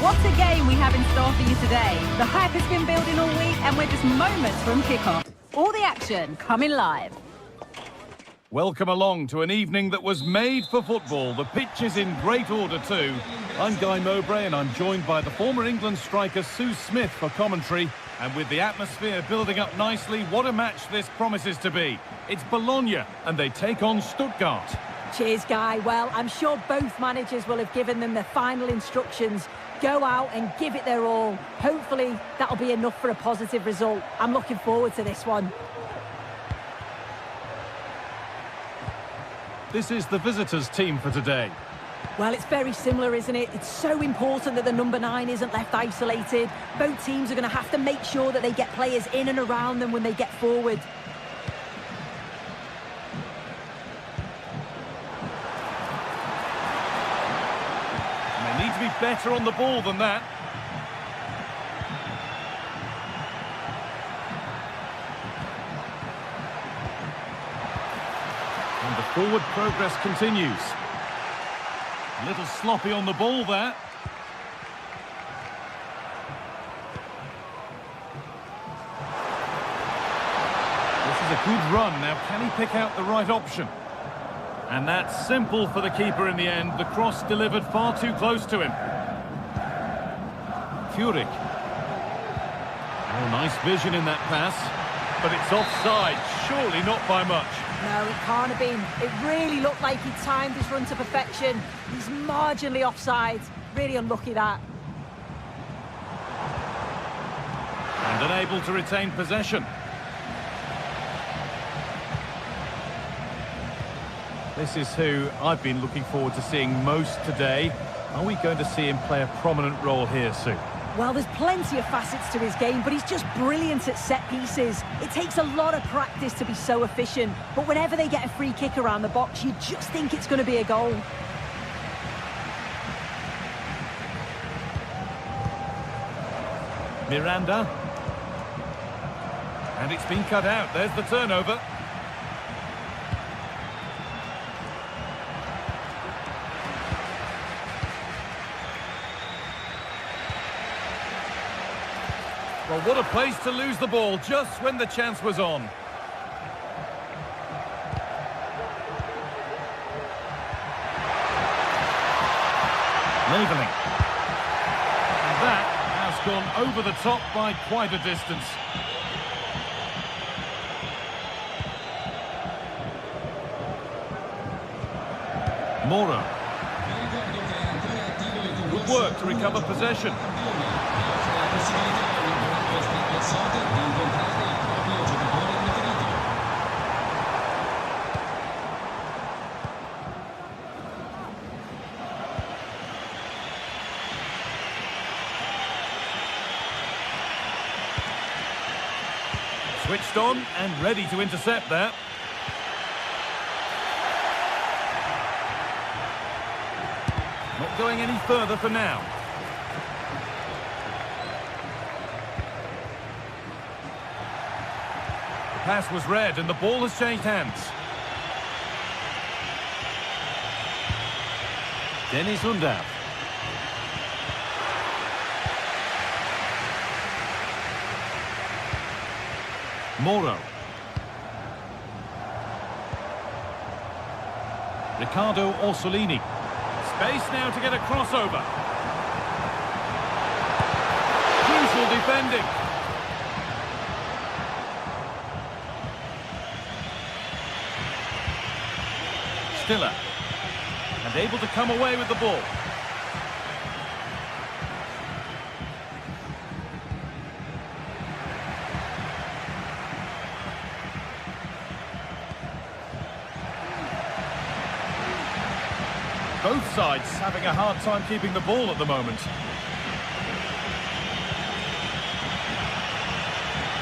What a game we have in store for you today. The hype has been building all week and we're just moments from kickoff. All the action coming live. Welcome along to an evening that was made for football. The pitch is in great order too. I'm Guy Mowbray and I'm joined by the former England striker Sue Smith for commentary. And with the atmosphere building up nicely, what a match this promises to be. It's Bologna and they take on Stuttgart. Cheers, Guy. Well, I'm sure both managers will have given them their final instructions. Go out and give it their all. Hopefully, that'll be enough for a positive result. I'm looking forward to this one. This is the visitors' team for today. Well, it's very similar, isn't it? It's so important that the number 9 isn't left isolated. Both teams are going to have to make sure that they get players in and around them when they get forward. And they need to be better on the ball than that. And the forward progress continues. A little sloppy on the ball there. This is a good run. Now, can he pick out the right option? And that's simple for the keeper in the end. The cross delivered far too close to him. Furyk. Oh, nice vision in that pass. But it's offside. Surely not by much. No, it can't have been. It really looked like he timed his run to perfection. He's marginally offside. Really unlucky, that. And unable to retain possession. This is who I've been looking forward to seeing most today. Are we going to see him play a prominent role here, Sue? Well, there's plenty of facets to his game, but he's just brilliant at set pieces. It takes a lot of practice to be so efficient, but whenever they get a free kick around the box, you just think it's going to be a goal. Miranda. And it's been cut out. There's the turnover. Well, what a place to lose the ball just when the chance was on. Leveling. And that has gone over the top by quite a distance. Moro. Good work to recover possession. Switched on and ready to intercept there. Not going any further for now. The pass was read and the ball has changed hands. Dennis Undav. Moro. Riccardo Orsolini. Space now to get a crossover. Crucial defending. Stiller. And able to come away with the ball. Both sides having a hard time keeping the ball at the moment.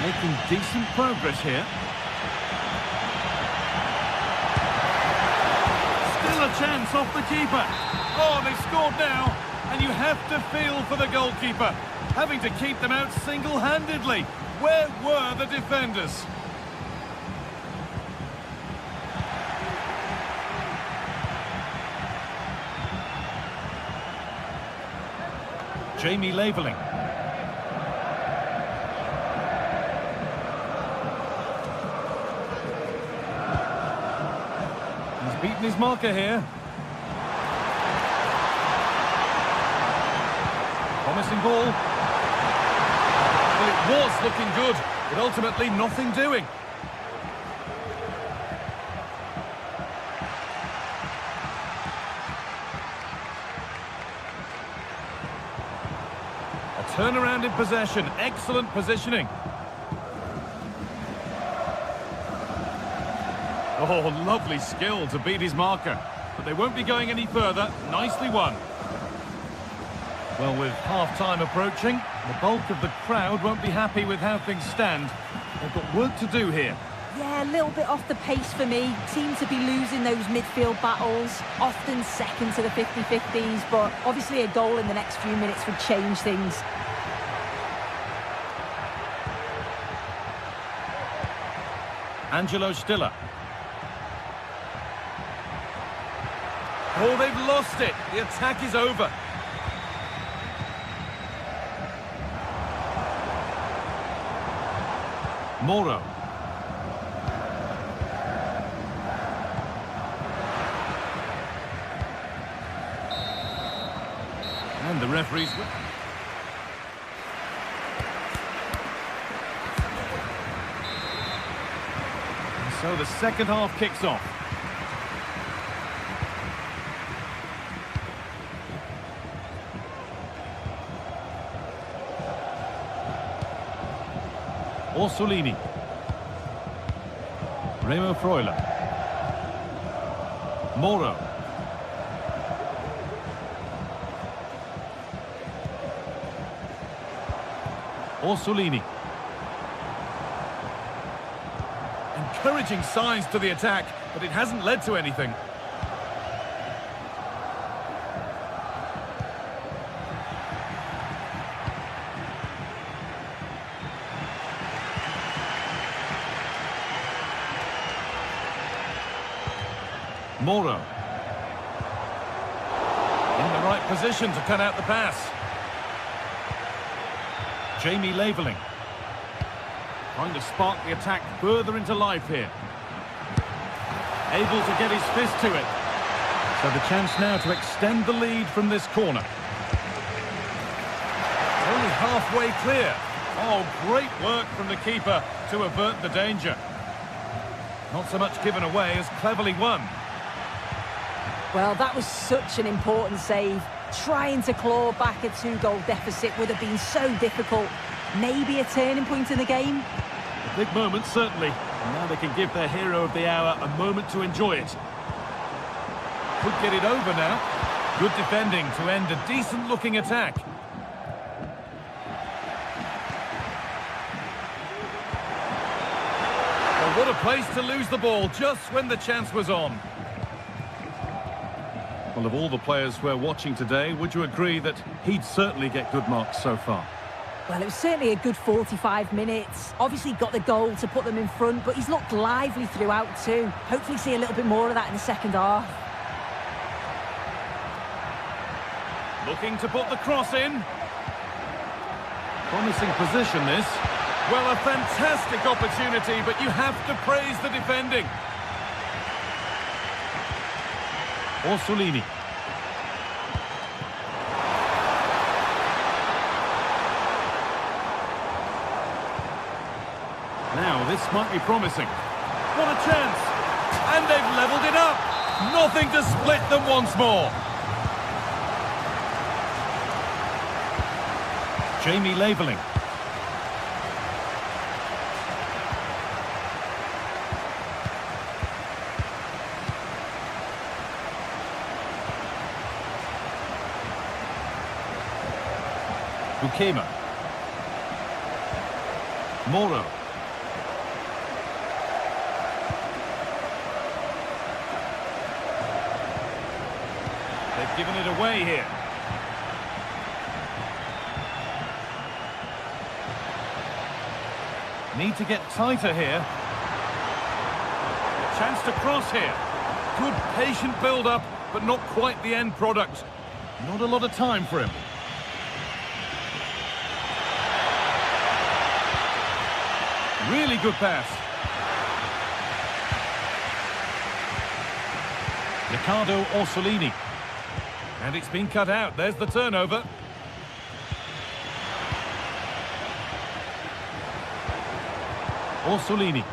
Making decent progress here. Still a chance off the keeper. Oh, they've scored now. And you have to feel for the goalkeeper, having to keep them out single-handedly. Where were the defenders? Jamie Laveling. He's beaten his marker here. Promising ball. Well, it was looking good, but ultimately nothing doing. Turnaround in possession, excellent positioning. Oh, lovely skill to beat his marker. But they won't be going any further. Nicely won. Well, with half-time approaching, the bulk of the crowd won't be happy with how things stand. They've got work to do here. Yeah, a little bit off the pace for me. Seem to be losing those midfield battles, often second to the 50-50s, but obviously a goal in the next few minutes would change things. Angelo Stiller. Oh, they've lost it. The attack is over. Moro. And the referee's... So the second half kicks off. Orsolini. Remo Freuler. Moro. Orsolini. Encouraging signs to the attack, but it hasn't led to anything. Moro. In the right position to cut out the pass. Jamie Laveling. Trying to spark the attack further into life here. Able to get his fist to it. So the chance now to extend the lead from this corner. Only halfway clear. Oh, great work from the keeper to avert the danger. Not so much given away as cleverly won. Well, that was such an important save. Trying to claw back a 2-goal deficit would have been so difficult. Maybe a turning point in the game. A big moment, certainly. And now they can give their hero of the hour a moment to enjoy it. Could get it over now. Good defending to end a decent-looking attack. Well, what a place to lose the ball just when the chance was on. Well, of all the players we're watching today, would you agree that he'd certainly get good marks so far? Well, it was certainly a good 45 minutes. Obviously got the goal to put them in front, but he's looked lively throughout too. Hopefully see a little bit more of that in the second half. Looking to put the cross in. Promising position, this. Well, a fantastic opportunity, but you have to praise the defending. Orsolini. Now, this might be promising. What a chance! And they've levelled it up! Nothing to split them once more! Jamie Laveling. Bukema. Moro. They've given it away here. Need to get tighter here. A chance to cross here. Good patient build-up, but not quite the end product. Not a lot of time for him. Really good pass. Riccardo Orsolini. And it's been cut out. There's the turnover. Orsolini.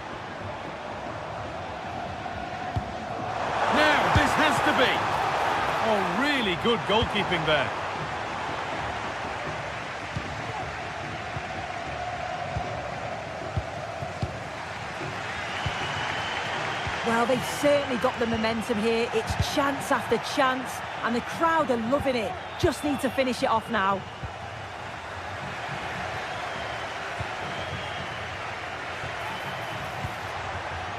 Now, this has to be. Oh, really good goalkeeping there. Well, they've certainly got the momentum here. It's chance after chance, and the crowd are loving it. Just need to finish it off now.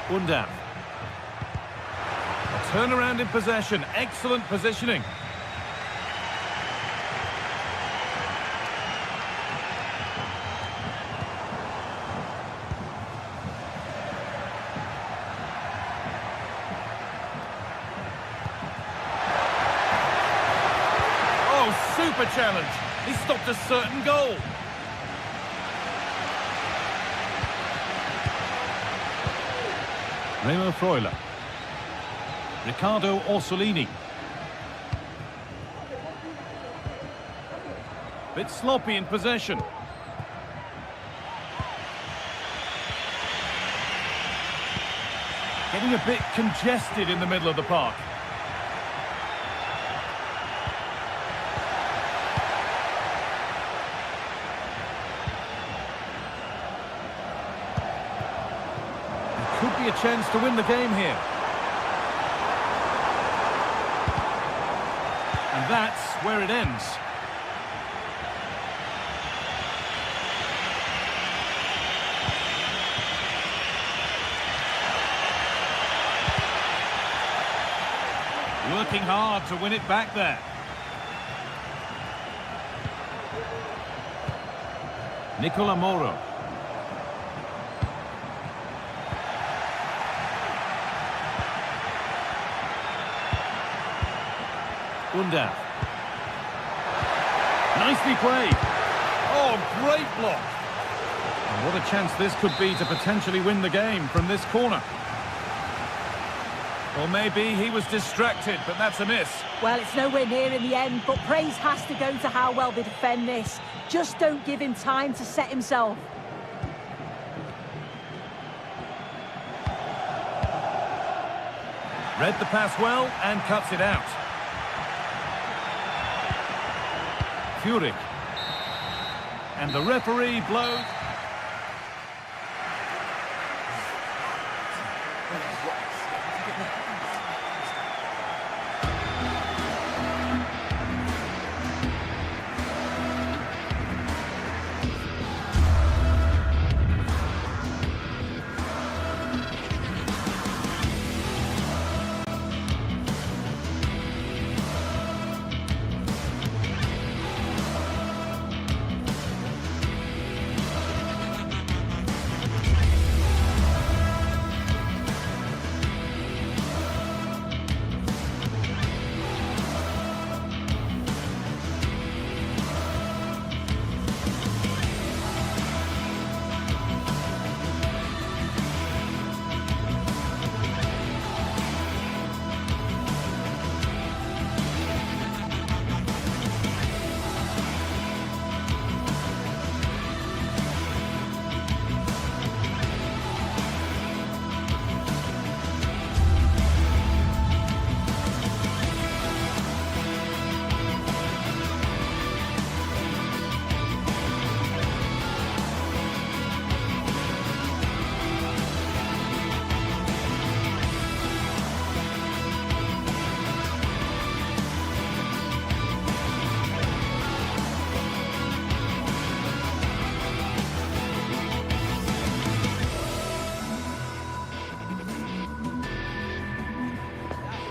Undav. A turnaround in possession. Excellent positioning. Super challenge. He stopped a certain goal. Remo Freuler. Riccardo Orsolini. Bit sloppy in possession. Getting a bit congested in the middle of the park. Could be a chance to win the game here. And that's where it ends. Working hard to win it back there. Nicola Moro. Undav. Nicely played. Oh, great block. And what a chance this could be to potentially win the game from this corner. Or maybe he was distracted, but that's a miss. Well, it's nowhere near in the end, but praise has to go to how well they defend this. Just don't give him time to set himself. Read the pass well and cuts it out. Furyk. And the referee blows.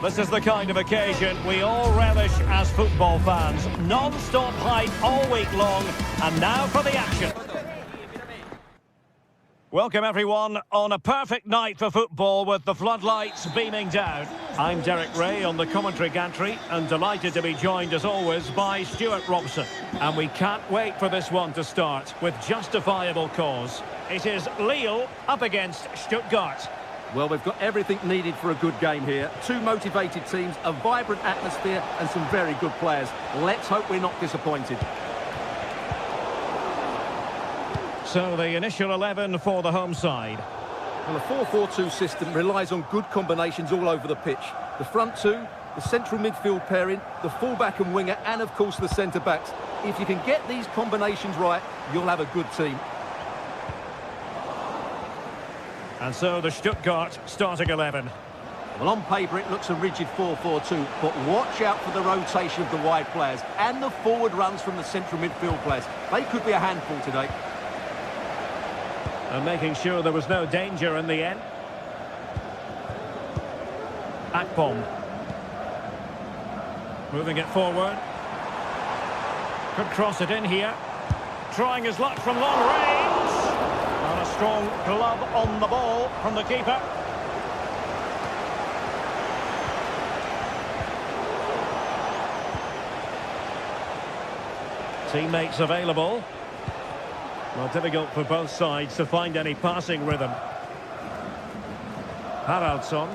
This is the kind of occasion we all relish as football fans. Non-stop hype all week long, and now for the action. Welcome everyone on a perfect night for football with the floodlights beaming down. I'm Derek Ray on the commentary gantry and delighted to be joined as always by Stuart Robson. And we can't wait for this one to start with justifiable cause. It is Lille up against Stuttgart. Well, we've got everything needed for a good game here. Two motivated teams, a vibrant atmosphere and some very good players. Let's hope we're not disappointed. So the initial 11 for the home side. Well, a 4-4-2 system relies on good combinations all over the pitch. The front two, the central midfield pairing, the fullback and winger, and of course the centre-backs. If you can get these combinations right, you'll have a good team. And so the Stuttgart starting 11. Well, on paper it looks a rigid 4-4-2, but watch out for the rotation of the wide players and the forward runs from the central midfield players. They could be a handful today. And making sure there was no danger in the end. Akpom. Moving it forward. Could cross it in here. Trying his luck from long range. And a strong glove on the ball from the keeper. Teammates available. Well, difficult for both sides to find any passing rhythm. Haraldsson.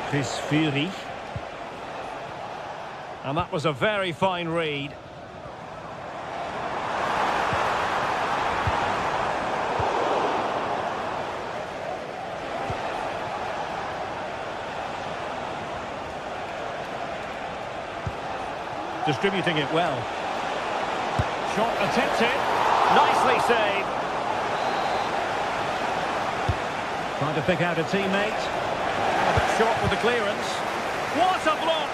Chris Fury. And that was a very fine read. Distributing it well. Shot attempted. Nicely saved. Trying to pick out a teammate. A bit short with the clearance. What a block!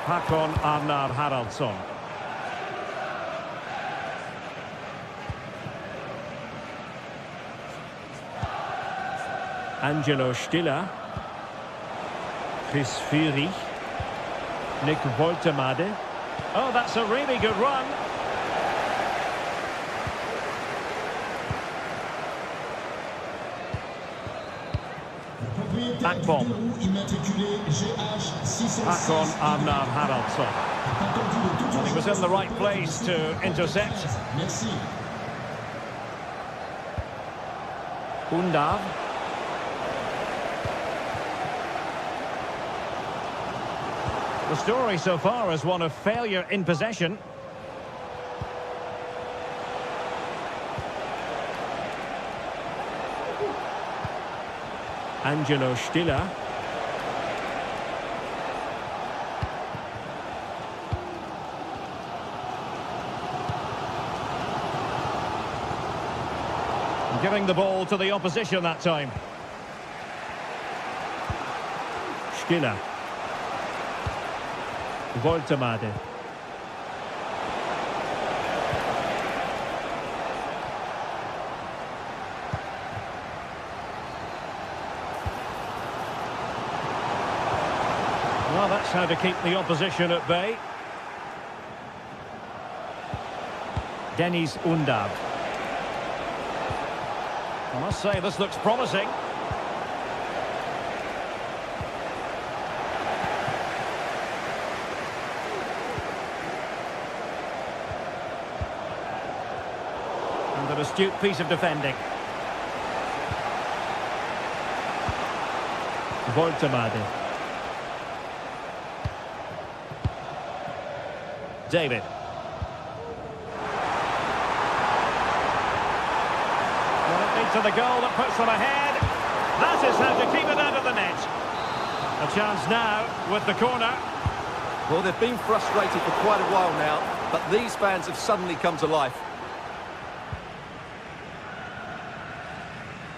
Håkon Arnar Haraldsson. Angelo Stiller. Chris Fury. Nick Woltemade. Oh, that's a really good run. Akpom. Håkon Arnar Haraldsson. Well, he was in the right place to intercept. Undav. The story so far is one of failure in possession. Angelo Stiller. Giving the ball to the opposition that time. Stiller. Woltemade. Well, that's how to keep the opposition at bay. Dennis Undav. I must say, this looks promising. And an astute piece of defending. Woltemade. David. To the goal that puts them ahead. That is how to keep it out of the net. A chance now with the corner. Well, they've been frustrated for quite a while now, but these fans have suddenly come to life.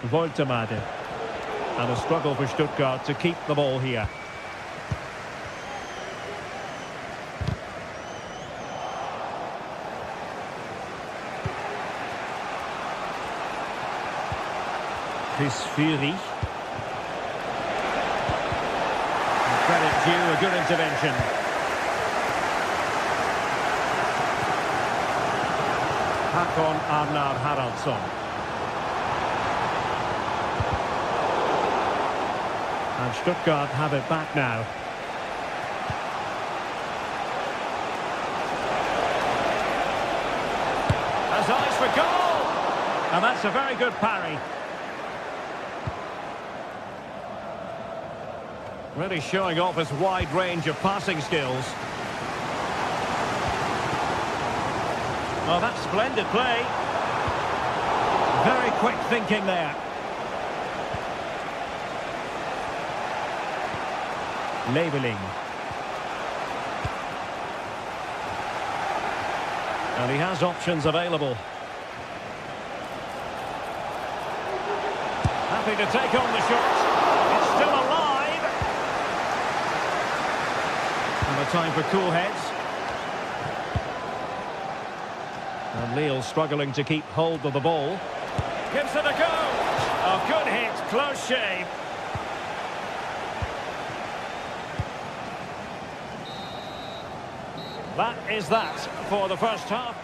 Woltemade. And a struggle for Stuttgart to keep the ball here. Chris Fury. due a good intervention. Håkon Arnar Haraldsson. And Stuttgart have it back now. Has eyes for goal! And that's a very good parry. Really showing off his wide range of passing skills. Oh, that's splendid play. Very quick thinking there. Leveling. And he has options available. Happy to take on the shot. It's still alive. And a time for cool heads. And Lille struggling to keep hold of the ball. Gives it a go. Oh, good hit. Close shave. That is that for the first half.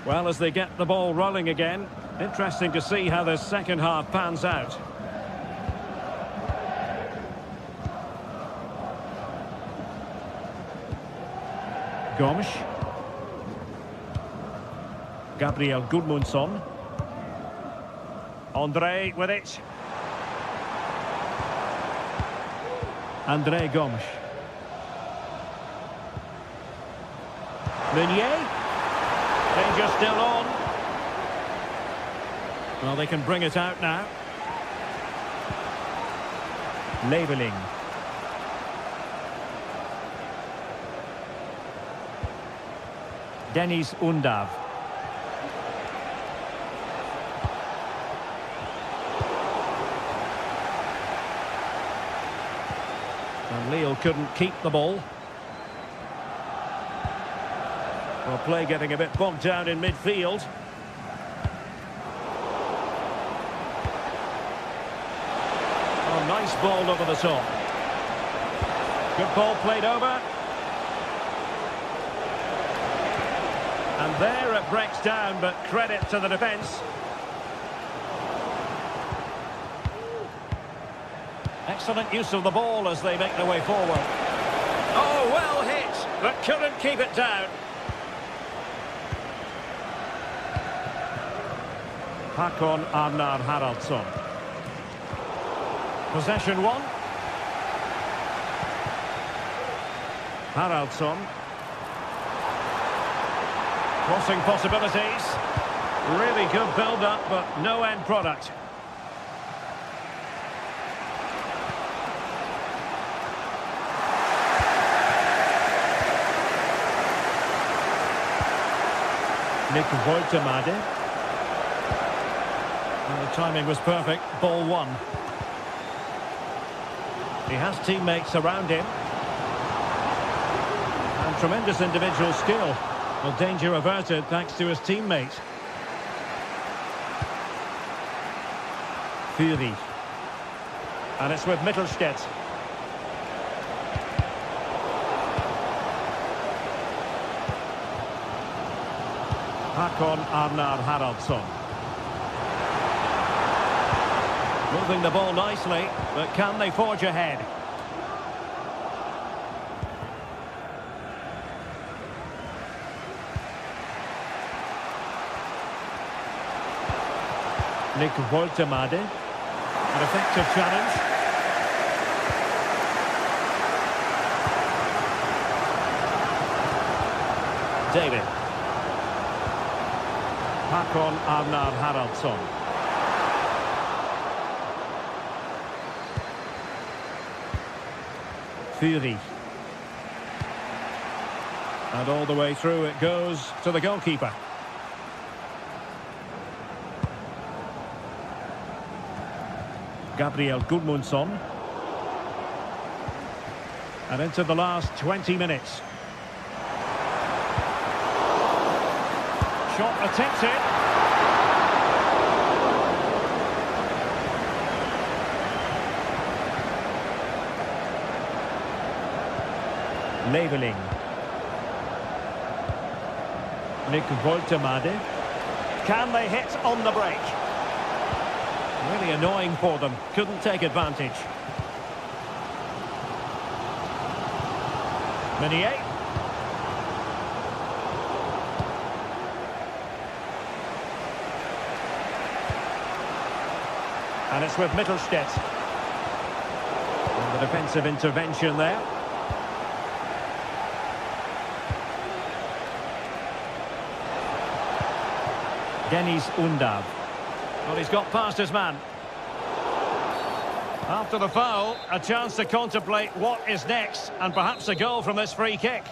Well, as they get the ball rolling again, interesting to see how the second half pans out. Gomes. Gabriel Gudmundsson. Andre with it. Andre Gomes. Meunier. Danger still on. Well, they can bring it out now. Leveling. Dennis Undav. And Lille couldn't keep the ball. Well, play getting a bit bogged down in midfield. Oh, nice ball over the top. Good ball played over. And there it breaks down, but credit to the defence. Excellent use of the ball as they make their way forward. Oh, well hit, but couldn't keep it down. Håkon Arnar Haraldsson. Possession one. Haraldsson. Crossing possibilities. Really good build-up, but no end product. Nick Woltemade. Well, the timing was perfect. Ball one. He has teammates around him. And tremendous individual skill. Well, danger averted thanks to his teammate. Fury. And it's with Mittelstädt. Håkon Arnar Haraldsson. Moving the ball nicely, but can they forge ahead? Nick Woltemade. An effective challenge. David. Håkon Arnar Haraldsson. Fury. And all the way through it goes to the goalkeeper. Gabriel Gudmundsson. And into the last 20 minutes. Shot attempted. Leveling. Nick Woltemade. Can they hit on the break? Really annoying for them. Couldn't take advantage. Meunier. And it's with Mittelstädt. And the defensive intervention there. Deniz Undav. Well, he's got past his man. After the foul, a chance to contemplate what is next, and perhaps a goal from this free kick.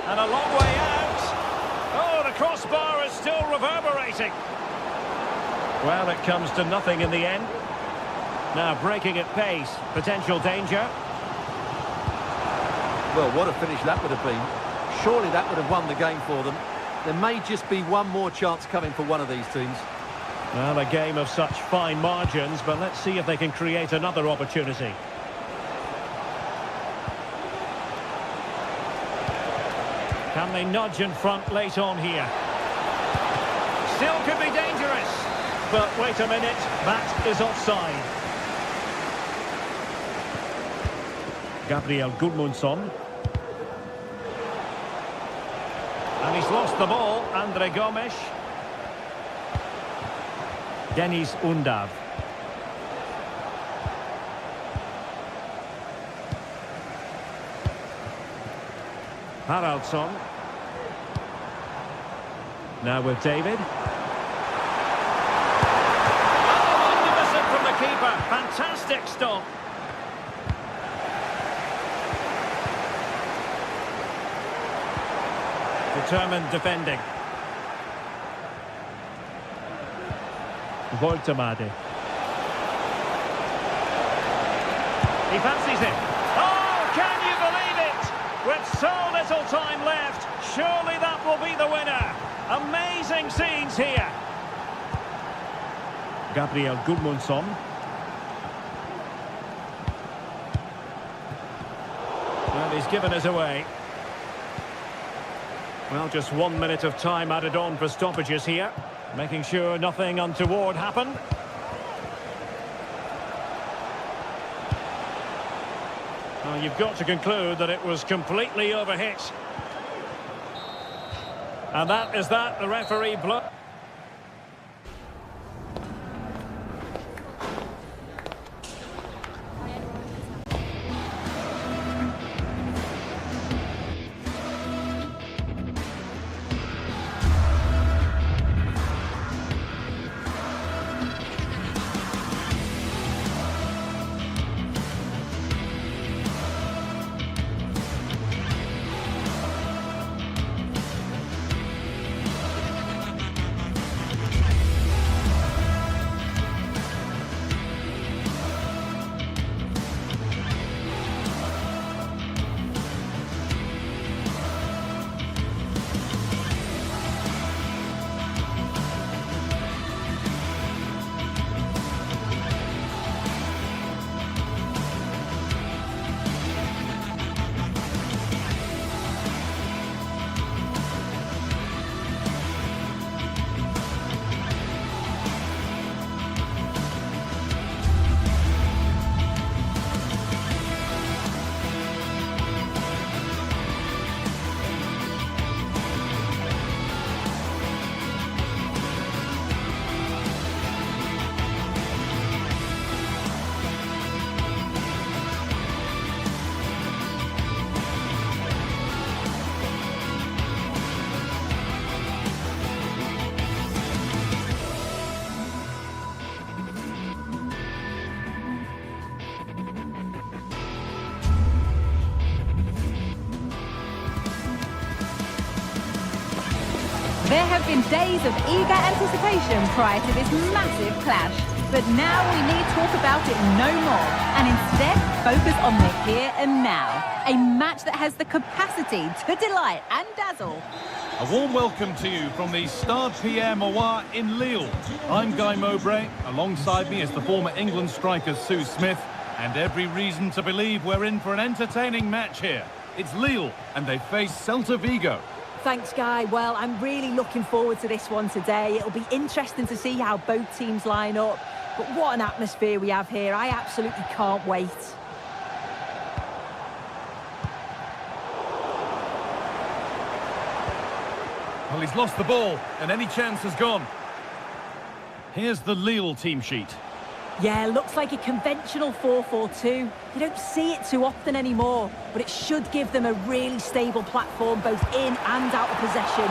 And a long way out. Oh, the crossbar is still reverberating. Well, it comes to nothing in the end. Now breaking at pace, potential danger. Well, what a finish that would have been. Surely that would have won the game for them. There may just be one more chance coming for one of these teams. Well, a game of such fine margins, but let's see if they can create another opportunity. Can they nudge in front late on here? Still could be dangerous. But wait a minute, that is offside. Gabriel Gudmundsson. And he's lost the ball, Andre Gomes. Deniz Undav. Haraldsson. Now with David. Oh, magnificent from the keeper. Fantastic stop. Determined defending. Woltemade. He fancies it. Oh, can you believe it? With so little time left, surely that will be the winner. Amazing scenes here. Gabriel Gudmundsson. Well, he's given us away. Well, just 1 minute of time added on for stoppages here, making sure nothing untoward happened. Well, you've got to conclude that it was completely overhit. And that is that, the referee blows. There have been days of eager anticipation prior to this massive clash. But now we need talk about it no more. And instead, focus on the here and now. A match that has the capacity to delight and dazzle. A warm welcome to you from the Stade Pierre Mauroy in Lille. I'm Guy Mowbray. Alongside me is the former England striker Sue Smith. And every reason to believe we're in for an entertaining match here. It's Lille, and they face Celta Vigo. Thanks, Guy. Well, I'm really looking forward to this one today. It'll be interesting to see how both teams line up. But what an atmosphere we have here. I absolutely can't wait. Well, he's lost the ball, and any chance has gone. Here's the Lille team sheet. Yeah, looks like a conventional 4-4-2. You don't see it too often anymore, but it should give them a really stable platform both in and out of possession.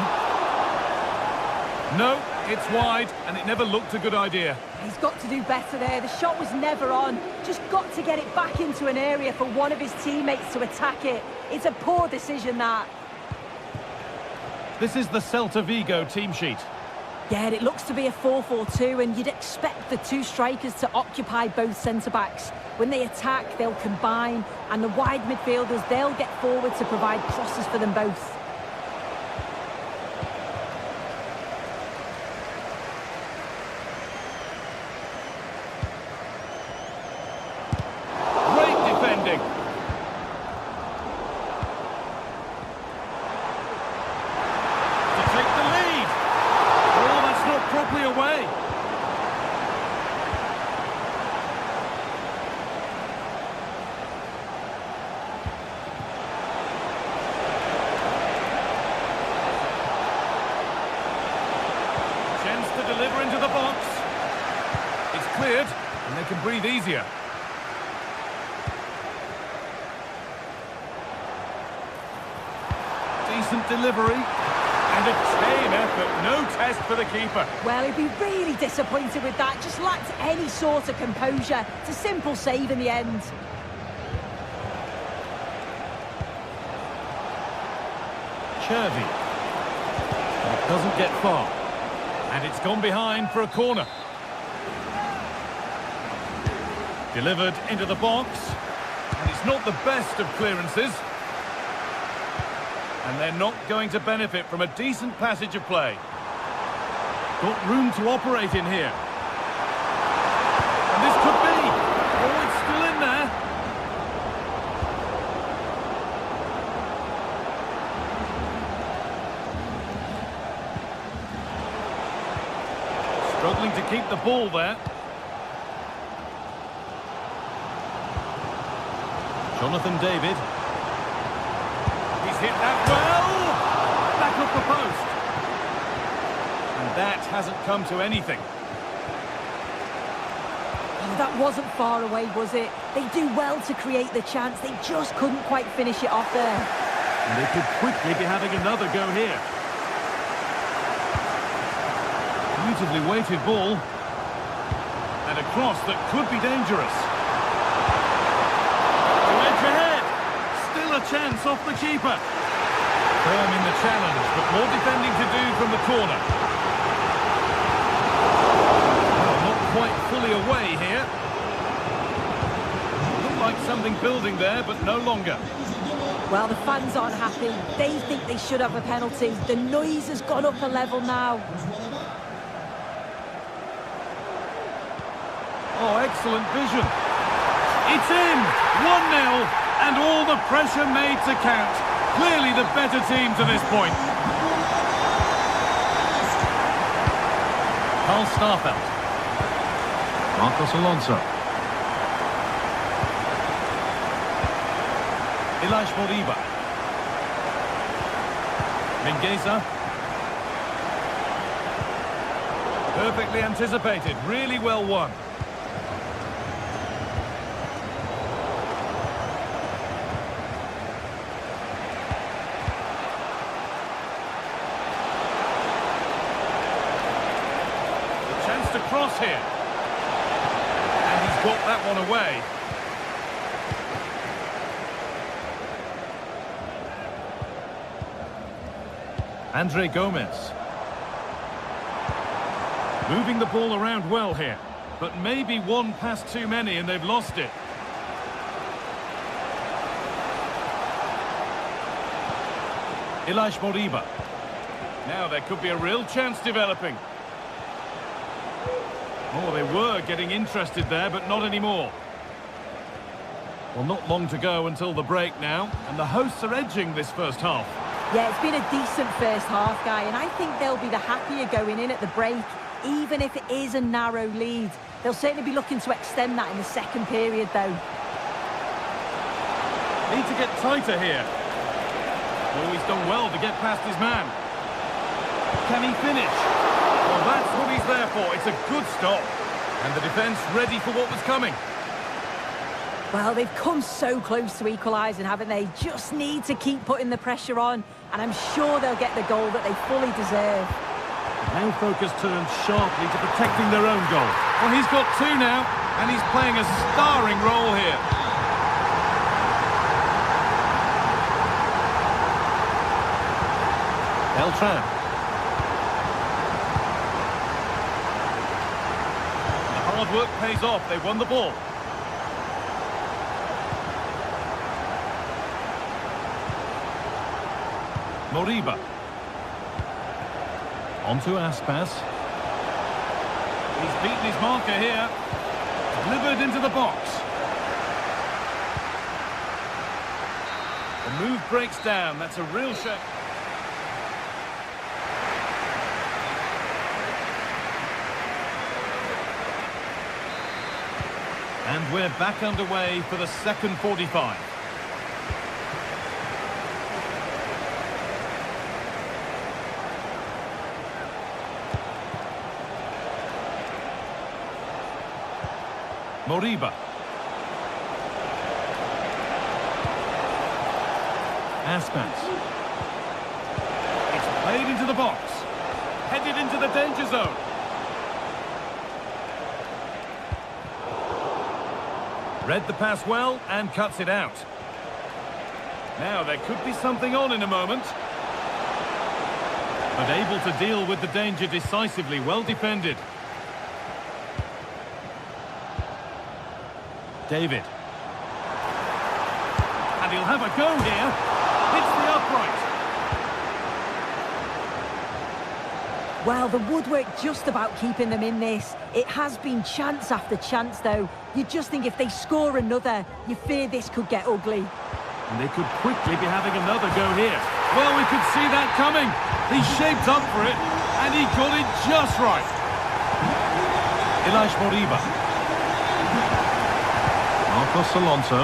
No, it's wide, and it never looked a good idea. He's got to do better there. The shot was never on. Just got to get it back into an area for one of his teammates to attack it. It's a poor decision, that. This is the Celta Vigo team sheet. Yeah, it looks to be a 4-4-2, and you'd expect the two strikers to occupy both centre-backs. When they attack, they'll combine, and the wide midfielders, they'll get forward to provide crosses for them both. Great defending. To take the lead. Oh, that's not properly away. Chance to deliver into the box. It's cleared, and they can breathe easier. Decent delivery. And a tame effort, no test for the keeper. Well, he'd be really disappointed with that. Just lacked any sort of composure. It's a simple save in the end. Chervi. But it doesn't get far. And it's gone behind for a corner. Delivered into the box. And it's not the best of clearances. And they're not going to benefit from a decent passage of play. Got room to operate in here. And this could be. Oh, it's still in there. Struggling to keep the ball there. Jonathan David. He's hit that well! Back up the post. And that hasn't come to anything. Oh, that wasn't far away, was it? They do well to create the chance. They just couldn't quite finish it off there. And they could quickly be having another go here. Beautifully weighted ball. And a cross that could be dangerous. To edge ahead. Still a chance off the keeper. Firm in the challenge, but more defending to do from the corner. Well, not quite fully away here. Looked like something building there, but no longer. Well, the fans aren't happy. They think they should have a penalty. The noise has gone up a level now. Oh, excellent vision. It's in! 1-0, and all the pressure made to count. Clearly the better team to this point. Carl Starfelt. Marcos Alonso. Ilaix Moriba. Mingueza. Perfectly anticipated, really well won. To cross here, and he's got that one away. Andre Gomez moving the ball around well here, but maybe one pass too many and they've lost it. Moriba. Now there could be a real chance developing. Oh, they were getting interested there, but not anymore. Well, not long to go until the break now, and the hosts are edging this first half. Yeah, it's been a decent first half, Guy, and I think they'll be the happier going in at the break, even if it is a narrow lead. They'll certainly be looking to extend that in the second period, though. Need to get tighter here. Oh, he's done well to get past his man. Can he finish? Well, that's what he's there for. It's a good stop. And the defence ready for what was coming. Well, they've come so close to equalising, haven't they? Just need to keep putting the pressure on, and I'm sure they'll get the goal that they fully deserve. Now focus turns sharply to protecting their own goal. Well, he's got two now, and he's playing a starring role here. Beltran. The hard work pays off. They won the ball. Moriba. On to Aspas. He's beaten his marker here. Delivered into the box. The move breaks down. That's a real shame. And we're back underway for the second 45. Moriba. Aspas. It's played into the box. Headed into the danger zone. Read the pass well and cuts it out. Now there could be something on in a moment. But able to deal with the danger decisively. Well defended. David. And he'll have a go here. Hits the upright. Well, the woodwork just about keeping them in this. It has been chance after chance, though. You just think if they score another, you fear this could get ugly. And they could quickly be having another go here. Well, we could see that coming. He shaped up for it, and he got it just right. Moriba. Marcos Alonso.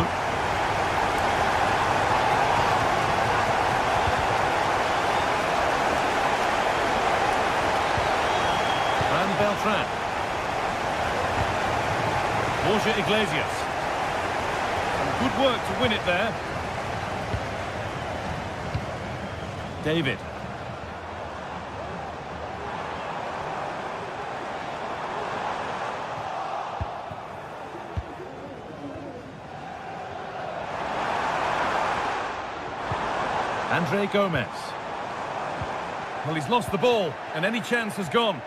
And Beltran. Borja Iglesias. Some good work to win it there. David. Andre Gomez. Well, he's lost the ball, and any chance has gone.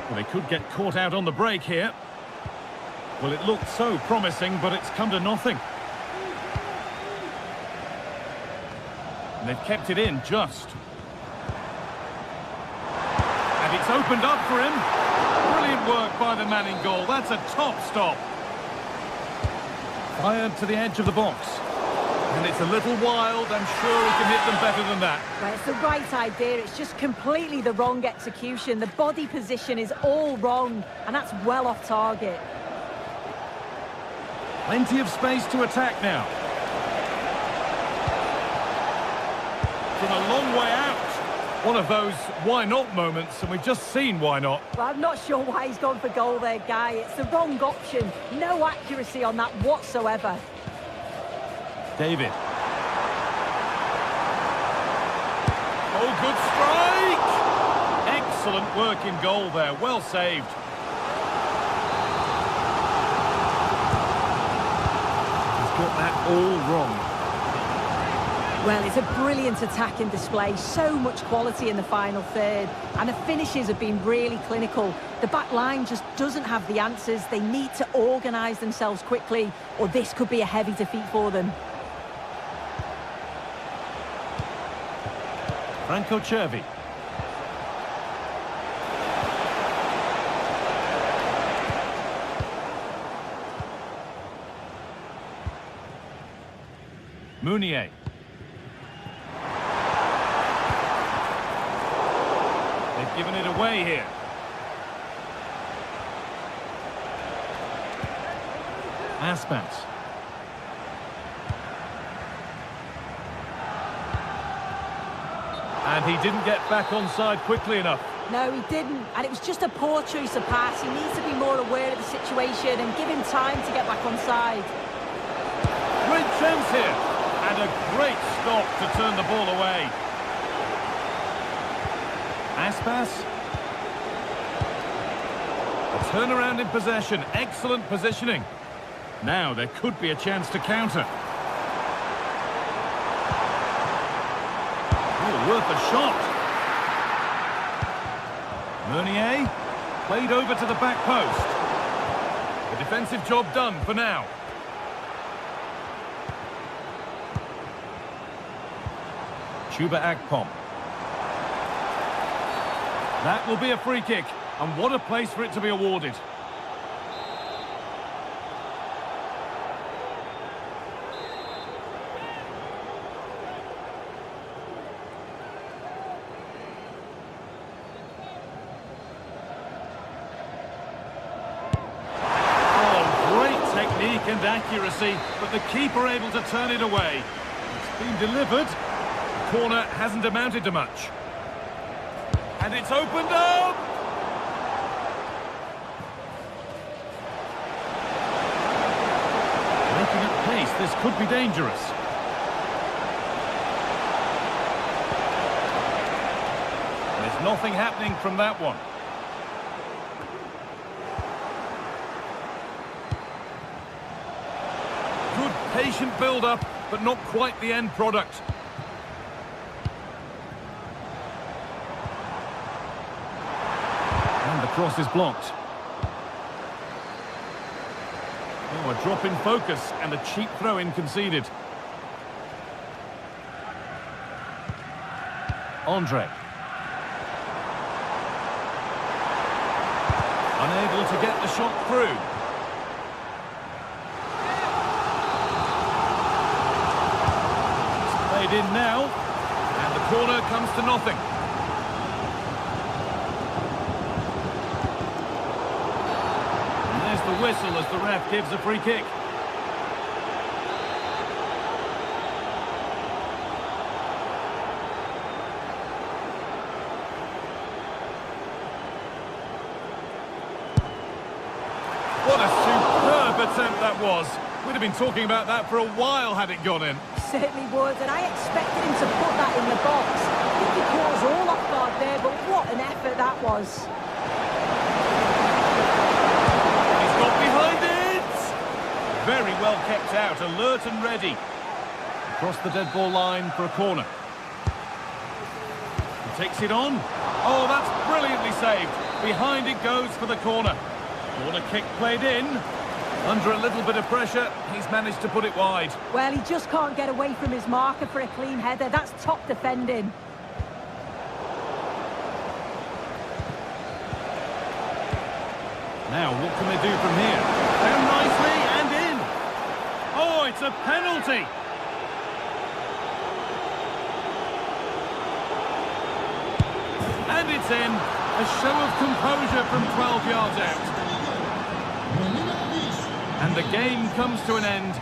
Well, they could get caught out on the break here. Well, it looked so promising, but it's come to nothing. And they've kept it in just. And it's opened up for him. Brilliant work by the man in goal. That's a top stop. Fired to the edge of the box. And it's a little wild. I'm sure he can hit them better than that. Well, it's the right idea. It's just completely the wrong execution. The body position is all wrong, and that's well off target. Plenty of space to attack now. From a long way out. One of those why not moments, and we've just seen why not. Well, I'm not sure why he's gone for goal there, Guy. It's the wrong option. No accuracy on that whatsoever. David. Oh, good strike! Excellent work in goal there. Well saved. He's got that all wrong. Well, it's a brilliant attacking display. So much quality in the final third. And the finishes have been really clinical. The back line just doesn't have the answers. They need to organise themselves quickly, or this could be a heavy defeat for them. Franco Cervi. Mounier. They've given it away here. Aspas. And he didn't get back onside quickly enough. No, he didn't. And it was just a poor choice of pass. He needs to be more aware of the situation and give him time to get back onside. Great chance here. And a great stop to turn the ball away. Aspas. A turnaround in possession. Excellent positioning. Now there could be a chance to counter. Oh, worth a shot. Meunier played over to the back post. The defensive job done for now. Chuba Akpom. That will be a free kick, and what a place for it to be awarded. And accuracy, but the keeper able to turn it away. It's been delivered. The corner hasn't amounted to much. And it's opened up! Making at pace, this could be dangerous. There's nothing happening from that one. Patient build-up, but not quite the end product. And the cross is blocked. Oh, a drop in focus and a cheap throw-in conceded. Andre. Unable to get the shot through. In now, and the corner comes to nothing. And there's the whistle as the ref gives a free kick. What a superb attempt that was. We'd have been talking about that for a while had it gone in. Certainly would, and I expected him to put that in the box. I think he caught us all off guard there, but what an effort that was. He's got behind it! Very well kept out, alert and ready. Across the dead ball line for a corner. He takes it on. Oh, that's brilliantly saved. Behind it goes for the corner. Corner kick played in. Under a little bit of pressure, he's managed to put it wide. Well, he just can't get away from his marker for a clean header. That's top defending. Now, what can they do from here? Down nicely and in. Oh, it's a penalty. And it's in. A show of composure from 12 yards out. And the game comes to an end.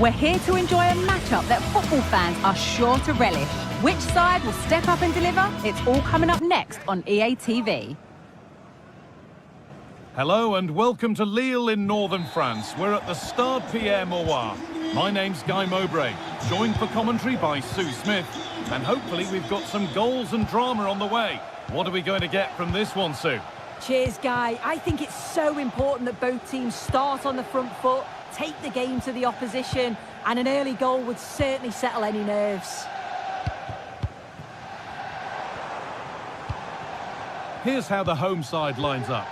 We're here to enjoy a matchup that football fans are sure to relish. Which side will step up and deliver? It's all coming up next on EA TV. Hello and welcome to Lille in northern France. We're at the Stade Pierre-Mauroy. My name's Guy Mowbray, joined for commentary by Sue Smith. And hopefully we've got some goals and drama on the way. What are we going to get from this one, Sue? Cheers, Guy. I think it's so important that both teams start on the front foot, take the game to the opposition, and an early goal would certainly settle any nerves. Here's how the home side lines up.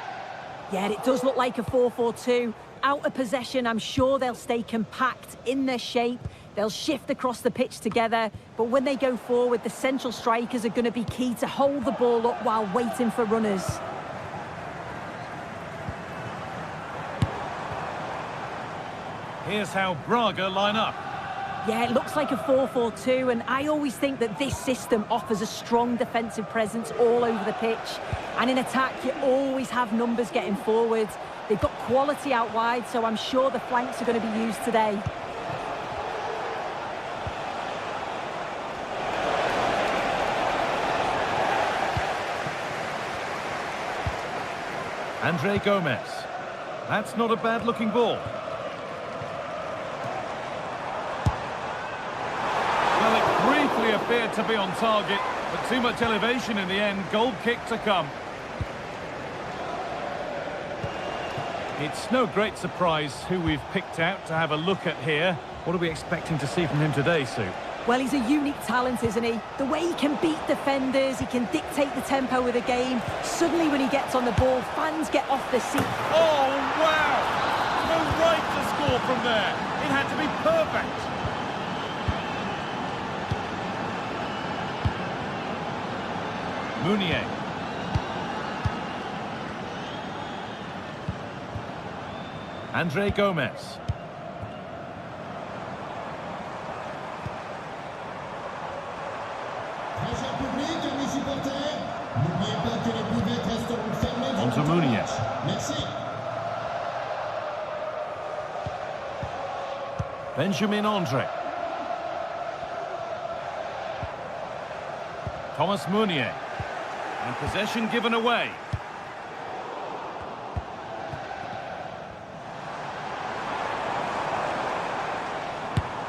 Yeah, it does look like a 4-4-2. Out of possession, I'm sure they'll stay compact in their shape. They'll shift across the pitch together. But when they go forward, the central strikers are going to be key to hold the ball up while waiting for runners. Here's how Braga line up. Yeah, it looks like a 4-4-2, and I always think that this system offers a strong defensive presence all over the pitch. And in attack, you always have numbers getting forward. They've got quality out wide, so I'm sure the flanks are going to be used today. Andre Gomez. That's not a bad-looking ball. Well, it briefly appeared to be on target, but too much elevation in the end. Goal kick to come. It's no great surprise who we've picked out to have a look at here. What are we expecting to see from him today, Sue? Well, he's a unique talent, isn't he? The way he can beat defenders, he can dictate the tempo of the game. Suddenly, when he gets on the ball, fans get off their seat. Oh, wow! No right to score from there. It had to be perfect. Meunier. Andre Gomez. On to Meunier. Benjamin Andre. Thomas Meunier. And possession given away.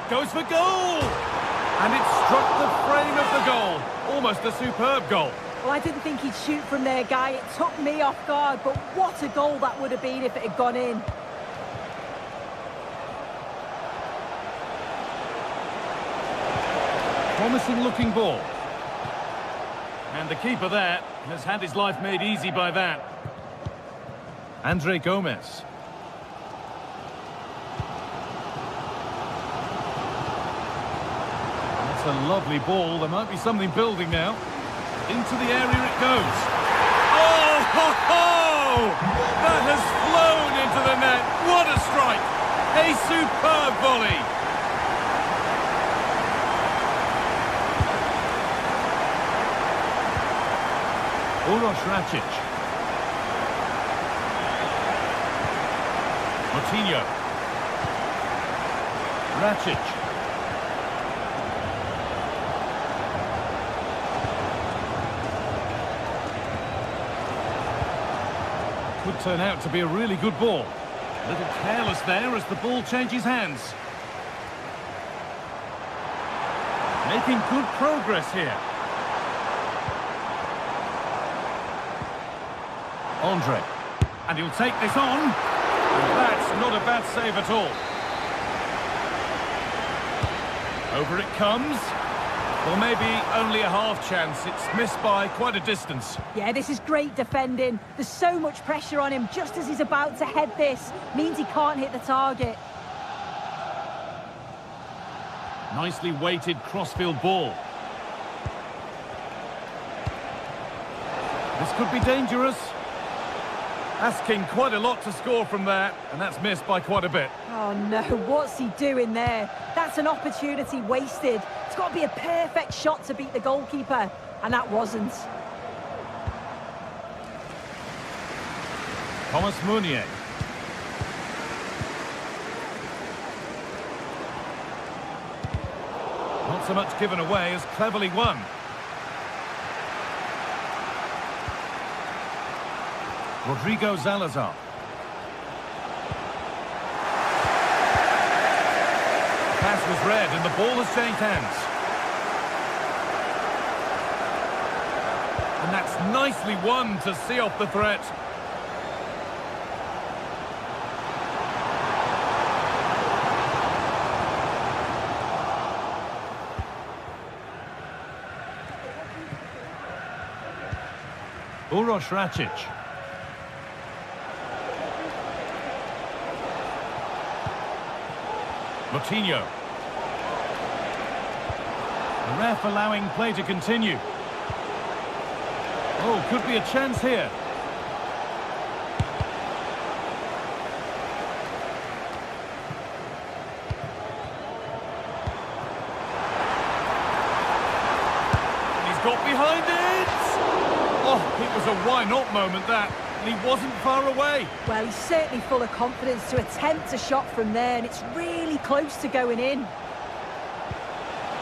Goes for goal! And it struck the frame of the goal. Almost a superb goal. Well, I didn't think he'd shoot from there, Guy. It took me off guard, but what a goal that would have been if it had gone in. Promising looking ball. And the keeper there has had his life made easy by that. Andre Gomez. That's a lovely ball. There might be something building now. Into the area it goes. Oh, ho, ho! That has flown into the net. What a strike! A superb volley. Uroš Račić. Moutinho. Račić. Could turn out to be a really good ball. A little careless there as the ball changes hands. Making good progress here. Andre. And he'll take this on. And that's not a bad save at all. Over it comes. Well, maybe only a half chance. It's missed by quite a distance. Yeah, this is great defending. There's so much pressure on him just as he's about to head this. Means he can't hit the target. Nicely weighted crossfield ball. This could be dangerous. Asking quite a lot to score from there, and that's missed by quite a bit. Oh no, what's he doing there? That's an opportunity wasted. It's got to be a perfect shot to beat the goalkeeper, and that wasn't. Thomas Meunier. Not so much given away as cleverly won. Rodrigo Salazar. pass was read and the ball has changed hands. And that's nicely won to see off the threat. Uroš Račić. Moutinho. The ref allowing play to continue. Oh, could be a chance here. And he's got behind it! Oh, it was a why-not moment, that. And he wasn't far away. Well, he's certainly full of confidence to attempt a shot from there, and it's really close to going in.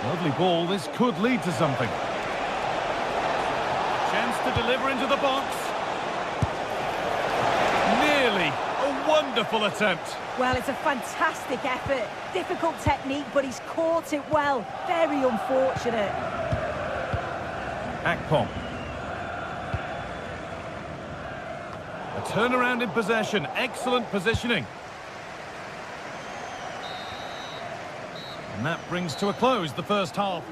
Lovely ball. This could lead to something. Chance to deliver into the box. Nearly. A wonderful attempt. Well, it's a fantastic effort. Difficult technique, but he's caught it well. Very unfortunate. Akpom. A turnaround in possession. Excellent positioning. And that brings to a close the first half.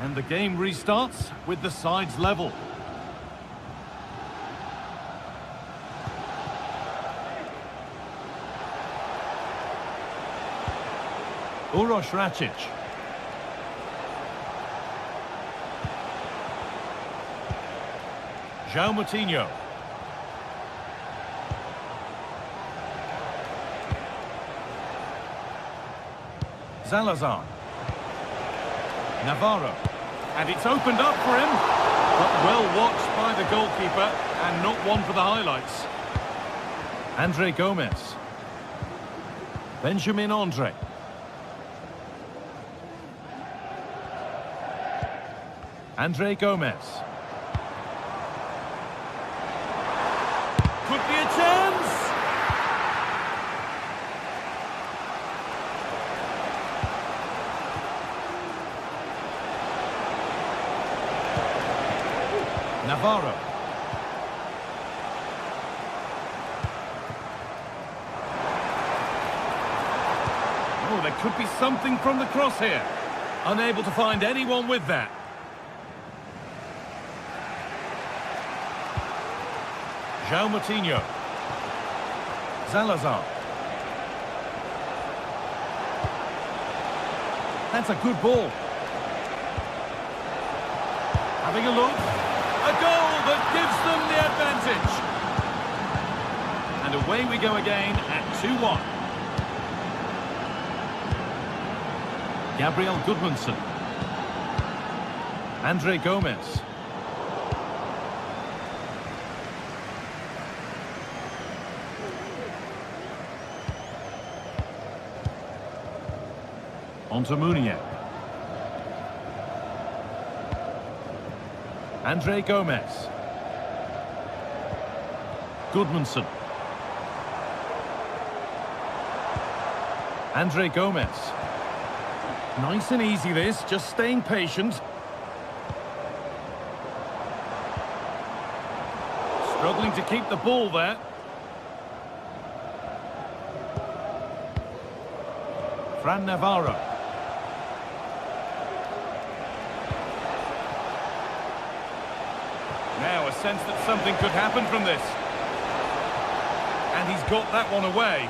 And the game restarts with the sides level. Uroš Račić. João Moutinho. Salazar. Navarro. And it's opened up for him. But well watched by the goalkeeper and not one for the highlights. André Gomes. Benjamin Andre. André Gomes. Could be a chance! Navarro. Oh, there could be something from the cross here. Unable to find anyone with that. João Moutinho. Salazar. That's a good ball. Having a look. A goal that gives them the advantage. And away we go again at 2-1. Gabriel Gudmundsson. André Gomes. Onto Munier. André Gomes. Gudmundsson. André Gomes. Nice and easy this, just staying patient. Struggling to keep the ball there. Fran Navarro. Now a sense that something could happen from this. And he's got that one away.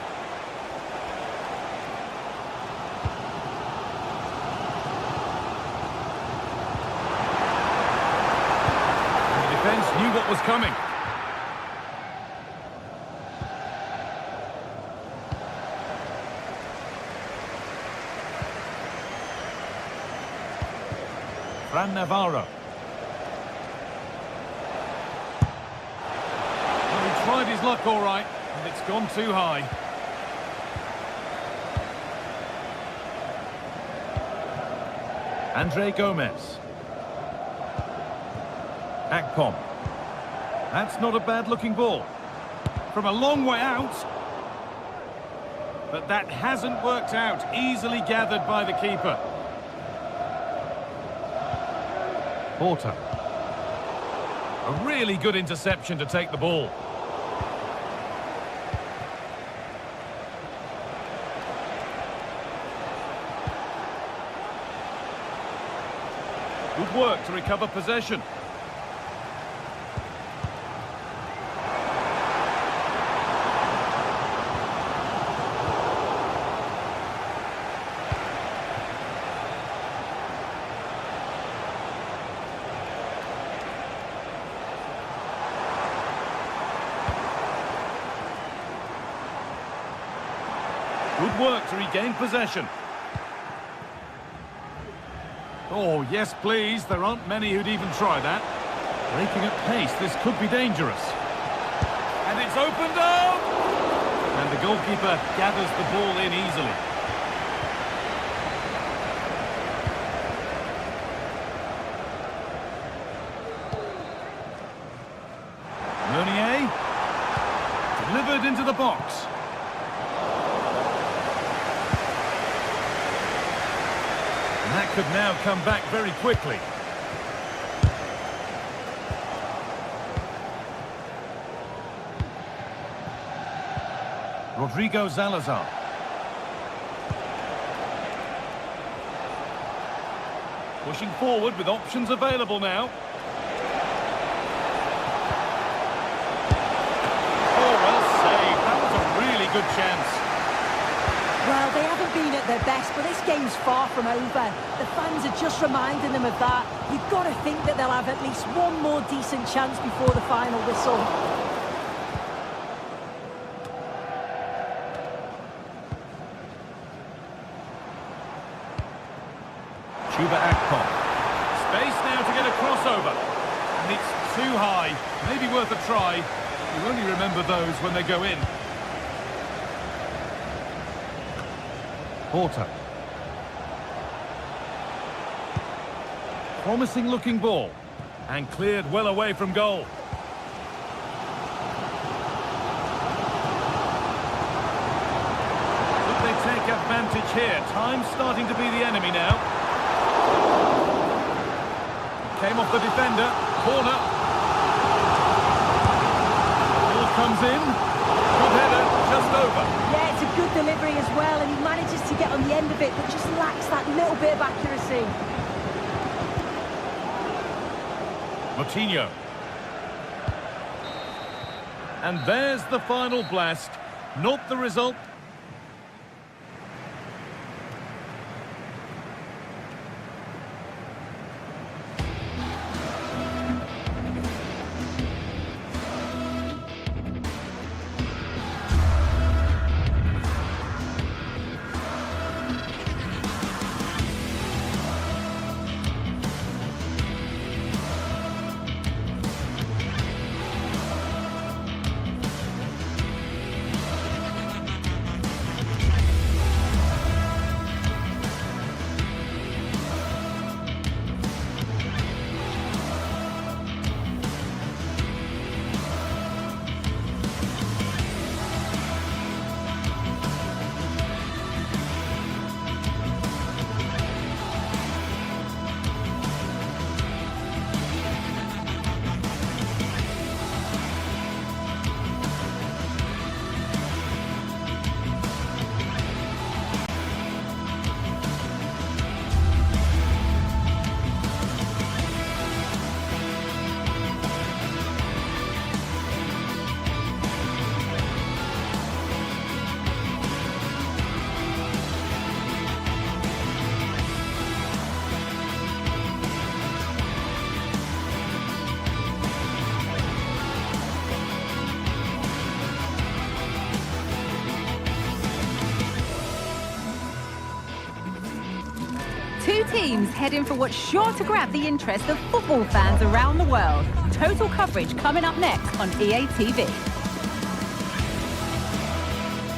The defence knew what was coming. Fran Navarro. Well, he tried his luck all right, and it's gone too high. André Gomes. Akpom. That's not a bad-looking ball. From a long way out. But that hasn't worked out. Easily gathered by the keeper. Porter. A really good interception to take the ball. Good work to recover possession. Good work to regain possession. Oh, yes, please. There aren't many who'd even try that. Breaking at pace, this could be dangerous. And it's opened up! And the goalkeeper gathers the ball in easily. Meunier. Delivered into the box. And that could now come back very quickly. Rodrigo Salazar. Pushing forward with options available now. Oh, well saved. That was a really good chance. Well, they haven't been at their best, but this game's far from over. The fans are just reminding them of that. You've got to think that they'll have at least one more decent chance before the final whistle. Chuba Akpom. Space now to get a crossover. And it's too high. Maybe worth a try. You only remember those when they go in. Porter. Promising looking ball. And cleared well away from goal. Could they take advantage here? Time's starting to be the enemy now. Came off the defender. Corner. Ball comes in. Good header. Just over. Yeah, it's a good delivery as well, and he manages to get on the end of it, but just lacks that little bit of accuracy. Moutinho. And there's the final blast. Not the result. Two teams heading for what's sure to grab the interest of football fans around the world. Total coverage coming up next on EA TV.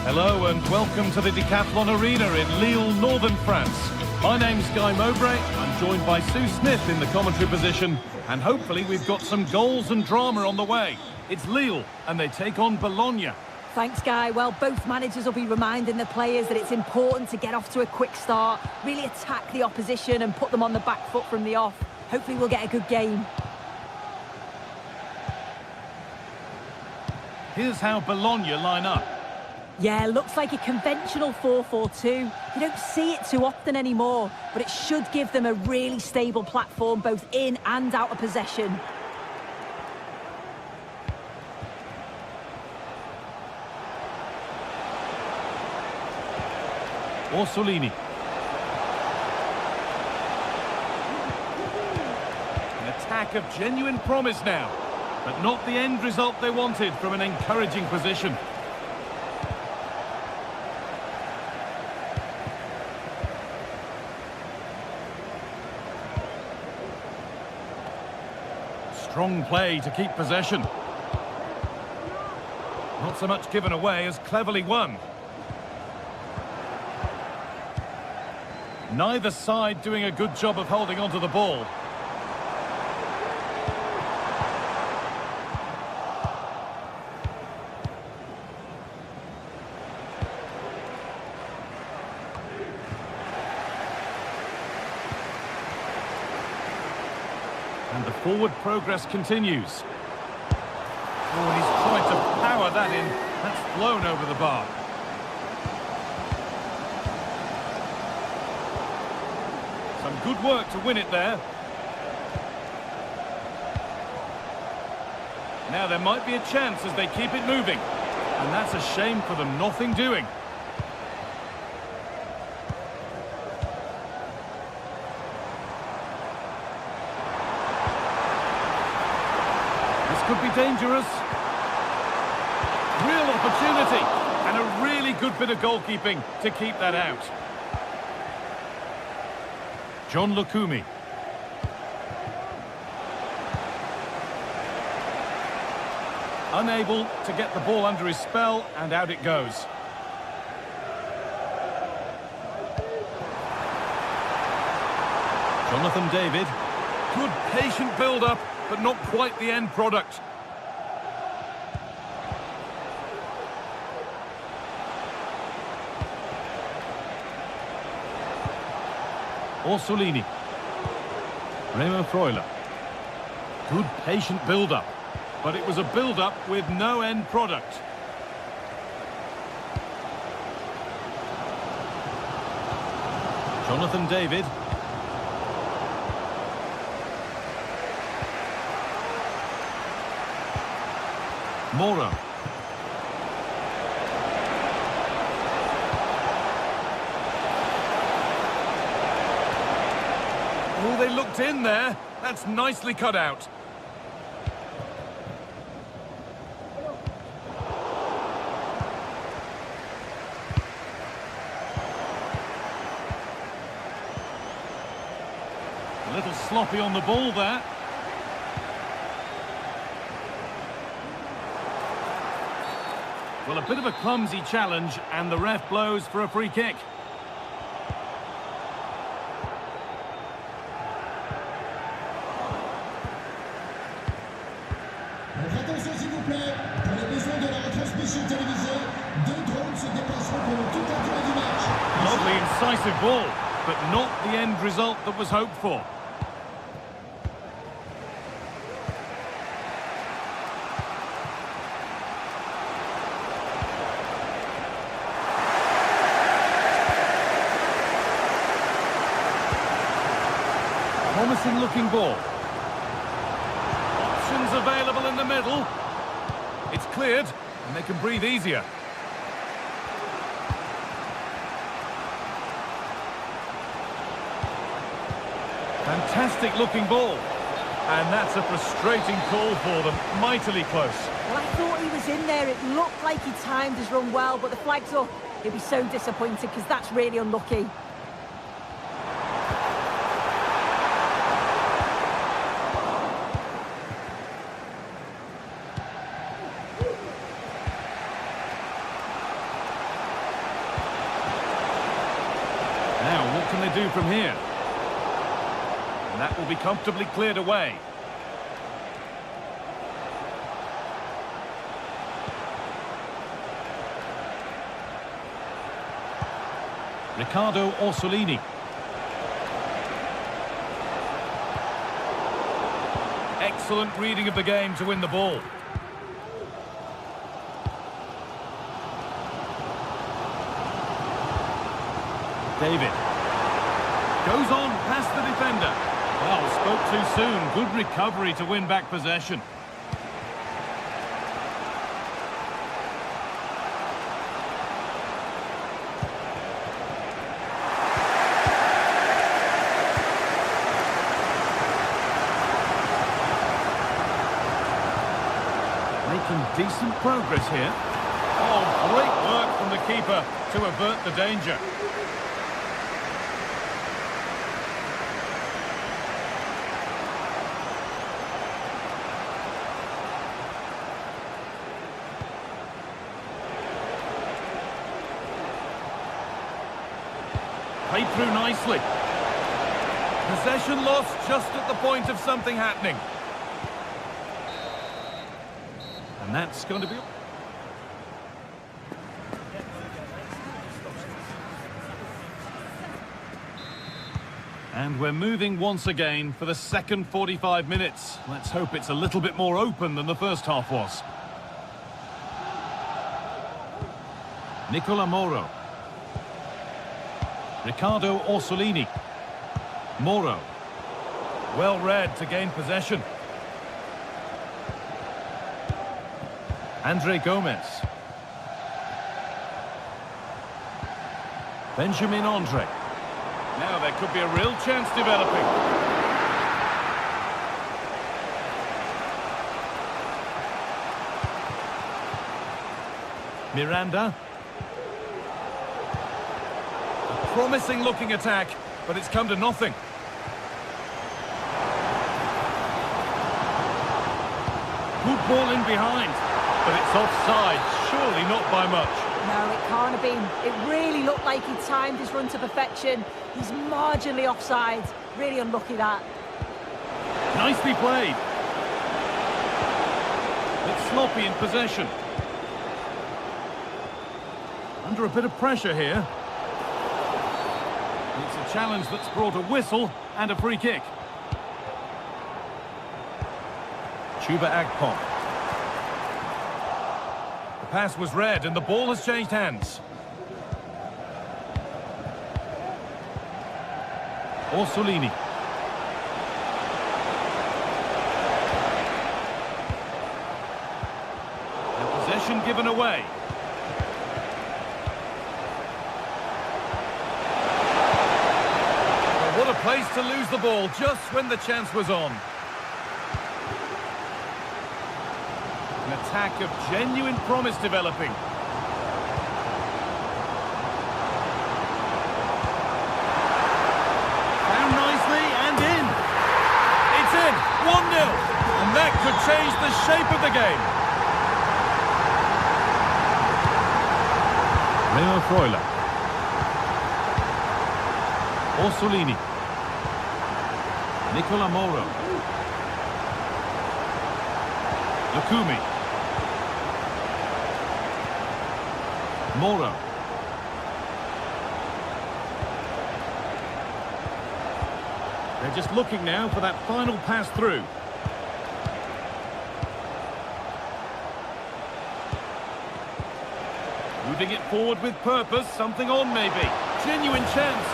Hello and welcome to the Decathlon Arena in Lille, northern France. My name's Guy Mowbray. I'm joined by Sue Smith in the commentary position, and hopefully we've got some goals and drama on the way. It's Lille and they take on Bologna. Thanks, Guy. Well, both managers will be reminding the players that it's important to get off to a quick start, really attack the opposition and put them on the back foot from the off. Hopefully we'll get a good game. Here's how Bologna line up. Yeah, looks like a conventional 4-4-2. You don't see it too often anymore, but it should give them a really stable platform both in and out of possession. Orsolini. An attack of genuine promise now, but not the end result they wanted from an encouraging position. Strong play to keep possession. Not so much given away as cleverly won. Neither side doing a good job of holding onto the ball. And the forward progress continues. Oh, and he's tried to power that in. That's flown over the bar. Some good work to win it there. Now there might be a chance as they keep it moving. And that's a shame for them, nothing doing. This could be dangerous. Real opportunity. And a really good bit of goalkeeping to keep that out. John Lukumi. Unable to get the ball under his spell, and out it goes. Jonathan David. Good patient build-up, but not quite the end product. Orsolini. Remo Freuler. Good patient build-up, but it was a build-up with no end product. Jonathan David. Moro. Oh, they looked in there. That's nicely cut out. A little sloppy on the ball there. Well, a bit of a clumsy challenge, and the ref blows for a free kick. Attention s'il vous plaît, pour les besoins de la retransmission télévisée, 2 drones se déplaceront pendant toute la durée du match. Lovely incisive ball, but not the end result that was hoped for. Promising looking ball. Options available in the middle. It's cleared, and they can breathe easier. Fantastic looking ball. And that's a frustrating call for them. Mightily close. Well, I thought he was in there. It looked like he timed his run well, but the flag's up. He'll be so disappointed because that's really unlucky. can they do from here? And that will be comfortably cleared away. Riccardo Orsolini. Excellent reading of the game to win the ball. David. Goes on past the defender. Well, spoke too soon. Good recovery to win back possession. Making decent progress here. Oh, great work from the keeper to avert the danger. Played through nicely. Possession lost just at the point of something happening. And that's going to be... And we're moving once again for the second 45 minutes. Let's hope it's a little bit more open than the first half was. Nicola Moro. Riccardo Orsolini. Moro. Well read to gain possession. Andre Gomez. Benjamin Andre. Now there could be a real chance developing. Miranda. A promising looking attack, but it's come to nothing. Good ball in behind, but it's offside, surely not by much. No, it can't have been. It really looked like he timed his run to perfection. He's marginally offside. Really unlucky that. Nicely played. It's sloppy in possession. Under a bit of pressure here. It's a challenge that's brought a whistle and a free kick. Chuba Akpom. The pass was read and the ball has changed hands. Orsolini. And possession given away. Well, what a place to lose the ball just when the chance was on. An attack of genuine promise developing. Found nicely and in. It's in. 1-0. And that could change the shape of the game. Remo Freuler. Orsolini. Nicola Moro. Lukumi. Moro. They're just looking now for that final pass through. Moving it forward with purpose, something on maybe. Genuine chance.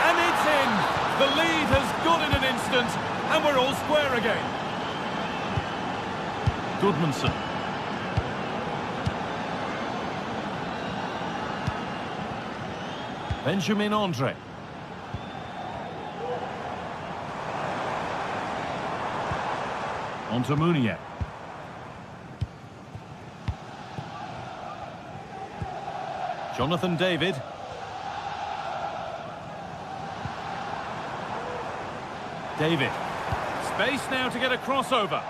And it's in. The lead has gone in an instant, and we're all square again. Goodmanson. Benjamin Andre. On to Munier. Jonathan David. David. Space now to get a crossover.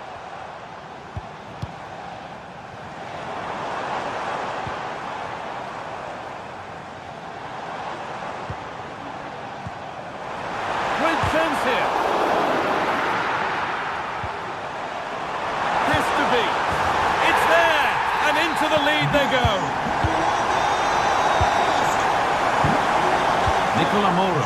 Nicola Moro.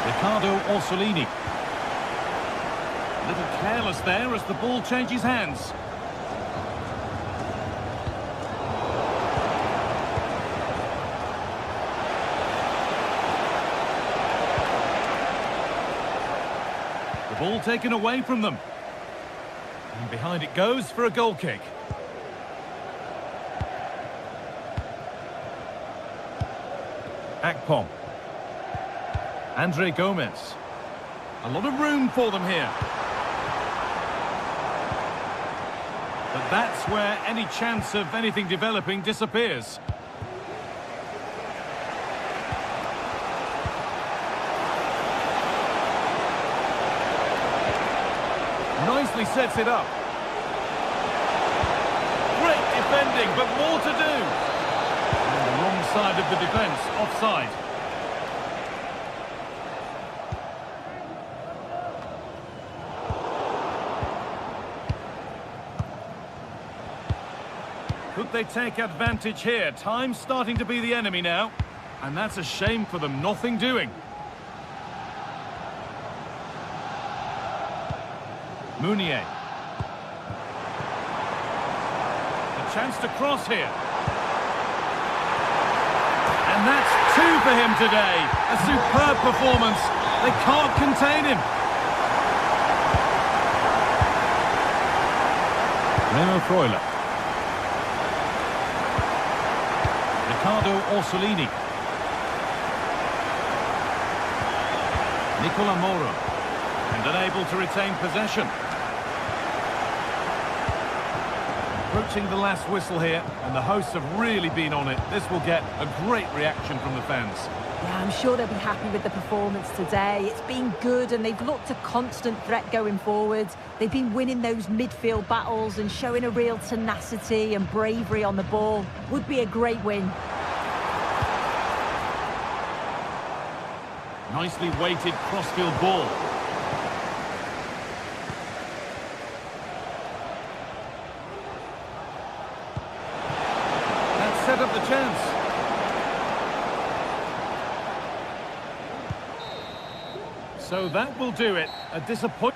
Riccardo Orsolini. A little careless there as the ball changes hands. The ball taken away from them. And behind it goes for a goal kick. Akpom. Andre Gomez. A lot of room for them here. But that's where any chance of anything developing disappears. Nicely sets it up. Great defending, but more to do. On the wrong side of the defence, offside. Could they take advantage here? Time's starting to be the enemy now. And that's a shame for them, nothing doing. Mounier. A chance to cross here. And that's two for him today. A superb performance. They can't contain him. Remo Freuler. Riccardo Orsolini. Nicola Moro. And unable to retain possession. Approaching the last whistle here, and the hosts have really been on it. This will get a great reaction from the fans. Yeah, I'm sure they'll be happy with the performance today. It's been good and they've looked a constant threat going forward. They've been winning those midfield battles and showing a real tenacity and bravery on the ball. Would be a great win. Nicely weighted crossfield ball. That set up the chance. So that will do it. A disappointment.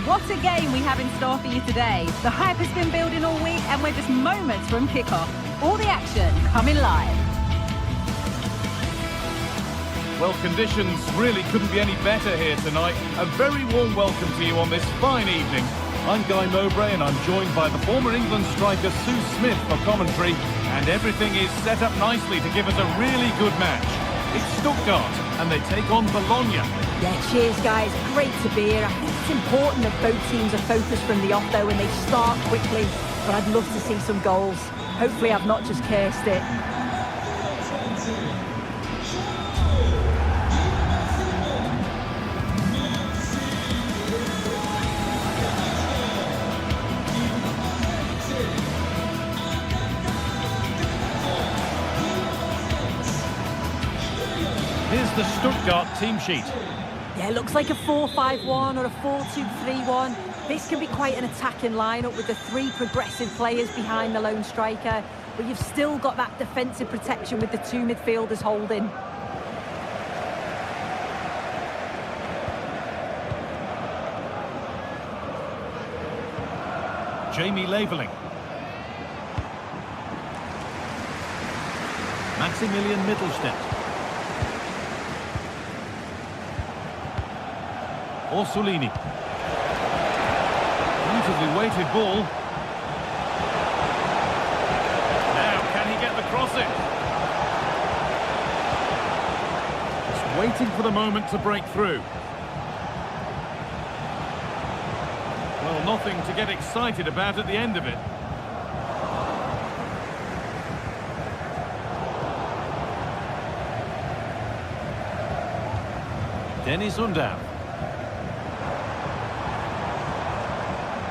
What a game we have in store for you today. The hype has been building all week and we're just moments from kickoff. All the action coming live. Well, conditions really couldn't be any better here tonight. A very warm welcome to you on this fine evening. I'm Guy Mowbray and I'm joined by the former England striker Sue Smith for commentary. And everything is set up nicely to give us a really good match. It's Stuttgart and they take on Bologna. Yeah, cheers guys, great to be here. I think it's important that both teams are focused from the off though and they start quickly, but I'd love to see some goals. Hopefully I've not just cursed it. Here's the Stuttgart team sheet. Yeah, it looks like a 4-5-1 or a 4-2-3-1. This can be quite an attacking lineup with the three progressive players behind the lone striker, but you've still got that defensive protection with the two midfielders holding. Jamie Laveling. Maximilian Mittelstädt. Orsolini. Beautifully weighted ball. Now, can he get the crossing? Just waiting for the moment to break through. Well, nothing to get excited about at the end of it. Dennis Undav.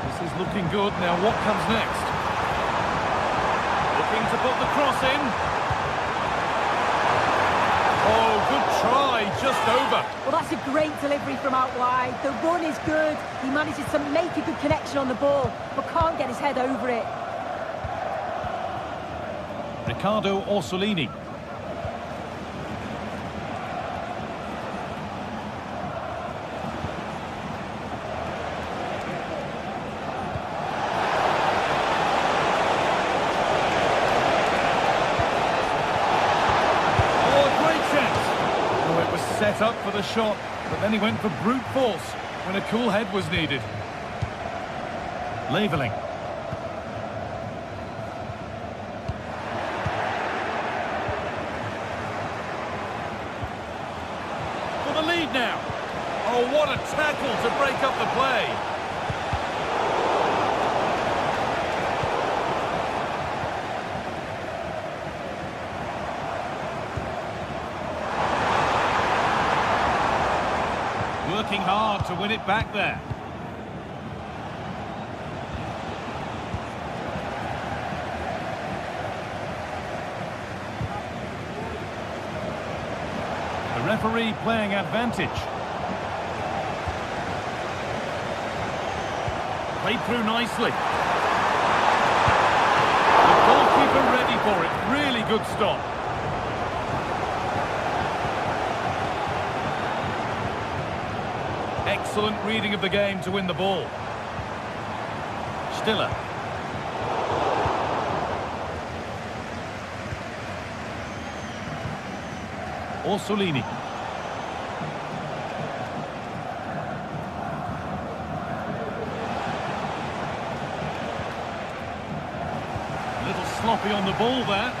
This is looking good. Now what comes next? Looking to put the cross in. Oh, good try. Just over. Well, that's a great delivery from out wide. The run is good. He manages to make a good connection on the ball, but can't get his head over it. Riccardo Orsolini. Set up for the shot, but then he went for brute force when a cool head was needed. Laveling. For the lead now. Oh, what a tackle to break up the play. Working hard to win it back there. The referee playing advantage. Played through nicely. The goalkeeper ready for it. Really good stop. Excellent reading of the game to win the ball. Stiller. Orsolini. A little sloppy on the ball there.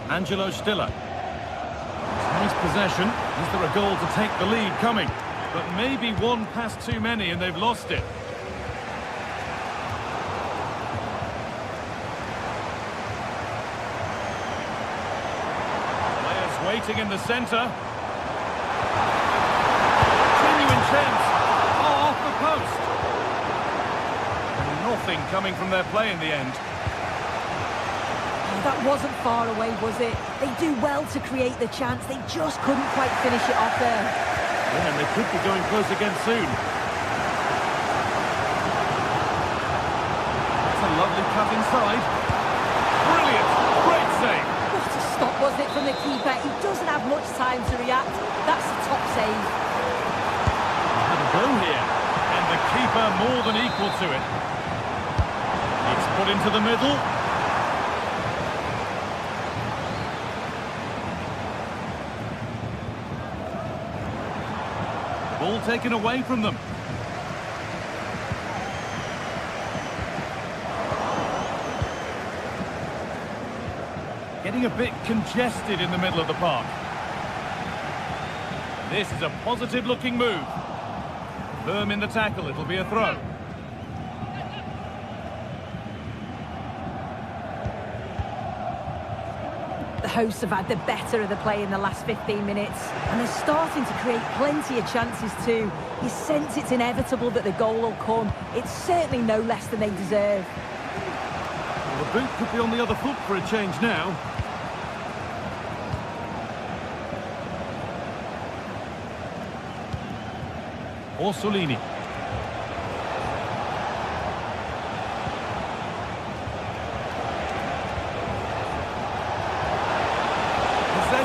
Angelo Stiller. Nice possession. Is there a goal to take the lead coming? But maybe one pass too many and they've lost it. Players waiting in the centre. Genuine chance. Oh, off the post. Nothing coming from their play in the end. That wasn't far away, was it? They do well to create the chance. They just couldn't quite finish it off there. Yeah, and they could be going close again soon. That's a lovely cut inside. Brilliant! Great save! What a stop, wasn't it, from the keeper? He doesn't have much time to react. That's a top save. Had a go here. And the keeper more than equal to it. It's put into the middle. Ball taken away from them. Getting a bit congested in the middle of the park. This is a positive looking move. Firm in the tackle, it'll be a throw. The hosts have had the better of the play in the last 15 minutes, and they're starting to create plenty of chances too. You sense it's inevitable that the goal will come. It's certainly no less than they deserve. Well, the boot could be on the other foot for a change now. Orsolini.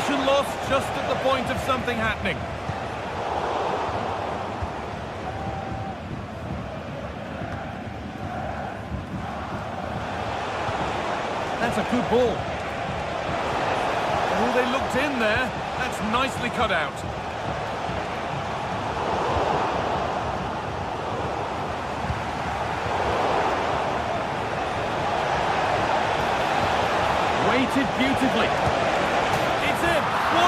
Possession lost just at the point of something happening. That's a good ball. Oh, they looked in there. That's nicely cut out. Weighted beautifully. It's in. 1-0.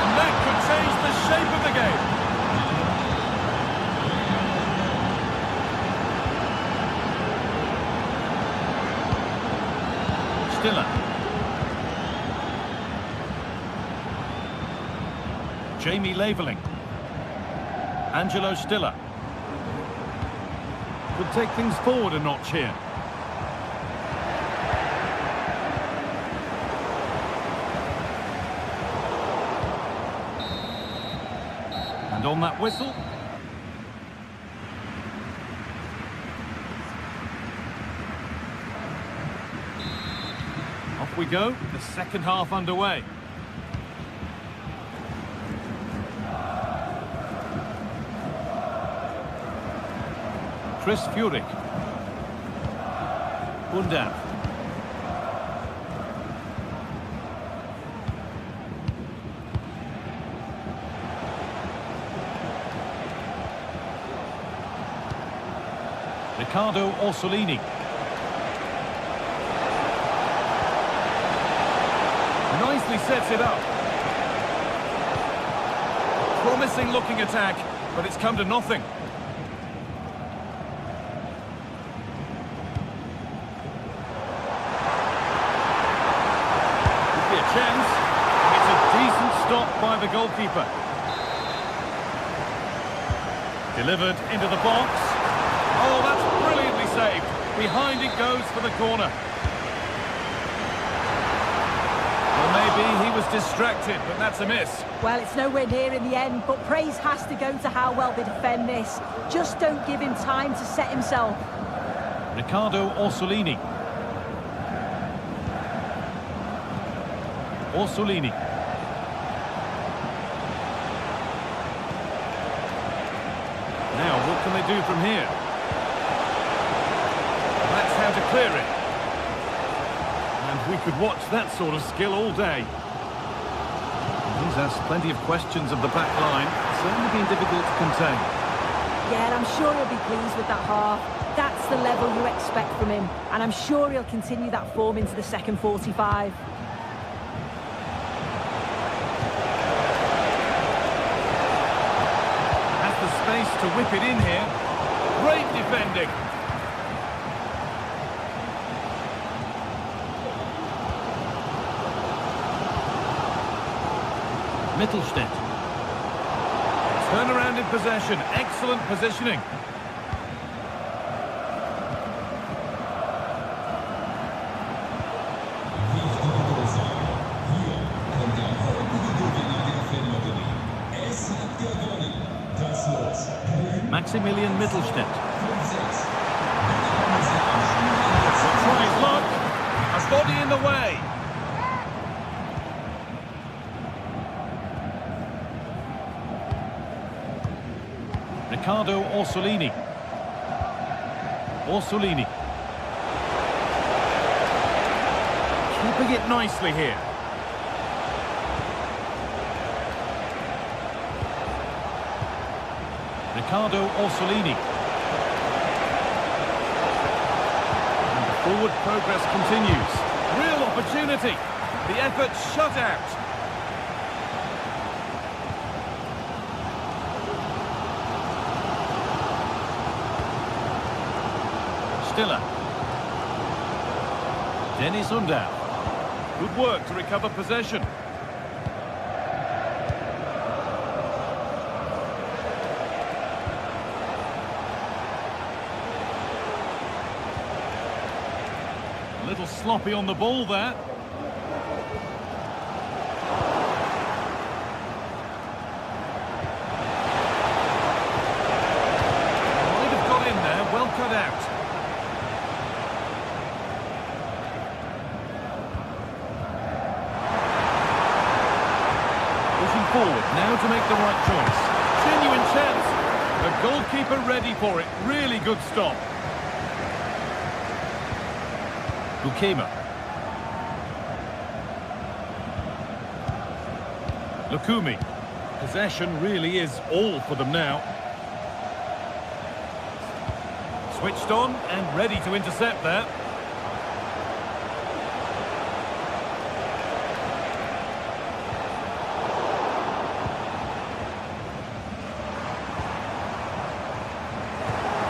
And that could change the shape of the game. Stiller. Jamie Laveling. Angelo Stiller. Could take things forward a notch here. And on that whistle. Off we go, the second half underway. Chris Furyk. Bundav. Riccardo Orsolini. Nicely sets it up. Promising looking attack, but it's come to nothing. Could be a chance. It's a decent stop by the goalkeeper. Delivered into the box. Oh, that's brilliantly saved. Behind it goes for the corner. Well, maybe he was distracted, but that's a miss. Well, it's nowhere near in the end, but praise has to go to how well they defend this. Just don't give him time to set himself. Riccardo Orsolini. Orsolini. Now, what can they do from here? That's how to clear it. And we could watch that sort of skill all day. He's asked plenty of questions of the back line. It's certainly been difficult to contain. Yeah, and I'm sure he'll be pleased with that half. That's the level you expect from him. And I'm sure he'll continue that form into the second 45. Has the space to whip it in here. Great defending. Mittelstädt. Turn around in possession. Excellent positioning. Maximilian Mittelstädt. Try his luck. A body in the way. Riccardo Orsolini. Orsolini. Keeping it nicely here. Riccardo Orsolini. And the forward progress continues. Real opportunity. The effort shut out. Stiller. Dennis Undav. Good work to recover possession. A little sloppy on the ball there. Might have got in there, well cut out. Pushing forward, now to make the right choice. Genuine chance. The goalkeeper ready for it. Really good stop. Bukema. Lukumi. Possession really is all for them now. Switched on and ready to intercept there.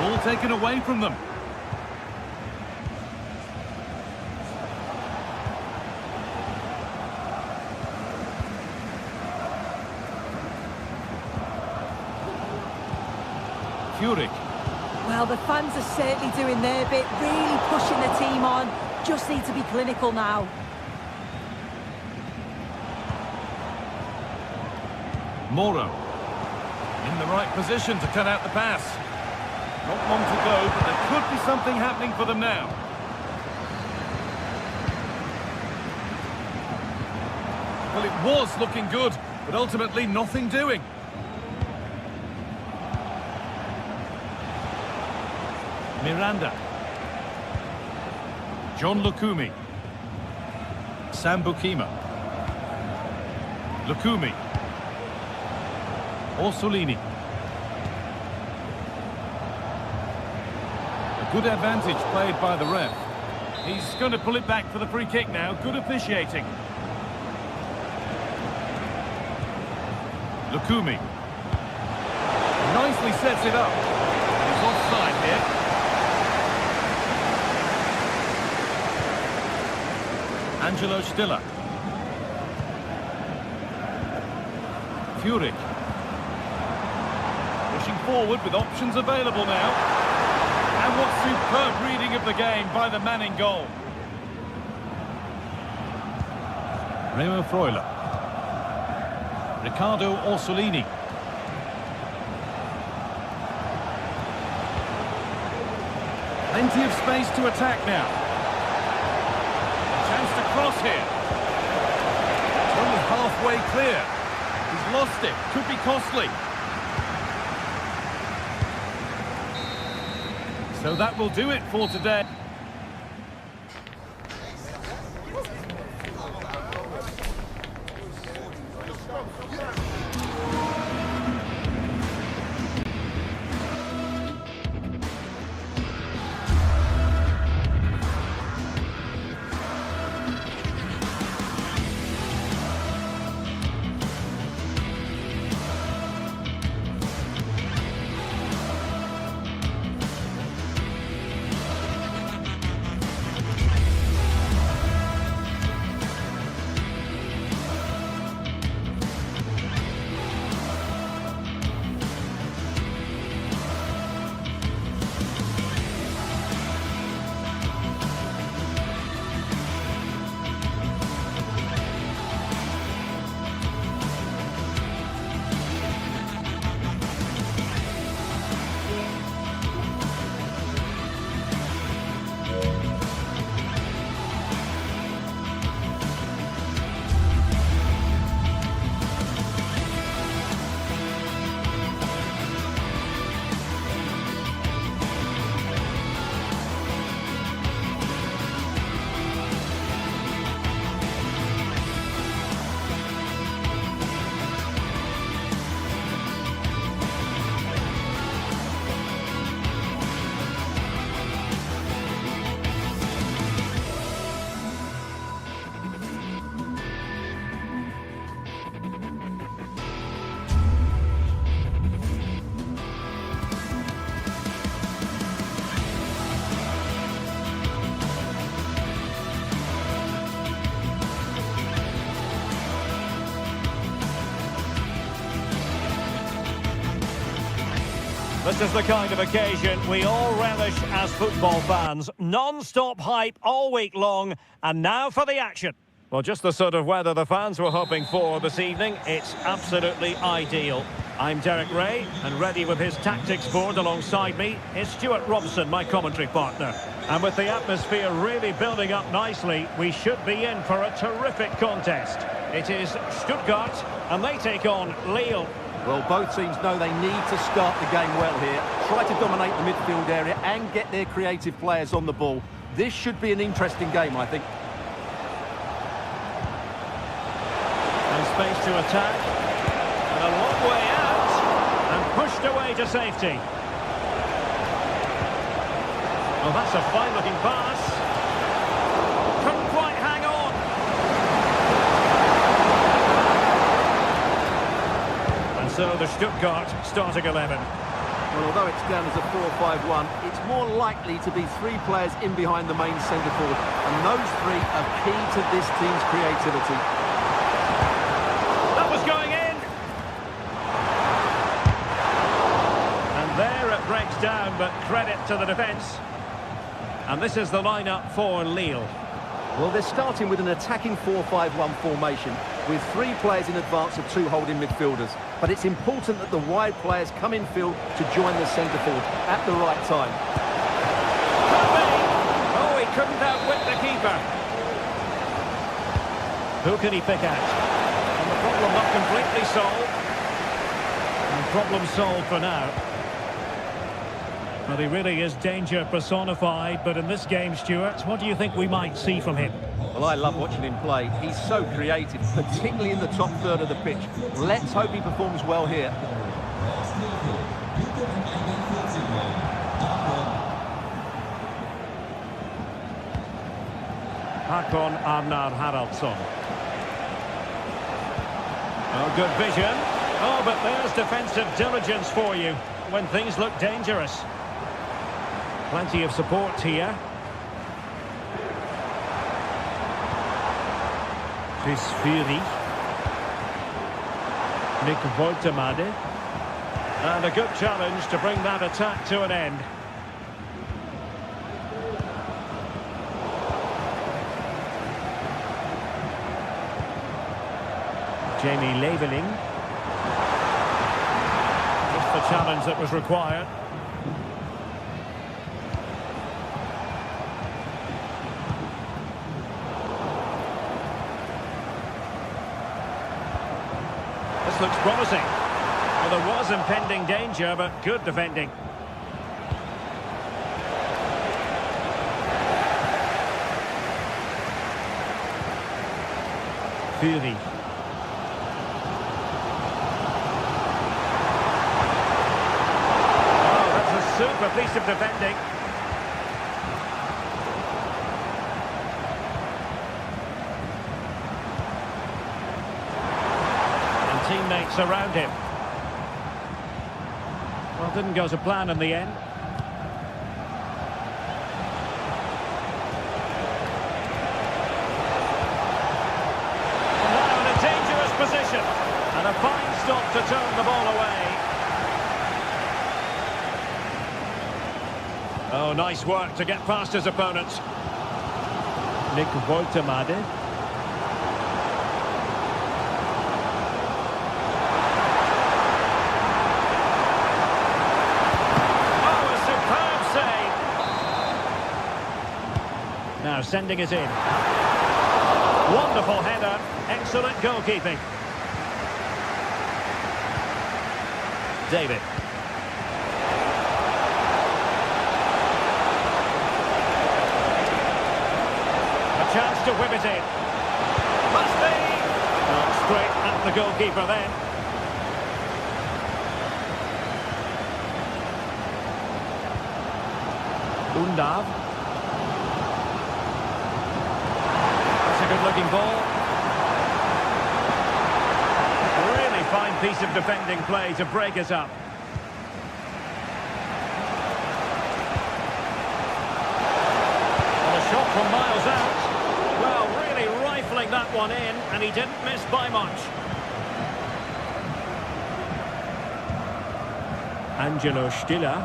Ball taken away from them. Furyk. Well, the fans are certainly doing their bit, really pushing the team on. Just need to be clinical now. Moro. In the right position to cut out the pass. Not long to go, but there could be something happening for them now. Well, it was looking good, but ultimately nothing doing. Miranda. John Lukumi. Sam Bukema. Lukumi. Orsolini. A good advantage played by the ref. He's going to pull it back for the free kick now. Good officiating. Lukumi. Nicely sets it up. He's offside here. Angelo Stiller. Furyk. Pushing forward with options available now. And what superb reading of the game by the man in goal. Remo Freuler. Riccardo Orsolini. Plenty of space to attack now. Chance to cross here. It's only halfway clear. He's lost it. Could be costly. So that will do it for today. This is the kind of occasion we all relish as football fans. Non-stop hype all week long, and now for the action. Well, just the sort of weather the fans were hoping for this evening. It's absolutely ideal. I'm Derek Ray, and ready with his tactics board alongside me is Stuart Robson, my commentary partner. And with the atmosphere really building up nicely, we should be in for a terrific contest. It is Stuttgart, and they take on Lille. Well, both teams know they need to start the game well here. Try to dominate the midfield area and get their creative players on the ball. This should be an interesting game, I think. And space to attack. And a long way out. And pushed away to safety. Well, that's a fine-looking pass. Couldn't quite hang on. And so the Stuttgart starting 11. Well, although it's down as a 4-5-1, it's more likely to be 3 players in behind the main centre forward. And those 3 are key to this team's creativity. That was going in. And there it breaks down, but credit to the defence. And this is the lineup for Lille. Well, they're starting with an attacking 4-5-1 formation with 3 players in advance of 2 holding midfielders. But it's important that the wide players come in field to join the centre forward at the right time. Oh, he couldn't outwit the keeper. Who can he pick out? And the problem not completely solved. And problem solved for now. Well, he really is danger personified, but in this game, Stuart, what do you think we might see from him? Well, I love watching him play. He's so creative, particularly in the top third of the pitch. Let's hope he performs well here. Hakon Arnar Haraldsson. Oh, good vision. Oh, but there's defensive diligence for you when things look dangerous. Plenty of support here. Chris Fury. Nick Woltemade. And a good challenge to bring that attack to an end. Jamie Leveling. Just the challenge that was required. This looks promising. Well, there was impending danger, but good defending. Fury. Oh, that's a super piece of defending. Teammates around him. Well, didn't go to plan in the end. And now in a dangerous position. And a fine stop to turn the ball away. Oh, nice work to get past his opponents. Nick Woltemade. Now sending it in. Wonderful header. Excellent goalkeeping. David. A chance to whip it in. Must be. Oh, straight at the goalkeeper then. Undav. Good-looking ball. Really fine piece of defending play to break it up. And a shot from miles out. Well, really rifling that one in, and he didn't miss by much. Angelo Stiller.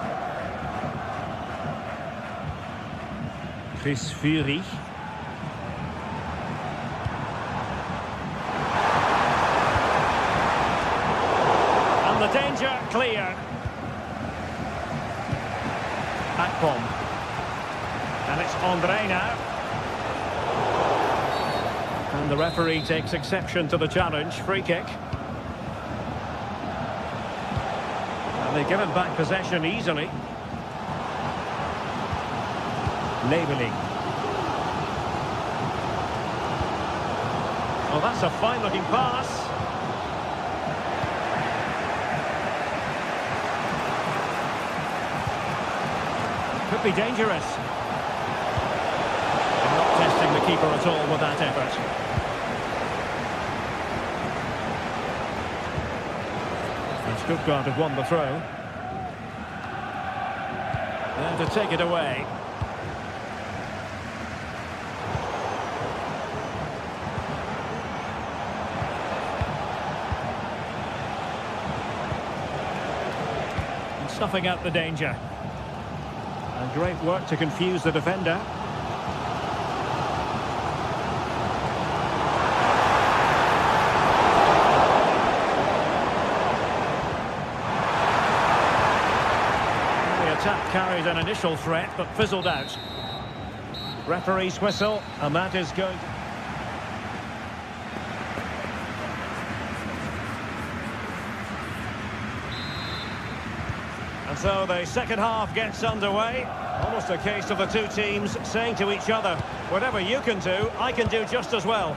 Chris Fury. The danger clear. Akpom. And it's Andre now. And the referee takes exception to the challenge. Free kick. And they give him back possession easily. Labeling. Oh, that's a fine-looking pass. Could be dangerous. They're not testing the keeper at all with that effort. And Stuttgart have won the throw. And to take it away. Snuffing out the danger. And great work to confuse the defender. The attack carried an initial threat but fizzled out. Referee's whistle, and that is going to... And so the second half gets underway. Almost a case of the two teams saying to each other, whatever you can do, I can do just as well.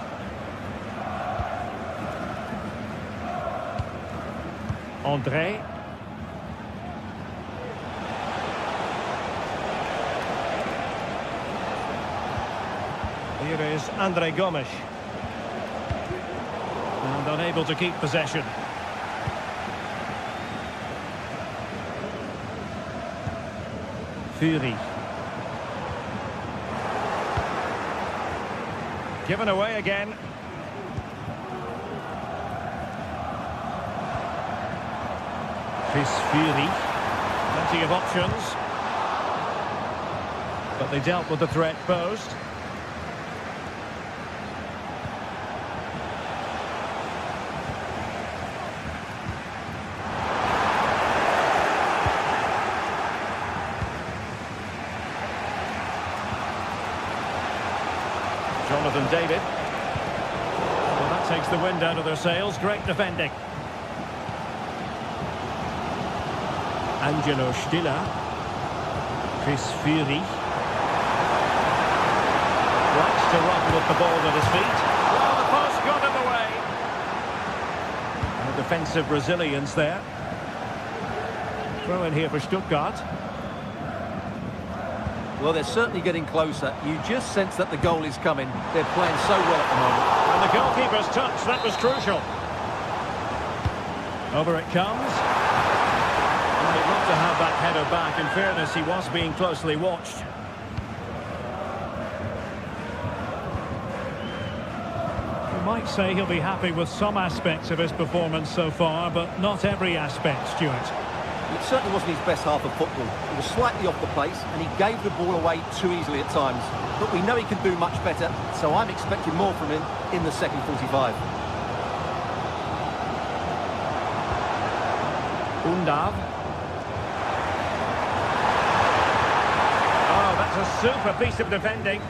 Andre. Here is Andre Gomes. And unable to keep possession. Fury. Given away again. Chris Fury. Plenty of options. But they dealt with the threat posed. Jonathan David. Well, that takes the wind out of their sails. Great defending. Angelo Stiller. Chris Fury. Likes to run with the ball at his feet. Well, the post got in the way. And defensive resilience there. Throw in here for Stuttgart. Well, they're certainly getting closer. You just sense that the goal is coming. They're playing so well at the moment. And the goalkeeper's touch, that was crucial. Over it comes. And they'd love to have that header back. In fairness, he was being closely watched. You might say he'll be happy with some aspects of his performance so far, but not every aspect, Stuart. It certainly wasn't his best half of football. He was slightly off the pace and he gave the ball away too easily at times. But we know he can do much better, so I'm expecting more from him in the second 45. Undav. Oh, that's a super piece of defending.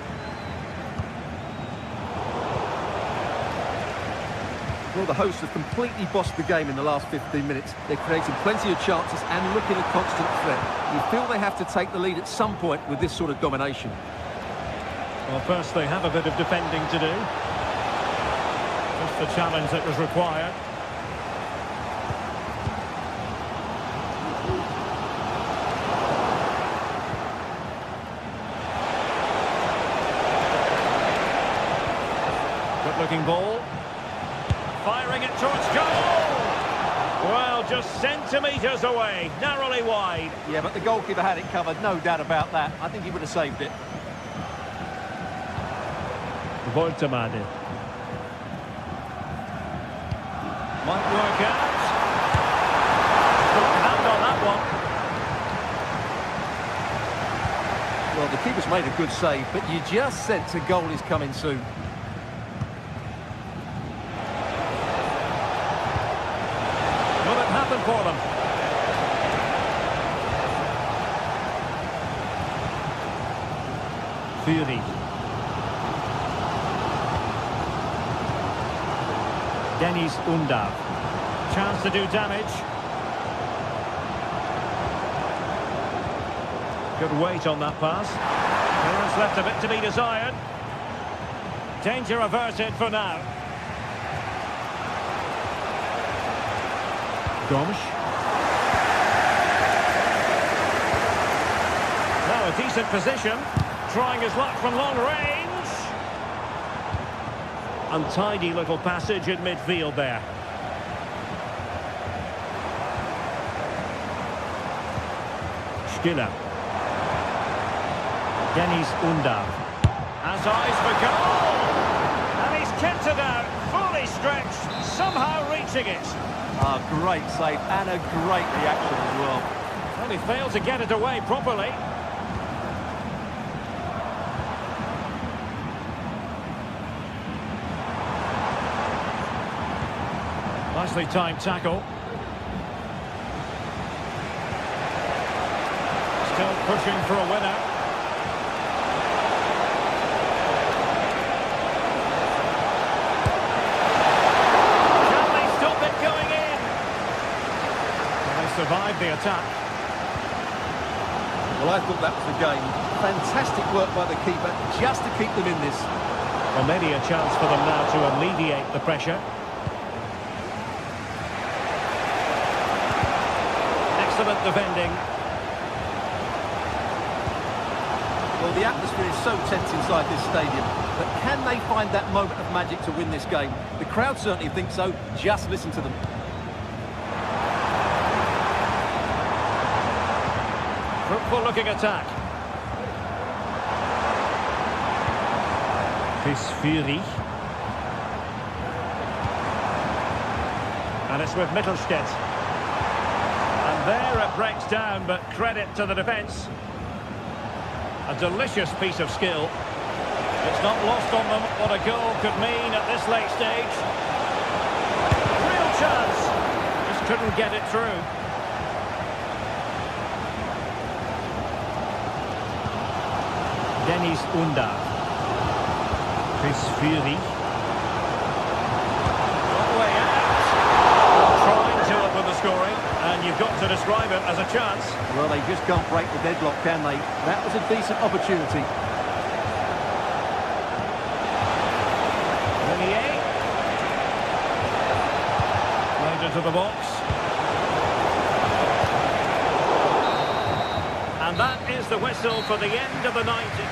Well, the hosts have completely bossed the game in the last 15 minutes. They're creating plenty of chances and looking a constant threat. You feel they have to take the lead at some point with this sort of domination. Well, first they have a bit of defending to do. Just the challenge that was required. Good-looking ball. Firing it towards goal! Well, just centimetres away, narrowly wide. Yeah, but the goalkeeper had it covered, no doubt about that. I think he would have saved it. Voltemade. Might work out. Good hand on that one. Well, the keeper's made a good save, but you just sense a goal is coming soon. Will it happen for them? Fury. Dennis Undav. Chance to do damage. Good weight on that pass. Clearance left a bit to be desired. Danger averted for now. Gomes. Now a decent position. Trying his luck from long range. Untidy little passage in midfield there. Stiller. Dennis Undav. Has eyes for goal! And he's kept it out, fully stretched, somehow reaching it. Ah, great save and a great reaction as well. Well, he failed to get it away properly. Nicely timed tackle. Still pushing for a winner. Can they stop it going in? Well, they survived the attack. Well, I thought that was the game. Fantastic work by the keeper just to keep them in this. Well, maybe a chance for them now to alleviate the pressure. Excellent defending. Well, the atmosphere is so tense inside this stadium, but can they find that moment of magic to win this game? The crowd certainly think so. Just listen to them. Fruitful looking attack. Chris Fury. And it's with Mittelstädt. And there it breaks down, but credit to the defence. A delicious piece of skill. It's not lost on them what a goal could mean at this late stage. Real chance. Just couldn't get it through. Dennis Undav. Chris Fury. All the way out. Trying to open the scoring, and you've got to describe it as a chance. Well, they just can't break the deadlock, can they? That was a decent opportunity. Renier. Played into the box. And that is the whistle for the end of the 90.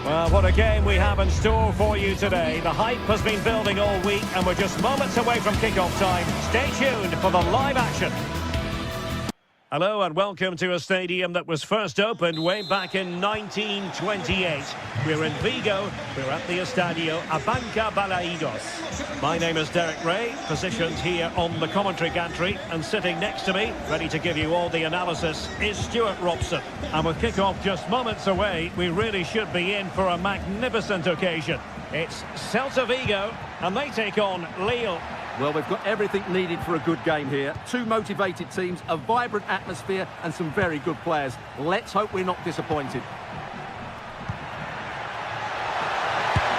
Well, what a game we have in store for you today. The hype has been building all week and we're just moments away from kickoff time. Stay tuned for the live action. Hello and welcome to a stadium that was first opened way back in 1928. We're in Vigo, we're at the Estadio Abanca Balaidos. My name is Derek Ray, positioned here on the commentary gantry, and sitting next to me, ready to give you all the analysis, is Stuart Robson. And with kick-off just moments away, we really should be in for a magnificent occasion. It's Celta Vigo, and they take on Lille. Well, we've got everything needed for a good game here. Two motivated teams, a vibrant atmosphere and some very good players. Let's hope we're not disappointed.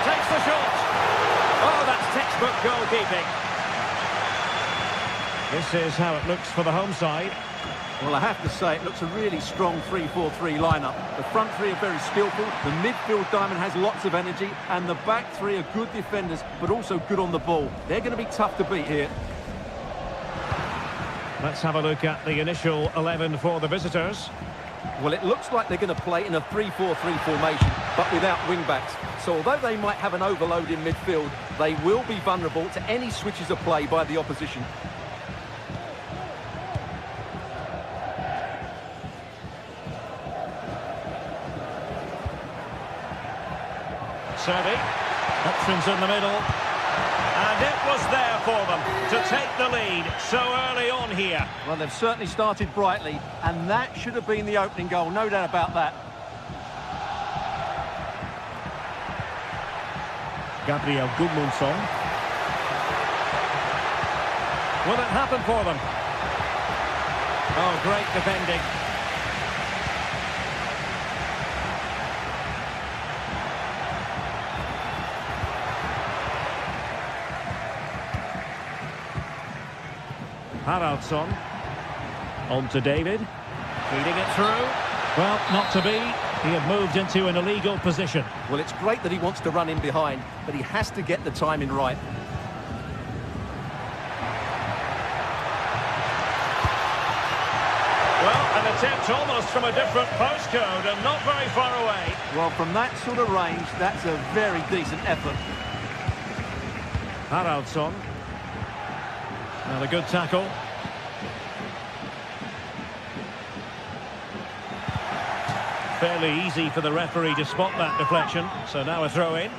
Takes the shot. Oh, that's textbook goalkeeping. This is how it looks for the home side. Well, I have to say, it looks a really strong 3-4-3 lineup. The front three are very skillful, the midfield diamond has lots of energy, and the back three are good defenders, but also good on the ball. They're going to be tough to beat here. Let's have a look at the initial 11 for the visitors. Well, it looks like they're going to play in a 3-4-3 formation, but without wing-backs. So although they might have an overload in midfield, they will be vulnerable to any switches of play by the opposition. Servi, options in the middle, and it was there for them to take the lead so early on here. Well, they've certainly started brightly, and that should have been the opening goal, no doubt about that. Gabriel Gudmundsson. Will it happen for them? Oh, great defending. Haraldsson, on to David, feeding it through. Well, not to be. He had moved into an illegal position. Well, it's great that he wants to run in behind, but he has to get the timing right. Well, an attempt almost from a different postcode and not very far away. Well, from that sort of range, that's a very decent effort. Haraldsson. And a good tackle. Fairly easy for the referee to spot that deflection. So now a throw in.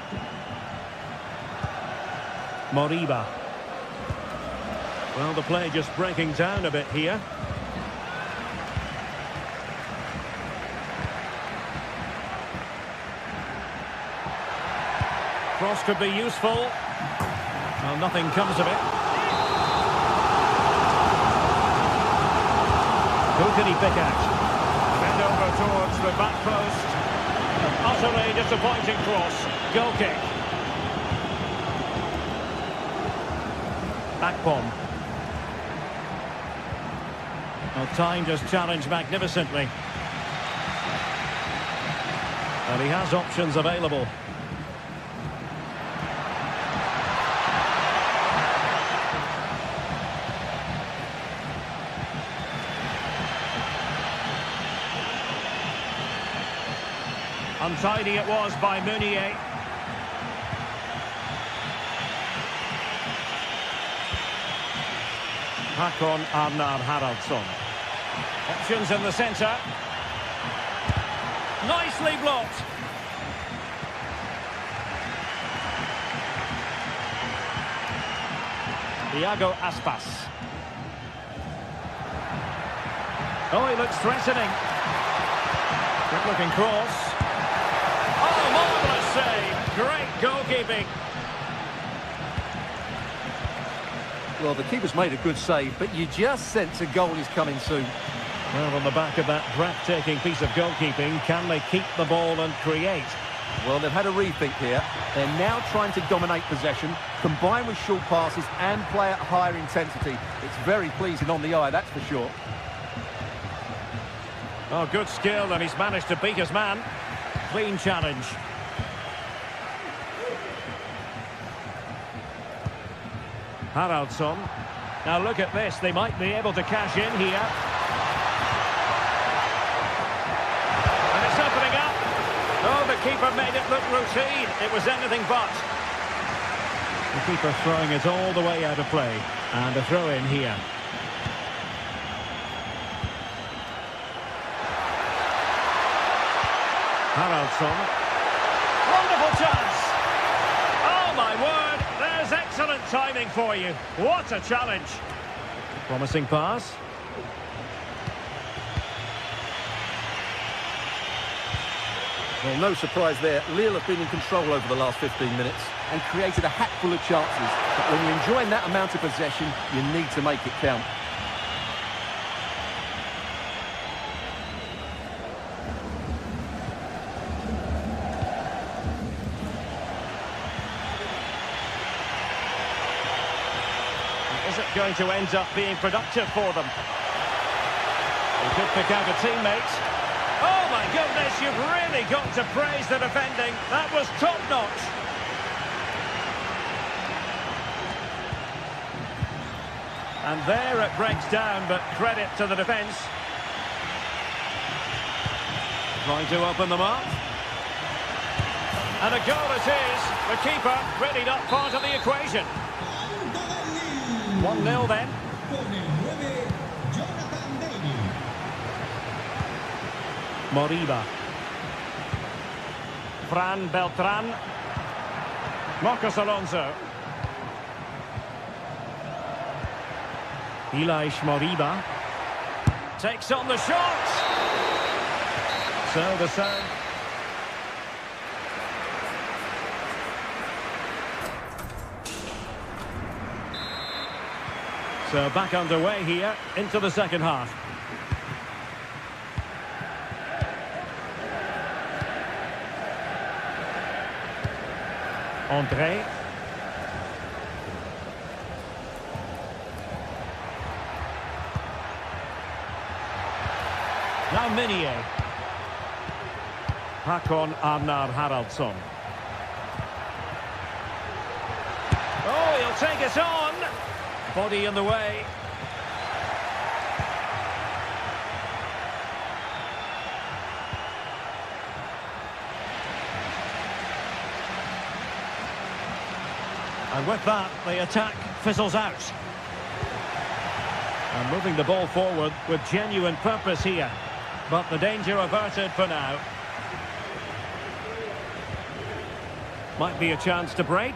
Moriba. Well, the play just breaking down a bit here. Cross could be useful. Well, nothing comes of it. Who can he pick out? Bend over towards the back post. An utterly disappointing cross. Goal kick. Akpom. Well, time just challenged magnificently. And he has options available. Untidy it was by Meunier. Hakon Arnar Haraldsson. Options in the centre. Nicely blocked. Iago Aspas. Oh, he looks threatening. Good looking cross. Oh, marvellous save. Great goalkeeping. Well, the keeper's made a good save, but you just sense a goal is coming soon. Well, on the back of that breathtaking piece of goalkeeping, can they keep the ball and create? Well, they've had a rethink here. They're now trying to dominate possession, combine with short passes and play at higher intensity. It's very pleasing on the eye, that's for sure. Oh, good skill, and he's managed to beat his man. Clean challenge. Haraldsson. Now look at this, they might be able to cash in here. And it's opening up. Oh, the keeper made it look routine. It was anything but. The keeper throwing it all the way out of play. And a throw in here. Haraldsson. Wonderful chance. Oh, my word. There's excellent timing for you. What a challenge. Promising pass. Well, no surprise there. Lille have been in control over the last 15 minutes and created a hatful of chances. But when you're enjoying that amount of possession, you need to make it count. Is it going to end up being productive for them? He could pick out a teammate. Oh my goodness, you've really got to praise the defending. That was top-notch. And there it breaks down, but credit to the defence. Trying to open them up. And a goal it is. The keeper really not part of the equation. 1-0 then. Moriba. Fran Beltran. Marcos Alonso. Ilaix Moriba. Takes on the shot. So the sound. So back underway here into the second half. André. Now Minier. Hakon Arnar Haraldsson. Oh, he'll take it on. Body in the way. And with that, the attack fizzles out. And moving the ball forward with genuine purpose here. But the danger averted for now. Might be a chance to break.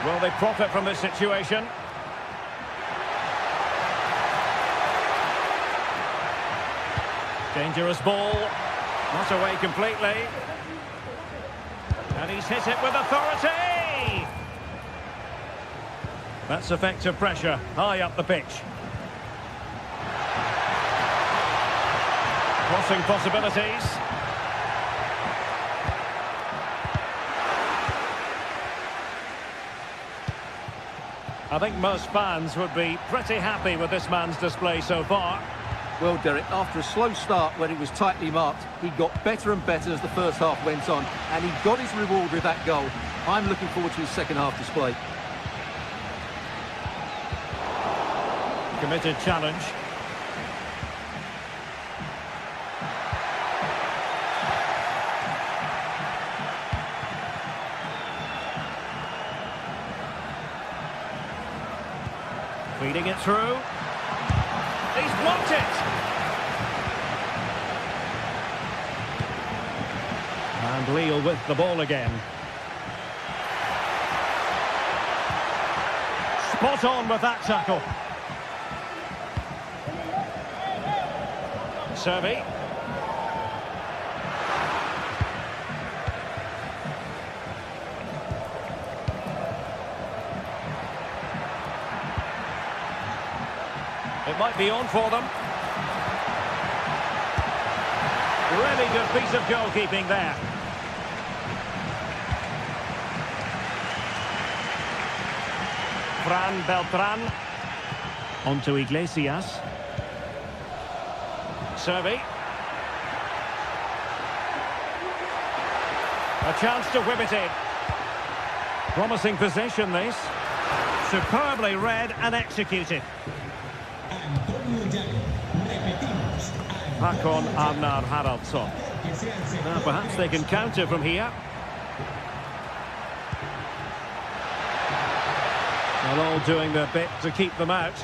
Will they profit from this situation? Dangerous ball. Not away completely. And he's hit it with authority! That's effective pressure, high up the pitch. Crossing possibilities. I think most fans would be pretty happy with this man's display so far. Well, Derek, after a slow start when it was tightly marked, he got better and better as the first half went on, and he got his reward with that goal. I'm looking forward to his second half display. Committed challenge. Feeding it through. He's blocked it. And Lille with the ball again. Spot on with that tackle. Servi. It might be on for them. Really good piece of goalkeeping there. Fran Beltran. On to Iglesias. Servi. A chance to whip it in. Promising possession this. Superbly read and executed. Hakon Arnar Haraldsson. Now perhaps they can counter from here. They're all doing their bit to keep them out.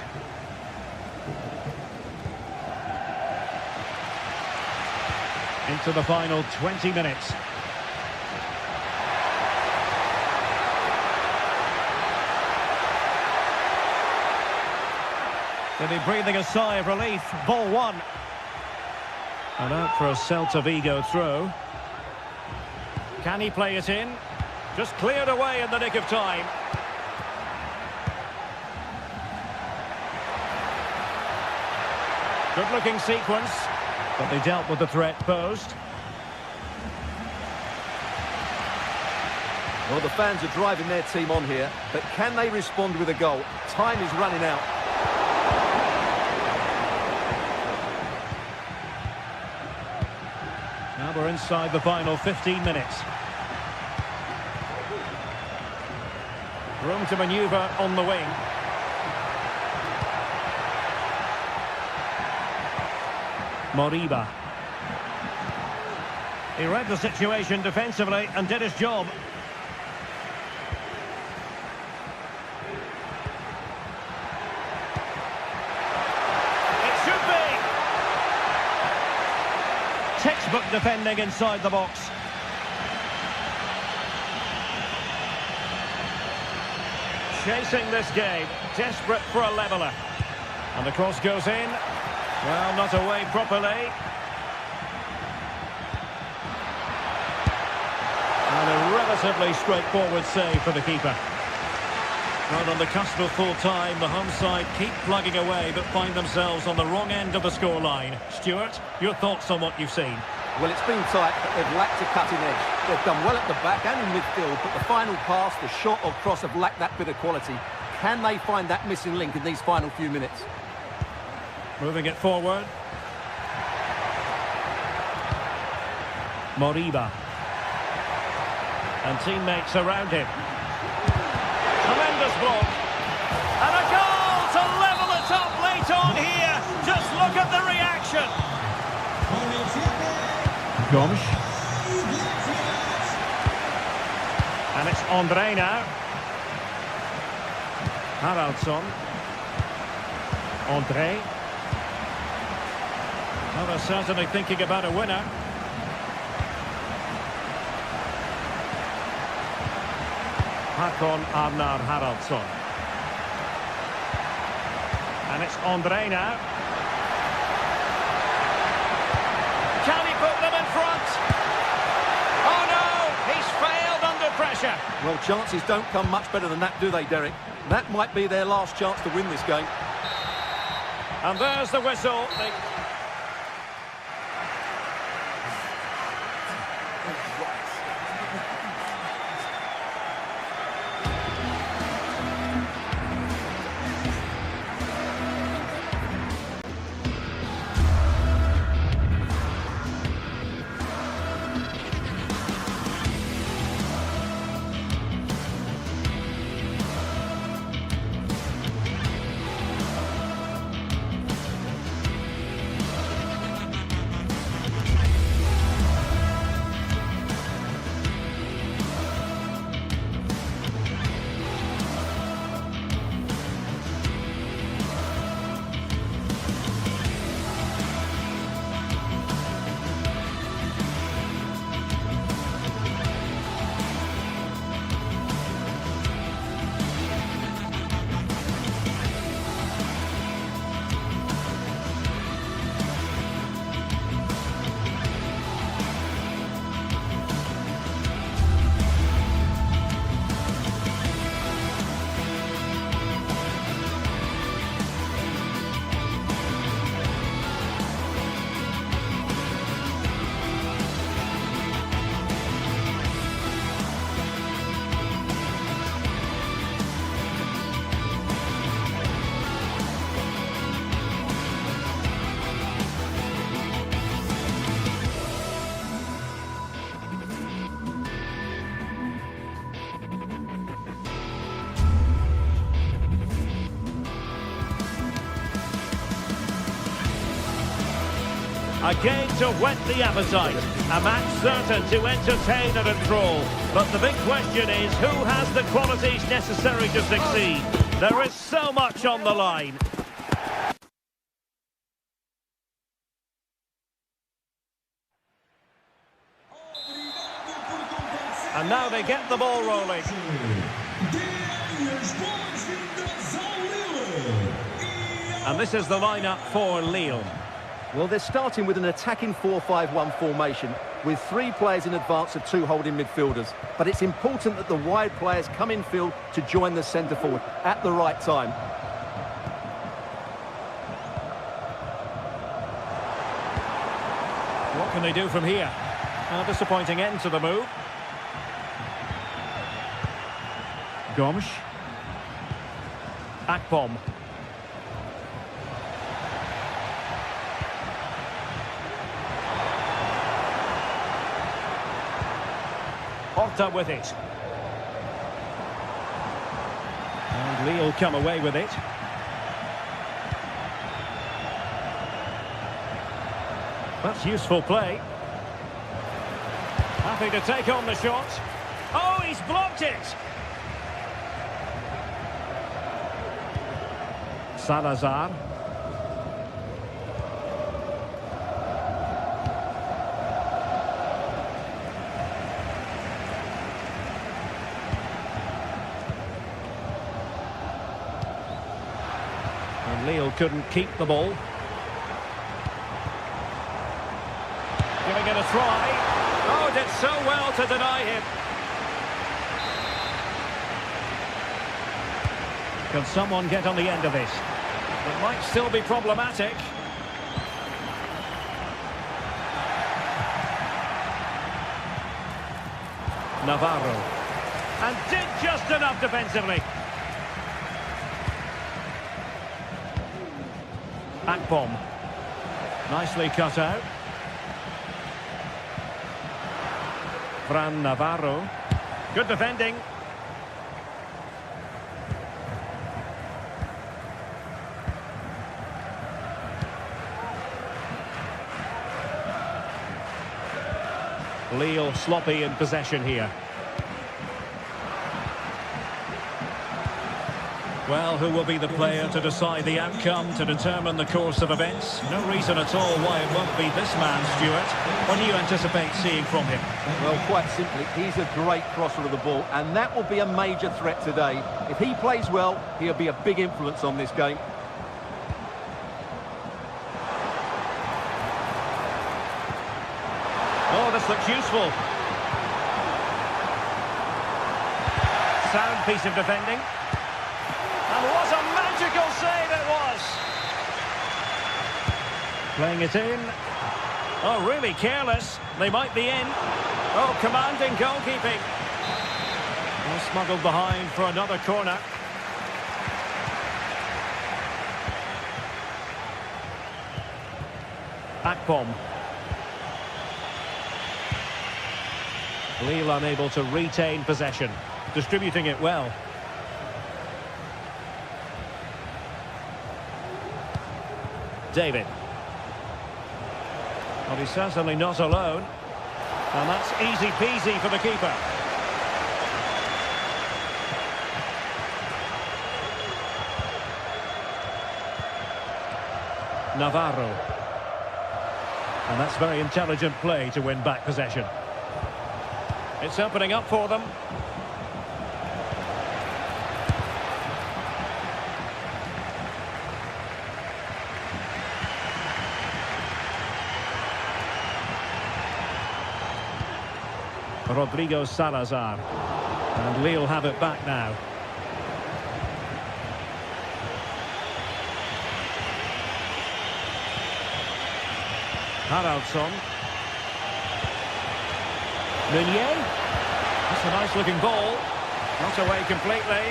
into the final 20 minutes. They'll be breathing a sigh of relief. Ball one. And out for a Celta Vigo throw. Can he play it in? Just cleared away in the nick of time. Good-looking sequence, but they dealt with the threat posed. Well, the fans are driving their team on here, but can they respond with a goal? Time is running out. Now we're inside the final 15 minutes. Room to manoeuvre on the wing. Moriba. He read the situation defensively and did his job. It should be! Textbook defending inside the box. Chasing this game, desperate for a leveller. And the cross goes in. Well, not away properly. And a relatively straightforward save for the keeper. Right on the cusp of full time, the home side keep plugging away but find themselves on the wrong end of the scoreline. Stuart, your thoughts on what you've seen? Well, it's been tight, but they've lacked a cutting edge. They've done well at the back and in midfield, but the final pass, the shot or cross have lacked that bit of quality. Can they find that missing link in these final few minutes? Moving it forward. Moriba. And teammates around him. Tremendous block. And a goal to level it up late on here. Just look at the reaction. Gomes. And it's Andre now. Haraldsson. Andre. Well, they're certainly thinking about a winner. Hakon Arnar Haraldsson. And it's Andre now. Can he put them in front? Oh no, he's failed under pressure. Well, chances don't come much better than that, do they, Derek? That might be their last chance to win this game. And there's the whistle. A game to whet the appetite. A match certain to entertain and enthrall. But the big question is, who has the qualities necessary to succeed? There is so much on the line. And now they get the ball rolling. And this is the lineup for Lille. Well, they're starting with an attacking 4-5-1 formation with 3 players in advance of 2 holding midfielders. But it's important that the wide players come in field to join the centre forward at the right time. What can they do from here? A disappointing end to the move. Gomes. Akpom. Horta with it. And Lille come away with it. That's useful play. Happy to take on the shot. Oh, he's blocked it! Salazar. And Lille couldn't keep the ball. Giving it a try. Oh, did so well to deny him. Can someone get on the end of this? It might still be problematic. Navarro. And did just enough defensively. Akpom. Nicely cut out. Fran Navarro. Good defending. Lille sloppy in possession here. Well, who will be the player to decide the outcome, to determine the course of events? No reason at all why it won't be this man, Stuart. What do you anticipate seeing from him? Well, quite simply, he's a great crosser of the ball, and that will be a major threat today. If he plays well, he'll be a big influence on this game. Oh, this looks useful. Sound piece of defending. And what a magical save it was! Playing it in. Oh, really careless. They might be in. Oh, commanding goalkeeping. Oh, smuggled behind for another corner. Akpom. Lille unable to retain possession. Distributing it well. David. Well, he's certainly not alone. And that's easy peasy for the keeper. Navarro. And that's very intelligent play to win back possession. It's opening up for them. Rodrigo Salazar. And Lille have it back now. Haraldsson. Meunier. That's a nice looking ball. Not away completely.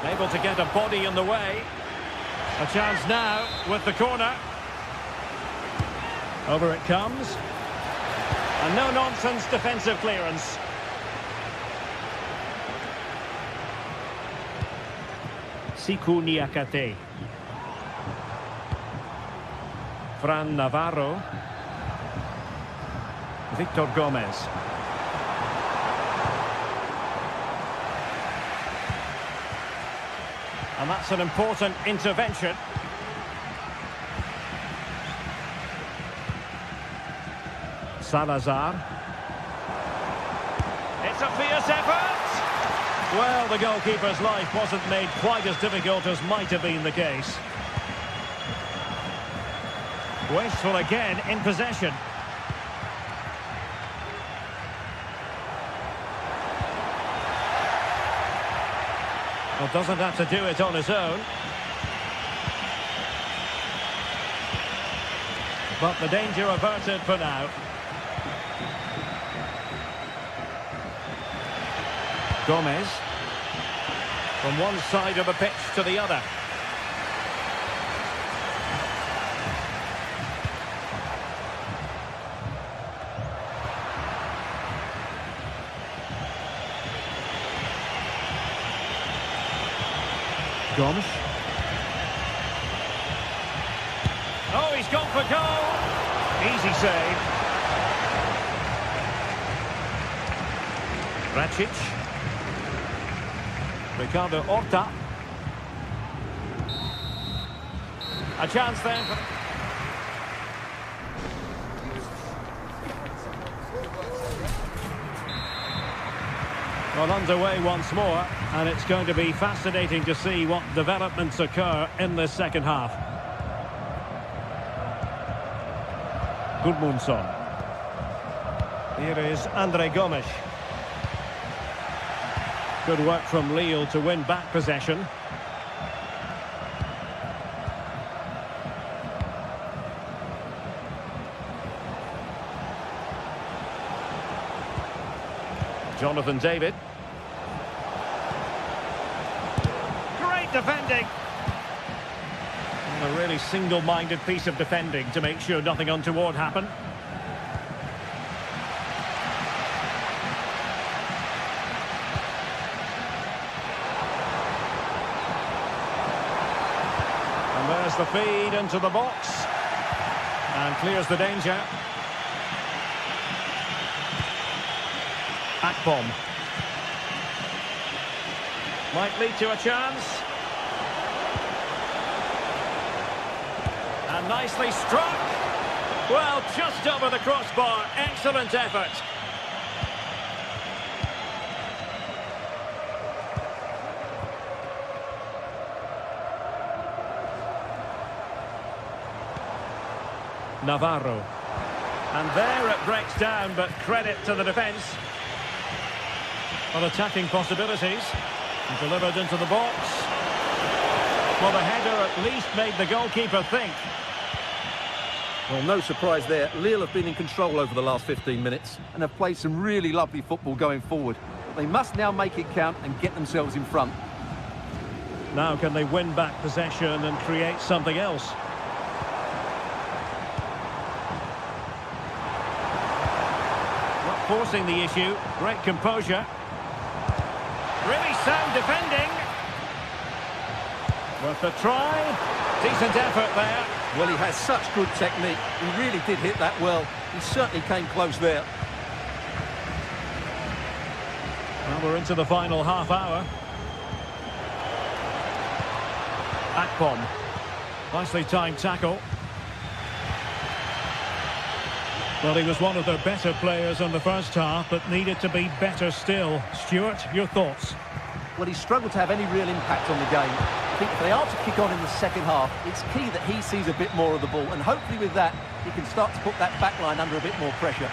Able to get a body in the way. A chance now with the corner. Over it comes. And no-nonsense defensive clearance. Siku Niakate. Fran Navarro. Victor Gomez. And that's an important intervention. Salazar. It's a fierce effort! Well, the goalkeeper's life wasn't made quite as difficult as might have been the case. Wasteful again in possession. Well, doesn't have to do it on his own. But the danger averted for now. Gomez. From one side of the pitch to the other. Gomes. Oh, he's gone for goal. Easy save. Racic. Ricardo Horta. A chance then for... Well, underway once more, and it's going to be fascinating to see what developments occur in the second half. Gudmundsson. Here is Andre Gomes. Good work from Lille to win back possession. Jonathan David. Great defending. And a really single-minded piece of defending to make sure nothing untoward happened. And there's the feed into the box. And clears the danger. Akpom. Might lead to a chance. And nicely struck. Well, just over the crossbar. Excellent effort. Navarro. And there it breaks down, but credit to the defence. Well, attacking possibilities. Delivered into the box. Well, the header at least made the goalkeeper think. Well, no surprise there. Lille have been in control over the last 15 minutes and have played some really lovely football going forward. They must now make it count and get themselves in front. Now can they win back possession and create something else? Not forcing the issue. Great composure. Really sound defending. Worth a try. Decent effort there. Well, he has such good technique. He really did hit that well. He certainly came close there. Well, we're into the final half hour. Akpom. Nicely timed tackle. Well, he was one of the better players in the first half, but needed to be better still. Stuart, your thoughts? Well, he struggled to have any real impact on the game. I think if they are to kick on in the second half, it's key that he sees a bit more of the ball, and hopefully with that, he can start to put that back line under a bit more pressure.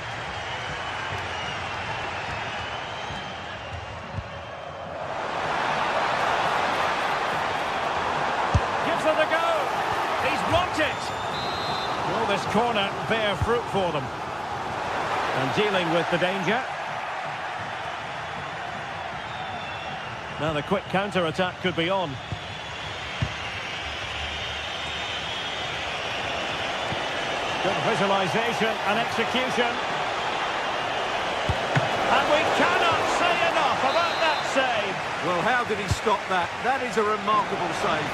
Gives it a go. He's blocked it. Will this corner bear fruit for them? And dealing with the danger. Now the quick counter-attack could be on. Good visualisation and execution. And we cannot say enough about that save. Well, how did he stop that? That is a remarkable save.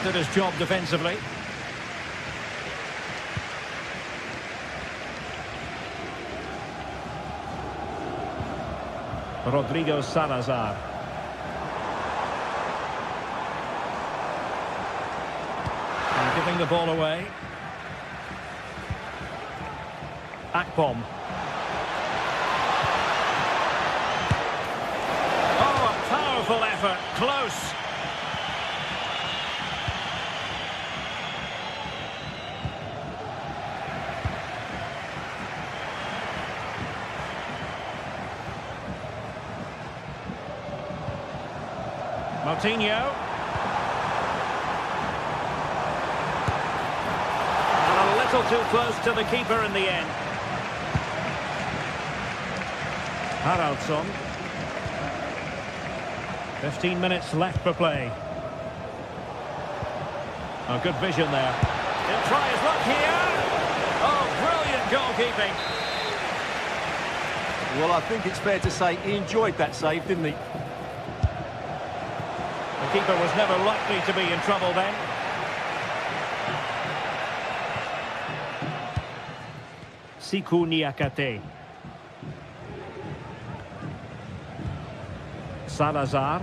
Did his job defensively. Rodrigo Salazar. And giving the ball away. Akpom. Oh, a powerful effort, close. Martinho. And a little too close to the keeper in the end. Haraldsson. 15 minutes left for play. Oh, good vision there. He'll try his luck here. Oh, brilliant goalkeeping. Well, I think it's fair to say he enjoyed that save, didn't he? The keeper was never likely to be in trouble then. Siku Niakate. Salazar.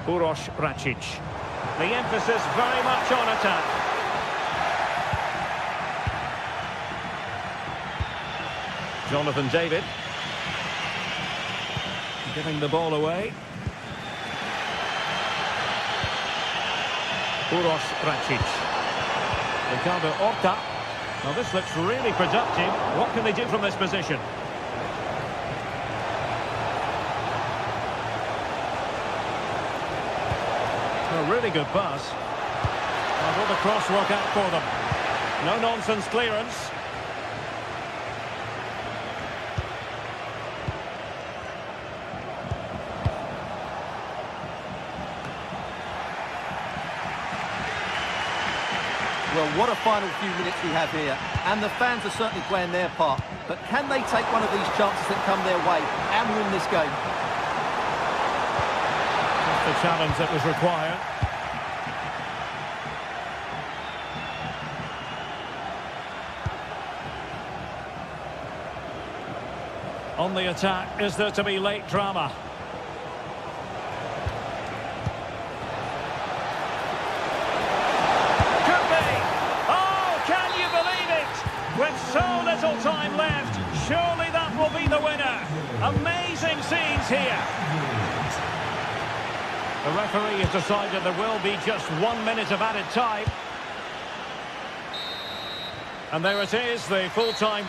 Uroš Račić. The emphasis very much on attack. Jonathan David. Giving the ball away. Uroš Račić. Ricardo Horta. Well, this looks really productive. What can they do from this position? A really good pass. And will the cross work out for them? No-nonsense clearance. Well, what a final few minutes we have here. And the fans are certainly playing their part. But can they take one of these chances that come their way and win this game? Just the challenge that was required. On the attack, is there to be late drama? With so little time left, surely that will be the winner. Amazing scenes here. The referee has decided there will be just 1 minute of added time. And there it is, the full-time.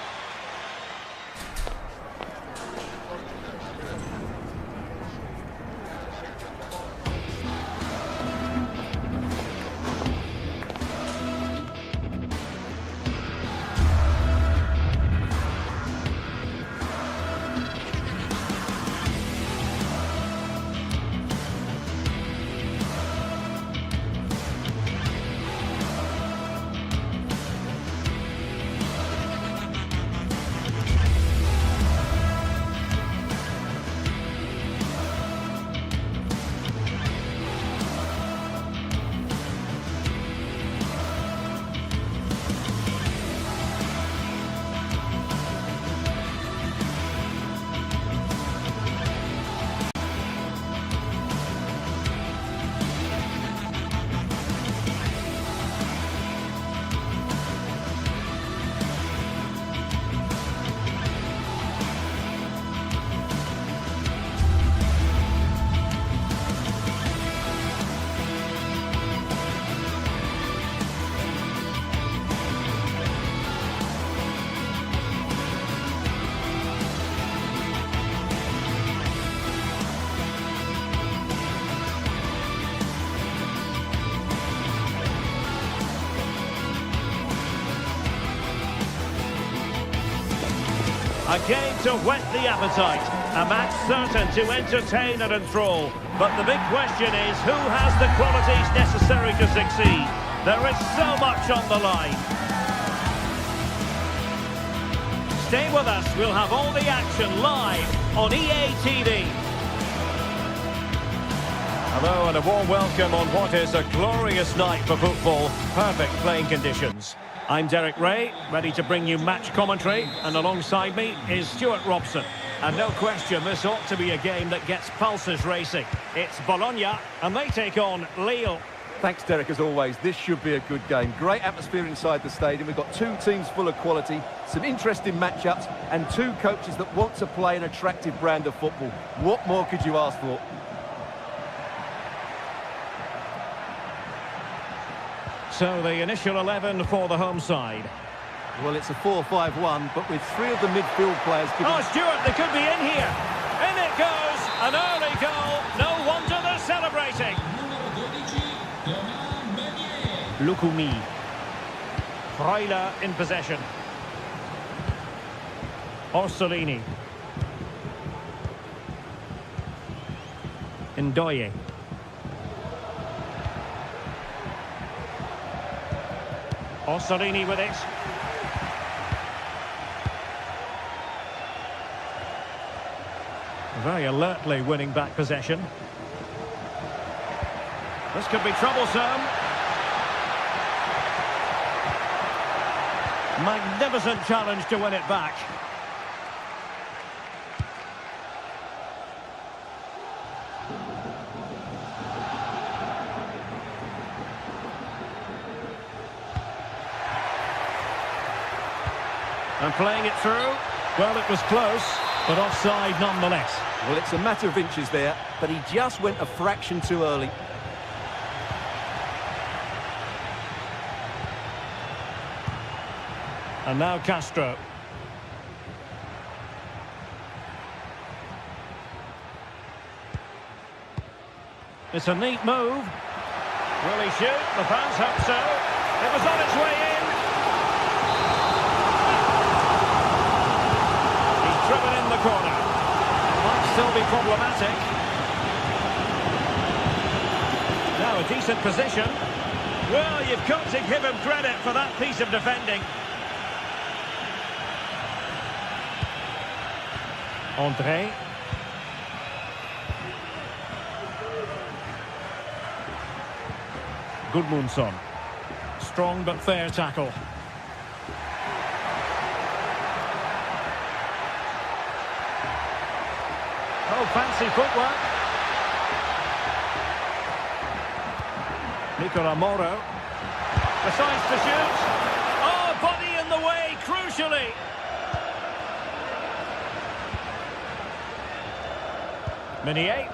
A game to whet the appetite. A match certain to entertain and enthrall. But the big question is, who has the qualities necessary to succeed? There is so much on the line. Stay with us. We'll have all the action live on EA TV. Hello and a warm welcome on what is a glorious night for football. Perfect playing conditions. I'm Derek Ray, ready to bring you match commentary, and alongside me is Stuart Robson. And no question, this ought to be a game that gets pulses racing. It's Bologna, and they take on Lille. Thanks, Derek, as always. This should be a good game. Great atmosphere inside the stadium. We've got two teams full of quality, some interesting matchups, and two coaches that want to play an attractive brand of football. What more could you ask for? So the initial 11 for the home side. Well, it's a 4-5-1, but with three of the midfield players giving... Oh, Stewart, they could be in here. In it goes. An early goal. No wonder they're celebrating. Lukumi. Freuler in possession. Orsolini. Ndoye. Orsolini with it. Very alertly winning back possession. This could be troublesome. Magnificent challenge to win it back. And playing it through. Well, it was close, but offside nonetheless. Well, it's a matter of inches there, but he just went a fraction too early. And now Castro. It's a neat move. Will he shoot? The fans hope so. It was on its way in. He's driven in the corner. Might still be problematic. Now a decent position. Well, you've got to give him credit for that piece of defending. André. Gudmundsson. Strong but fair tackle. Oh, fancy footwork. Nicola Moro. Decides to shoot. Oh, body in the way, crucially. Meunier.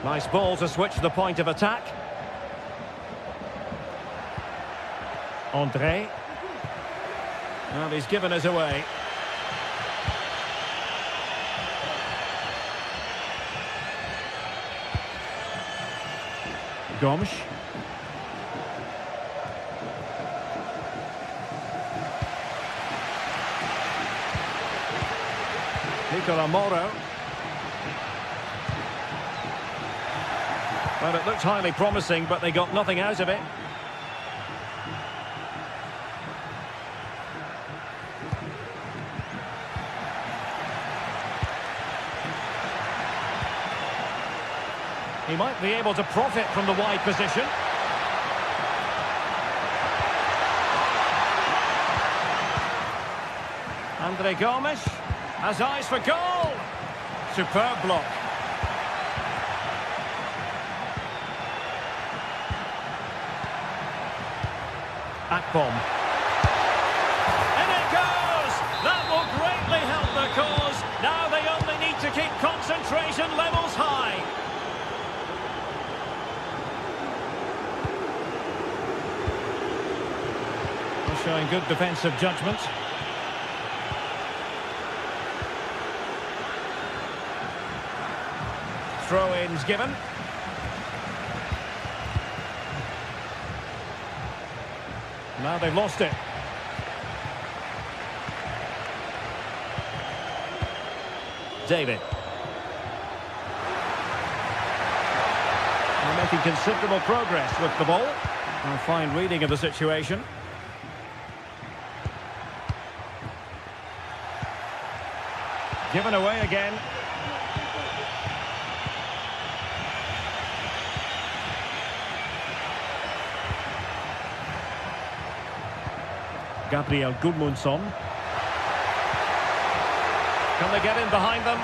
Nice ball to switch the point of attack. André. And he's given us away. Gomes. Nicola Moro. Well, it looked highly promising, but they got nothing out of it. He might be able to profit from the wide position. Andre Gomes has eyes for goal. Superb block. Akpom. And it goes! That will greatly help their cause. Now they only need to keep concentration levels high. They're showing good defensive judgment. Throw-ins given. Now they've lost it. David. They're making considerable progress with the ball. A fine reading of the situation. Given away again. Gabriel Gudmundsson. Can they get in behind them?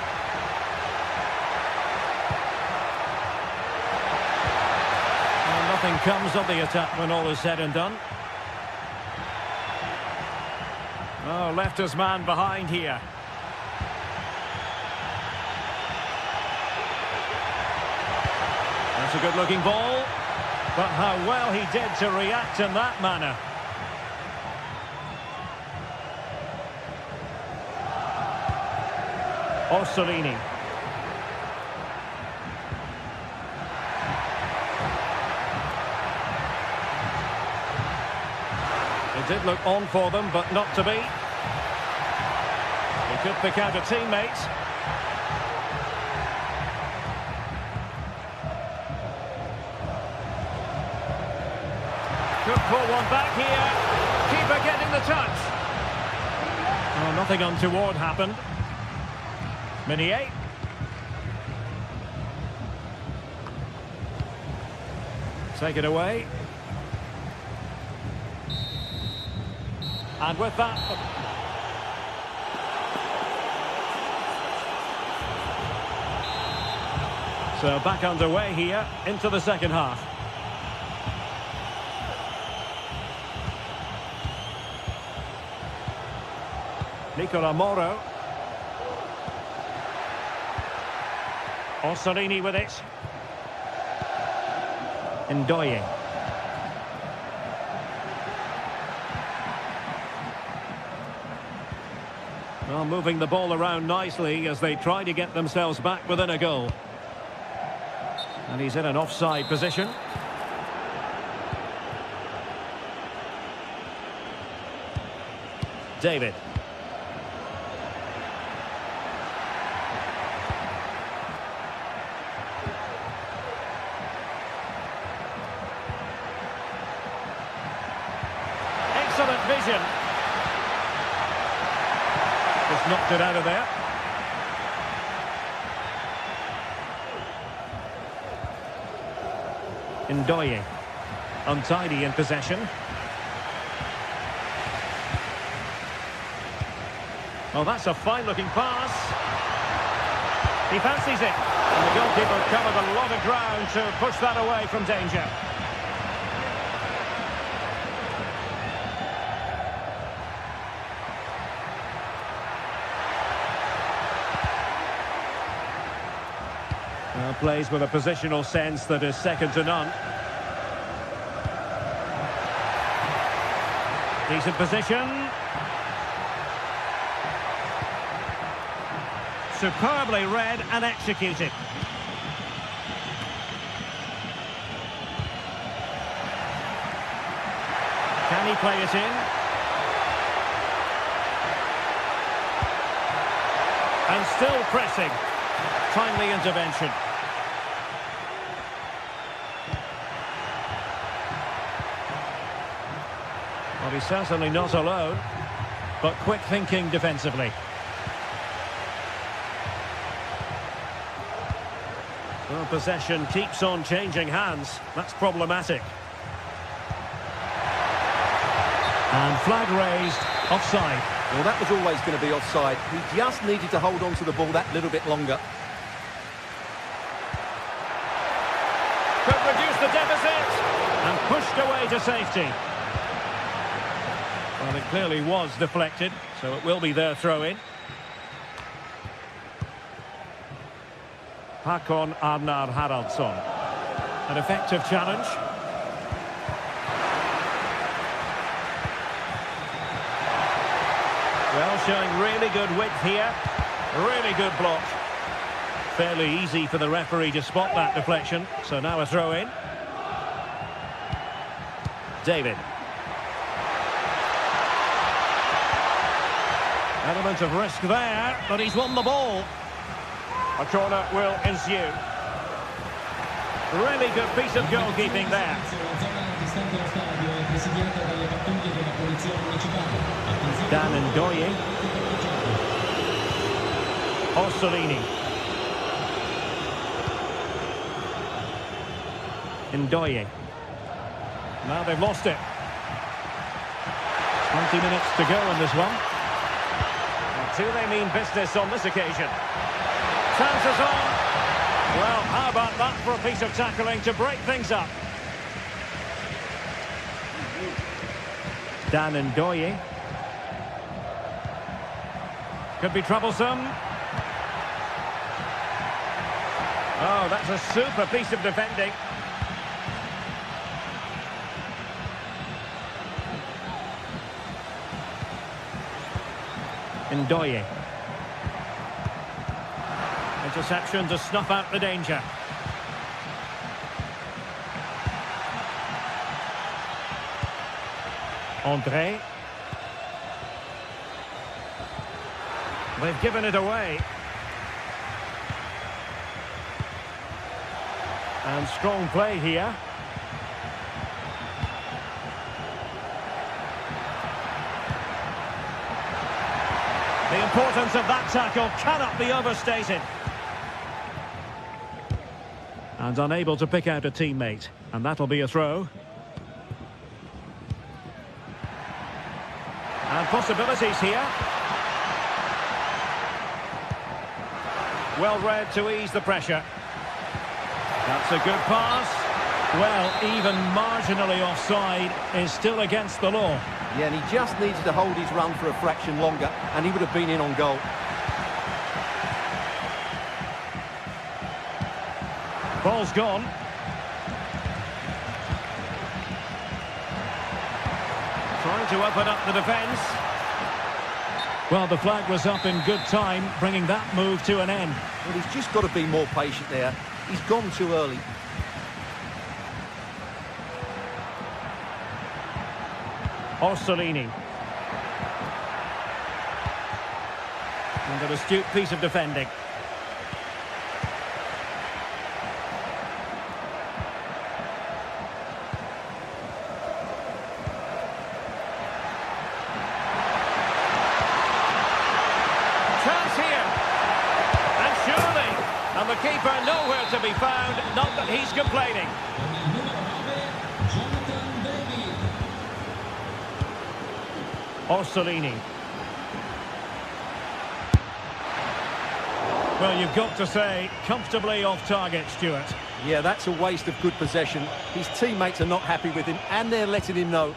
Nothing comes of the attack when all is said and done. Oh, left his man behind here. That's a good-looking ball. But how well he did to react in that manner. Orsolini. It did look on for them, but not to be. He could pick out a teammate. Could pull one back here. Keeper getting the touch. Oh, nothing untoward happened. Meunier. Take it away. And with that... So back underway here into the second half. Nicola Moro. Orsolini with it. Ndoye. Well, moving the ball around nicely as they try to get themselves back within a goal. And he's in an offside position. David. Excellent vision. Just knocked it out of there. Ndoye. Untidy in possession. Oh, that's a fine-looking pass. He fancies it. And the goalkeeper covered a lot of ground to push that away from danger. Well, plays with a positional sense that is second to none. Decent position. Superbly read and executed. Can he play it in? And still pressing. Timely intervention. Well, he's certainly not alone, but quick thinking defensively. Well, possession keeps on changing hands. That's problematic. And flag raised, offside. Well, that was always going to be offside. He just needed to hold on to the ball that little bit longer. Could reduce the deficit. And pushed away to safety. Well, it clearly was deflected, so it will be their throw-in. Hakon Arnar Haraldsson. An effective challenge. Well, showing really good width here. Really good block. Fairly easy for the referee to spot that deflection. So now a throw-in. David. Element of risk there, but he's won the ball. A corner will ensue. Really good piece of goalkeeping there. Dan Ndoye. Orsolini. Ndoye. Now they've lost it. 20 minutes to go in this one. Do they mean business on this occasion? Chances on. Well, how about that for a piece of tackling to break things up? Dan Ndoye. Could be troublesome. Oh, that's a super piece of defending. Ndoye. Interception to snuff out the danger. André. They've given it away. And strong play here. The importance of that tackle cannot be overstated. And unable to pick out a teammate. And that'll be a throw. And possibilities here. Well read to ease the pressure. That's a good pass. Well, even marginally offside is still against the law. Yeah, and he just needs to hold his run for a fraction longer, and he would have been in on goal. Ball's gone. Trying to open up the defence. Well, the flag was up in good time, bringing that move to an end. Well, he's just got to be more patient there. He's gone too early. Orsolini. And an astute piece of defending. Chance here. And surely. And the keeper nowhere to be found. Not that he's complaining. Orsolini. Well, you've got to say, comfortably off target, Stuart. Yeah, that's a waste of good possession. His teammates are not happy with him, and they're letting him know.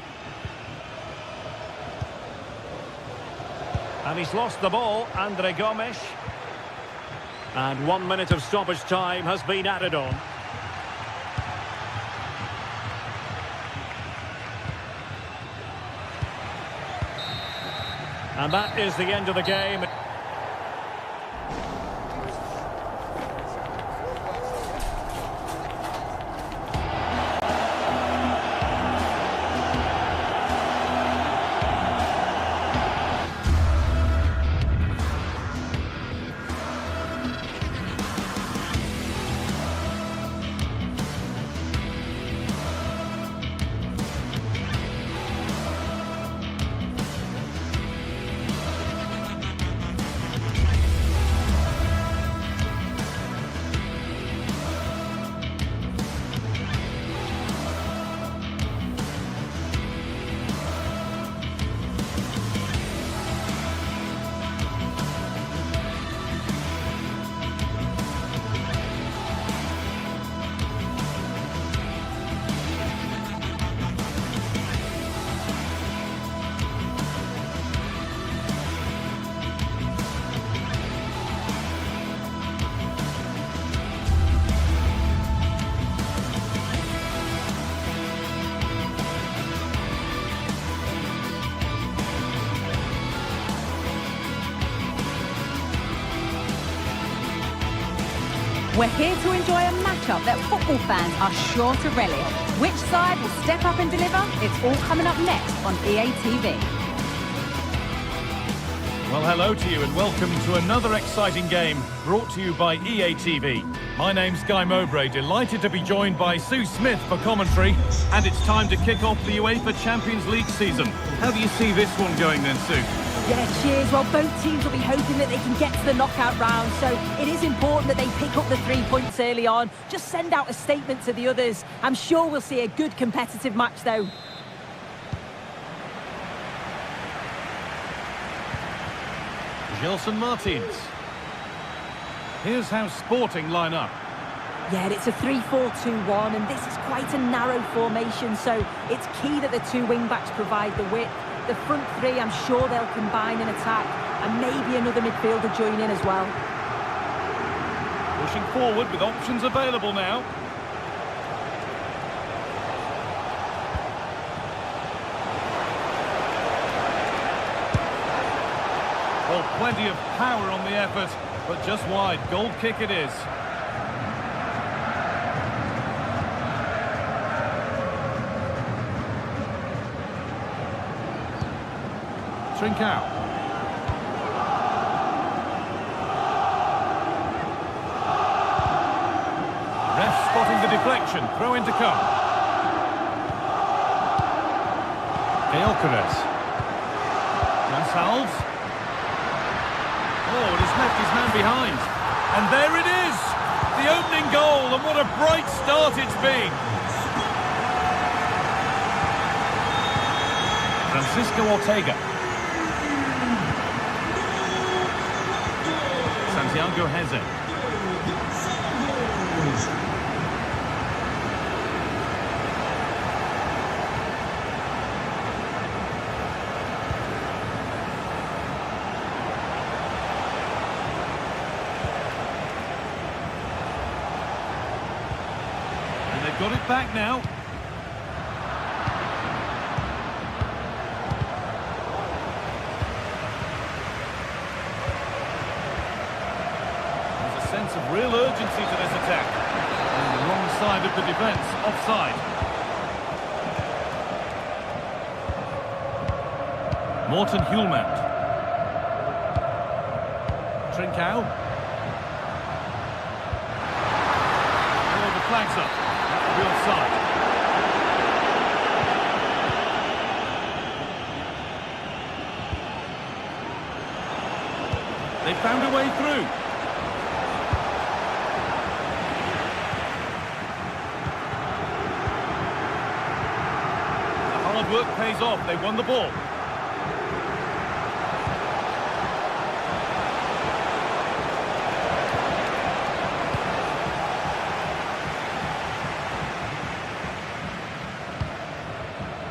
And he's lost the ball, Andre Gomes. And 1 minute of stoppage time has been added on. And that is the end of the game. We're here to enjoy a matchup that football fans are sure to relish. Which side will step up and deliver? It's all coming up next on EA TV. Well, hello to you and welcome to another exciting game brought to you by EA TV. My name's Guy Mowbray, delighted to be joined by Sue Smith for commentary, and it's time to kick off the UEFA Champions League season. How do you see this one going then, Sue? Yeah, cheers. Well, both teams will be hoping that they can get to the knockout round, so it is important that they pick up the 3 points early on. Just send out a statement to the others. I'm sure we'll see a good competitive match, though. Gelson Martins. Here's how Sporting line up. Yeah, it's a 3-4-2-1, and this is quite a narrow formation, so it's key that the two wing-backs provide the width. The front three, I'm sure they'll combine in attack, and maybe another midfielder join in as well. Pushing forward with options available now. Well, plenty of power on the effort, but just wide. Goal kick it is. Trincao. Ref spotting the deflection. Throw in to come. Gyökeres. Gonçalves. Oh, and he's left his man behind. And there it is! The opening goal, and what a bright start it's been. Francisco Ortega. Santiago Heze. And they've got it back now. Sense of real urgency to this attack. And the wrong side of the defence, offside. Morten Hjulmand. Trincao. Oh, the flag's up. That's the offside. They found a way through. Work pays off. They won the ball.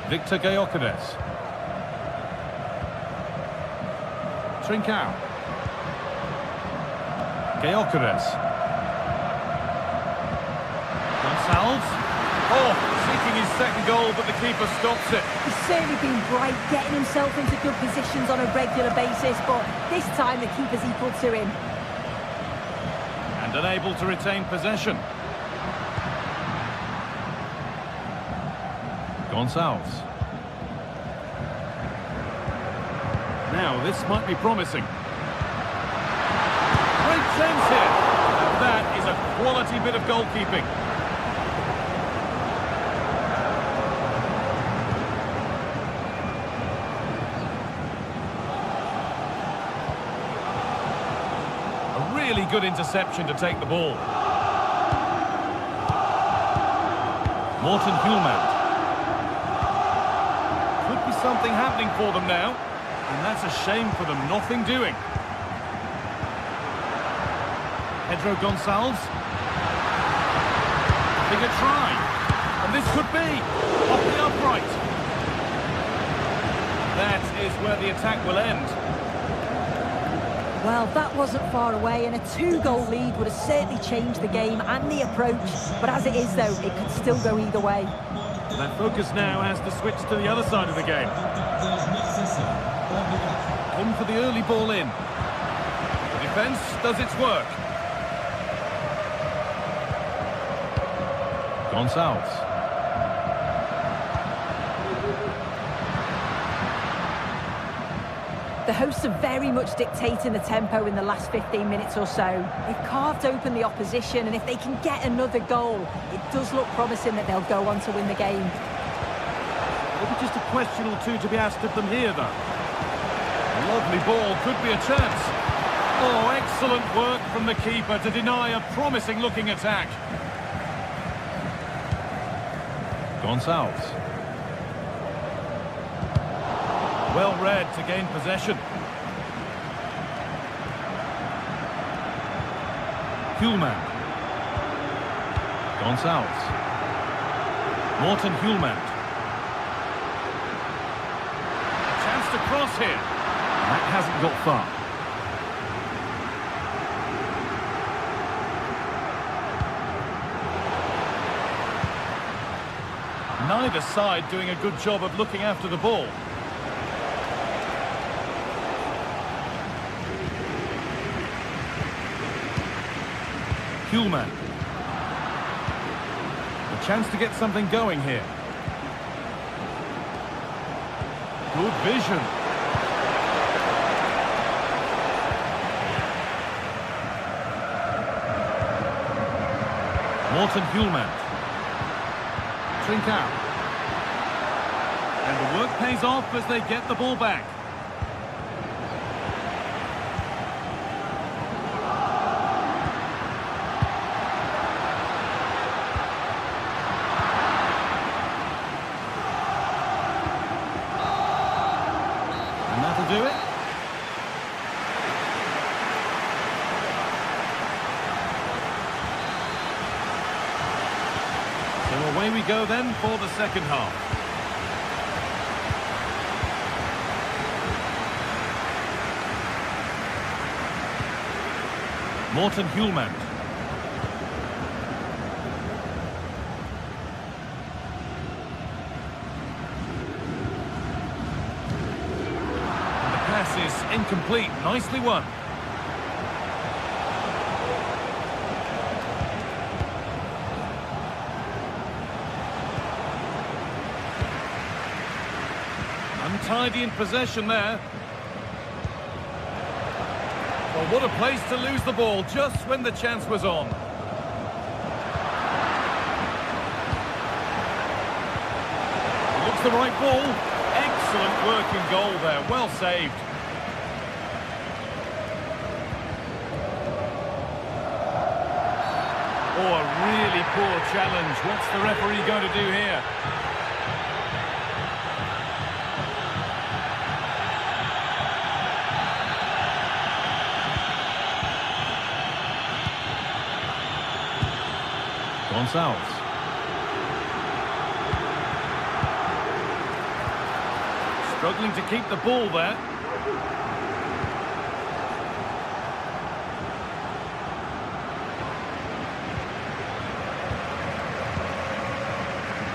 Victor Gyökeres. Trincao. Gyökeres. Gonçalves. Oh, seeking his second goal, but the keeper stops it. He's certainly been bright, getting himself into good positions on a regular basis, but this time the keeper's equal to him. And unable to retain possession. Gonçalves. Now, this might be promising. Great chance here. And that is a quality bit of goalkeeping. Really good interception to take the ball. Morten Hjulmand. Could be something happening for them now. And that's a shame for them. Nothing doing. Pedro Gonçalves. Big a try. And this could be off the upright. That is where the attack will end. Well, that wasn't far away, and a two-goal lead would have certainly changed the game and the approach. But as it is, though, it could still go either way. That focus now has to switch to the other side of the game. On for the early ball in. The defence does its work. Gonçalves. The hosts are very much dictating the tempo in the last 15 minutes or so. They've carved open the opposition, and if they can get another goal, it does look promising that they'll go on to win the game. Maybe just a question or two to be asked of them here, though. A lovely ball, could be a chance. Oh, excellent work from the keeper to deny a promising-looking attack. Gonçalves. Well read to gain possession. Hjulmand. Gonçalves. Morten Hjulmand. Chance to cross here. That hasn't got far. Neither side doing a good job of looking after the ball. Hjulmand. A chance to get something going here. Good vision. Morten Hjulmand. Trincao. And the work pays off as they get the ball back. And that'll do it. So away we go then for the second half. Morten Hjulmand. And the pass is incomplete. Nicely won. Untidy in possession there. Well, what a place to lose the ball just when the chance was on. It looks the right ball. Excellent working goal there. Well saved. Oh, a really poor challenge. What's the referee going to do here? Gonçalves. Struggling to keep the ball there.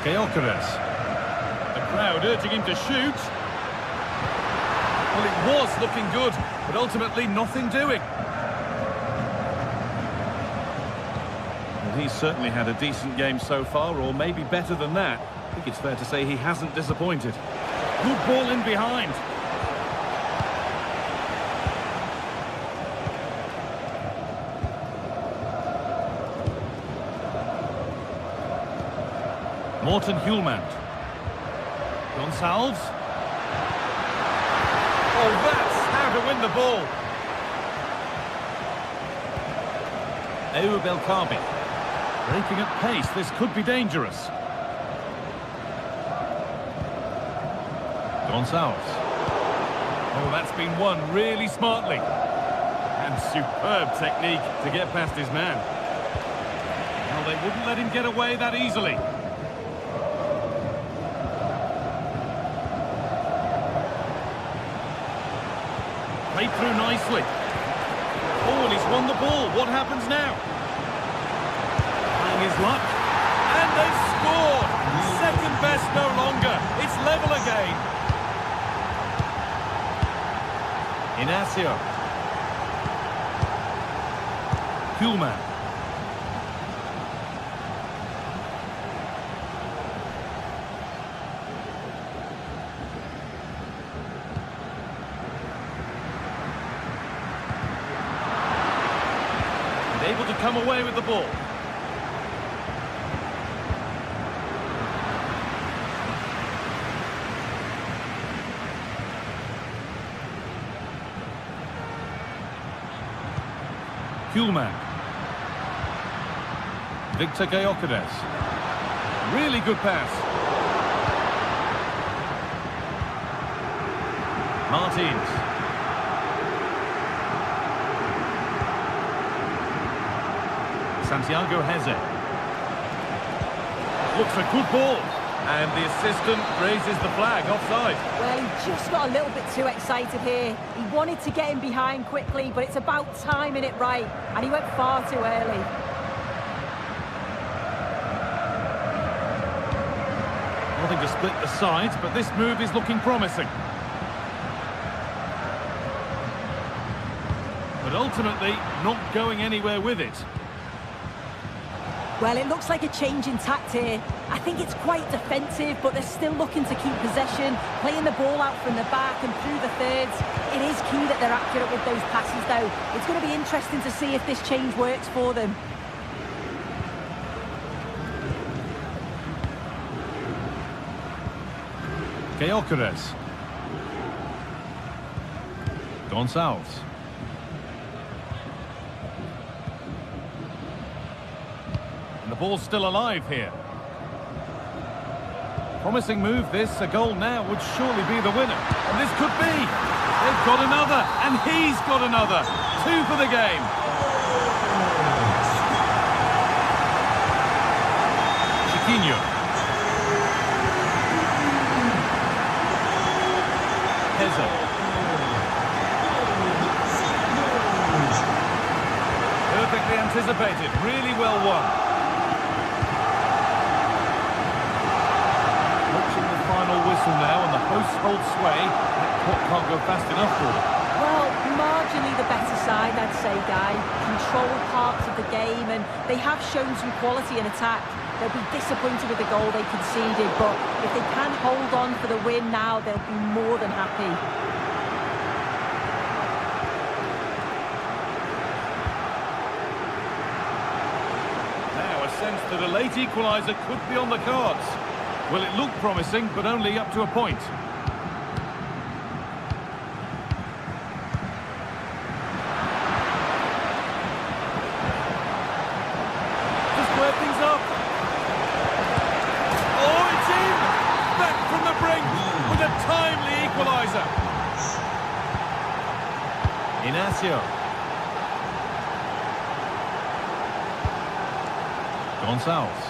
Gyökeres. The crowd urging him to shoot. Well, it was looking good, but ultimately nothing doing. He's certainly had a decent game so far, or maybe better than that. I think it's fair to say he hasn't disappointed. Good ball in behind. Morten Hjulmand. Gonçalves. Oh, that's how to win the ball. Belkabi. Breaking at pace, this could be dangerous. Gonçalves. Oh, that's been won really smartly. And superb technique to get past his man. Well, they wouldn't let him get away that easily. Played through nicely. Oh, and he's won the ball. What happens now? His luck, and they've scored. Second best no longer. It's level again. Inacio. Hjulmand. And able to come away with the ball. Hjulmand. Victor Gyökeres. Really good pass. Martins. Santiago Heze. Looks a good ball. And the assistant raises the flag, offside. Well, he just got a little bit too excited here. He wanted to get him behind quickly, but it's about timing it right. And he went far too early. Nothing to split the sides, but this move is looking promising. But ultimately, not going anywhere with it. Well, it looks like a change in tact here. I think it's quite defensive, but they're still looking to keep possession, playing the ball out from the back and through the thirds. It is key that they're accurate with those passes, though. It's going to be interesting to see if this change works for them. Gyökeres. Gonçalves. And the ball's still alive here. Promising move this. A goal now would surely be the winner. And this could be. They've got another. And he's got another. 2 for the game. Chiquinho. Heza. Perfectly anticipated. Really well won. Whistle now, and the hosts hold sway. That clock can't go fast enough for them. Well, marginally the better side, I'd say, Guy. Control parts of the game, and they have shown some quality in attack. They'll be disappointed with the goal they conceded, but if they can hold on for the win now, they'll be more than happy. Now a sense that a late equaliser could be on the cards. Well, it looked promising, but only up to a point. To square things up. Oh, it's in! Back from the brink with a timely equaliser. Inacio. Gonçalves.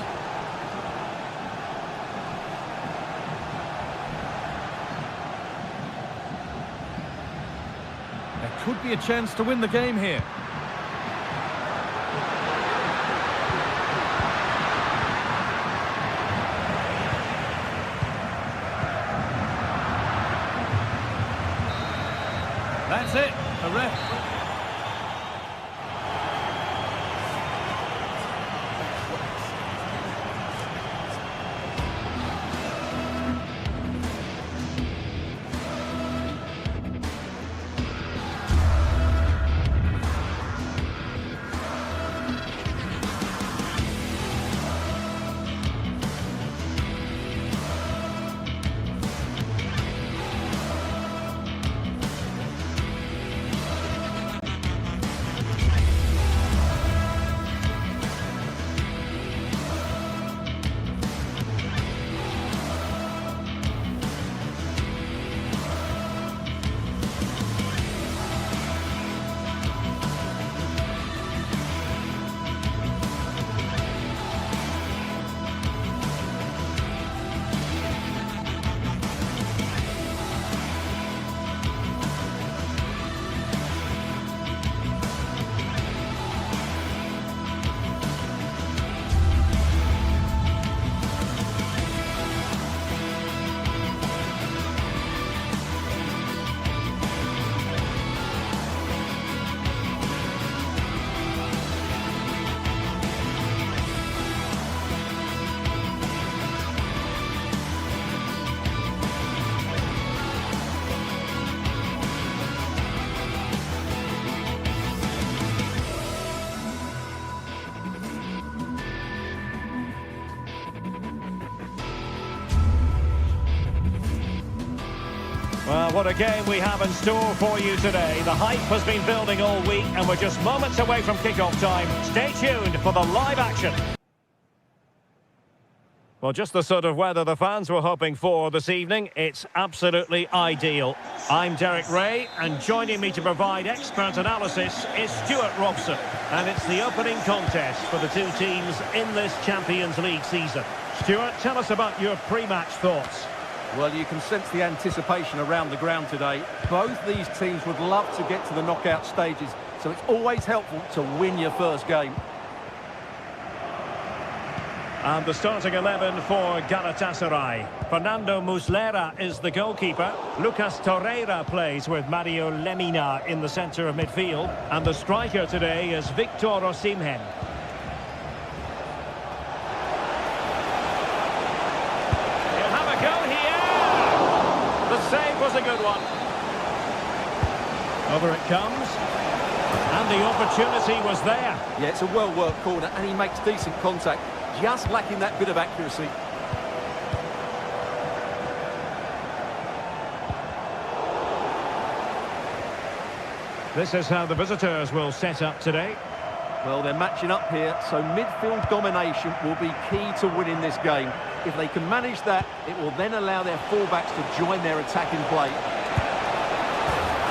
Could be a chance to win the game here. That's it. The ref. Well, what a game we have in store for you today. The hype has been building all week, and we're just moments away from kickoff time. Stay tuned for the live action. Well, just the sort of weather the fans were hoping for this evening. It's absolutely ideal. I'm Derek Ray, and joining me to provide expert analysis is Stuart Robson. And it's the opening contest for the two teams in this Champions League season. Stuart, tell us about your pre-match thoughts. Well, you can sense the anticipation around the ground today. Both these teams would love to get to the knockout stages, so it's always helpful to win your first game. And the starting 11 for Galatasaray. Fernando Muslera is the goalkeeper. Lucas Torreira plays with Mario Lemina in the centre of midfield. And the striker today is Victor Osimhen. He'll have a go here! The save was a good one. Over it comes. And the opportunity was there. Yeah, it's a well-worked corner, and he makes decent contact. Just lacking that bit of accuracy. This is how the visitors will set up today. Well, they're matching up here, so midfield domination will be key to winning this game. If they can manage that, it will then allow their fullbacks to join their attacking play.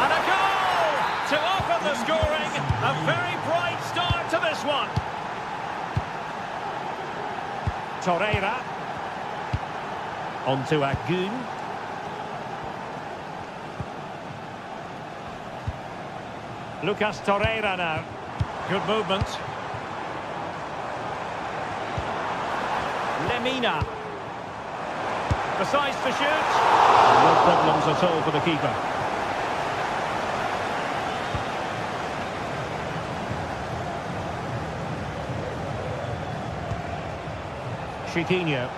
And a goal to open the scoring. A very bright start to this one. Torreira. On to Agun. Lucas Torreira now. Good movement. Lemina. Decides to shoot. No problems at all for the keeper. Chiquinho.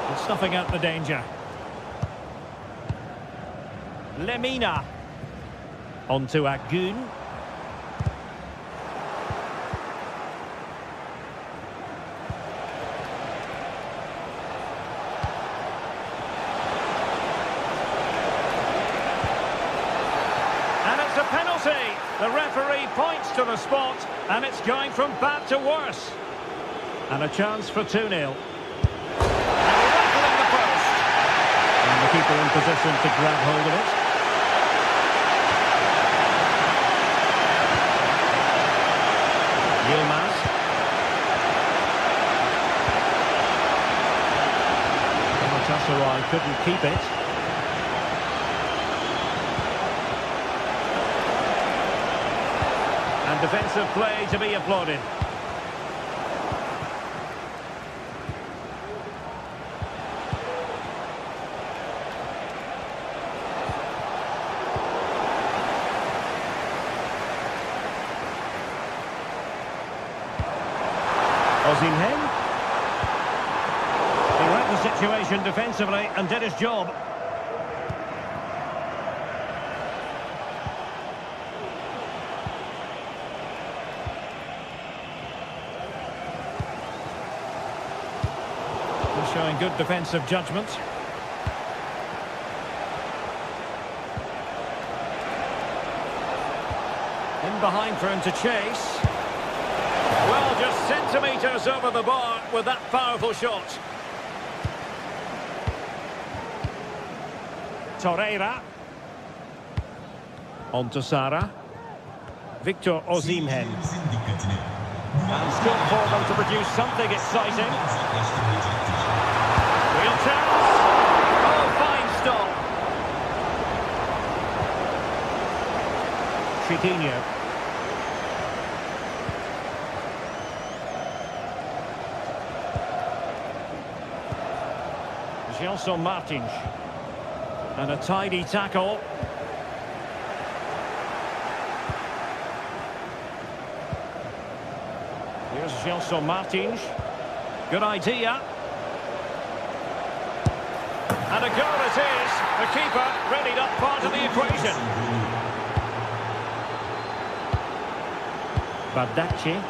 And snuffing out the danger. Lemina. On to Agun. And it's a penalty. The referee points to the spot, and it's going from bad to worse. And a chance for 2-0. And rattling the post. And the keeper in position to grab hold of it. Yilmaz. Galatasaray couldn't keep it. And defensive play to be applauded. Osimhen. He read the situation defensively and did his job. He's showing good defensive judgment. In behind for him to chase. Well, just centimetres over the bar with that powerful shot. Torreira. On to Sara. Victor Osimhen. And still for them to produce something exciting. Real chance. Oh, fine stop. Chiquinho. Gelson Martins. And a tidy tackle. Here's Gelson Martins. Good idea. And a goal it is. The keeper readied up part of the equation. Bardacci.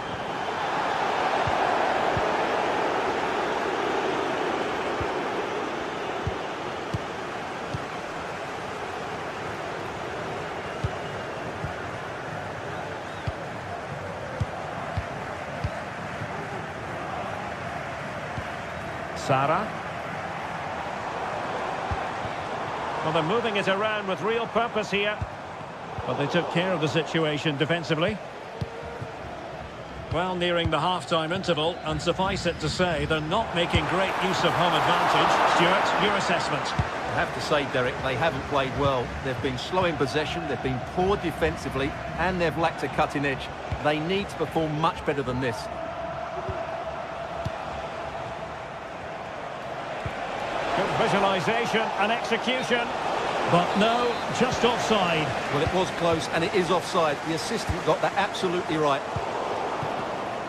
Sara. Well, they're moving it around with real purpose here. But they took care of the situation defensively. Well, nearing the half-time interval, and suffice it to say, they're not making great use of home advantage. Stuart, your assessment? I have to say, Derek, they haven't played well. They've been slow in possession, they've been poor defensively, and they've lacked a cutting edge. They need to perform much better than this. Good visualisation and execution. But no, just offside. Well, it was close, and it is offside. The assistant got that absolutely right.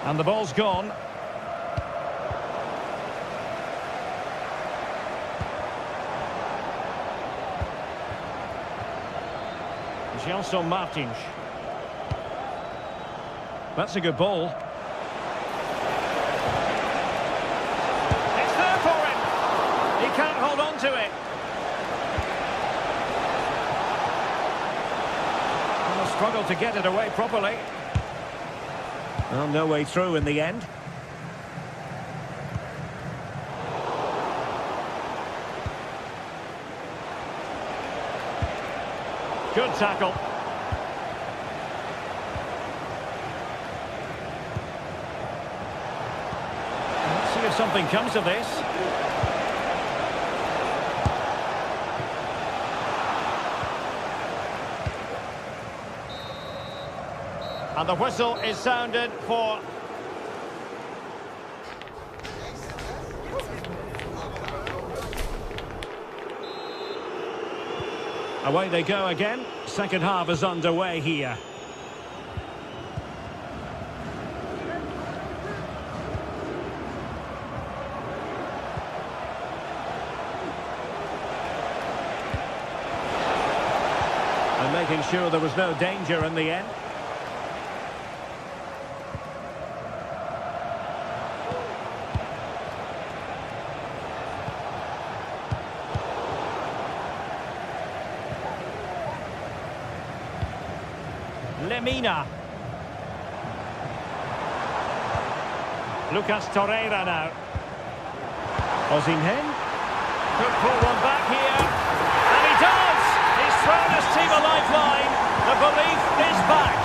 And the ball's gone. Gelson Martins. That's a good ball. It's there for him. He can't hold on to it. He'll struggle to get it away properly. Well, no way through in the end. Good tackle. Let's see if something comes of this. And the whistle is sounded for... Away they go again. Second half is underway here. And making sure there was no danger in the end. Lemina. Lucas Torreira now. Osimhen. Could pull one back here. And he does! He's thrown his team a lifeline. The belief is back.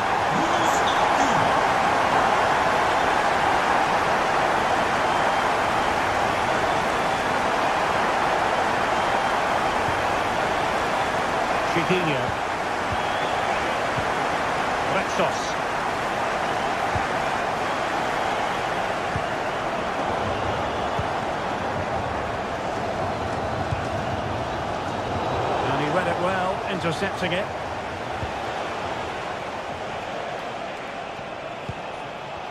Chiquinho. Rexos. And he read it well, intercepting it.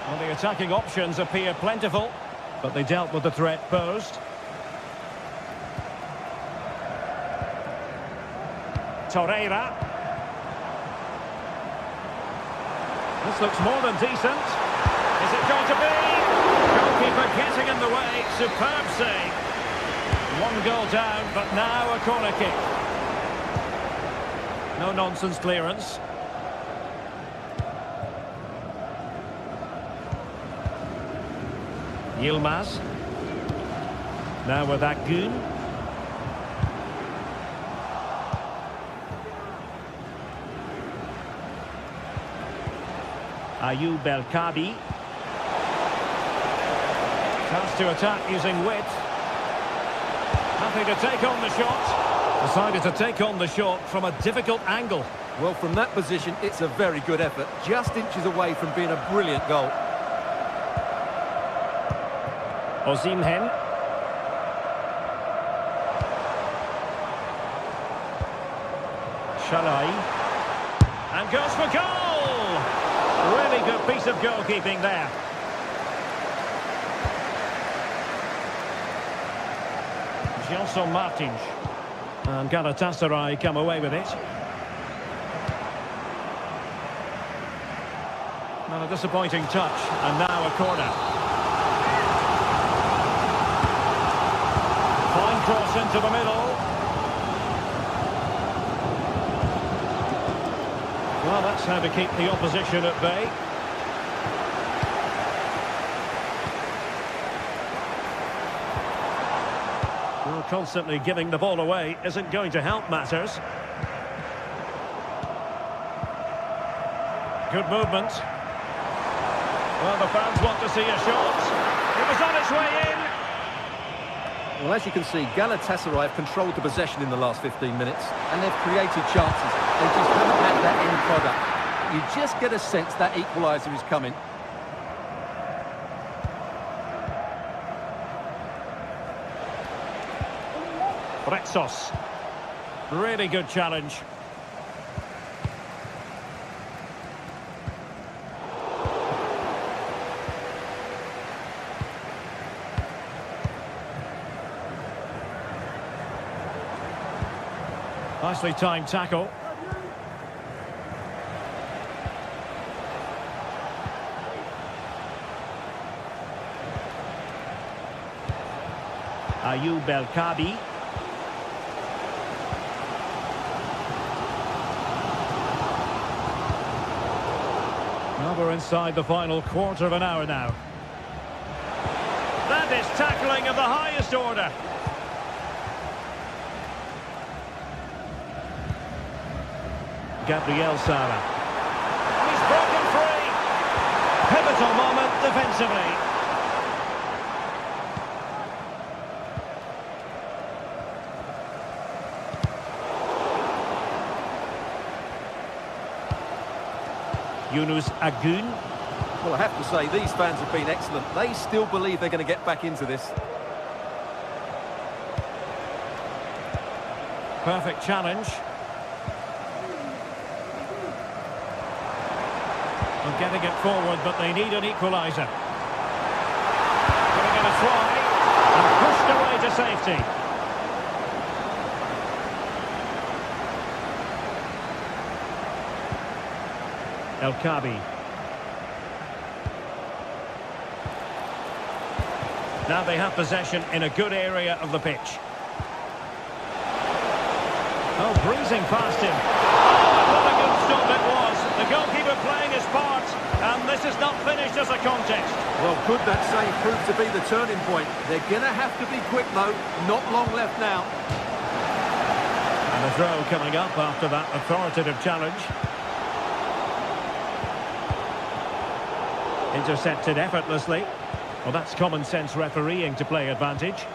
Well, the attacking options appear plentiful, but they dealt with the threat posed. Torreira. This looks more than decent. Is it going to be? Goalkeeper getting in the way. Superb save. One goal down, but now a corner kick. No nonsense clearance. Yilmaz. Now with Akgün. Ayoub El-Kabi. Chance to attack using width. Happy to take on the shot. Decided to take on the shot from a difficult angle. Well, from that position, it's a very good effort. Just inches away from being a brilliant goal. Osimhen. Shalai. And goes for goal! Really good piece of goalkeeping there. Gelson Martins. And Galatasaray come away with it. Well, a disappointing touch, and now a corner. Fine cross into the middle. Well, that's how to keep the opposition at bay. Well, constantly giving the ball away isn't going to help matters. Good movement. Well, the fans want to see a shot. It was on its way in. Well, as you can see, Galatasaray have controlled the possession in the last 15 minutes, and they've created chances. They just haven't had that end product. You just get a sense that equaliser is coming. Rexos. Really good challenge. Nicely timed tackle. Ayoub El-Kabi. Well, we're inside the final quarter of an hour now. That is tackling of the highest order. Gabriel Sara. He's broken free. Pivotal moment defensively. Yunus Agun. Well, I have to say, these fans have been excellent. They still believe they're going to get back into this. Perfect challenge. Well, getting it forward, but they need an equaliser. Giving it a try. And pushed away to safety. El-Kabi. Now they have possession in a good area of the pitch. Oh, breezing past him. Oh, what a good stop it was. The goalkeeper playing his part, and this is not finished as a contest. Well, could that save prove to be the turning point? They're going to have to be quick, though. Not long left now. And a throw coming up after that authoritative challenge. Intercepted effortlessly. Well, that's common sense refereeing to play advantage.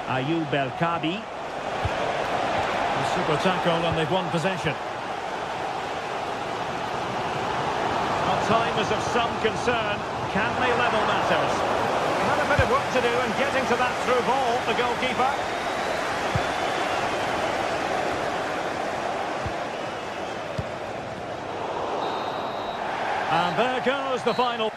Ayoub El-Kabi. Super tackle, and they've won possession. Well, time is of some concern. Can they level matters? Had a bit of work to do and getting to that through ball, the goalkeeper. And there goes the final.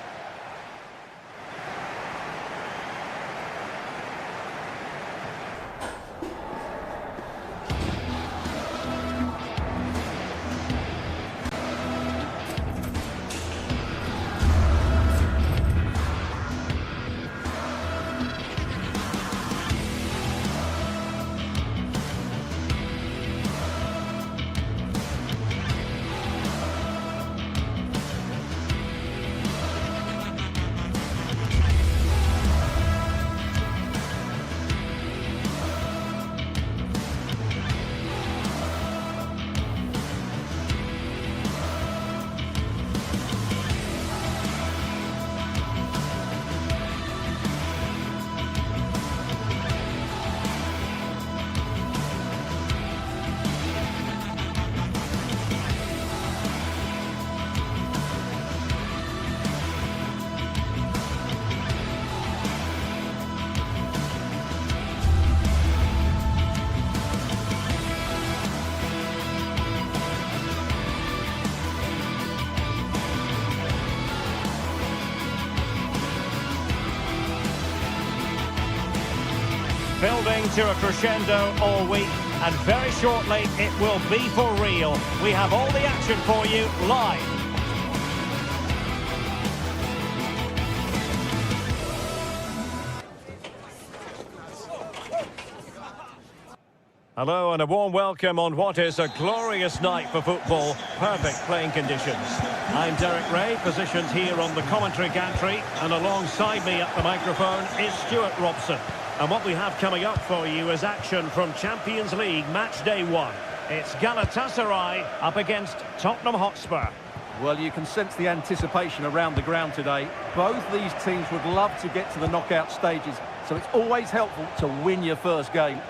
Building to a crescendo all week, and very shortly it will be for real. We have all the action for you live. Hello and a warm welcome on what is a glorious night for football. Perfect playing conditions. I'm Derek Ray, positioned here on the commentary gantry, and alongside me at the microphone is Stuart Robson. And what we have coming up for you is action from Champions League match day 1. It's Galatasaray up against Tottenham Hotspur. Well, you can sense the anticipation around the ground today. Both these teams would love to get to the knockout stages, so it's always helpful to win your first game.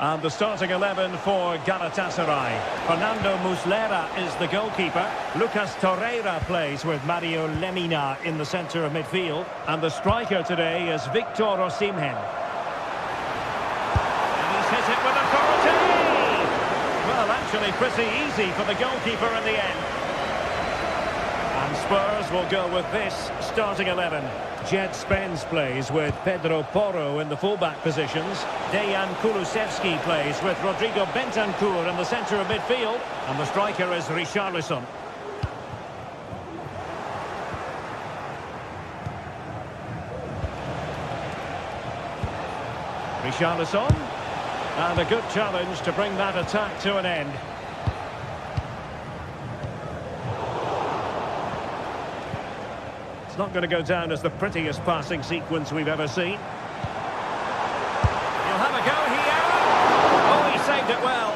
And the starting 11 for Galatasaray. Fernando Muslera is the goalkeeper. Lucas Torreira plays with Mario Lemina in the centre of midfield. And the striker today is Victor Osimhen. And he's hit it with authority! Well, actually pretty easy for the goalkeeper in the end. And Spurs will go with this starting 11. Jed Spence plays with Pedro Porro in the fullback positions. Dejan Kulusevski plays with Rodrigo Bentancur in the centre of midfield. And the striker is Richarlison. Richarlison. And a good challenge to bring that attack to an end. It's not going to go down as the prettiest passing sequence we've ever seen. He'll have a go here. Oh, he saved it well.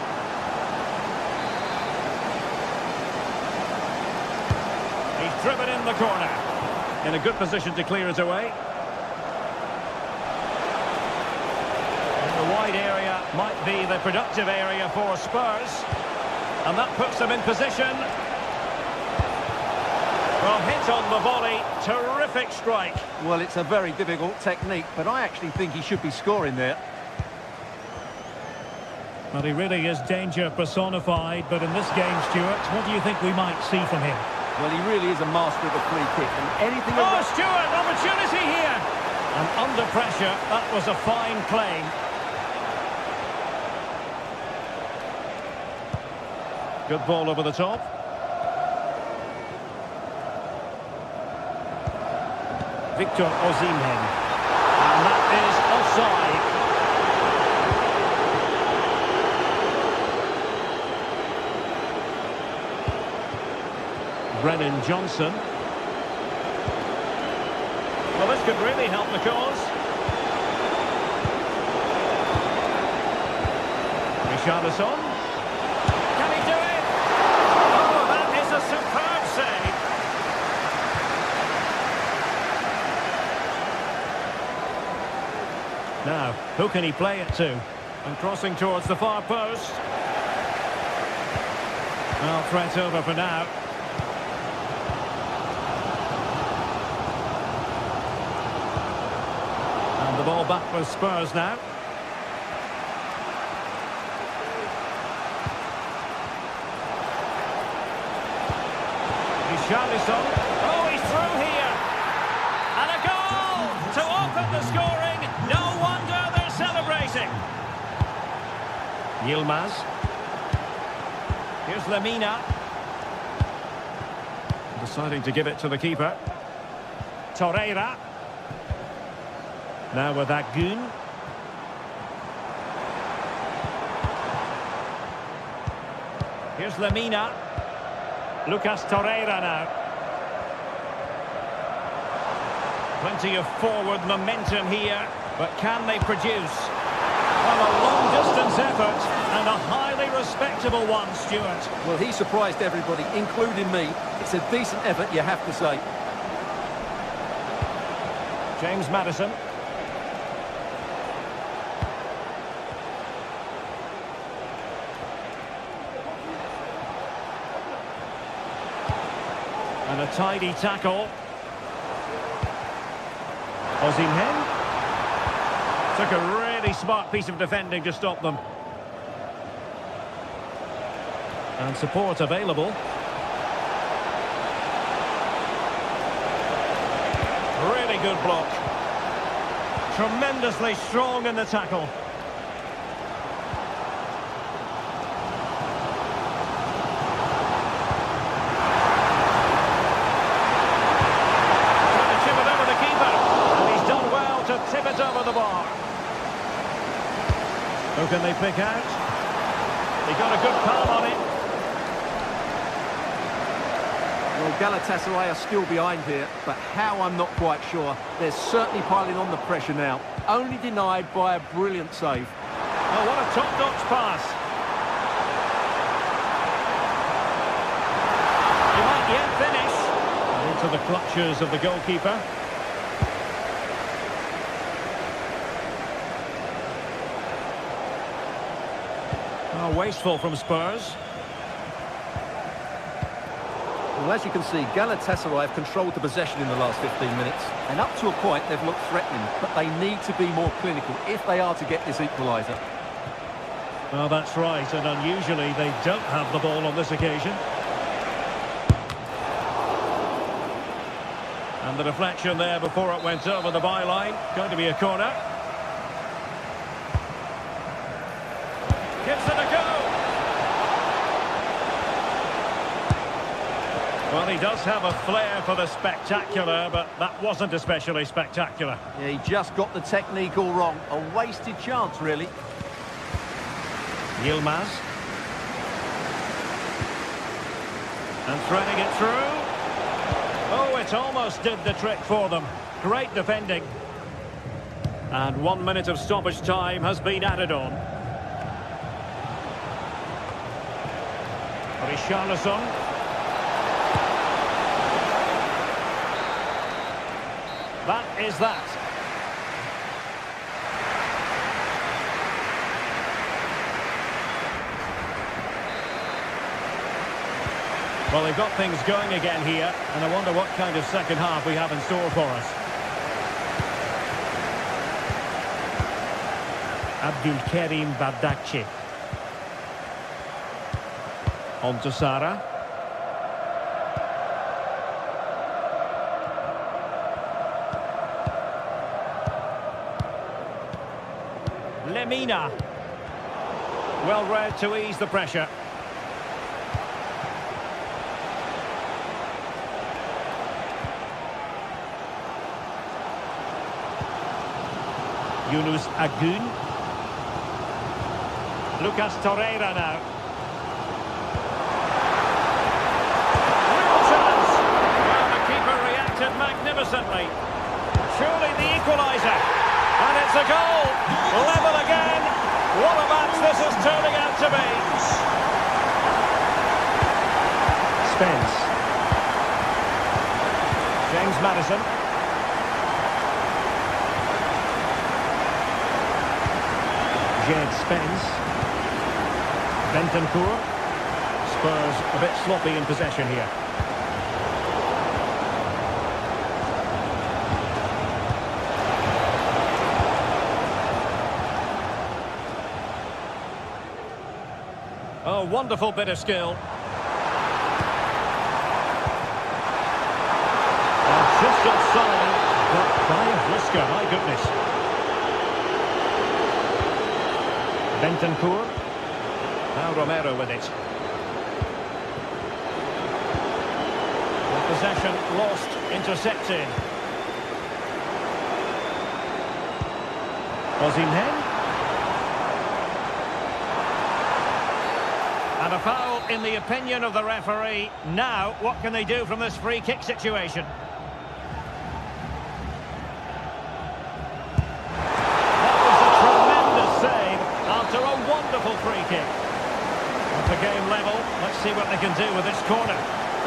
He's driven in the corner. In a good position to clear it away. And the wide area might be the productive area for Spurs. And that puts them in position. Well, hit on the volley, terrific strike. Well, it's a very difficult technique, but I actually think he should be scoring there. Well, he really is danger personified, but in this game, Stuart, what do you think we might see from him? Well, he really is a master of the free kick, and anything... Oh, Stuart, opportunity here! And under pressure, that was a fine claim. Good ball over the top. Victor Osimhen. And that is offside. Brennan Johnson. Well, this could really help the cause. Richarlison. Can he do it? Oh, that is a superb save. Now, who can he play it to? And crossing towards the far post. Well, threat over for now. And the ball back for Spurs now. Richarlison. Oh, he's through here. And a goal to open the scoring. No wonder they're celebrating. Yilmaz. Here's Lemina. Deciding to give it to the keeper. Torreira. Now with Agun. Here's Lemina. Lucas Torreira now. Plenty of forward momentum here, but can they produce? Well, a long-distance effort and a highly respectable one, Stuart. Well, he surprised everybody, including me. It's a decent effort, you have to say. James Maddison. And a tidy tackle. Osimhen. Took a really smart piece of defending to stop them. And support available. Really good block. Tremendously strong in the tackle. Tip it over the bar. Who can they pick out? They got a good palm on it. Well, Galatasaray are still behind here, but how, I'm not quite sure. They're certainly piling on the pressure now. Only denied by a brilliant save. Oh, what a top-notch pass. He might yet finish. Into the clutches of the goalkeeper. Oh, wasteful from Spurs. Well, as you can see, Galatasaray have controlled the possession in the last 15 minutes. And up to a point, they've looked threatening. But they need to be more clinical if they are to get this equaliser. Well, that's right. And unusually, they don't have the ball on this occasion. And the deflection there before it went over the byline. Going to be a corner. Gives it a go. Well, he does have a flair for the spectacular, but that wasn't especially spectacular. Yeah, he just got the technique all wrong. A wasted chance, really. Yilmaz. And threading it through. Oh, it almost did the trick for them. Great defending. And 1 minute of stoppage time has been added on. Richarlison. That is that. Well, they've got things going again here, and I wonder what kind of second half we have in store for us. Abdulkarim Bardakci. On to Sara. Lemina. Well read to ease the pressure. Yunus Agun. Lucas Torreira now. Real chance. Well, the keeper reacted magnificently. Surely the equaliser. And it's a goal. Level again. What a match this is turning out to be. Spence. James Maddison. Jed Spence. Bentancur. Spurs a bit sloppy in possession here. Oh, wonderful bit of skill. And just offside, but by a whisker, my goodness. Bentancur. Now Romero with it. The possession lost, intercepted. Osimhen. And a foul in the opinion of the referee. Now, what can they do from this free kick situation? That was a tremendous save after a wonderful free kick. At the game level, let's see what they can do with this corner.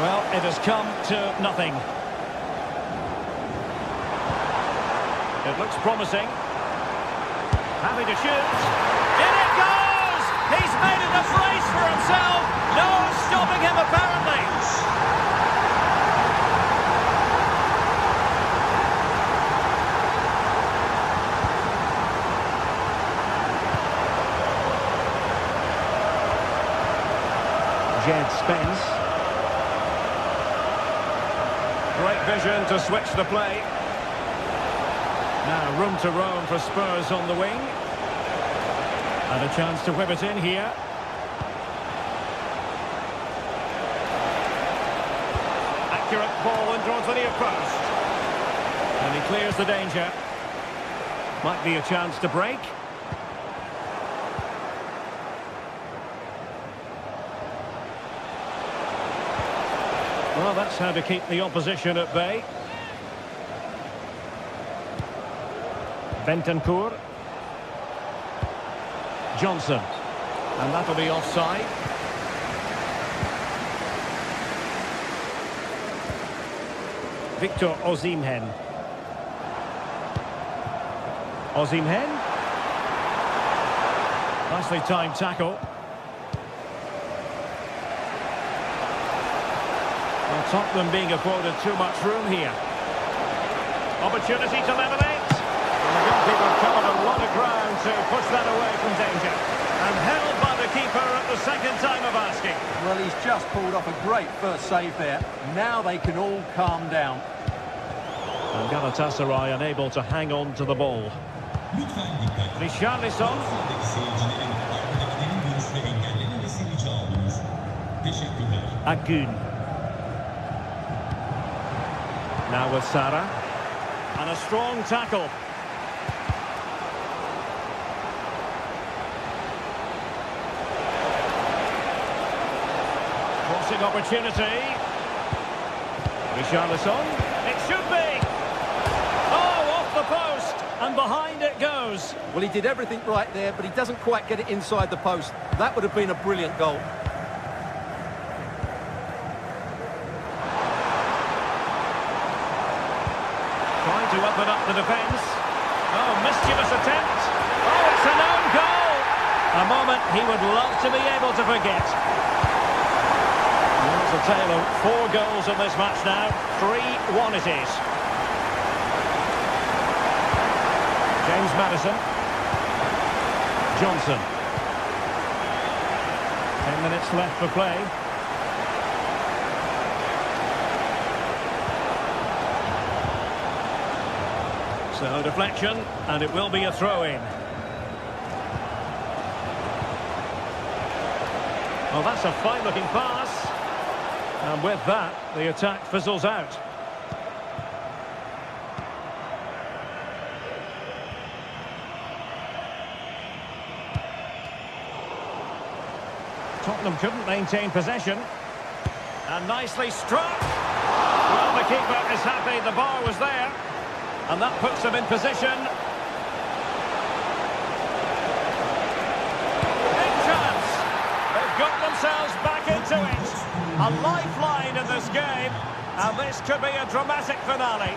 Well, it has come to nothing. It looks promising. Happy to shoot. In it goes! He's made it a place for himself. No stopping him, apparently. Jed Spence. Great vision to switch the play. Now room to roam for Spurs on the wing. And a chance to whip it in here. Accurate ball and draws the near post. And he clears the danger. Might be a chance to break. Well, that's how to keep the opposition at bay. Bentancur. Johnson. And that'll be offside. Victor Osimhen. Osimhen. Nicely timed tackle. Well, Tottenham being afforded too much room here. Opportunity to level it. And the goalkeeper covered a lot of ground to push that away from danger. And held by the keeper at the second time of asking. Well, he's just pulled off a great first save there. Now they can all calm down. And Galatasaray unable to hang on to the ball. Richarlison. Akun. Now with Sarah. And a strong tackle. Crossing opportunity. Richarlison. It should be. Oh, off the post. And behind it goes. Well, he did everything right there, but he doesn't quite get it inside the post. That would have been a brilliant goal. Trying to open up the defence. Oh, mischievous attempt. Oh, it's an own goal. A moment he would love to be able to forget. There's a tale of 4 goals in this match now. 3-1 it is. James Maddison. Johnson. 10 minutes left for play. So deflection, and it will be a throw-in. Well, that's a fine-looking pass. And with that, the attack fizzles out. Tottenham couldn't maintain possession. And nicely struck. Well, the keeper is happy the bar was there. And that puts them in position. Big chance. They've got themselves back into it. A lifeline in this game. And this could be a dramatic finale.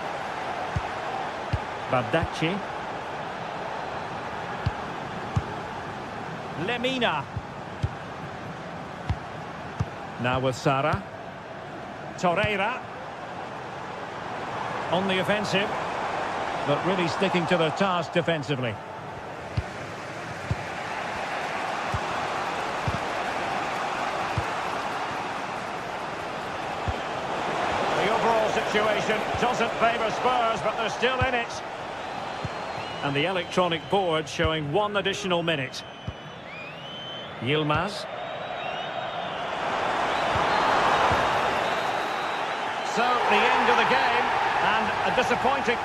Bardacci. Lemina. Now with Sarah. Torreira. On the offensive. But really sticking to their task defensively. The overall situation doesn't favour Spurs, but they're still in it. And the electronic board showing 1 additional minute. Yilmaz. So, the end of the game, and a disappointing...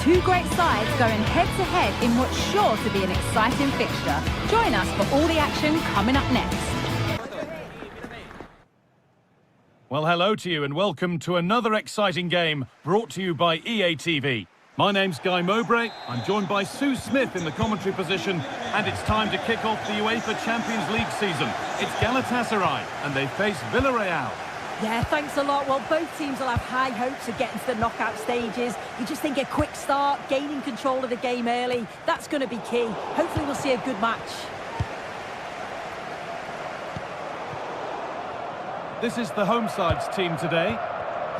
Two great sides going head-to-head in what's sure to be an exciting fixture. Join us for all the action coming up next. Well, hello to you and welcome to another exciting game brought to you by EA TV. My name's Guy Mowbray. I'm joined by Sue Smith in the commentary position, and it's time to kick off the UEFA Champions League season. It's Galatasaray, and they face Villarreal. Yeah, thanks a lot. Well, both teams will have high hopes of getting to the knockout stages. You just think a quick start, gaining control of the game early, that's going to be key. Hopefully we'll see a good match. This is the home side's team today.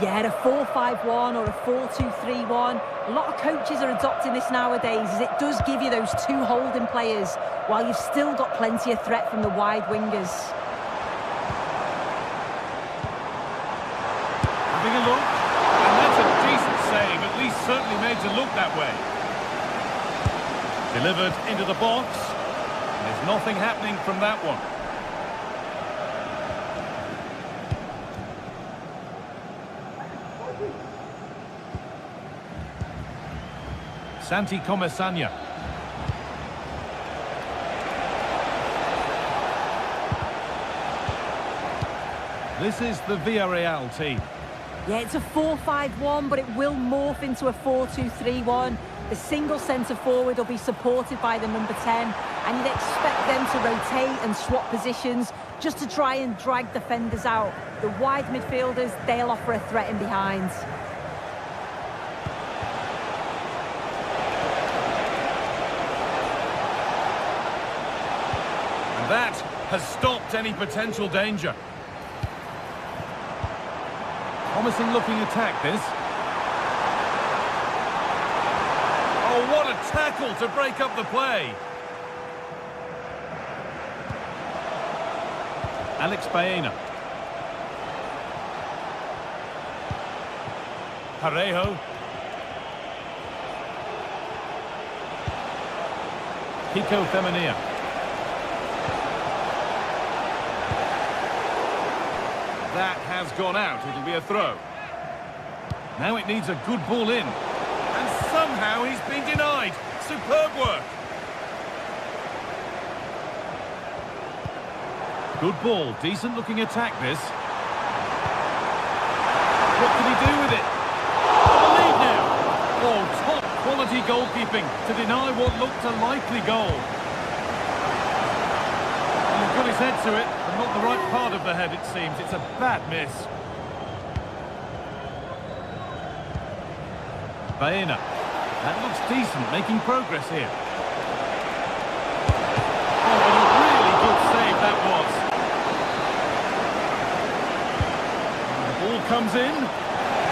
Yeah, a 4-5-1 or a 4-2-3-1. A lot of coaches are adopting this nowadays, as it does give you those two holding players, while you've still got plenty of threat from the wide wingers. Having a look, and that's a decent save, at least certainly made to look that way. Delivered into the box. There's nothing happening from that one. Santi Comesania. This is the Villarreal team. Yeah, it's a 4-5-1, but it will morph into a 4-2-3-1. The single centre-forward will be supported by the number 10, and you'd expect them to rotate and swap positions just to try and drag defenders out. The wide midfielders, they'll offer a threat in behind. That has stopped any potential danger. Promising looking attack, this. Oh, what a tackle to break up the play. Alex Baena. Parejo. Kiko Femenia. That has gone out. It'll be a throw. Now it needs a good ball in. And somehow he's been denied. Superb work. Good ball. Decent looking attack, this. What can he do with it? The lead now. Oh, top quality goalkeeping to deny what looked a likely goal. He's got his head to it, but not the right part of the head, it seems. It's a bad miss. Baena. That looks decent, making progress here. Oh, what a really good save that was. The ball comes in.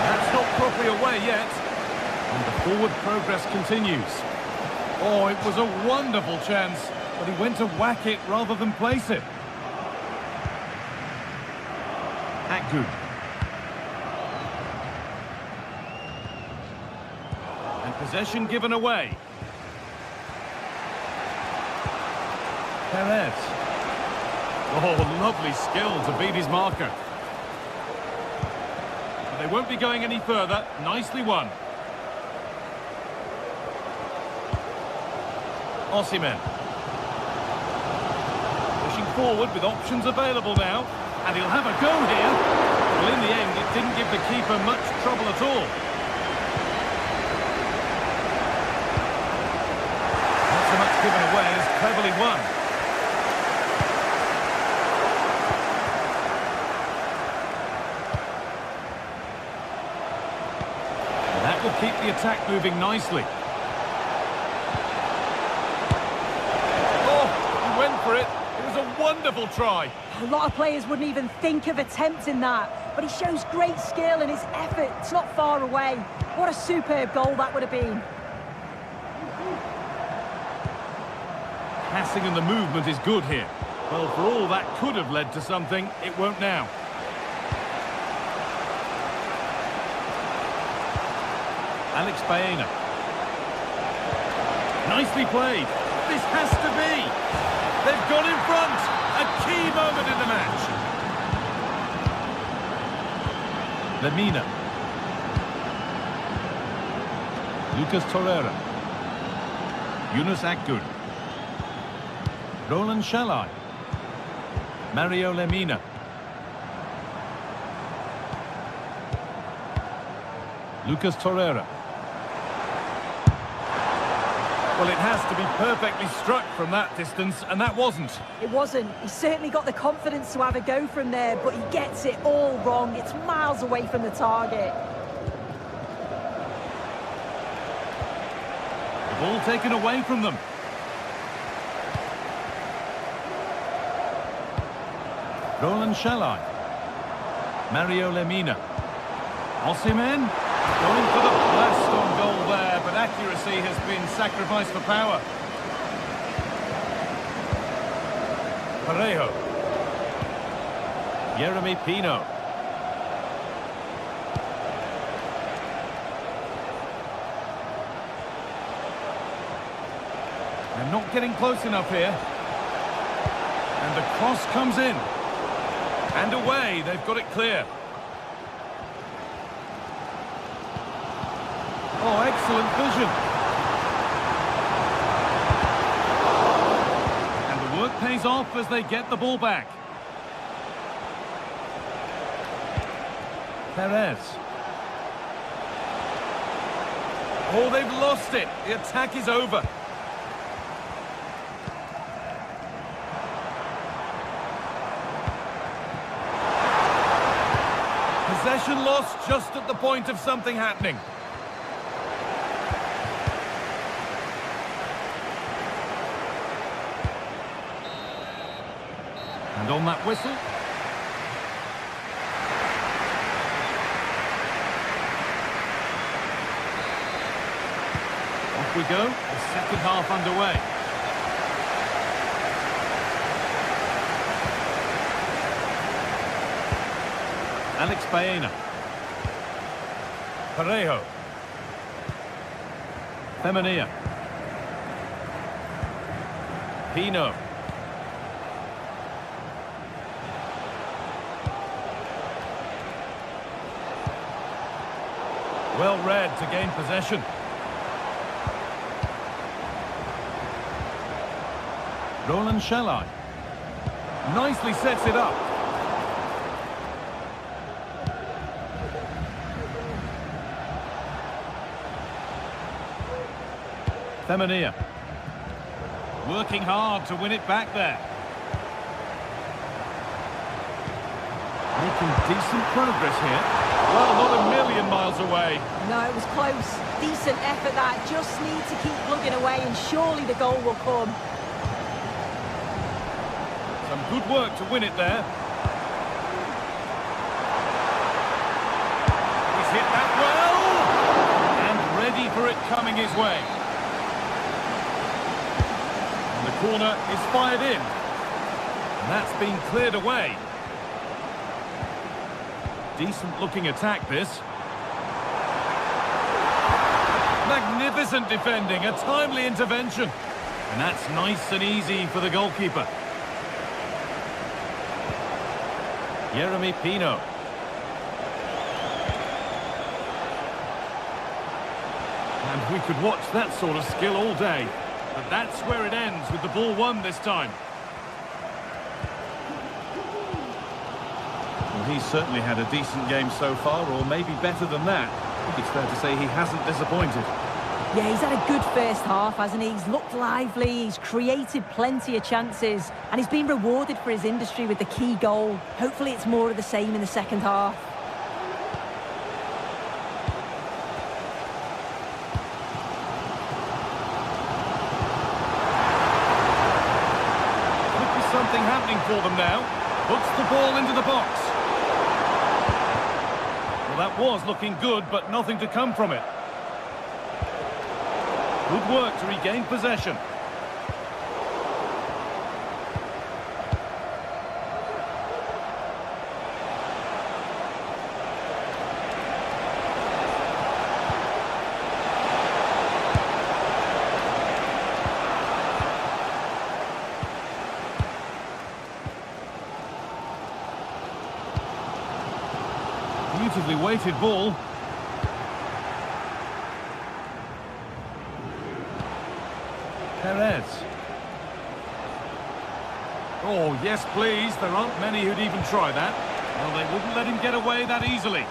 That's not properly away yet. And the forward progress continues. Oh, it was a wonderful chance, but he went to whack it rather than place it. Good. And possession given away. Perez. Oh, lovely skill to beat his marker. But they won't be going any further. Nicely won. Osimhen. Pushing forward with options available now. And he'll have a go here. Well, in the end, it didn't give the keeper much trouble at all. Not so much given away as cleverly won. And that will keep the attack moving nicely. Oh, he went for it. It was a wonderful try. A lot of players wouldn't even think of attempting that, but he shows great skill and his effort. It's not far away. What a superb goal that would have been. Passing and the movement is good here. Well, for all that could have led to something, it won't now. Alex Baena. Nicely played. This has to be. They've got in front. A key moment in the match. Lemina. Lucas Torreira. Yunus Akgün. Roland Shalai. Mario Lemina. Lucas Torreira. Well, it has to be perfectly struck from that distance, and that wasn't. It wasn't. He's certainly got the confidence to have a go from there, but he gets it all wrong. It's miles away from the target. The ball taken away from them. Roland Shalai. Mario Lemina. Osimhen. Going for the blast on goal there, but accuracy has been sacrificed for power. Parejo. Yeremy Pino. They're not getting close enough here. And the cross comes in. And away, they've got it clear. Oh, excellent vision. And the work pays off as they get the ball back. Perez. Oh, they've lost it. The attack is over. Possession lost just at the point of something happening. And on that whistle. Off we go, the second half underway. Alex Baena. Parejo. Femenia. Pino. Well read to gain possession. Roland Shalai. Nicely sets it up. Femenia. Working hard to win it back there. Making decent progress here. Well, not a million miles away. No, it was close. Decent effort that. Just need to keep plugging away and surely the goal will come. Some good work to win it there. He's hit that well. And ready for it coming his way. And the corner is fired in. And that's been cleared away. Decent looking attack, this. Magnificent defending, a timely intervention. And that's nice and easy for the goalkeeper. Yeremy Pino. And we could watch that sort of skill all day. But that's where it ends, with the ball won this time. Well, he's certainly had a decent game so far, or maybe better than that. I think it's fair to say he hasn't disappointed. Yeah, he's had a good first half, hasn't he? He's looked lively, he's created plenty of chances, and he's been rewarded for his industry with the key goal. Hopefully it's more of the same in the second half. Could be something happening for them now. Puts the ball into the box. Well, that was looking good, but nothing to come from it. Good work to regain possession. Beautifully weighted ball. Perez. Oh, yes, please. There aren't many who'd even try that. Well, they wouldn't let him get away that easily.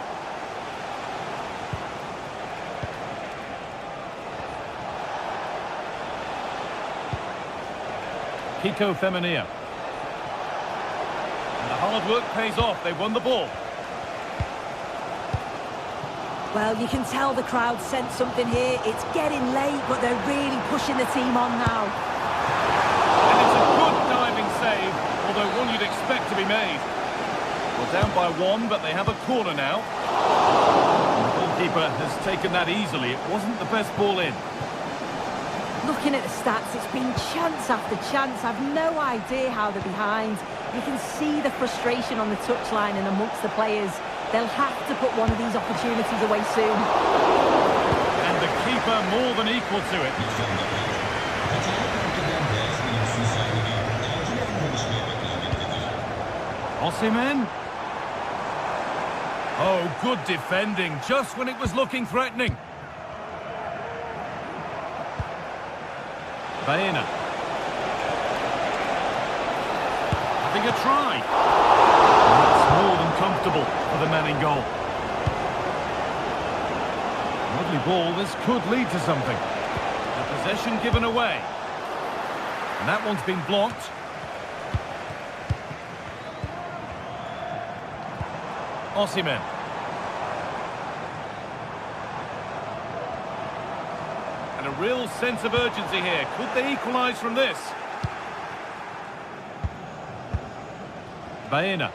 Femenia. And the hard work pays off. They won the ball. Well, you can tell the crowd sense something here. It's getting late, but they're really pushing the team on now. And it's a good diving save, although one you'd expect to be made. Well, down by one, but they have a corner now. The goalkeeper has taken that easily. It wasn't the best ball in. Looking at the stats, it's been chance after chance. I've no idea how they're behind. You can see the frustration on the touchline and amongst the players. They'll have to put one of these opportunities away soon. And the keeper more than equal to it. Osimhen. Oh, good defending, just when it was looking threatening. Baena. Having a try. That's more than comfortable for the man in goal. Lovely ball, this could lead to something. The possession given away. And that one's been blocked. Osimhen. And a real sense of urgency here. Could they equalise from this? Baena.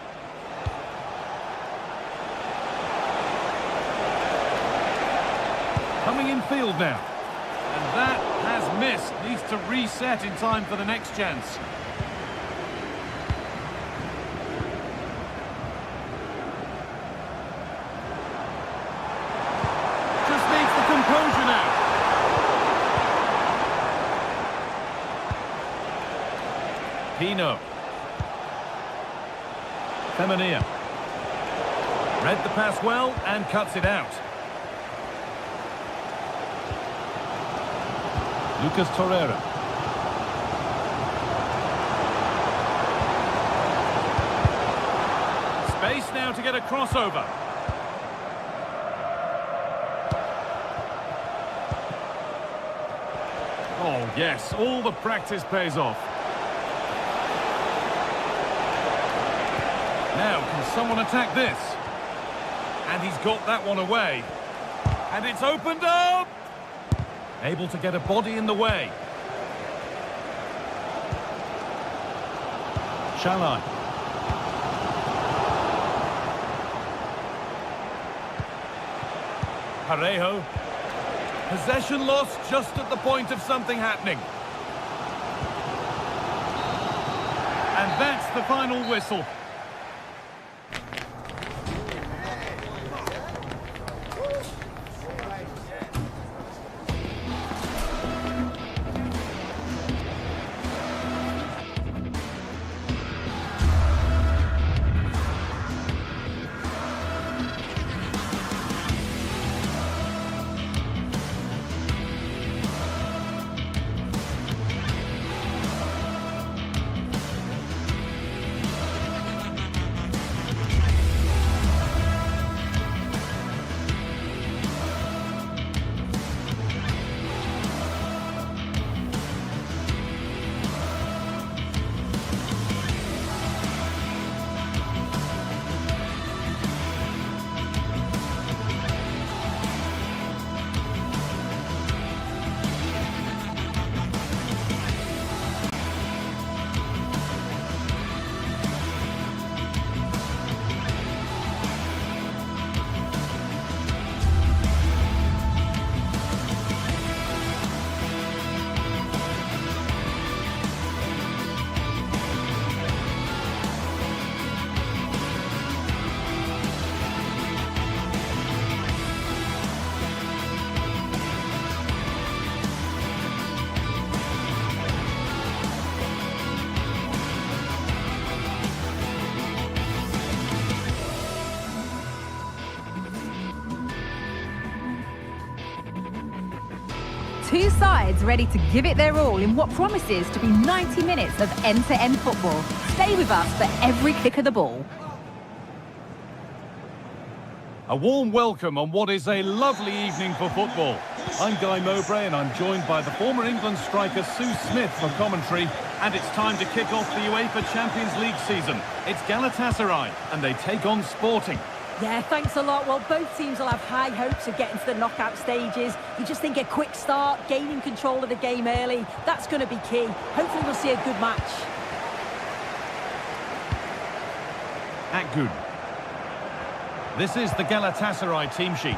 Coming in field now. And that has missed. Needs to reset in time for the next chance. Just needs the composure now. Pino. Femenia. Read the pass well and cuts it out. Lucas Torreira. Space now to get a crossover. Oh yes, all the practice pays off. Now, can someone attack this? And he's got that one away. And it's opened up! Able to get a body in the way. Shalai. Parejo. Possession lost just at the point of something happening. And that's the final whistle. Two sides ready to give it their all in what promises to be 90 minutes of end-to-end football. Stay with us for every kick of the ball. A warm welcome on what is a lovely evening for football. I'm Guy Mowbray and I'm joined by the former England striker Sue Smith for commentary. And it's time to kick off the UEFA Champions League season. It's Galatasaray and they take on Sporting. Yeah, thanks a lot. Well, both teams will have high hopes of getting to the knockout stages. You just think a quick start, gaining control of the game early, that's going to be key. Hopefully we'll see a good match. Akgün. This is the Galatasaray team sheet.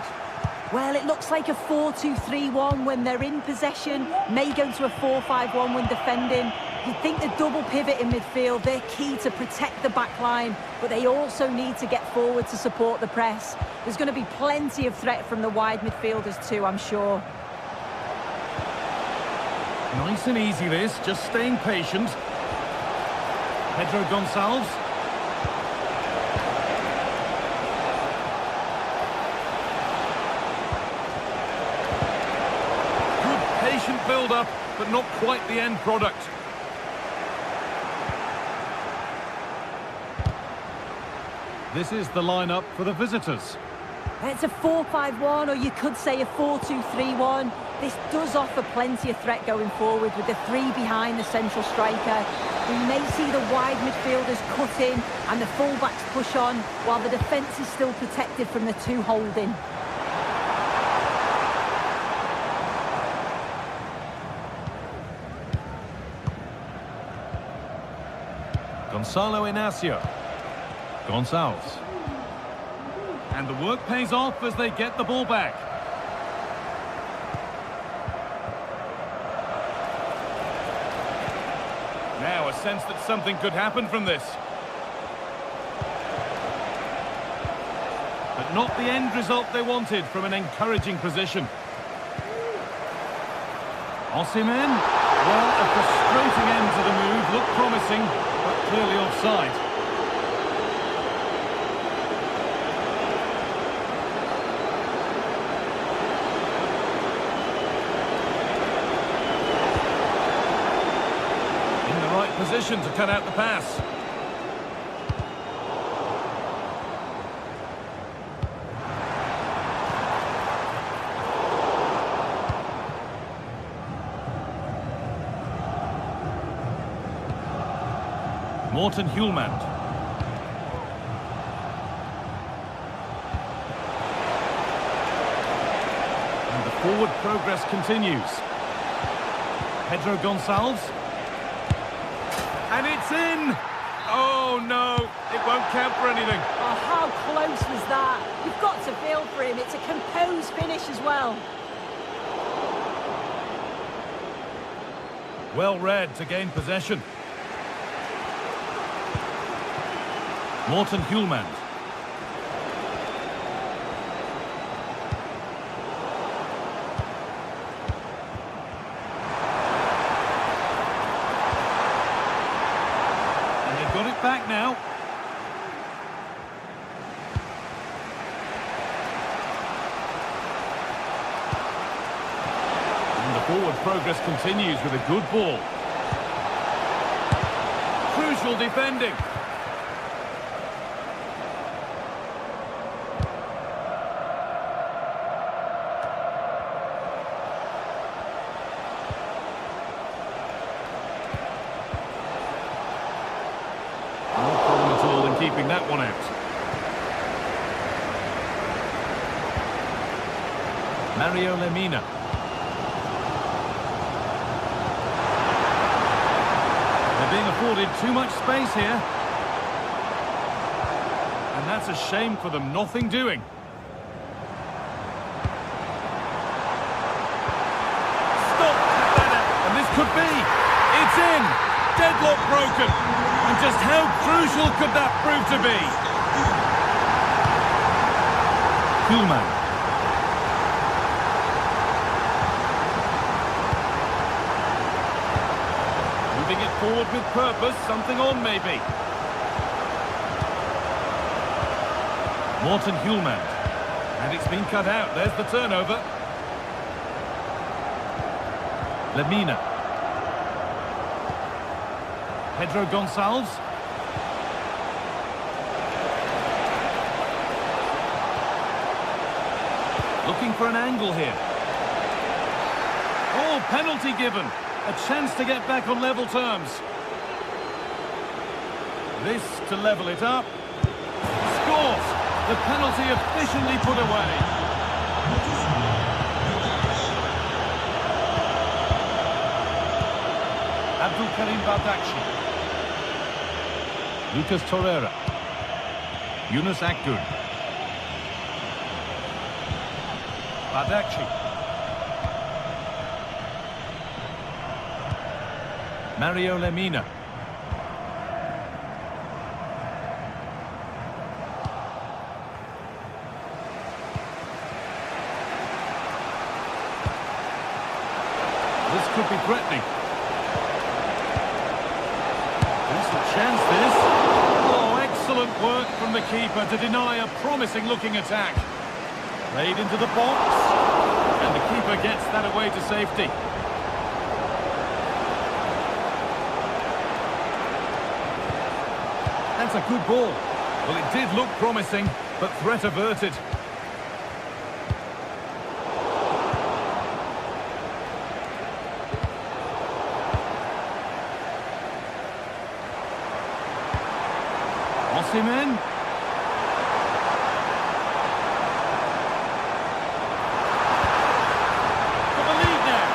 Well, it looks like a 4-2-3-1 when they're in possession. May go to a 4-5-1 when defending. You'd think the double pivot in midfield, they're key to protect the back line, but they also need to get forward to support the press. There's going to be plenty of threat from the wide midfielders too, I'm sure. Nice and easy this, just staying patient. Pedro Gonçalves. Good patient build-up, but not quite the end product. This is the lineup for the visitors. It's a 4-5-1, or you could say a 4-2-3-1. This does offer plenty of threat going forward with the three behind the central striker. We may see the wide midfielders cut in and the fullbacks push on, while the defence is still protected from the two holding. Gonçalo Inácio. Gonçalves. And the work pays off as they get the ball back. Now a sense that something could happen from this. But not the end result they wanted from an encouraging position. Osimhen. Well, a frustrating end to the move. Looked promising, but clearly offside. Position to cut out the pass. Morten Hjulmand. And the forward progress continues. Pedro Gonçalves. And it's in! Oh, no, it won't count for anything. Oh, how close was that? You've got to feel for him. It's a composed finish as well. Well read to gain possession. Morten Hjulmand. Got it back now. And the forward progress continues with a good ball. Crucial defending. Keeping that one out. Mario Lemina. They're being afforded too much space here. And that's a shame for them, nothing doing. Stop! And this could be. It's in! Deadlock broken. And just how crucial could that prove to be? Hjulmand. Moving it forward with purpose, something on maybe. Morten Hjulmand. And it's been cut out, there's the turnover. Lemina. Pedro Gonçalves. Looking for an angle here. Oh, penalty given. A chance to get back on level terms. This to level it up. Scores! The penalty efficiently put away. Abdul Karim Bardakci. Lucas Torreira. Yunus Akgün. Bardakci. Mario Lemina. This could be threatening. Decent chance this. Oh, excellent work from the keeper to deny a promising looking attack. Played into the box. And the keeper gets that away to safety. That's a good ball. Well, it did look promising, but threat averted. Osimhen. For the lead now.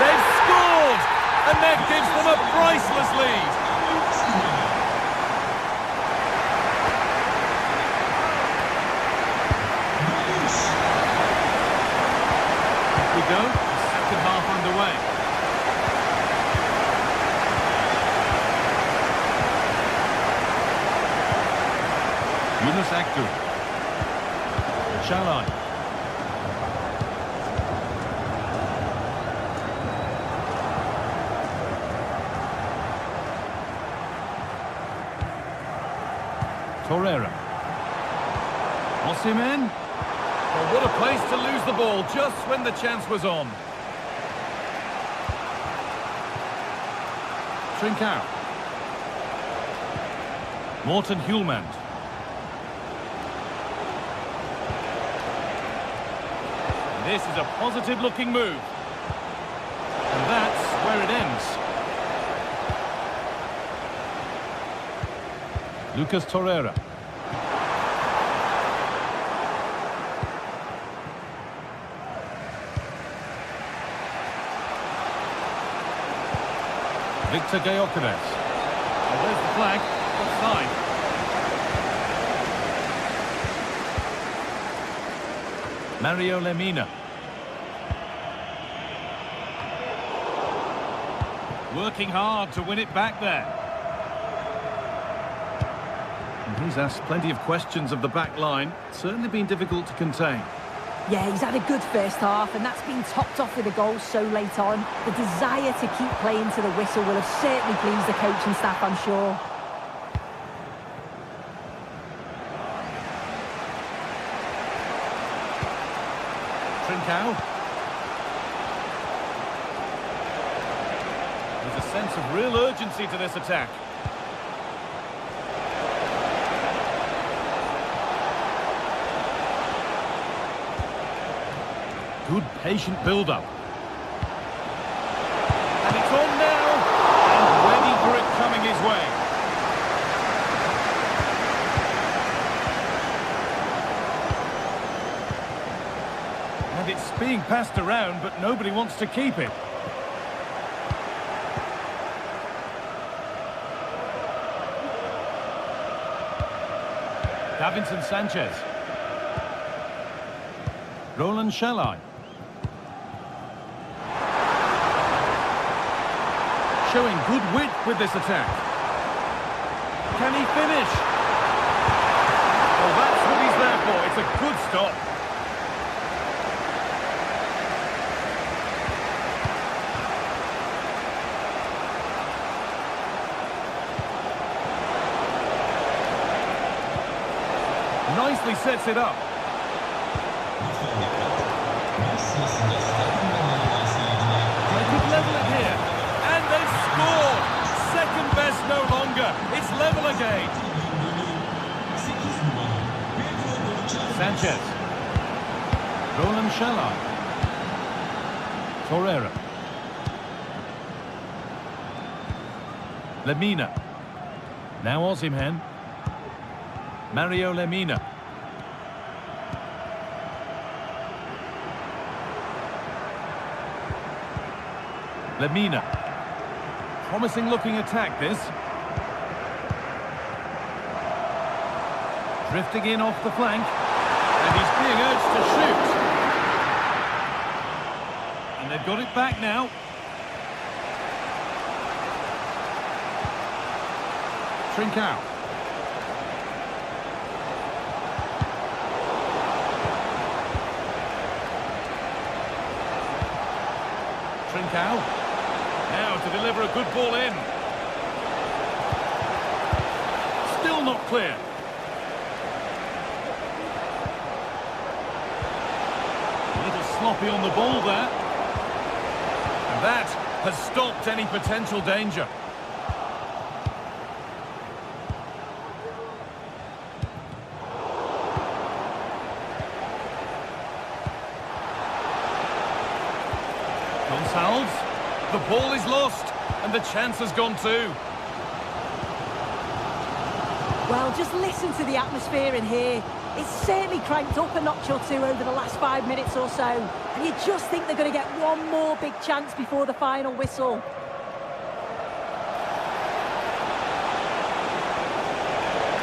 They've scored! And that gives them a priceless lead. We go. Second half underway. Yunus Akgün. Şalay. Torreira. Osimhen. Well, what a place to lose the ball just when the chance was on. Trincao. Morten Hjulmand. This is a positive-looking move. And that's where it ends. Lucas Torreira. Victor Gyökeres. Well, there's the flag. Offside. Mario Lemina. Working hard to win it back there. And he's asked plenty of questions of the back line. Certainly been difficult to contain. Yeah, he's had a good first half, and that's been topped off with a goal so late on. The desire to keep playing to the whistle will have certainly pleased the coaching staff, I'm sure. Trincao. There's a sense of real urgency to this attack. Good patient build-up. And it's on now. And ready for it coming his way. And it's being passed around, but nobody wants to keep it. Davinson Sanchez. Roland Şalay. Showing good wit with this attack. Can he finish? Well, that's what he's there for. It's a good stop. Nicely sets it up. They could level it here. And they've scored! Second best no longer. It's level again. Sanchez. Roland Shala. Torreira. Lemina. Now Osimhen. Mario Lemina. Lemina. Promising looking attack this. Drifting in off the flank. And he's being urged to shoot. And they've got it back now. Trincao. Trincao. Now to deliver a good ball in. Still not clear. A little sloppy on the ball there. And that has stopped any potential danger. Gonçalves. The ball is lost, and the chance has gone too. Well, just listen to the atmosphere in here. It's certainly cranked up a notch or two over the last 5 minutes or so. And you just think they're going to get one more big chance before the final whistle.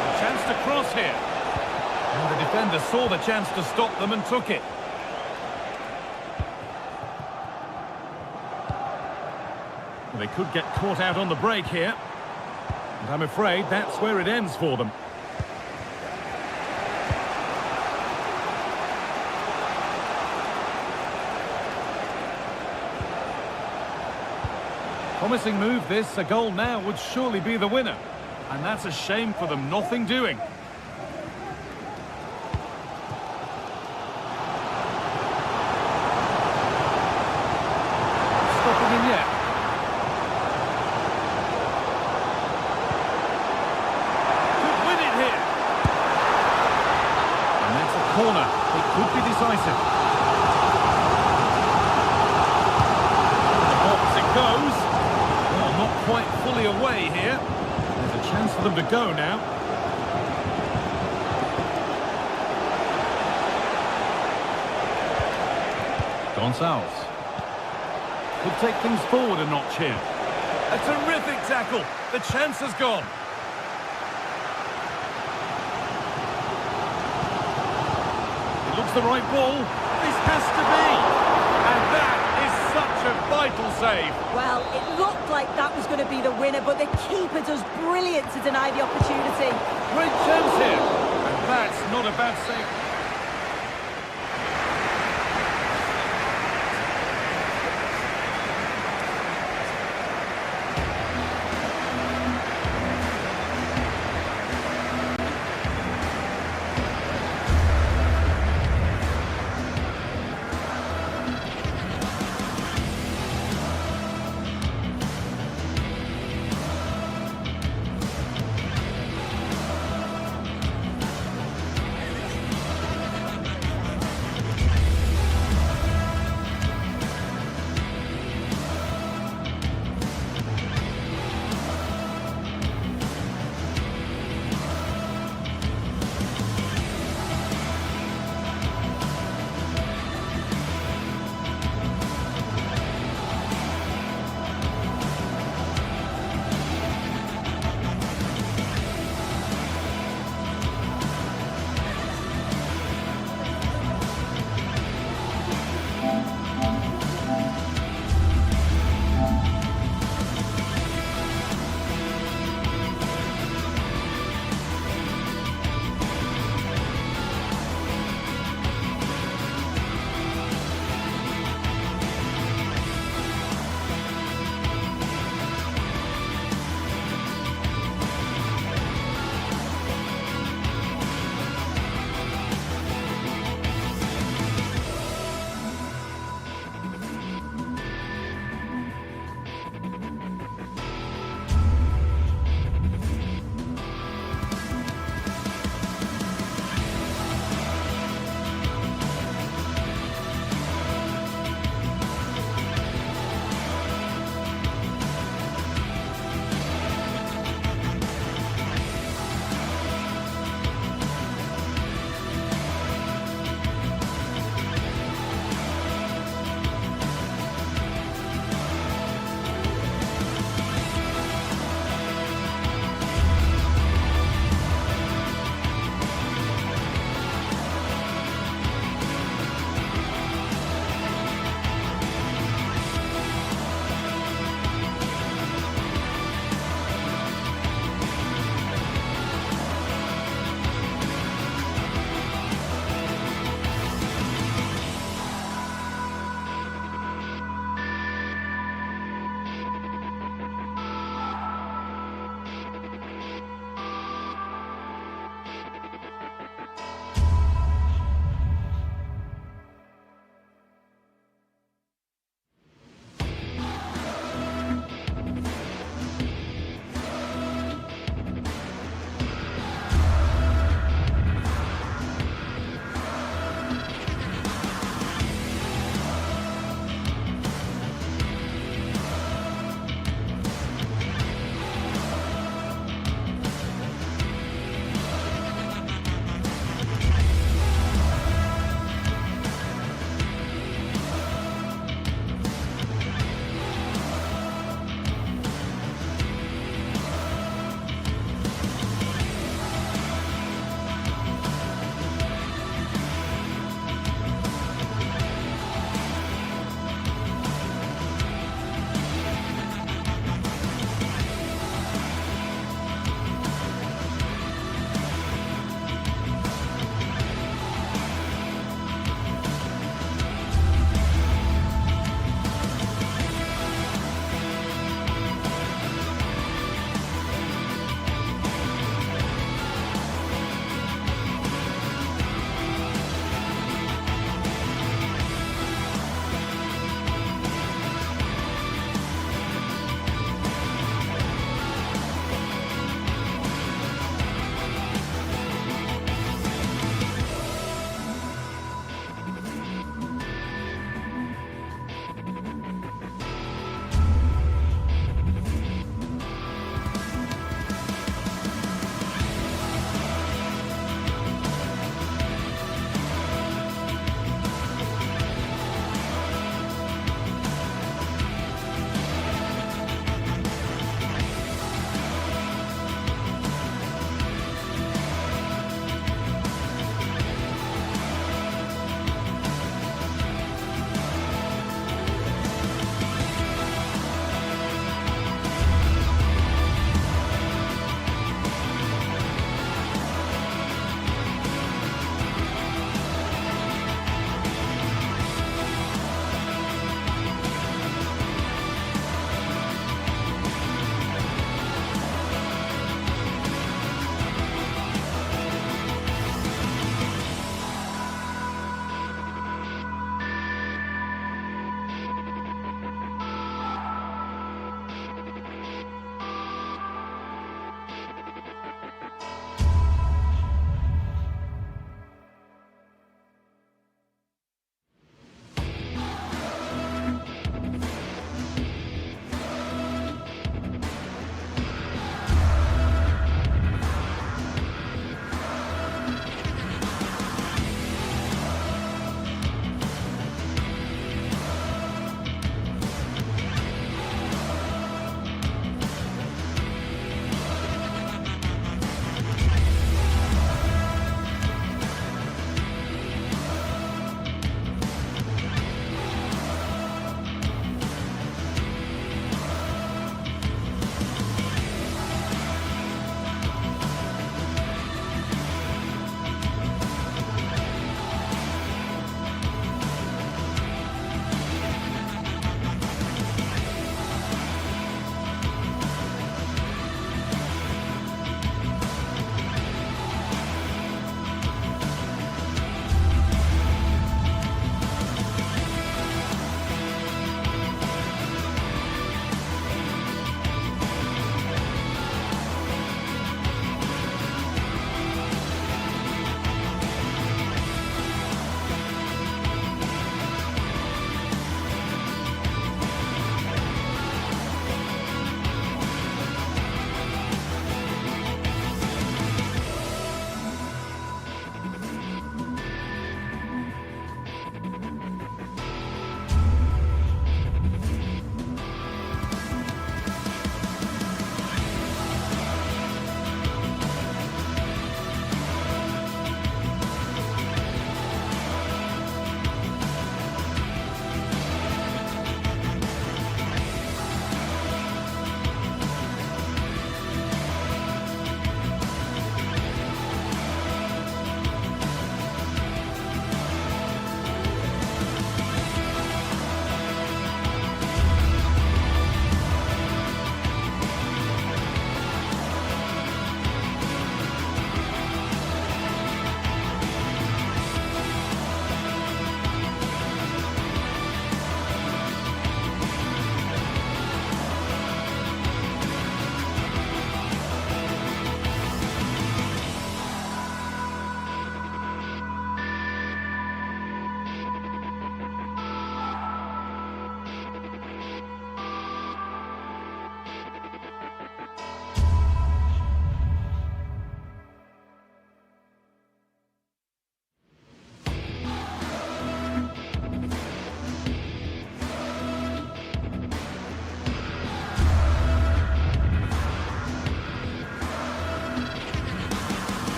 A chance to cross here. And the defender saw the chance to stop them and took it. They could get caught out on the break here. And I'm afraid that's where it ends for them. Promising move this. A goal now would surely be the winner. And that's a shame for them. Nothing doing. Stopping him yet. Corner, it could be decisive. The box it goes. Well, not quite fully away here. There's a chance for them to go now. Gonçalves. Could take things forward a notch here. A terrific tackle. The chance has gone. Looks the right ball. This has to be. And that is such a vital save. Well, it looked like that was going to be the winner, but the keeper does brilliant to deny the opportunity. Great chance here. And that's not a bad save.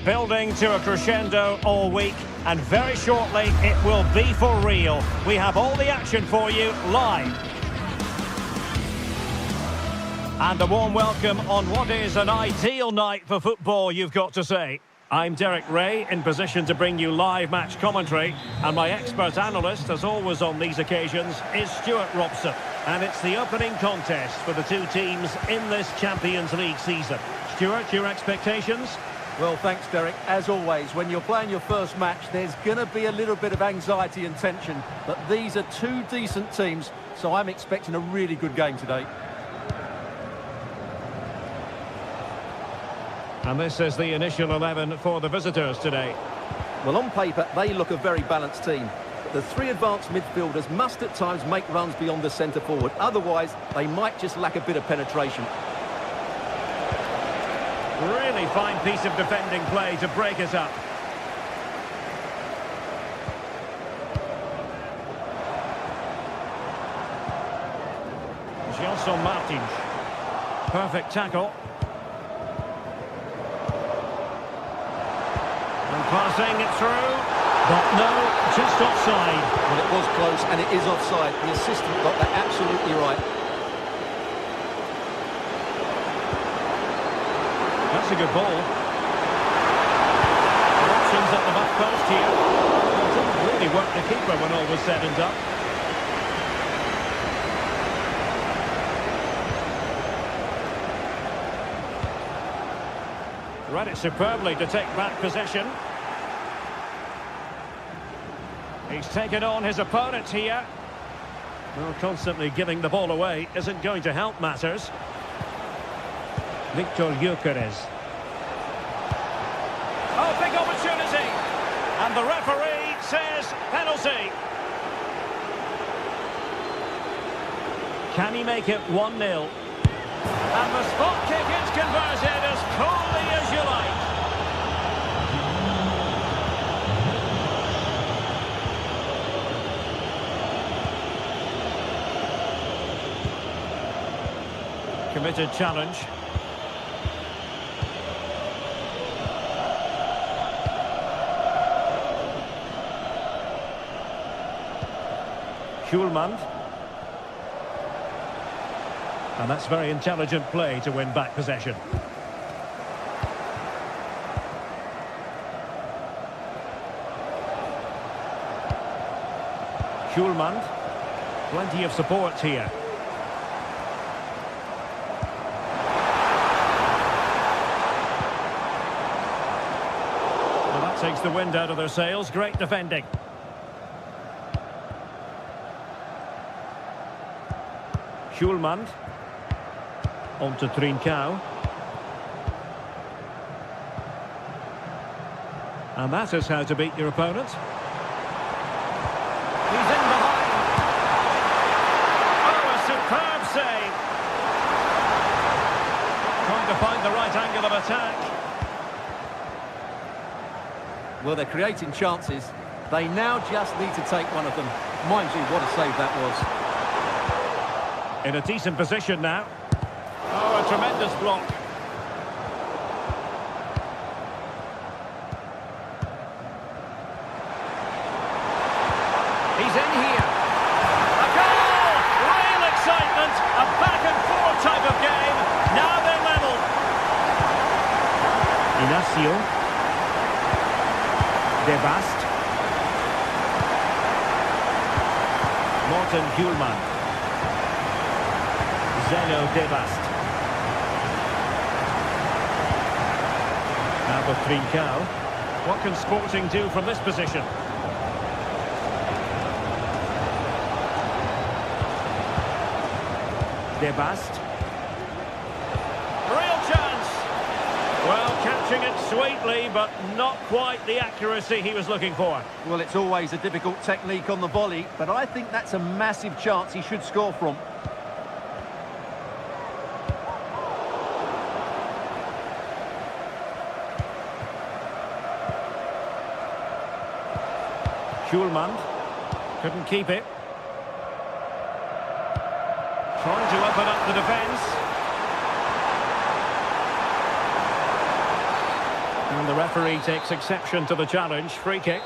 building to a crescendo all week, and very shortly it will be for real. We have all the action for you live. And a warm welcome on what is an ideal night for football, you've got to say. I'm Derek Ray, in position to bring you live match commentary, and my expert analyst, as always on these occasions, is Stuart Robson. And it's the opening contest for the two teams in this Champions League season. Stuart, your expectations? Well, thanks, Derek. As always, when you're playing your first match, there's going to be a little bit of anxiety and tension, but these are two decent teams, so I'm expecting a really good game today. And this is the initial 11 for the visitors today. Well, on paper, they look a very balanced team. But the three advanced midfielders must at times make runs beyond the centre forward. Otherwise, they might just lack a bit of penetration. Really fine piece of defending play to break it up. Gelson Martins. Perfect tackle. And passing it through. But no, just offside. Well, it was close, and it is offside. The assistant got that absolutely right. That's a good ball. Options at the back post here. It didn't really work the keeper when all was said and done. Read it superbly to take back possession. He's taken on his opponent here. Well, constantly giving the ball away isn't going to help matters. Victor Gyökeres. Oh, big opportunity! And the referee says penalty. Can he make it 1-0? And the spot kick is converted as coolly as you like. Committed challenge. Schulman. And that's very intelligent play to win back possession. Schulman. Plenty of support here. Well, that takes the wind out of their sails. Great defending. Schulman. On to Trincao. And that is how to beat your opponent. He's in behind. Oh, a superb save. Trying to find the right angle of attack. Well, they're creating chances. They now just need to take one of them. Mind you, what a save that was. In a decent position now. Oh, a tremendous block. He's in here. A goal! Real excitement. A back-and-forth type of game. Now they're level. Inacio. De Bast. Morten Hjulman. Zeno De Bast. Now for Trincao. What can Sporting do from this position? De Bast. Real chance! Well, catching it sweetly, but not quite the accuracy he was looking for. Well, it's always a difficult technique on the volley, but I think that's a massive chance he should score from. Schulman couldn't keep it. Trying to open up the defence. And the referee takes exception to the challenge. Free kick.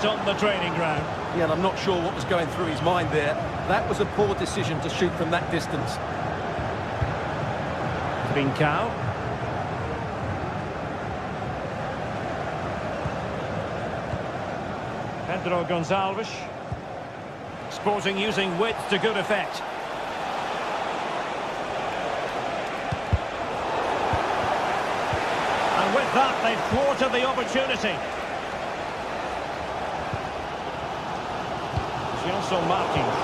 On the training ground. Yeah, and I'm not sure what was going through his mind there. That was a poor decision to shoot from that distance. Trincao. Pedro Gonçalves. Sporting using width to good effect. And with that, they've thwarted the opportunity. Gelson Martins.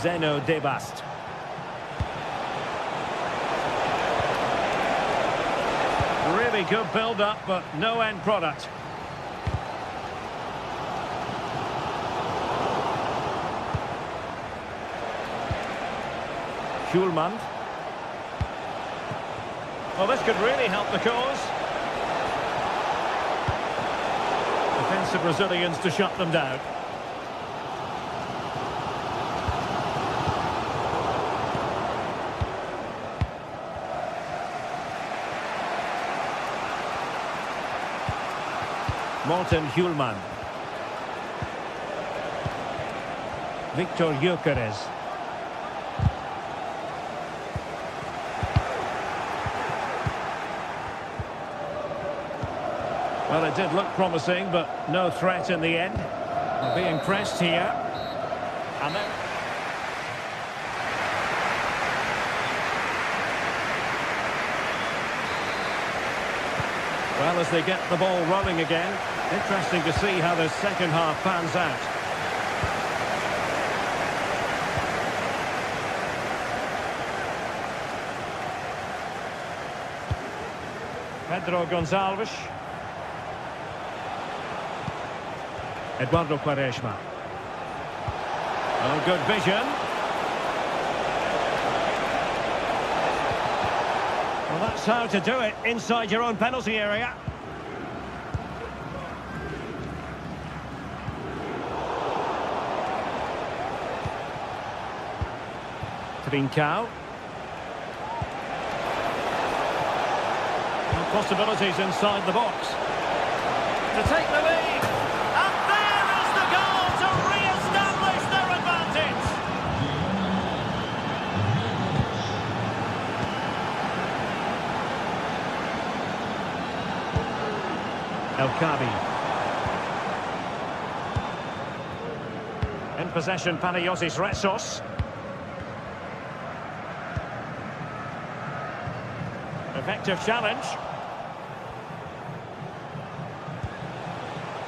Zeno Debast. Really good build-up, but no end product. Schulman. Well, this could really help the cause. Defensive Brazilians to shut them down. Morten Hjulman. Victor Gyökeres. Well, it did look promising, but no threat in the end. They're being pressed here. And then... Well, as they get the ball rolling again, interesting to see how the second half pans out. Pedro Gonçalves. Eduardo Quaresma. Oh, good vision. Well, that's how to do it inside your own penalty area. Trincao. Well, possibilities inside the box. To take the lead. El Kabi. In possession, Panagiotis Retsos. Effective challenge.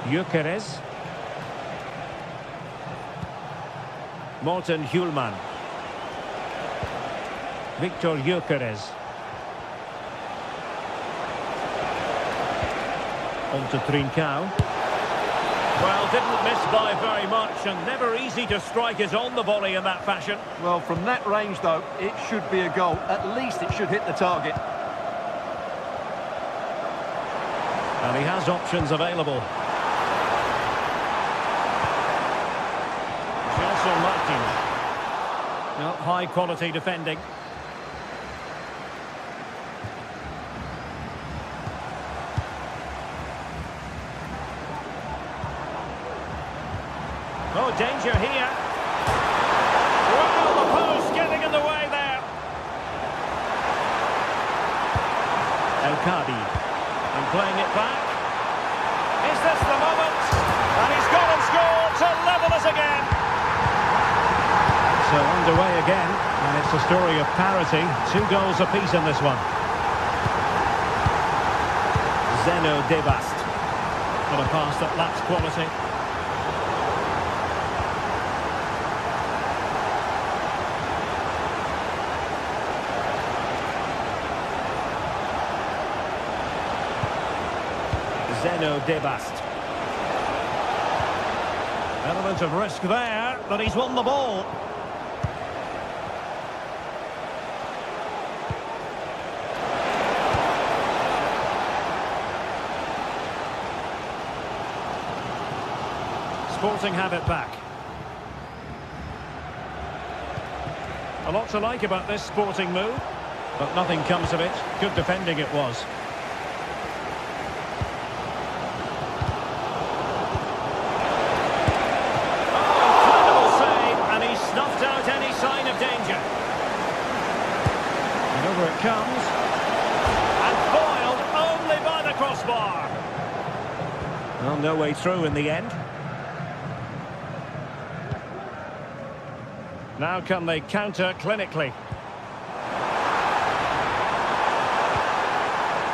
Gyökeres. Morten Hjulman. Victor Gyökeres. On to Trincao. Well, didn't miss by very much, and never easy to strike it on the volley in that fashion. Well, from that range, though, it should be a goal. At least it should hit the target. And he has options available. Gelson Martins. Well, high quality defending. Oh, danger here. Well, the post getting in the way there. El Kabi. And playing it back. Is this the moment? And he's gone and scored to level us again. So underway again. And it's a story of parity. 2 goals apiece in this one. Zeno Debast. On a pass that lacks quality. Zeno Debast. Element of risk there, but he's won the ball. Sporting have it back. A lot to like about this Sporting move, but nothing comes of it. Good defending it was. Incredible save, and he snuffed out any sign of danger. And over it comes. And foiled only by the crossbar. Well, no way through in the end. Now can they counter clinically?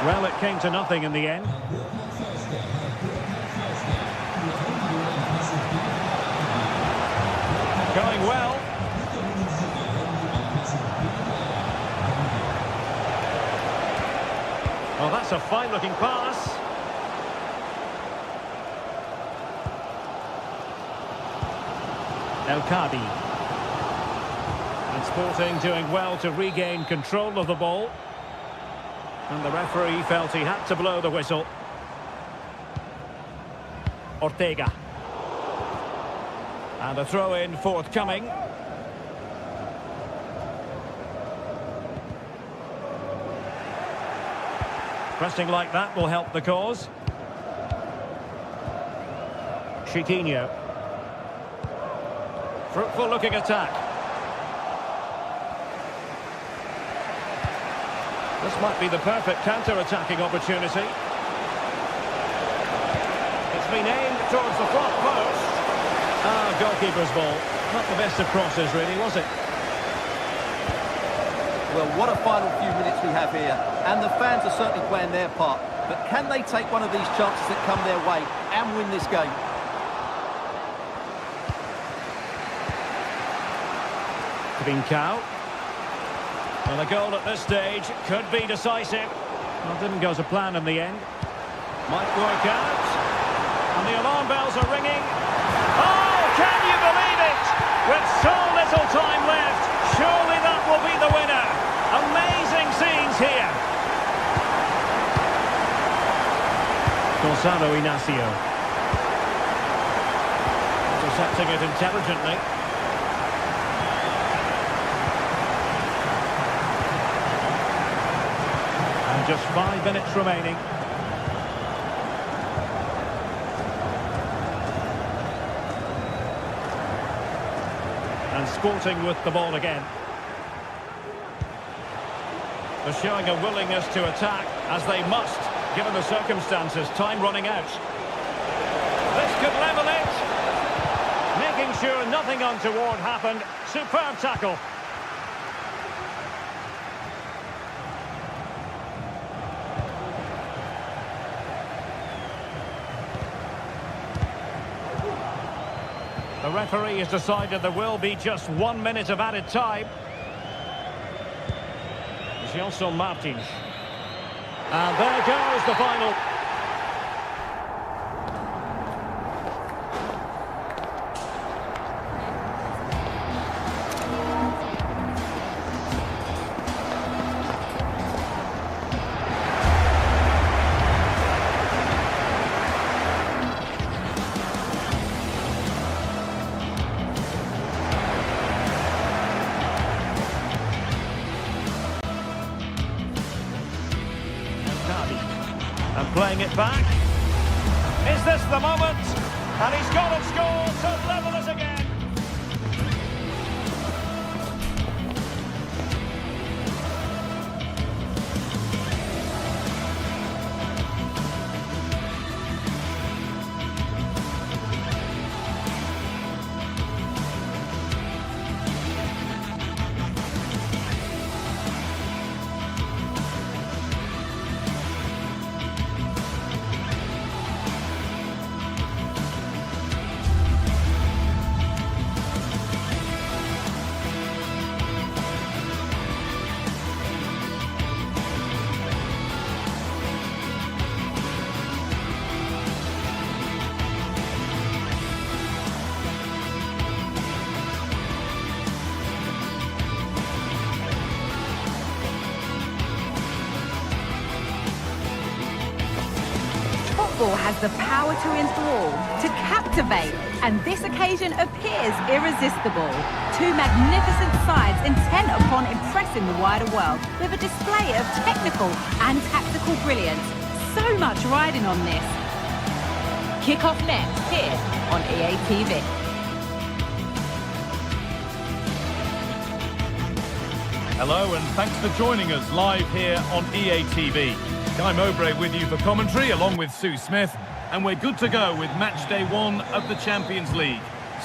Well, it came to nothing in the end. Going well. Oh, that's a fine-looking pass. El Kadi. And Sporting doing well to regain control of the ball. And the referee felt he had to blow the whistle. Ortega. And a throw-in forthcoming. Pressing like that will help the cause. Chiquinho. Fruitful looking attack. This might be the perfect counter-attacking opportunity. It's been aimed towards the front post. Ah, goalkeeper's ball. Not the best of crosses, really, was it? Well, what a final few minutes we have here. And the fans are certainly playing their part. But can they take one of these chances that come their way and win this game? Trincao. Well, a goal at this stage could be decisive. Well, didn't go to plan in the end. Might work out. And the alarm bells are ringing. Oh, can you believe it? With so little time left, surely that will be the winner. Amazing scenes here. Gonzalo Inacio. Intercepting it intelligently. Just 5 minutes remaining. And Sporting with the ball again. They're showing a willingness to attack, as they must, given the circumstances. Time running out. This could level it. Making sure nothing untoward happened. Superb tackle. The referee has decided there will be just 1 minute of added time. Gelson Martins. And there goes the final. And playing it back. Is this the moment? And he's got it scored to level it again. Football has the power to enthrall, to captivate, and this occasion appears irresistible. Two magnificent sides intent upon impressing the wider world with a display of technical and tactical brilliance. So much riding on this. Kick-off next here on EA TV. Hello and thanks for joining us live here on EA TV. Guy Mowbray with you for commentary along with Sue Smith, and we're good to go with match day 1 of the Champions League.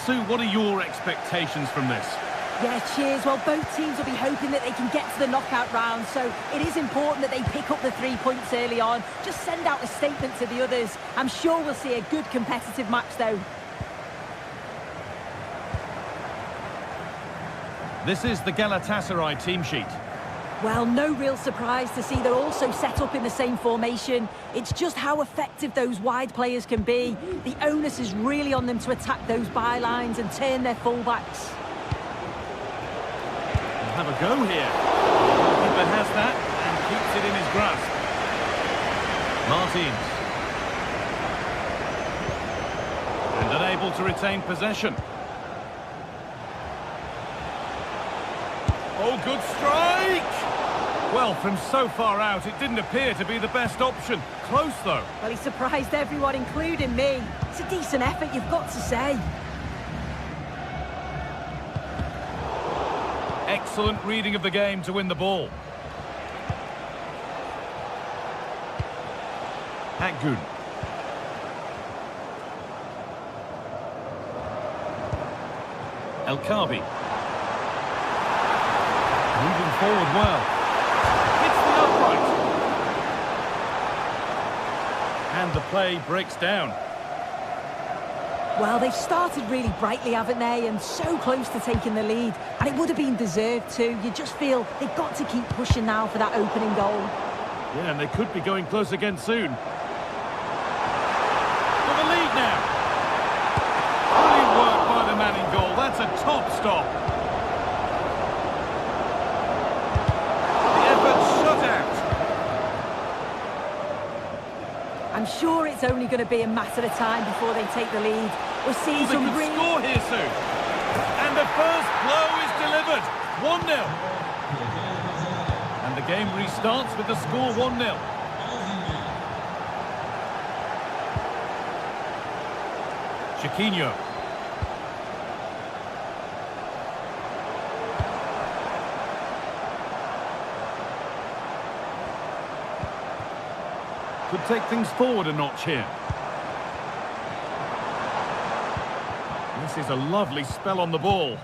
Sue, what are your expectations from this? Yeah, cheers. Well, both teams will be hoping that they can get to the knockout round, so it is important that they pick up the 3 points early on. Just send out a statement to the others. I'm sure we'll see a good competitive match though. This is the Galatasaray team sheet. Well, no real surprise to see they're also set up in the same formation. It's just how effective those wide players can be. The onus is really on them to attack those bylines and turn their fullbacks. Have a go here. The keeper has that and keeps it in his grasp. Martins. And unable to retain possession. Oh, good strike! Well, from so far out, it didn't appear to be the best option. Close, though. Well, he surprised everyone, including me. It's a decent effort, you've got to say. Excellent reading of the game to win the ball. Akgün. El Kabi. Moving forward well. Hits the upright. And the play breaks down. Well, they've started really brightly, haven't they? And so close to taking the lead. And it would have been deserved too. You just feel they've got to keep pushing now for that opening goal. Yeah, and they could be going close again soon. For the lead now. Brilliant work by the man in goal. That's a top stop. I'm sure it's only going to be a matter of time before they take the lead. We're seeing some real score here soon. And the first blow is delivered. 1-0. And the game restarts with the score 1-0. Chiquinho. Could take things forward a notch here. This is a lovely spell on the ball.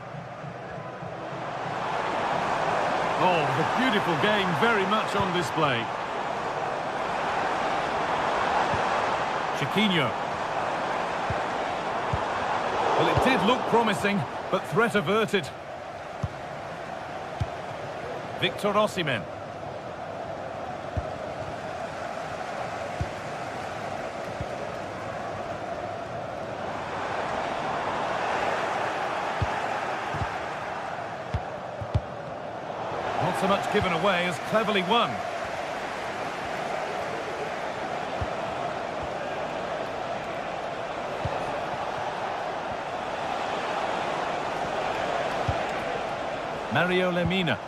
Oh, the beautiful game very much on display. Chiquinho. Well, it did look promising, but threat averted. Victor Osimhen. Not so much given away as cleverly won. Mario Lemina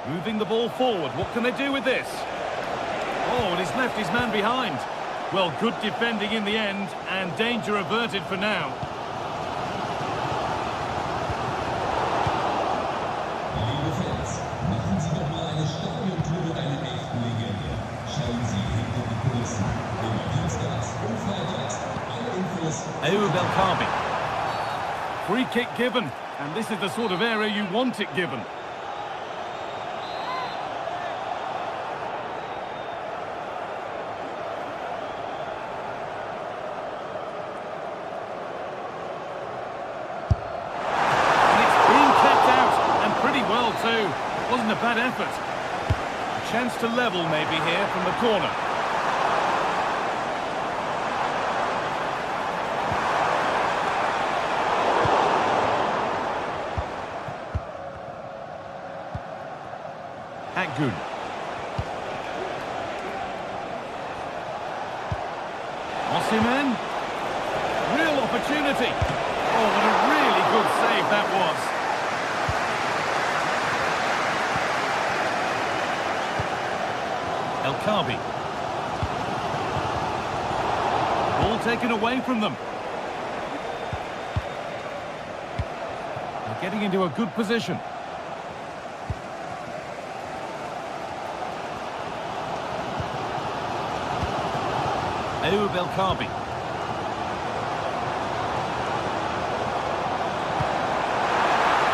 moving the ball forward. What can they do with this? Oh, and he's left his man behind. Well, good defending in the end and danger averted for now. El Kabi. Free kick given, and this is the sort of area you want it given. And it's being kept out, and pretty well too. Wasn't a bad effort. A chance to level maybe here from the corner. Akgün. Osimhen. Real opportunity. Oh, what a really good save that was. El Kaabi. Ball taken away from them. They're getting into a good position. Ayub El Kaabi.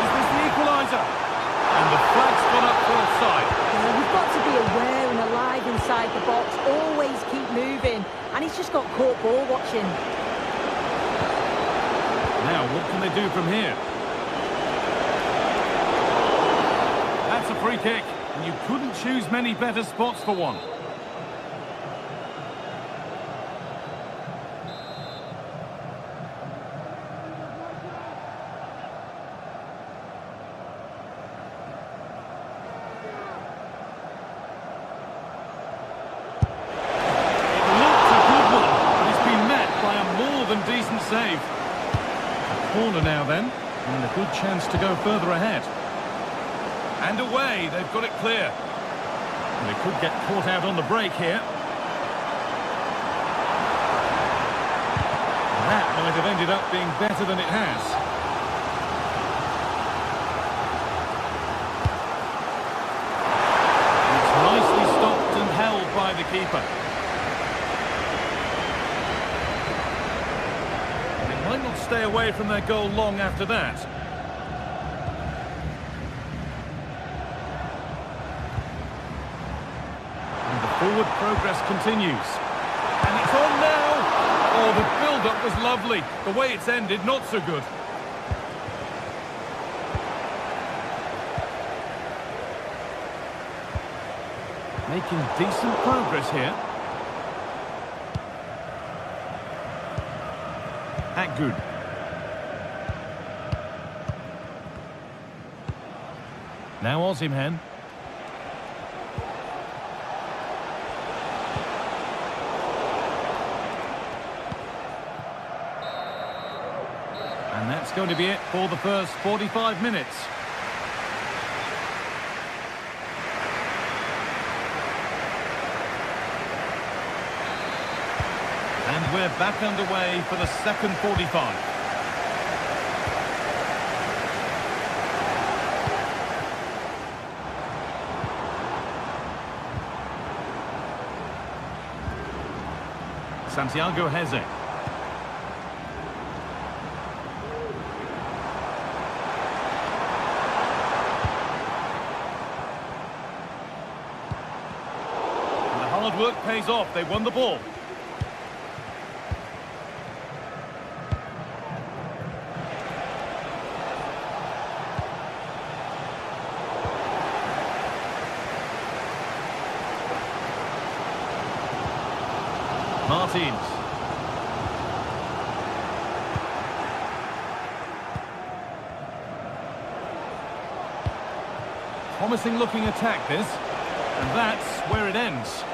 Is this the equaliser? And the flag's gone up for offside. Yeah, you've got to be aware and alive inside the box. Always keep moving. And he's just got caught ball watching. Now, what can they do from here? That's a free kick. And you couldn't choose many better spots for one. Decent save. A corner now then, and a good chance to go further ahead. And away, they've got it clear. And they could get caught out on the break here. That might have ended up being better than it has. It's nicely stopped and held by the keeper. Might not stay away from their goal long after that. And the forward progress continues. And it's on now! Oh, the build-up was lovely. The way it's ended, not so good. Making decent progress here. Good. Now Osimhen. And that's going to be it for the first 45 minutes. And we're back underway for the second 45. Santiago Heze. And the hard work pays off. They won the ball. Martins. Promising looking attack this, and that's where it ends.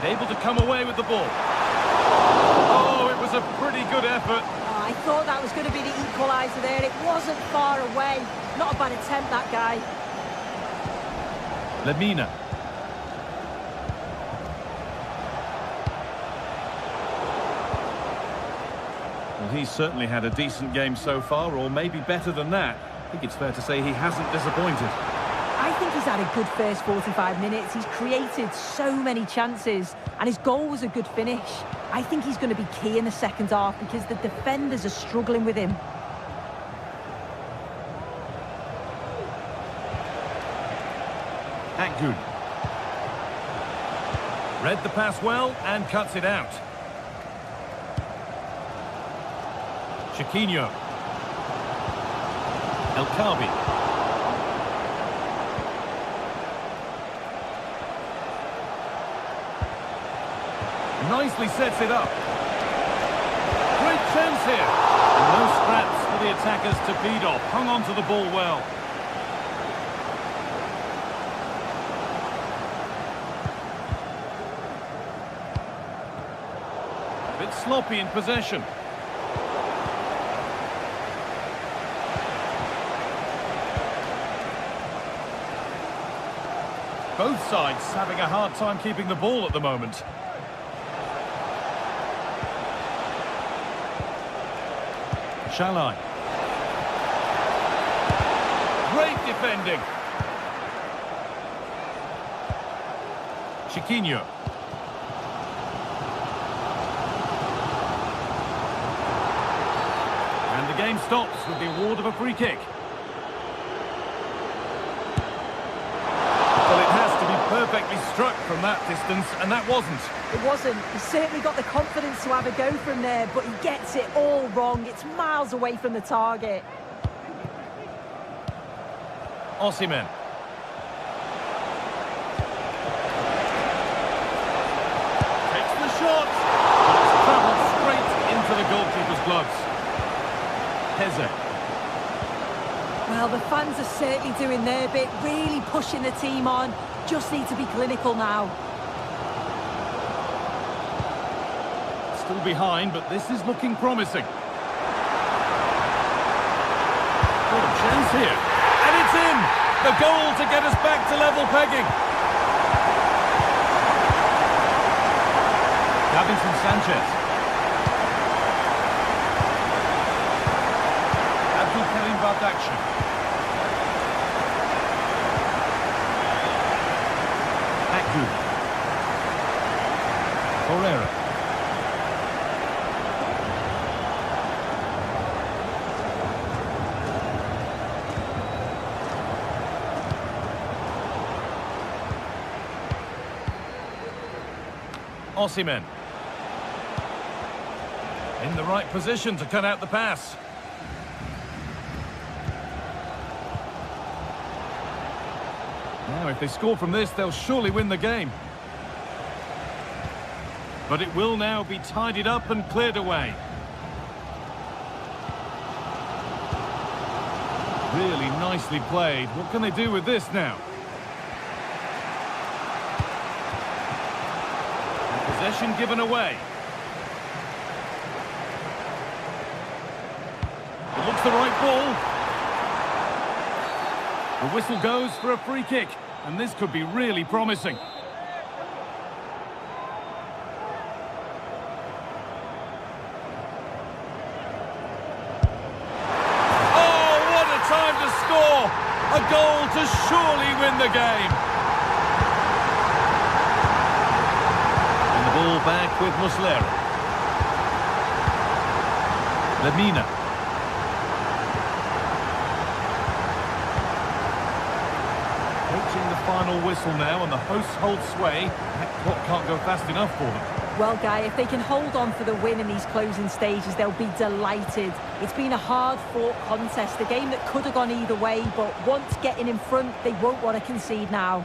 Able to come away with the ball. Oh, it was a pretty good effort. Oh, I thought that was going to be the equaliser there. It wasn't far away. Not a bad attempt, that guy. Lemina. Well, he's certainly had a decent game so far, or maybe better than that. I think it's fair to say he hasn't disappointed. I think he's had a good first 45 minutes. He's created so many chances, and his goal was a good finish. I think he's going to be key in the second half because the defenders are struggling with him. Good. Read the pass well and cuts it out. Chiquinho. El Kaabi. Nicely sets it up. Great chance here. And no scraps for the attackers to beat off. Hung on to the ball well. A bit sloppy in possession. Both sides having a hard time keeping the ball at the moment. Shalai. Great defending. Chiquinho. And the game stops with the award of a free kick. Well, it has to be perfectly struck from that distance, and that wasn't. It wasn't. He certainly got the confidence to have a go from there, but he gets it all wrong. It's miles away from the target. Osimhen. Takes the shot. But it's travelled straight into the goalkeeper's gloves. Heze. Well, the fans are certainly doing their bit, really pushing the team on. Just need to be clinical now. Still behind, but this is looking promising. What a chance here. And it's in! The goal to get us back to level pegging. Davinson Sanchez. Abdulkarim Bardakci. Herrera. Osimhen. In the right position to cut out the pass. Now, if they score from this, they'll surely win the game. But it will now be tidied up and cleared away. Really nicely played. What can they do with this now? And possession given away. It looks the right ball. The whistle goes for a free kick, and this could be really promising. A goal to surely win the game. And the ball back with Muslera. Lemina. Approaching the final whistle now, and the hosts hold sway. That clock can't go fast enough for them. Well, Guy, if they can hold on for the win in these closing stages, they'll be delighted. It's been a hard-fought contest, a game that could have gone either way, but once getting in front, they won't want to concede now.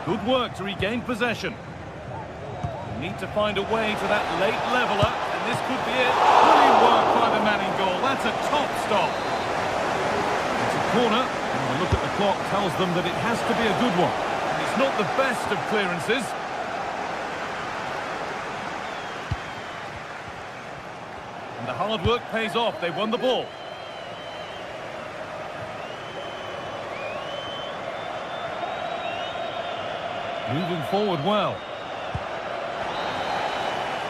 Good work to regain possession. They need to find a way to that late leveller, and this could be it. Brilliant work by the man in goal. That's a top stop. It's a corner. And the look at the clock tells them that it has to be a good one. It's not the best of clearances. And the hard work pays off. They won the ball. Moving forward well.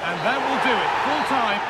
And that will do it. Full time.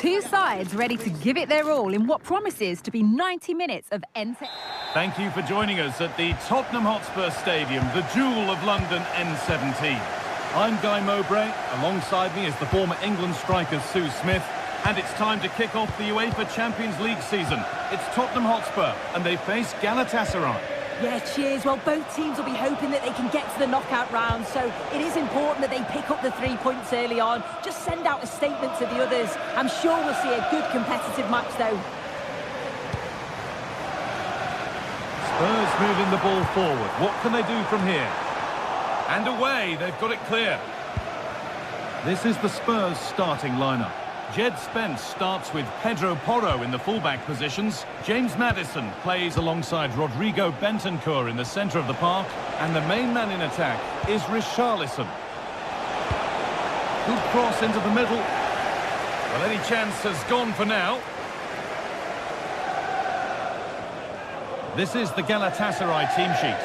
Two sides ready to give it their all in what promises to be 90 minutes of entertainment. Thank you for joining us at the Tottenham Hotspur Stadium, the jewel of London N17. I'm Guy Mowbray. Alongside me is the former England striker Sue Smith. And it's time to kick off the UEFA Champions League season. It's Tottenham Hotspur and they face Galatasaray. Yeah, cheers. Well, both teams will be hoping that they can get to the knockout round, so it is important that they pick up the 3 points early on. Just send out a statement to the others. I'm sure we'll see a good competitive match, though. Spurs moving the ball forward. What can they do from here? And away, they've got it clear. This is the Spurs starting lineup. Jed Spence starts with Pedro Porro in the fullback positions. James Maddison plays alongside Rodrigo Bentancur in the centre of the park. And the main man in attack is Richarlison. Good cross into the middle. Well, any chance has gone for now. This is the Galatasaray team sheet.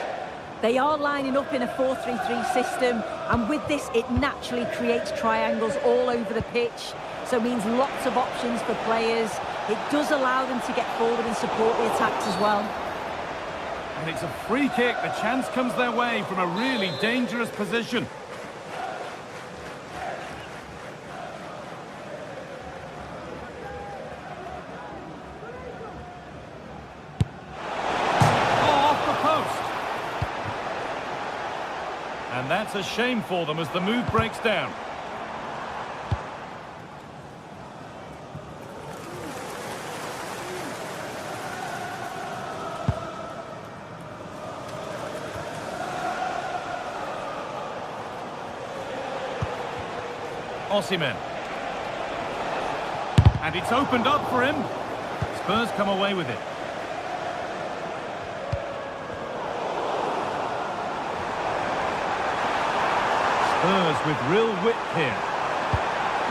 They are lining up in a 4-3-3 system, and with this, it naturally creates triangles all over the pitch. So it means lots of options for players. It does allow them to get forward and support the attacks as well. And it's a free kick. The chance comes their way from a really dangerous position. Off the post. And that's a shame for them as the move breaks down. Osimhen. And it's opened up for him. Spurs come away with it. Spurs with real width here.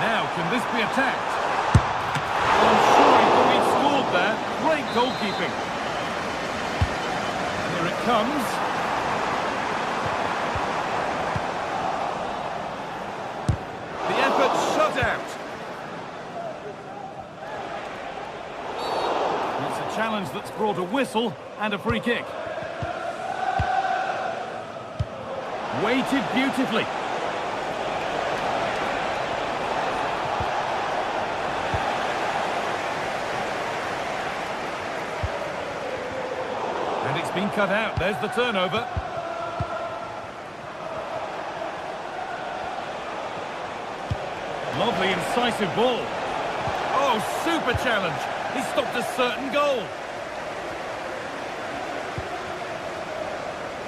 Now, can this be attacked? I'm sure he thought he'd scored there. Great goalkeeping. Here it comes. Shut out. It's a challenge that's brought a whistle and a free kick. Weighted beautifully. And it's been cut out. There's the turnover. Lovely, incisive ball. Oh, super challenge. He stopped a certain goal.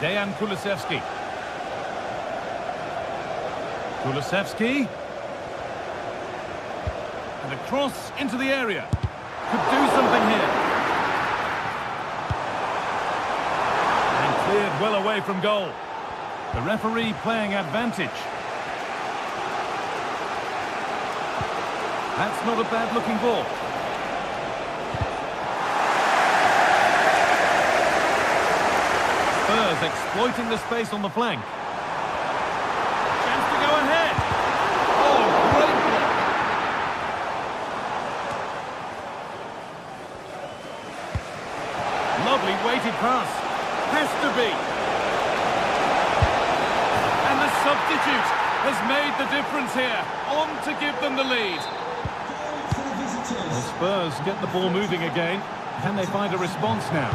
Dejan Kulusevski. Kulusevski. And a cross into the area. Could do something here. And cleared well away from goal. The referee playing advantage. That's not a bad-looking ball. Spurs exploiting the space on the flank. Chance to go ahead. Oh, great block. Lovely weighted pass. Has to be. And the substitute has made the difference here. On to give them the lead. The Spurs get the ball moving again. Can they find a response now?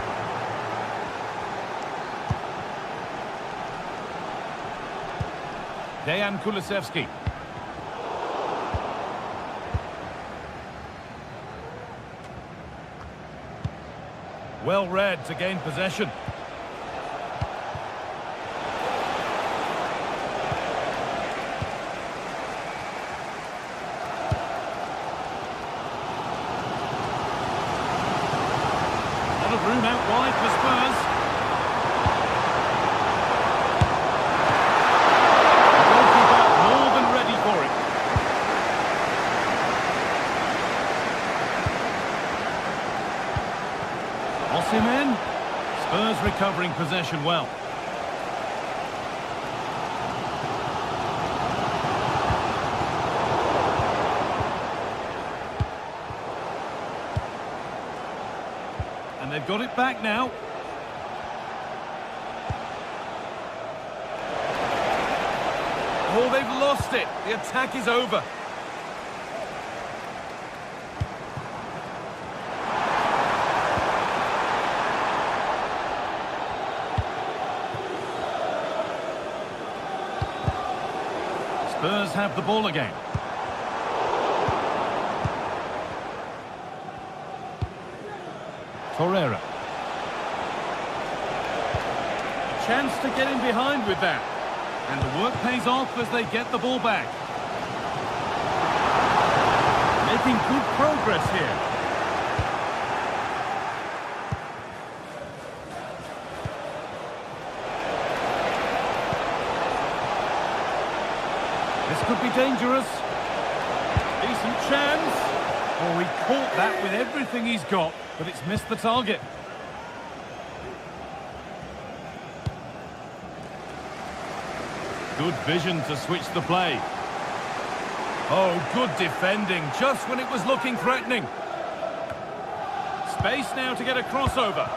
Dejan Kulusevski. Well read to gain possession. Room out wide for Spurs. The goalkeeper more than ready for it. Osimhen. Spurs recovering possession well. they've got it back now. Oh, they've lost it. The attack is over. Spurs have the ball again. Torreira. Chance to get in behind with that. And the work pays off as they get the ball back. Making good progress here. This could be dangerous. Decent chance. Oh, he caught that with everything he's got, but it's missed the target. Good vision to switch the play. Oh, good defending, just when it was looking threatening. Space now to get a crossover.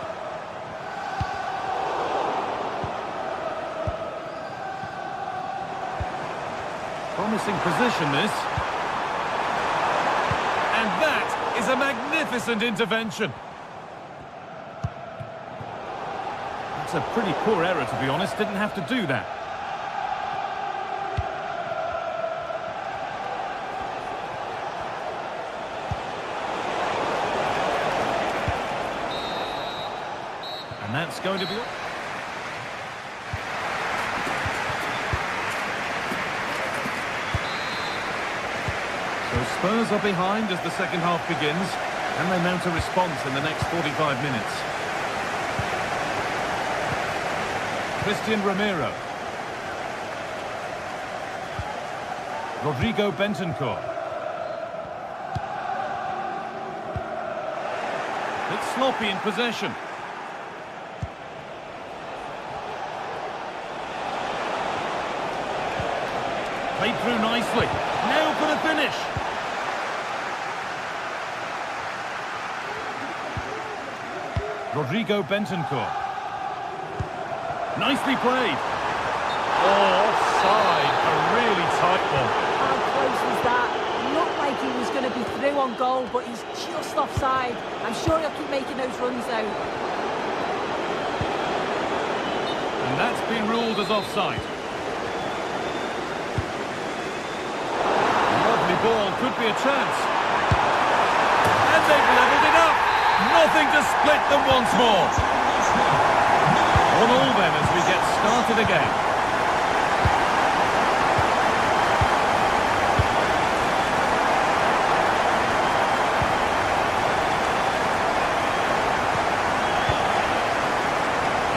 Promising position, this. And that is a magnificent intervention. That's a pretty poor error, to be honest. Didn't have to do that. And that's going to be... So Spurs are behind as the second half begins, and they mount a response in the next 45 minutes. Christian Romero. Rodrigo Bentancur. It's sloppy in possession. Played through nicely. Now for the finish. Rodrigo Bentancur. Nicely played. Oh, offside. A really tight one. How close was that? Looked like he was going to be through on goal, but he's just offside. I'm sure he'll keep making those runs though. And that's been ruled as offside. Lovely ball, could be a chance. And they've levelled it up. Nothing to split them once more. 1-1 then as we get started again.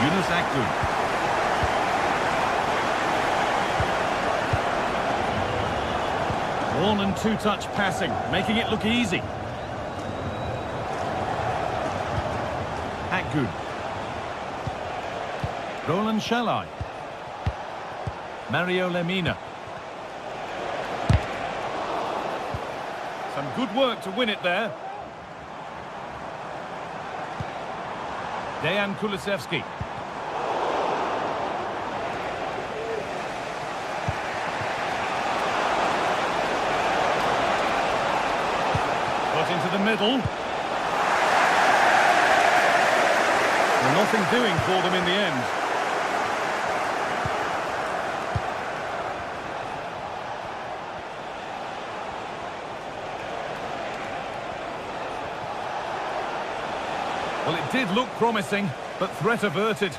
Yunus Akgün. One and two-touch passing, making it look easy. Akgün. Roland Shalai. Mario Lemina. Some good work to win it there. Dejan Kulusevski. Got into the middle. Well, nothing doing for them in the end. Well, it did look promising, but threat averted.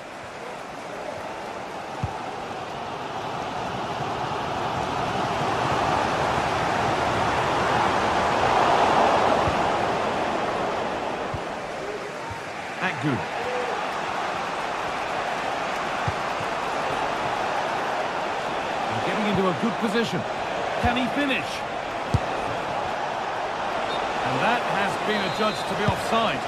Akgün. Getting into a good position. Can he finish? And that has been adjudged to be offside.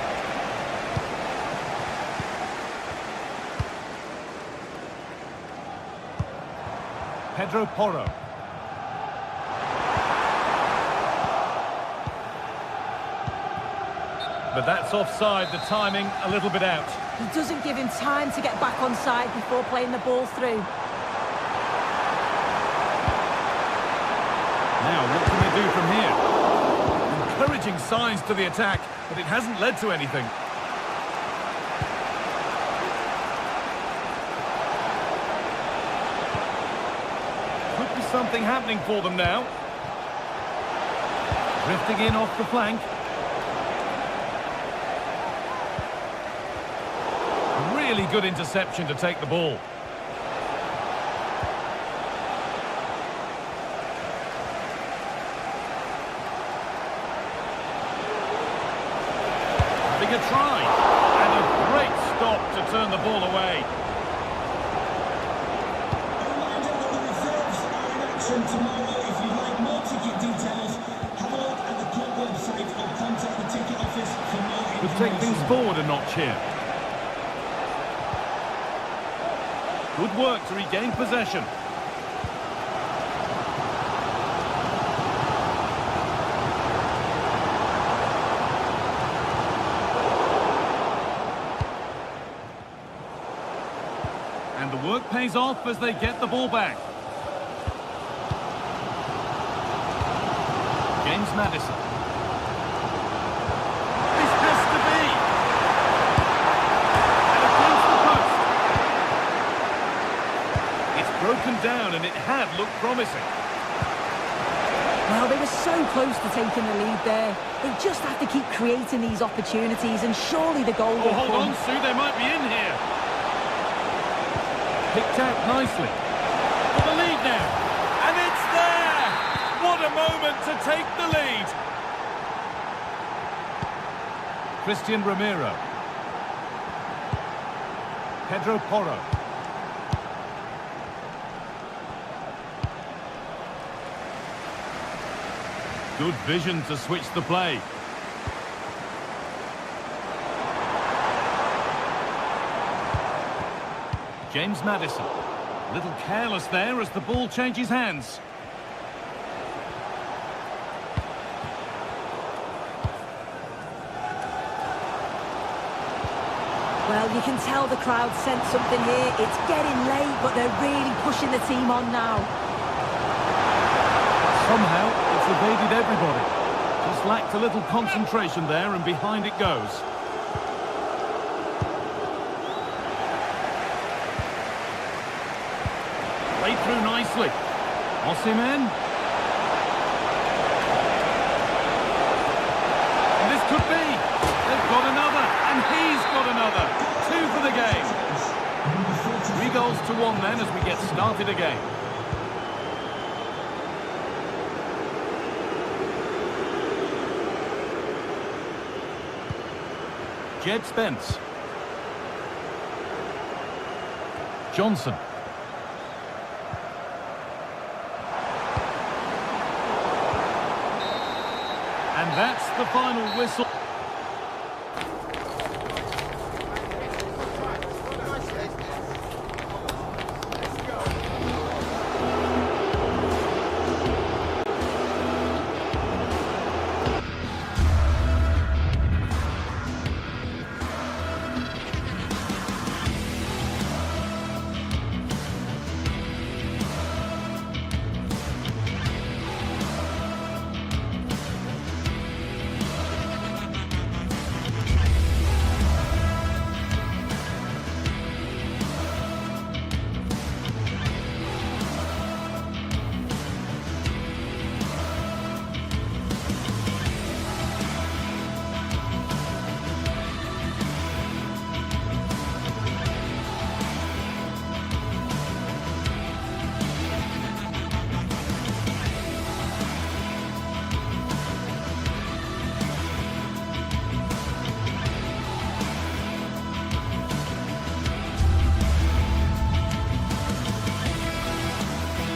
Pedro Porro. But that's offside, the timing a little bit out. He doesn't give him time to get back on side before playing the ball through. Now, what can they do from here? Encouraging signs to the attack, but it hasn't led to anything. Could be something happening for them now. Drifting in off the flank. Really good interception to take the ball. Having a try. And a great stop to turn the ball away. Tomorrow, if you'd like more ticket details, have a look at the club website or contact the ticket office for more information. Could take things forward a notch here. Good work to regain possession. And the work pays off as they get the ball back. James Maddison. This has to be. And against the post. It's broken down and it had looked promising. Well, they were so close to taking the lead there. They just have to keep creating these opportunities and surely the goal will hold come. on, Sue, they might be in here. Picked out nicely. For the lead now. And it's there! What a moment to take the lead! Christian Romero. Pedro Porro. Good vision to switch the play. James Maddison. A little careless there as the ball changes hands. Well, you can tell the crowd sense something here. It's getting late, but they're really pushing the team on now. Somehow, it's evaded everybody. Just lacked a little concentration there, and behind it goes. Played through nicely. Osimhen. And this could be. They've got another, and he's got another. 2 for the game. 3 goals to 1 then as we get started again. Jed Spence. Johnson. And that's the final whistle.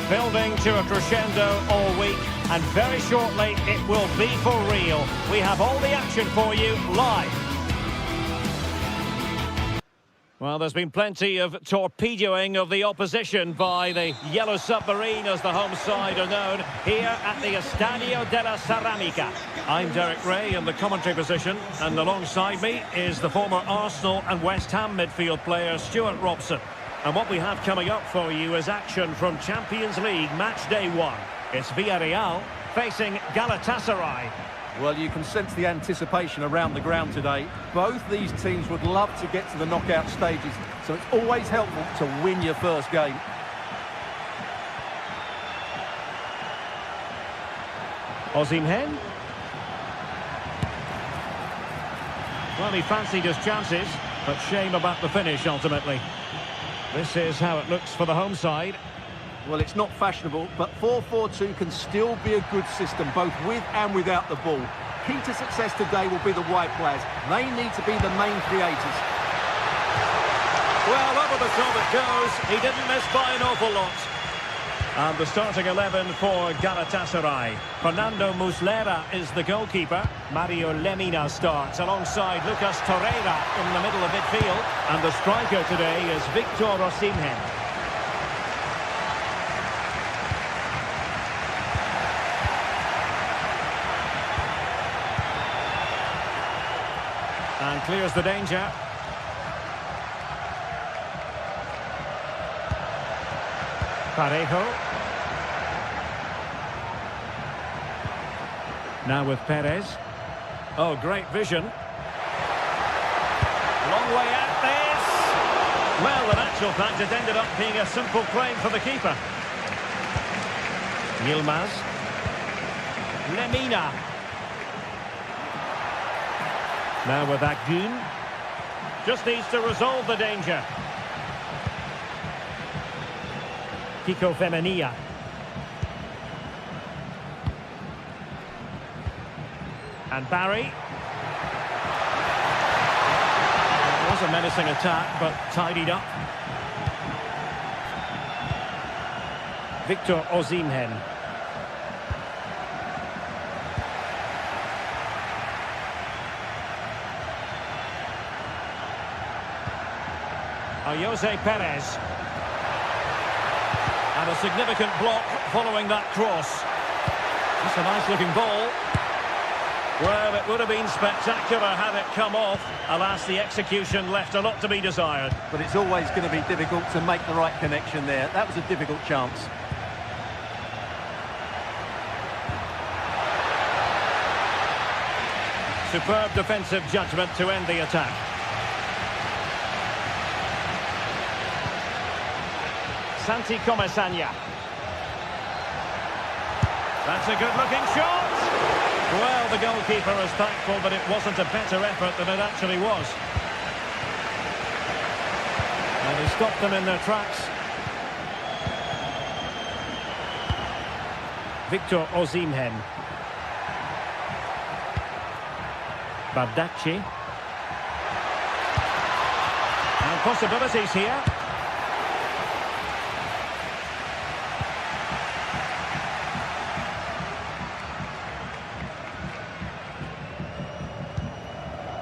Building to a crescendo all week, and very shortly it will be for real. We have all the action for you live. Well, there's been plenty of torpedoing of the opposition by the Yellow Submarine, as the home side are known, here at the Estadio della Ceramica. I'm Derek Ray in the commentary position, and alongside me is the former Arsenal and West Ham midfield player Stuart Robson. And what we have coming up for you is action from Champions League match day 1. It's Villarreal facing Galatasaray. Well, you can sense the anticipation around the ground today. Both these teams would love to get to the knockout stages, so it's always helpful to win your first game. Osimhen. Well, he fancied his chances, but shame about the finish ultimately. This is how it looks for the home side. Well, it's not fashionable, but 4-4-2 can still be a good system, both with and without the ball. Key to success today will be the wide players. They need to be the main creators. Well, over the top it goes. He didn't miss by an awful lot. And the starting 11 for Galatasaray. Fernando Muslera is the goalkeeper. Mario Lemina starts alongside Lucas Torreira in the middle of midfield. And the striker today is Victor Osimhen. And clears the danger. Parejo. Now with Perez. Oh, great vision. Long way out this. Well, in actual fact, it ended up being a simple claim for the keeper. Yilmaz. Lemina. Now with Agun. Just needs to resolve the danger. Kiko Femenia. And Barry. It was a menacing attack, but tidied up. Victor Osimhen. Jose Perez. And a significant block following that cross. That's a nice looking ball. Well, it would have been spectacular had it come off. Alas, the execution left a lot to be desired. But it's always going to be difficult to make the right connection there. That was a difficult chance. Superb defensive judgment to end the attack. Santi Comesaña. That's a good-looking shot. Well, the goalkeeper is thankful that it wasn't a better effort than it actually was. And he stopped them in their tracks. Victor Osimhen. Bardacci. And possibilities here.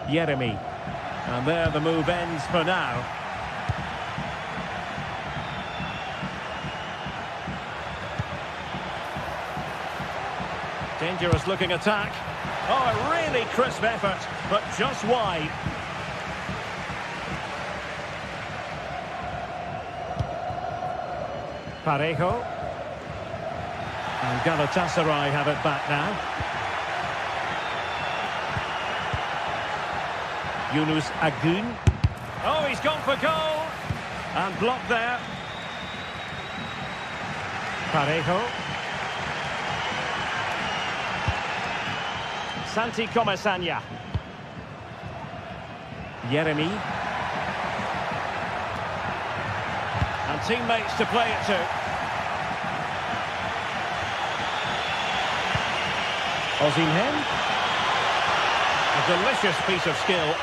Jeremy. And there the move ends for now. Dangerous looking attack. Oh, a really crisp effort, but just wide. Parejo. And Galatasaray have it back now. Yunus Agun. Oh, he's gone for goal. And blocked there. Parejo. Santi Comesaña. Jeremy. And teammates to play it to. Osimhen. A delicious piece of skill.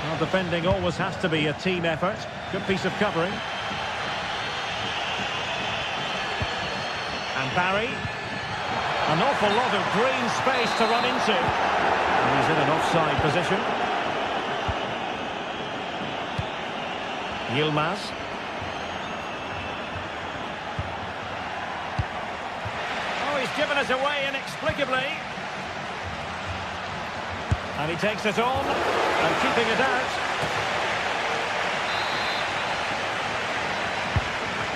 Well, defending always has to be a team effort. Good piece of covering. And Barry. An awful lot of green space to run into. And he's in an offside position. Yilmaz. Oh, he's given us away inexplicably. And he takes it on and keeping it out.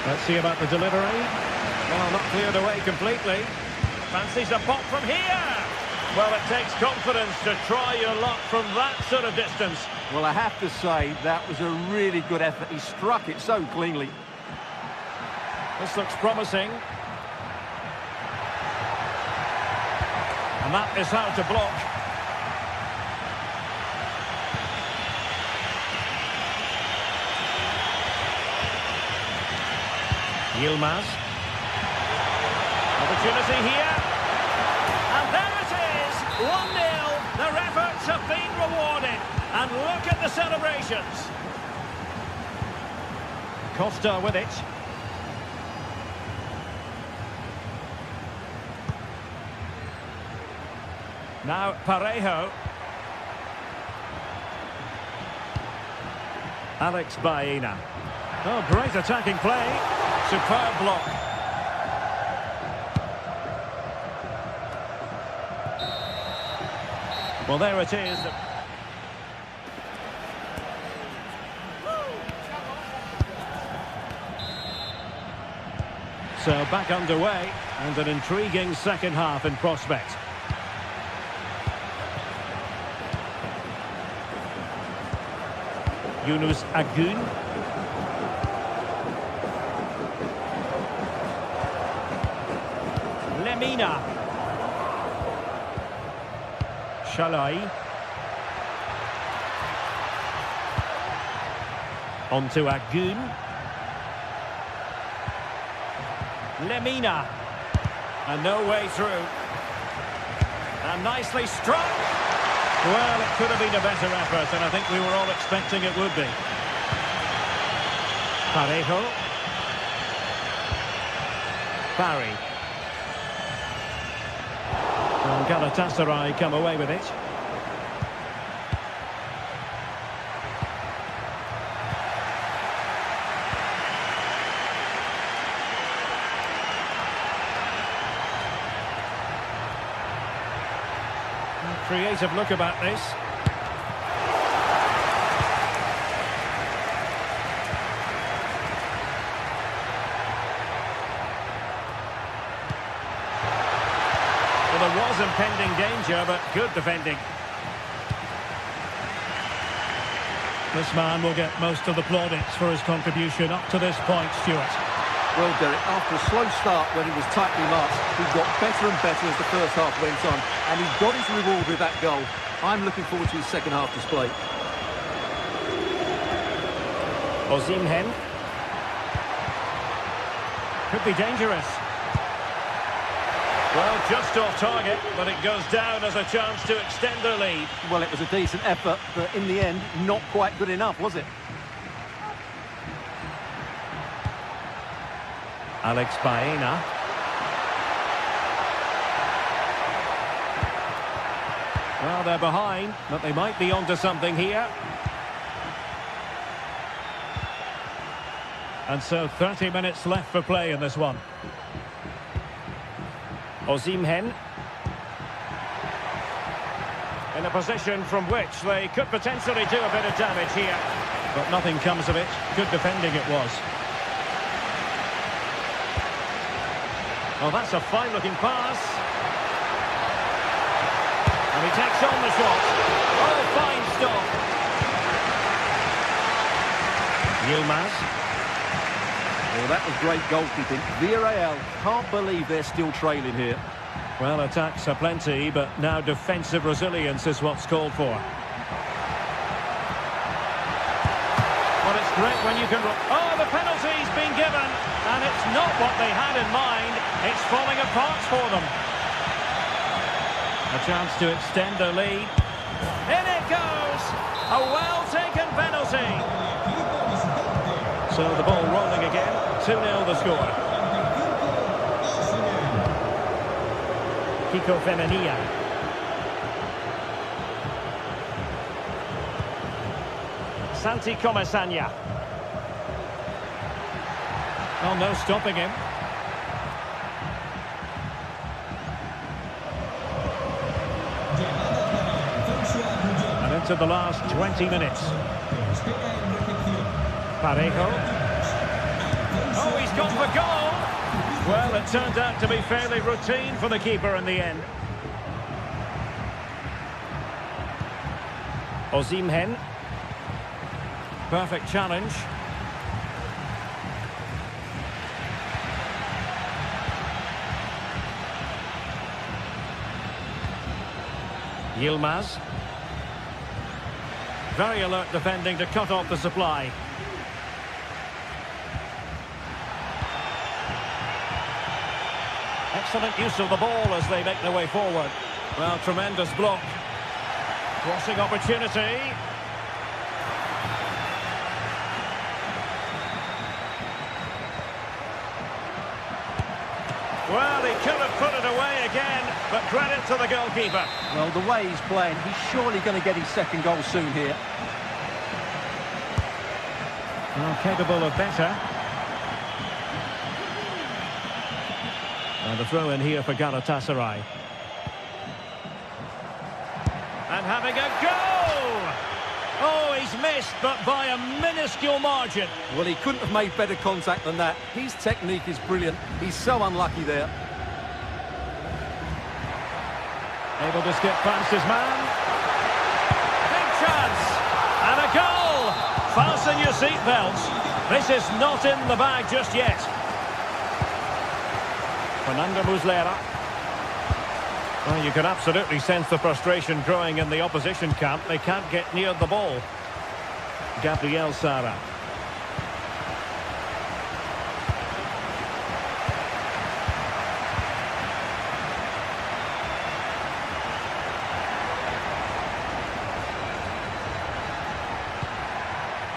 Let's see about the delivery. Well, not cleared away completely. Fancies a pop from here. Well, it takes confidence to try your luck from that sort of distance. Well, I have to say, that was a really good effort. He struck it so cleanly. This looks promising. And that is how to block. Yilmaz. Opportunity here. And there it is, 1-0. Their efforts have been rewarded. And look at the celebrations. Costa with it. Now Parejo. Alex Baena. Oh, great attacking play. Superb block. Well, there it is. So back underway, and an intriguing second half in prospect. Yunus Agun. Lemina. Shalai. On to Agun. Lemina. And no way through. And nicely struck. Well, it could have been a better effort, and I think we were all expecting it would be. Parejo. Barry. And Galatasaray come away with it. Creative look about this. Well, there was impending danger, but good defending. This man will get most of the plaudits for his contribution up to this point, Stuart. Well, Derek, after a slow start when he was tightly marked, he got better and better as the first half went on, and he got his reward with that goal. I'm looking forward to his second half display. Osimhen. Could be dangerous. Well, just off target, but it goes down as a chance to extend their lead. Well, it was a decent effort, but in the end, not quite good enough, was it? Alex Baena. Well, they're behind, but they might be onto something here. And so 30 minutes left for play in this one. Osimhen. In a position from which they could potentially do a bit of damage here. But nothing comes of it. Good defending it was. Well, that's a fine-looking pass. And he takes on the shot. Oh, fine stop. Yilmaz. Well, that was great goalkeeping. Villarreal can't believe they're still trailing here. Well, attacks are plenty, but now defensive resilience is what's called for. Well, it's great when you can... Oh, the penalty's been given, and it's not what they had in mind. It's falling apart for them. A chance to extend their lead. In it goes! A well-taken penalty. So the ball rolling again. 2-0 the score. Kiko Femenia. Santi Comesaña. Oh, no stopping him. And into the last 20 minutes. Parejo. Oh, he's gone for goal! Well, it turned out to be fairly routine for the keeper in the end. Osimhen. Perfect challenge. Yilmaz. Very alert defending to cut off the supply. Excellent use of the ball as they make their way forward. Well, tremendous block. Crossing opportunity. Well, he could have put it away again, but credit to the goalkeeper. Well, the way he's playing, he's surely going to get his second goal soon here. Well, capable of better. And the throw in here for Galatasaray. And having a go! Oh, he's missed, but by a minuscule margin. Well, he couldn't have made better contact than that. His technique is brilliant. He's so unlucky there. Able to skip past his man. Big chance! And a goal! Fasten your seatbelts. This is not in the bag just yet. Fernando Muslera. Well, you can absolutely sense the frustration growing in the opposition camp. They can't get near the ball. Gabriel Sara.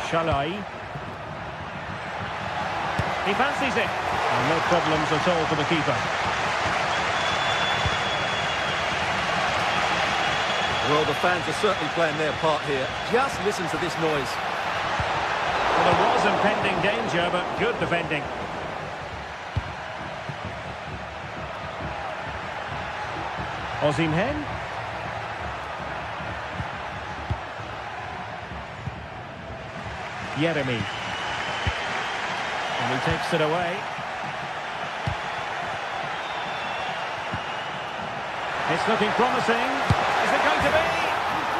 Shalai. He fancies it. And no problems at all for the keeper. Well, the fans are certainly playing their part here. Just listen to this noise. Well, there was impending danger, but good defending. Osimhen. Yeremi. And he takes it away. It's looking promising. Is it going to be?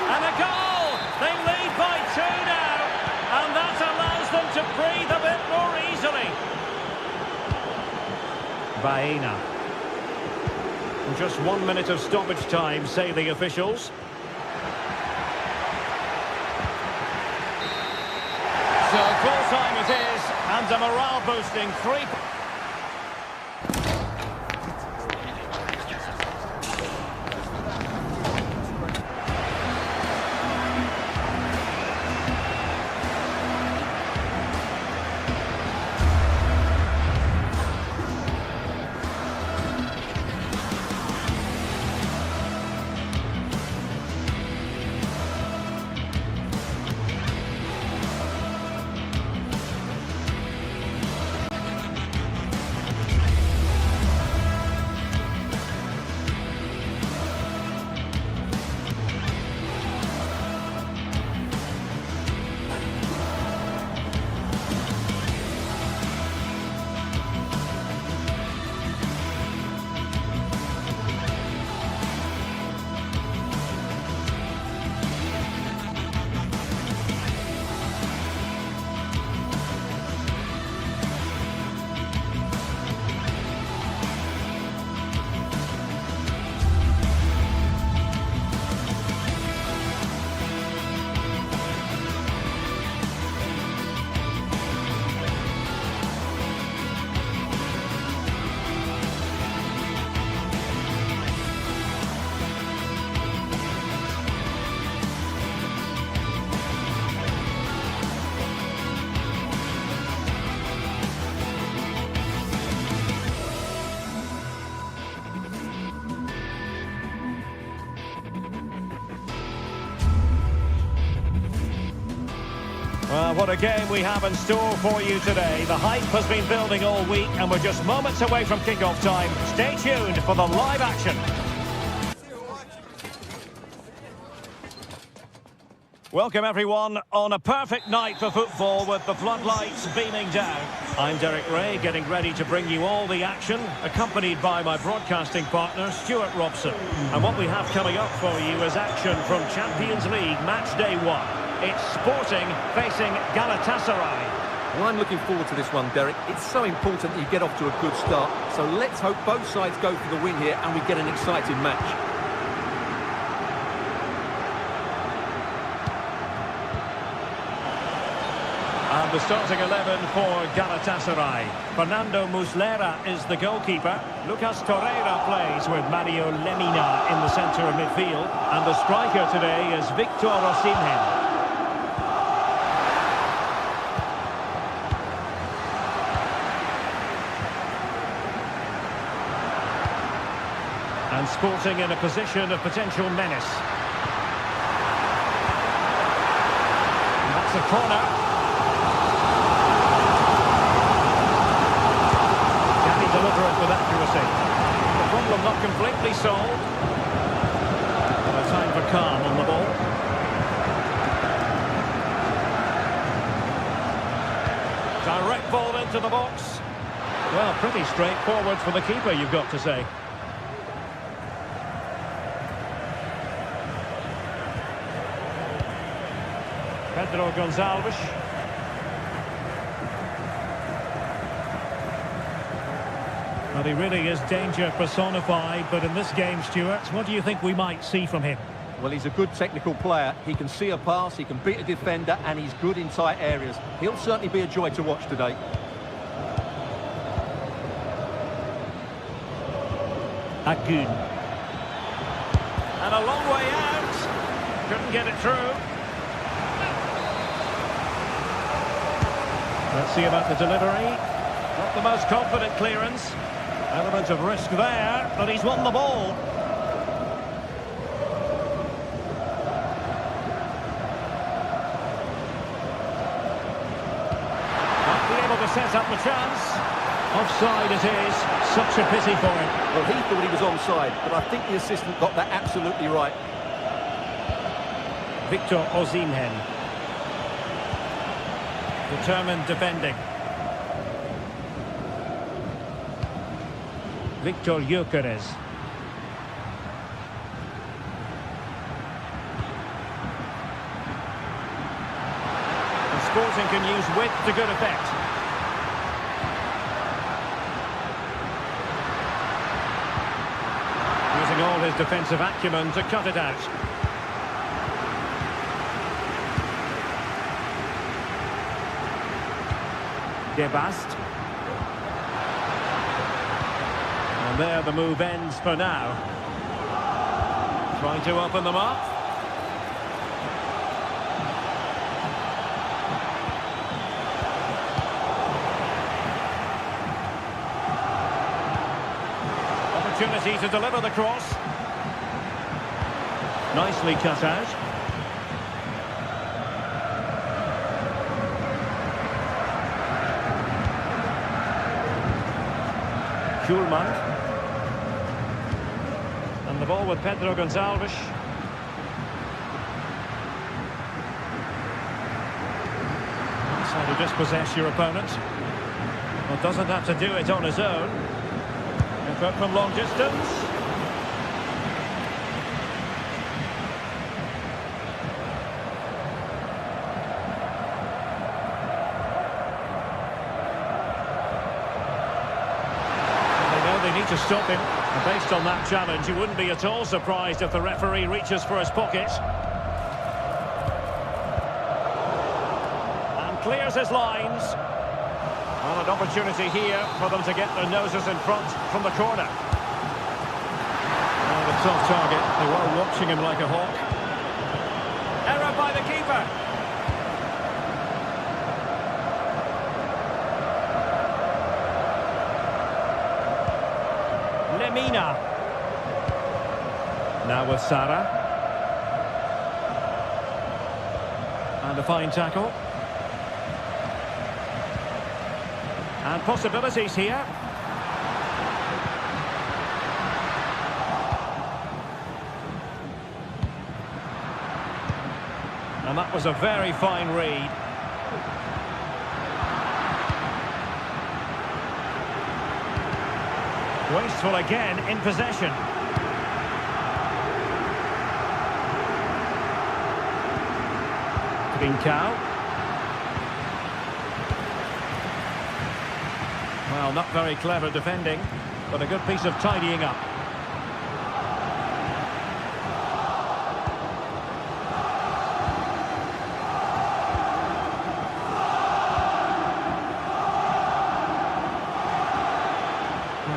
And a goal! They lead by 2 now. And that allows them to breathe a bit more easily. Baena. Just 1 minute of stoppage time, say the officials. So full time it is, and a morale boosting 3. Well, what a game we have in store for you today. The hype has been building all week and we're just moments away from kickoff time. Stay tuned for the live action. Welcome everyone on a perfect night for football with the floodlights beaming down. I'm Derek Ray, getting ready to bring you all the action, accompanied by my broadcasting partner Stuart Robson. And what we have coming up for you is action from Champions League match day 1. It's Sporting facing Galatasaray. Well, I'm looking forward to this one, Derek. It's so important that you get off to a good start. So let's hope both sides go for the win here and we get an exciting match. And the starting 11 for Galatasaray. Fernando Muslera is the goalkeeper. Lucas Torreira plays with Mario Lemina in the centre of midfield. And the striker today is Victor Osimhen. And Sporting in a position of potential menace. And that's a corner. Deliver it with accuracy. The problem not completely solved. And a time for calm on the ball. Direct ball into the box. Well, pretty straightforward for the keeper, you've got to say. Pedro Gonçalves. Well, he really is danger personified, but in this game, Stuart, what do you think we might see from him? Well, he's a good technical player. He can see a pass, he can beat a defender, and he's good in tight areas. He'll certainly be a joy to watch today. Agun. And a long way out. Couldn't get it through. Let's see about the delivery. Not the most confident clearance. Element of risk there, but he's won the ball. Might be able to set up the chance. Offside it is. Such a pity for him. Well, he thought he was onside, but I think the assistant got that absolutely right. Victor Osimhen. Determined defending. Victor Gyökeres. And Sporting can use width to good effect. Using all his defensive acumen to cut it out. Gebast. And there the move ends for now. Trying to open them up. Opportunity to deliver the cross. Nicely cut out. Schulman. And the ball with Pedro Gonçalves. That's how to dispossess your opponent. Well, doesn't have to do it on his own. Effort from long distance. They know they need to stop him. And based on that challenge, you wouldn't be at all surprised if the referee reaches for his pocket. And clears his lines. Well, an opportunity here for them to get their noses in front from the corner. Oh, the tough target. They were watching him like a hawk. Error by the keeper. Lemina. Now with Sara. And a fine tackle. And possibilities here. And that was a very fine read. Wasteful again in possession. Trincao. Well, not very clever defending, but a good piece of tidying up.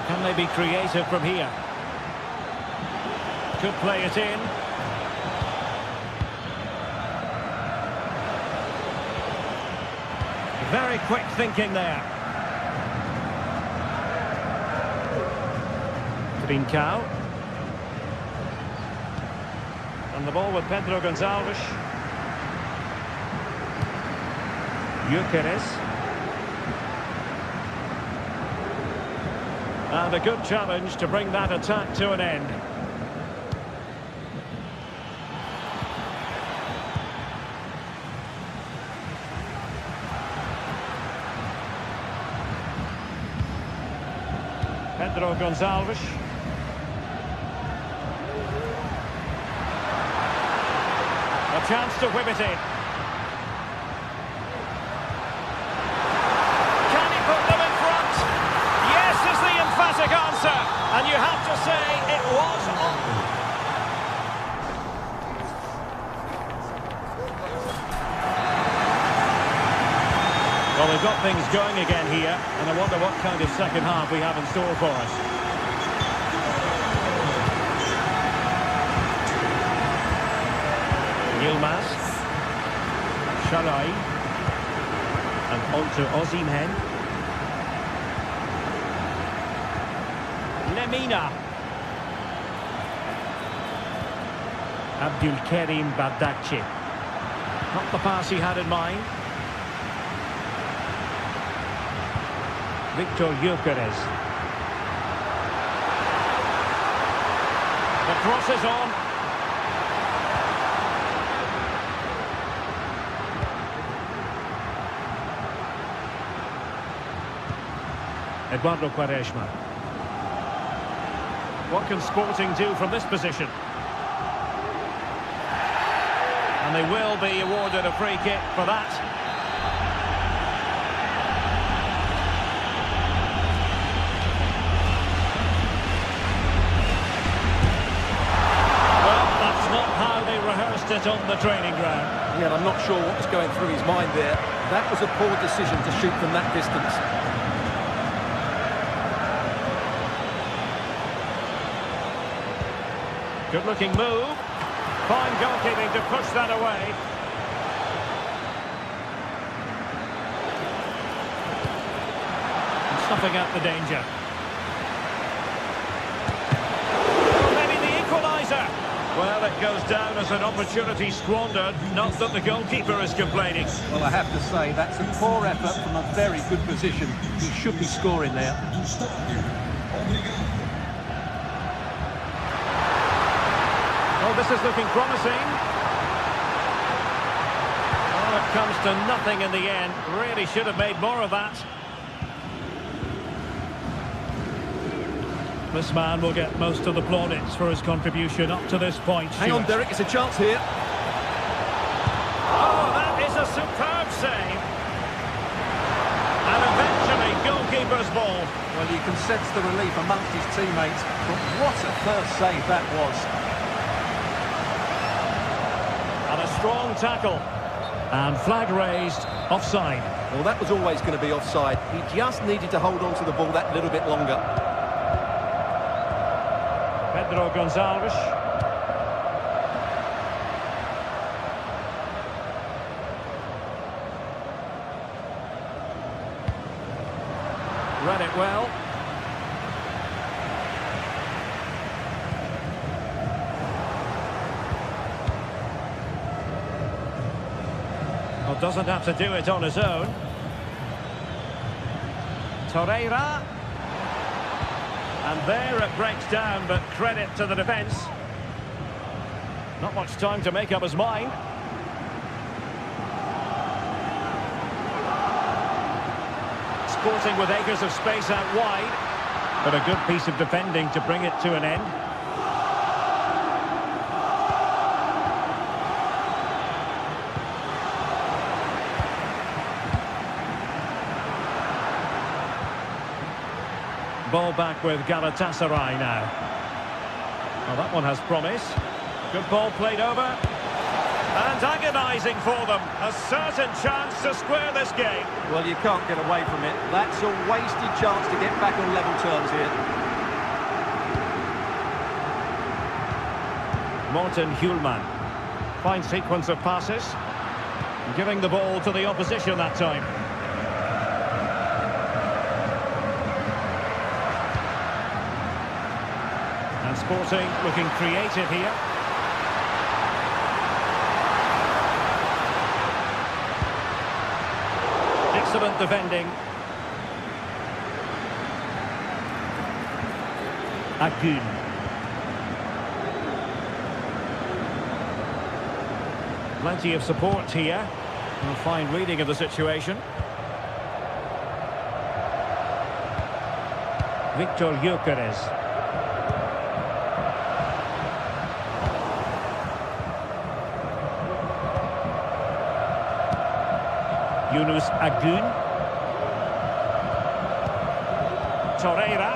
Can they be creative from here? Could play it in. Very quick thinking there. Trincao. And the ball with Pedro Gonçalves. Gyökeres. And a good challenge to bring that attack to an end. Pedro Gonçalves. A chance to whip it in. Can he put them in front? Yes is the emphatic answer. And you have to say it was on. Well, they've got things going again here, and I wonder what kind of second half we have in store for us. Yilmaz. Shalai. And on to Osimhen. Lemina. Abdulkarim Bardakci. Not the pass he had in mind. Victor Gyökeres. The cross is on. Eduardo Quaresma. What can Sporting do from this position? And they will be awarded a free kick for that. It on the training ground. Yeah, I'm not sure what was going through his mind there. That was a poor decision to shoot from that distance. Good looking move. Fine goalkeeping to push that away. And snuffing out the danger. Maybe the equaliser. Well, it goes down as an opportunity squandered. Not that the goalkeeper is complaining. Well, I have to say, that's a poor effort from a very good position. He should be scoring there. Oh, this is looking promising. Oh, it comes to nothing in the end. Really should have made more of that. This man will get most of the plaudits for his contribution up to this point. Hang on, Derek, it's a chance here. Oh, that is a superb save. And eventually, goalkeeper's ball. Well, you can sense the relief amongst his teammates, but what a first save that was. And a strong tackle. And flag raised, offside. Well, that was always going to be offside. He just needed to hold on to the ball that little bit longer. Pedro Gonçalves. Read it well. Well, doesn't have to do it on his own. Torreira. And there it breaks down, but credit to the defence. Not much time to make up his mind. Sporting with acres of space out wide. But a good piece of defending to bring it to an end. Ball back with Galatasaray now. Well, that one has promise. Good ball played over. And agonising for them. A certain chance to square this game. Well, you can't get away from it. That's a wasted chance to get back on level terms here. Morten Hjulman. Fine sequence of passes. Giving the ball to the opposition that time. And Sporting looking creative here. Excellent defending. Agun. Plenty of support here. A fine reading of the situation. Victor Gyökeres. Yunus Agun. Torreira.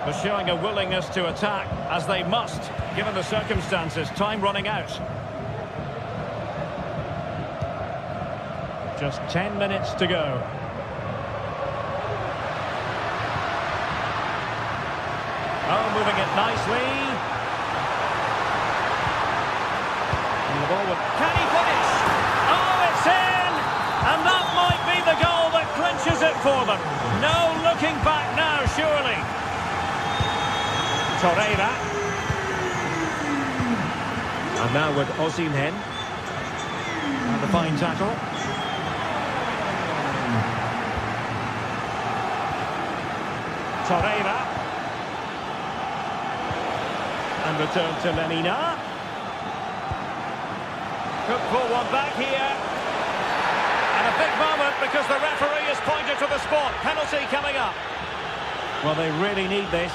They're showing a willingness to attack, as they must, given the circumstances. Time running out. Just 10 minutes to go. Oh, moving it nicely. And the ball with... Can he finish? Oh, it's in! And that might be the goal that clinches it for them. No looking back now, surely. Torreira. And now with Osimhen. And the fine tackle. Torreira. And return to Lemina. Could pull one back here. And a big moment because the referee has pointed to the spot. Penalty coming up. Well, they really need this.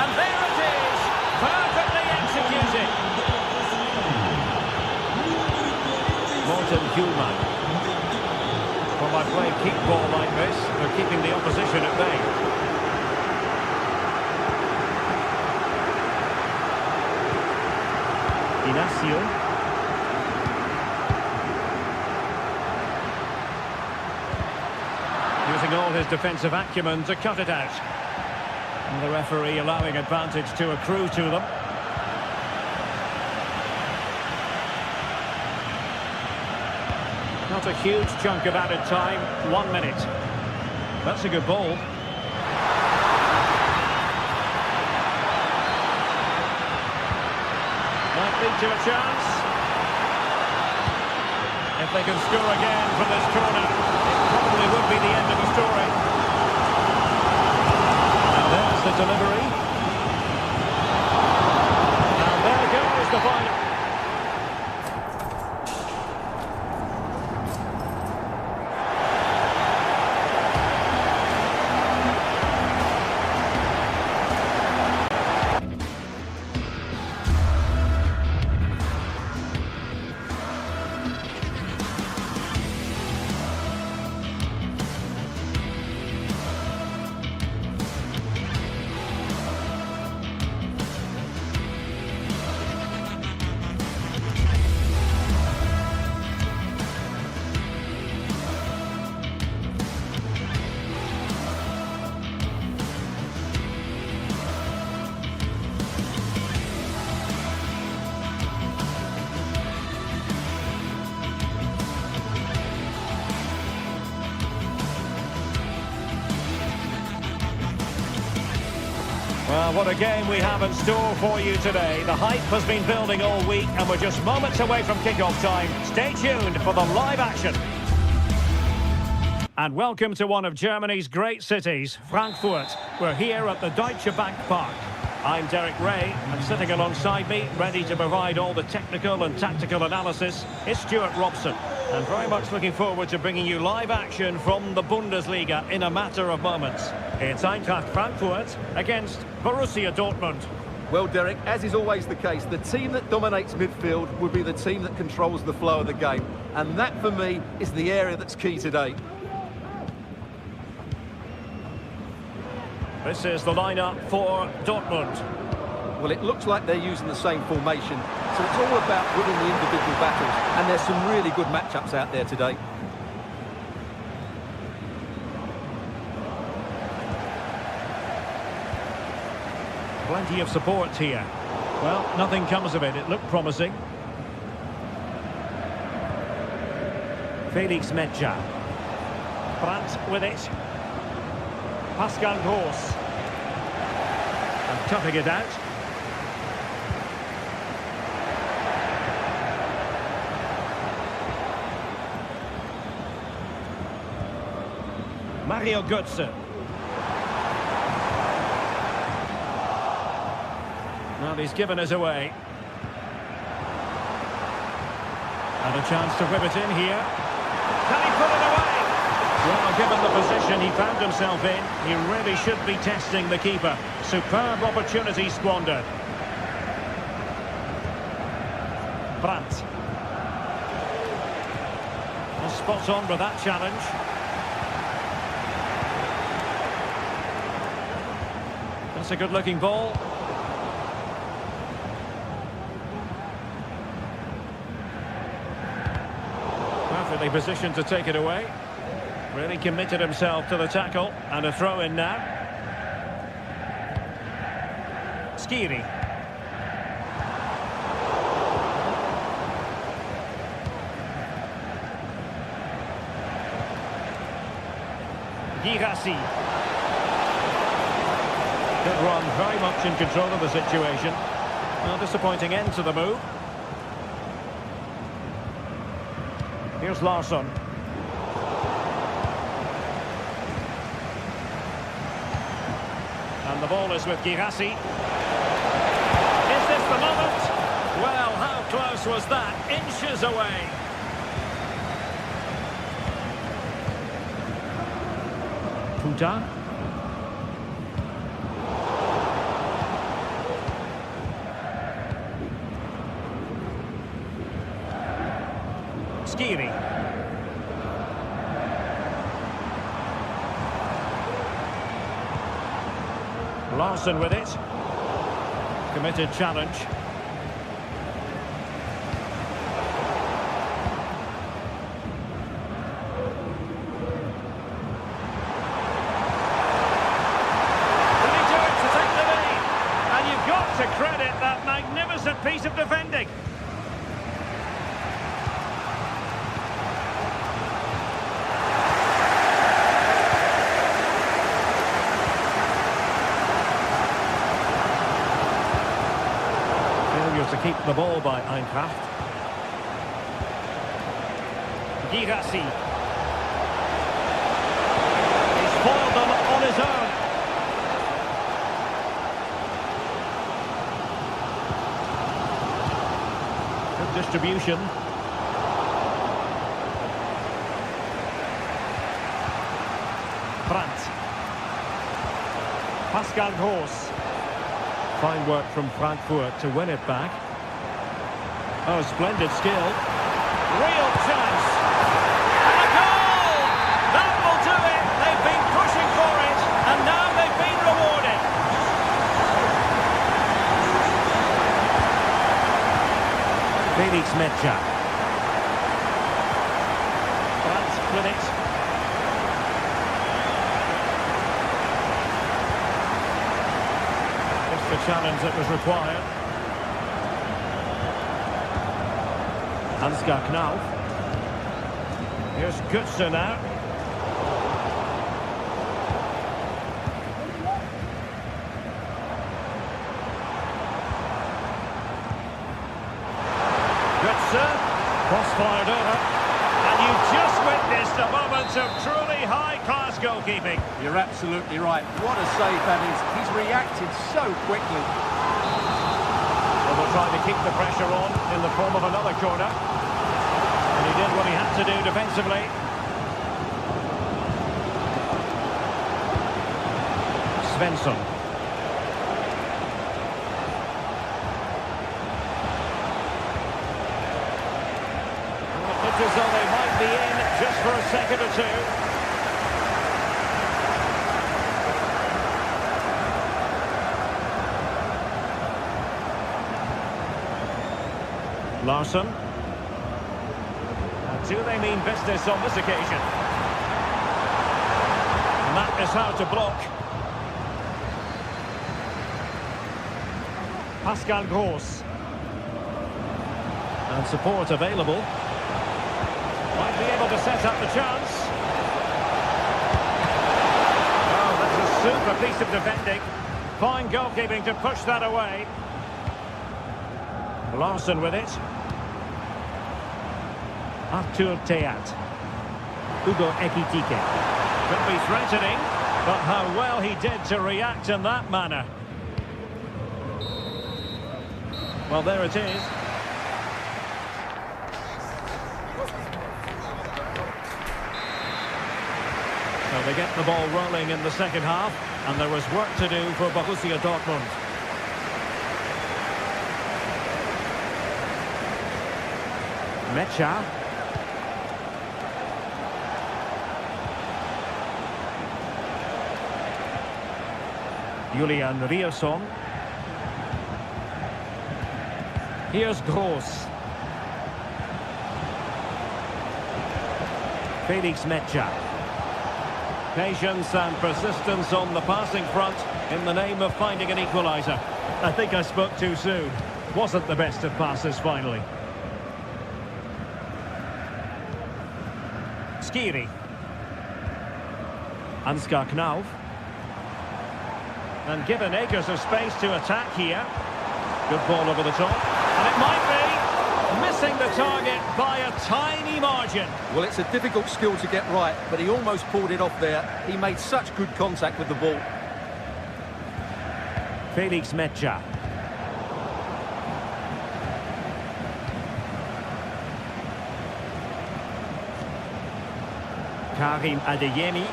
And there it is. Perfectly executed. Morten Hjulman. Well, by playing keep ball like this, they're keeping the opposition at bay. Inacio. Using all his defensive acumen to cut it out. And the referee allowing advantage to accrue to them. Not a huge chunk of added time, 1 minute. That's a good ball. Might lead to a chance. If they can score again from this corner, it probably would be the end of the story. And there's the delivery. And there goes the final. Well, what a game we have in store for you today. The hype has been building all week and we're just moments away from kickoff time. Stay tuned for the live action. And welcome to one of Germany's great cities, Frankfurt. We're here at the Deutsche Bank Park. I'm Derek Ray, and sitting alongside me, ready to provide all the technical and tactical analysis, is Stuart Robson. And very much looking forward to bringing you live action from the Bundesliga in a matter of moments. It's Eintracht Frankfurt against Borussia Dortmund. Well, Derek, as is always the case, the team that dominates midfield will be the team that controls the flow of the game. And that, for me, is the area that's key today. This is the lineup for Dortmund. Well, it looks like they're using the same formation, so it's all about winning the individual battles, and there's some really good matchups out there today. Plenty of support here. Well, nothing comes of it. It looked promising. Felix Medja. Brandt with it. Pascal Gross. And toughing it out. Mario Götze. Well, he's given us away. And a chance to whip it in here. Can he put it away? Well, given the position he found himself in, he really should be testing the keeper. Superb opportunity squandered. Brandt. Well, spot on with that challenge. That's a good-looking ball. Perfectly positioned to take it away. Really committed himself to the tackle. And a throw in now. Skiri. Girassi. Good run, very much in control of the situation. Well, disappointing end to the move. Here's Larsson. And the ball is with Girassi. Is this the moment? Well, how close was that? Inches away. Puta. Skiri. Larsson with it. Committed challenge. Can he do it to take the lead? And you've got to credit that magnificent piece of defending. To keep the ball by Eintracht. Girassi. He's foiled them on his own. Good distribution. Brandt. Pascal Gross. Fine work from Frankfurt to win it back. Oh, splendid skill. Real chance. And a goal! That will do it. They've been pushing for it, and now they've been rewarded. Felix Medja. Brandt with it. The challenge that was required. Ansgar Knauf. Here's Götze now. Götze. Cross fired over. And you just witnessed witnessed a moment of truly high-class goalkeeping. You're absolutely right. What a save that is. He's reacted so quickly. Well, they'll try to keep the pressure on in the form of another corner. And he did what he had to do defensively. Svensson. It looks as though they might be in just for a second or two. Larsson. Do they mean business on this occasion? And that is how to block. Pascal Gross. And support available. Might be able to set up the chance. Oh, that's a super piece of defending. Fine goalkeeping to push that away. Larsson with it. Arthur Theat. Hugo Ekitike. Could be threatening, but how well he did to react in that manner. Well, there it is. So they get the ball rolling in the second half, and there was work to do for Borussia Dortmund. Mecha. Julian Rierson. Here's Gross. Felix Mecha. Patience and persistence on the passing front in the name of finding an equaliser. I think I spoke too soon. Wasn't the best of passes finally. Skiri. Ansgar Knauf. And given acres of space to attack here. Good ball over the top. And it might be missing the target by a tiny margin. Well, it's a difficult skill to get right, but he almost pulled it off there. He made such good contact with the ball. Felix Mecha. Karim Adeyemi.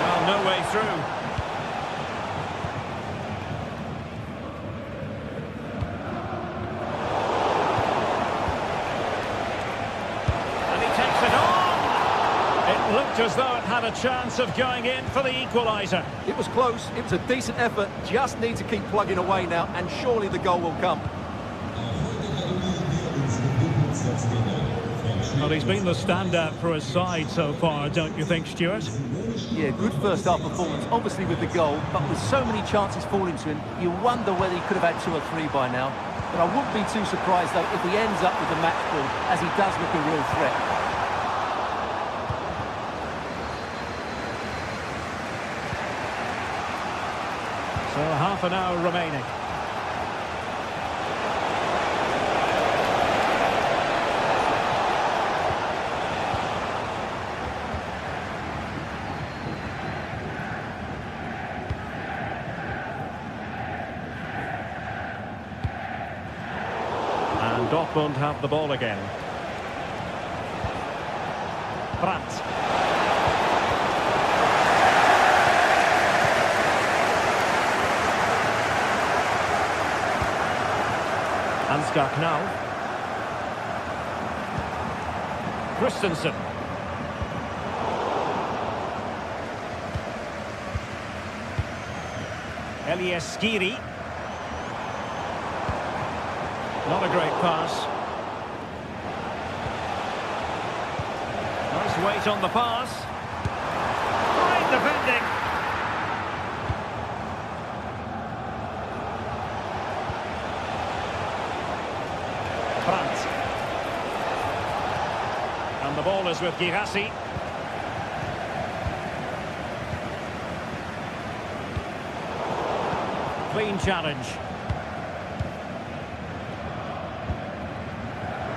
Well, no way through. And he takes it on. It looked as though it had a chance of going in for the equaliser. It was close. It was a decent effort. Just need to keep plugging away now, and surely the goal will come. Well, he's been the standout for his side so far, don't you think, Stuart? Yeah, good first half performance, obviously with the goal, but with so many chances falling to him, you wonder whether he could have had 2 or 3 by now. But I wouldn't be too surprised, though, if he ends up with the match ball, as he does look a real threat. So half an hour remaining. And Dortmund have the ball again. Brandt. Ansgar Knauf. Christensen. Elias Skiri. Not a great pass. Nice weight on the pass. Great defending. Brandt. And the ball is with Girassi. Clean challenge.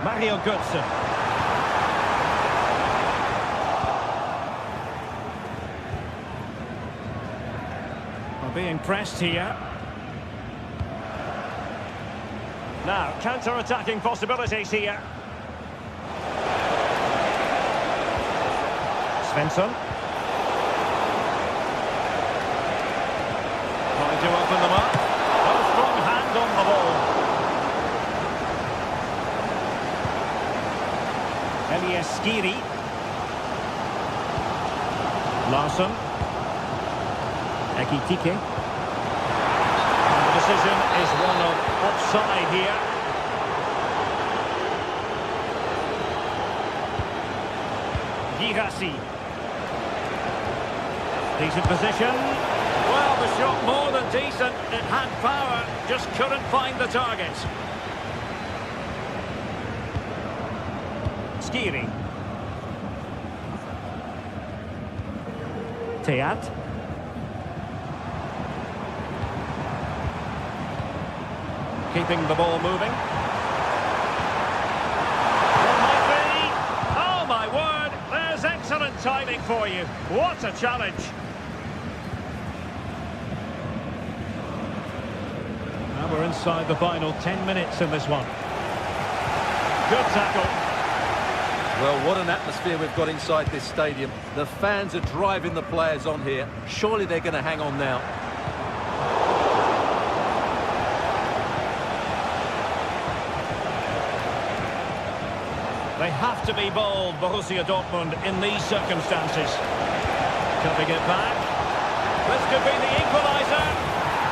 Mario Götze. Well, being pressed here. Now, counter-attacking possibilities here. Svensson. Trying to open them up. No strong hand on the ball. Elias Skiri. Larsson. Ekitike. And the decision is one of offside here. Girassi. Decent position. Well, the shot more than decent. It had power, just couldn't find the target. Skiri. Teat. Keeping the ball moving. What might be? Oh, my word! There's excellent timing for you. What a challenge. Now we're inside the final 10 minutes in this one. Good tackle. Well, what an atmosphere we've got inside this stadium. The fans are driving the players on here. Surely they're going to hang on now. They have to be bold, Borussia Dortmund, in these circumstances. Cutting it back. This could be the equaliser.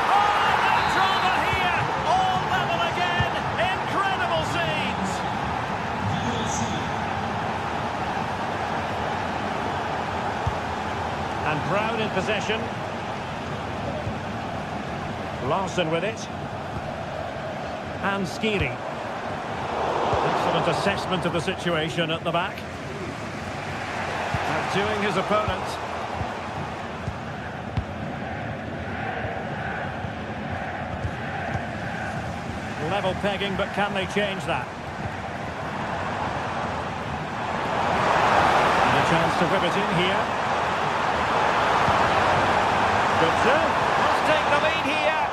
Oh, no drama here! All level again! Incredible scenes! And Brown in possession. Larsson with it. And Skiri. Excellent assessment of the situation at the back. Outdoing his opponent. Level pegging, but can they change that? And a chance to whip it in here. Götze must take the lead here.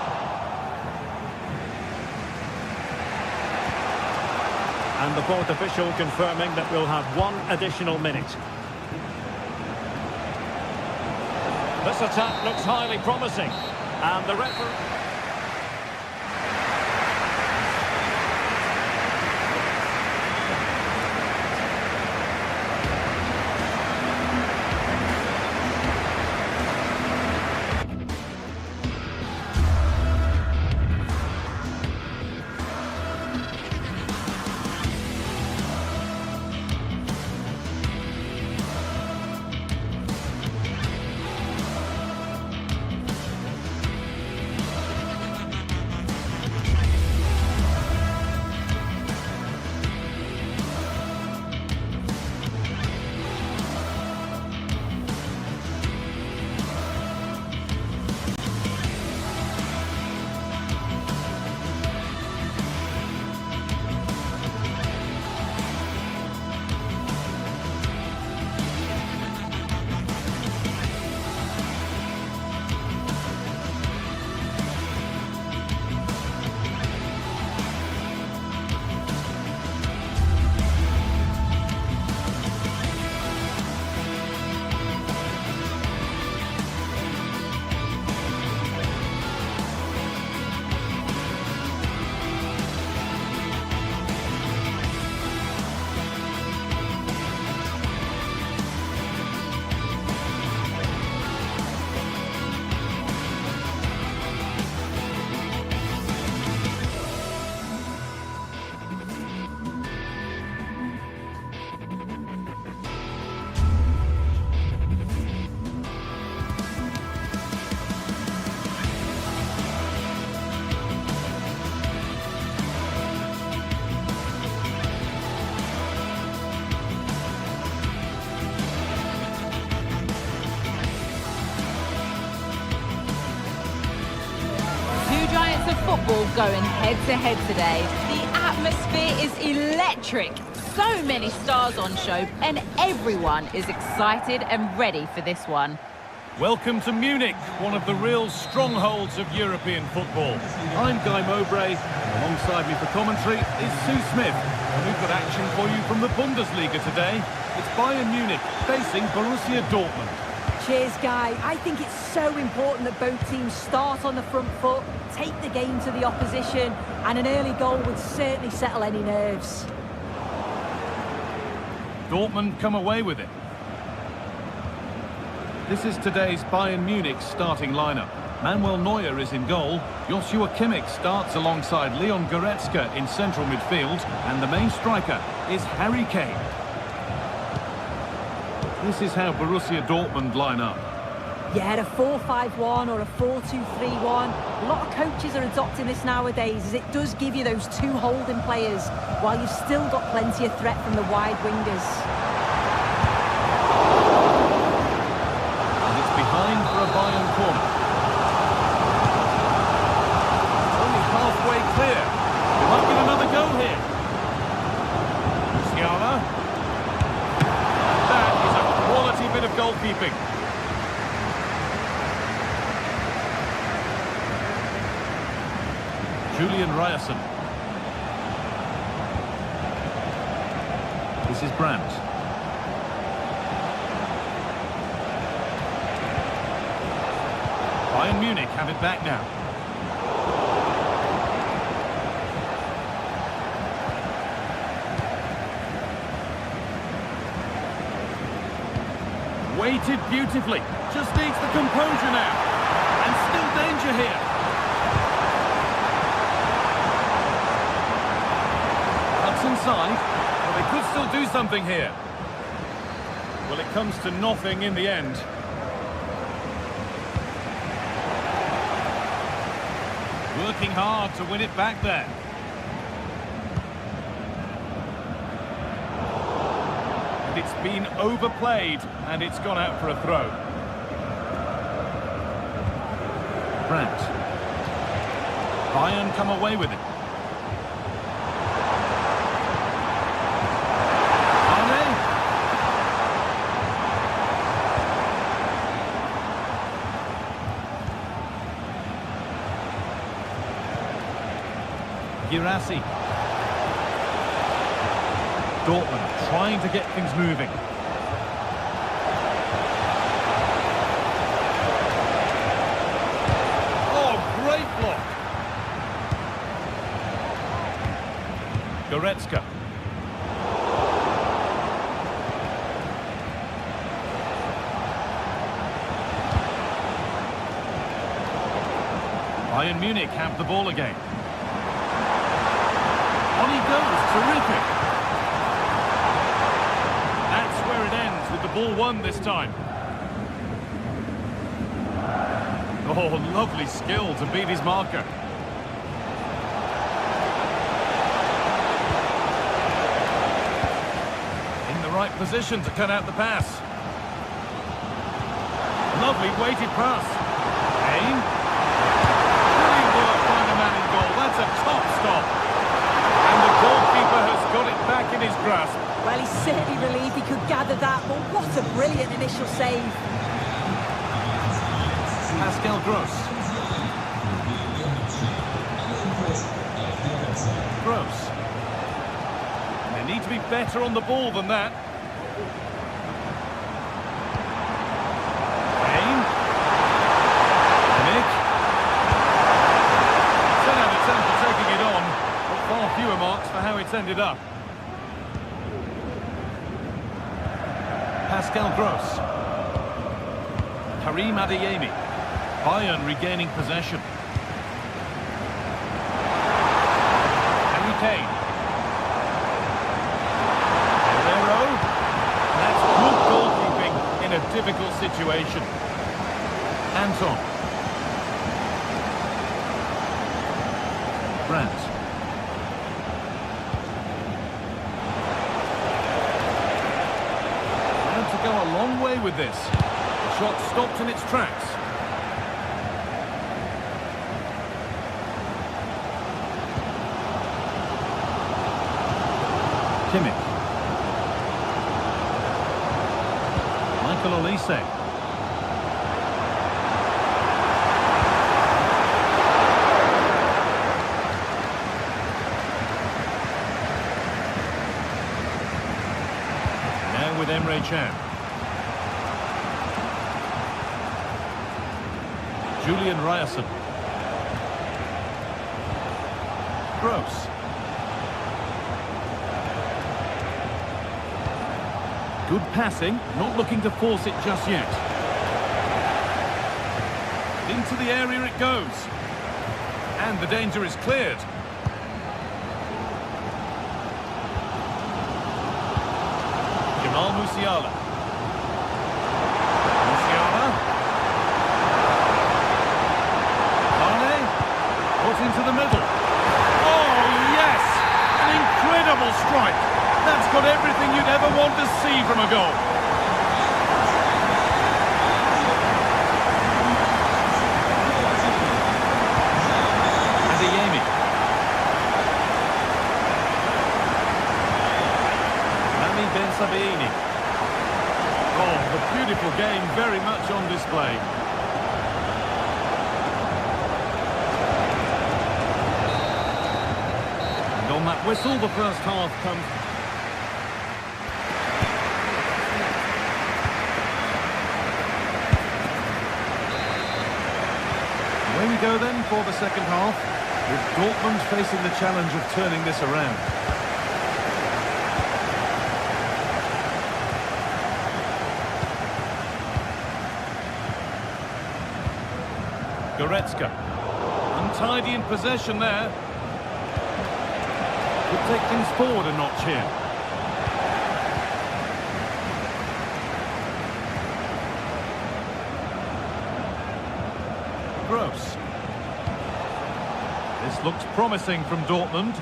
And the fourth official confirming that we'll have one additional minute. This attack looks highly promising. And the referee... Giants of football going head-to-head today. The atmosphere is electric. So many stars on show, and everyone is excited and ready for this one. Welcome to Munich, one of the real strongholds of European football. I'm Guy Mowbray, and alongside me for commentary is Sue Smith. And we've got action for you from the Bundesliga today. It's Bayern Munich facing Borussia Dortmund. Cheers, Guy. I think it's so important that both teams start on the front foot, take the game to the opposition, and an early goal would certainly settle any nerves. Dortmund come away with it. This is today's Bayern Munich starting lineup. Manuel Neuer is in goal. Joshua Kimmich starts alongside Leon Goretzka in central midfield. And the main striker is Harry Kane. This is how Borussia Dortmund line up. Yeah, a 4-5-1 or a 4-2-3-1. A lot of coaches are adopting this nowadays, as it does give you those two holding players, while you've still got plenty of threat from the wide wingers. Behind for a Bayern corner. Only halfway clear. They might get another go here. Musiala. That is a quality bit of goalkeeping. Julian Ryerson. This is Brandt. Bayern Munich have it back now. Weighted beautifully. Just needs the composure now. And still danger here. Cuts inside. Well, they could still do something here. Well, it comes to nothing in the end. Working hard to win it back there. And it's been overplayed, and it's gone out for a throw. Brandt. Bayern come away with it. Girassi. Dortmund trying to get things moving. Oh, great block. Goretzka. Bayern Munich have the ball again. On he goes, terrific. That's where it ends, with the ball won this time. Oh, lovely skill to beat his marker. In the right position to cut out the pass. Lovely weighted pass. Kane. Brilliant work by the man in goal. That's a top stop. And the goalkeeper has got it back in his grasp. Well, he's certainly relieved he could gather that, but what a brilliant initial save. Pascal Gross. Gross. They need to be better on the ball than that. Kane. Nick. 10 out of 10 for taking it on. Far fewer marks for how it's ended up. Pascal Gross. Karim Adeyemi. Bayern regaining possession. Harry Kane. Guerrero. That's good goalkeeping in a difficult situation. Anton. Brandt. To go a long way with this. The shot stopped in its tracks. Kimmich. Michael Olise. Chan. Julian Ryerson. Gross. Good passing, not looking to force it just yet. Into the area it goes. And the danger is cleared. Jamal Musiala. Musiala. Mane. Put into the middle. Oh, yes! An incredible strike. That's got everything you'd ever want to see from a goal. Adeyemi. Rami Ben Sabaini. Oh, the beautiful game very much on display. And on that whistle, the first half comes. Away we go then for the second half, with Dortmund facing the challenge of turning this around. Goretzka, untidy in possession there. Could take things forward a notch here. Gross. This looks promising from Dortmund.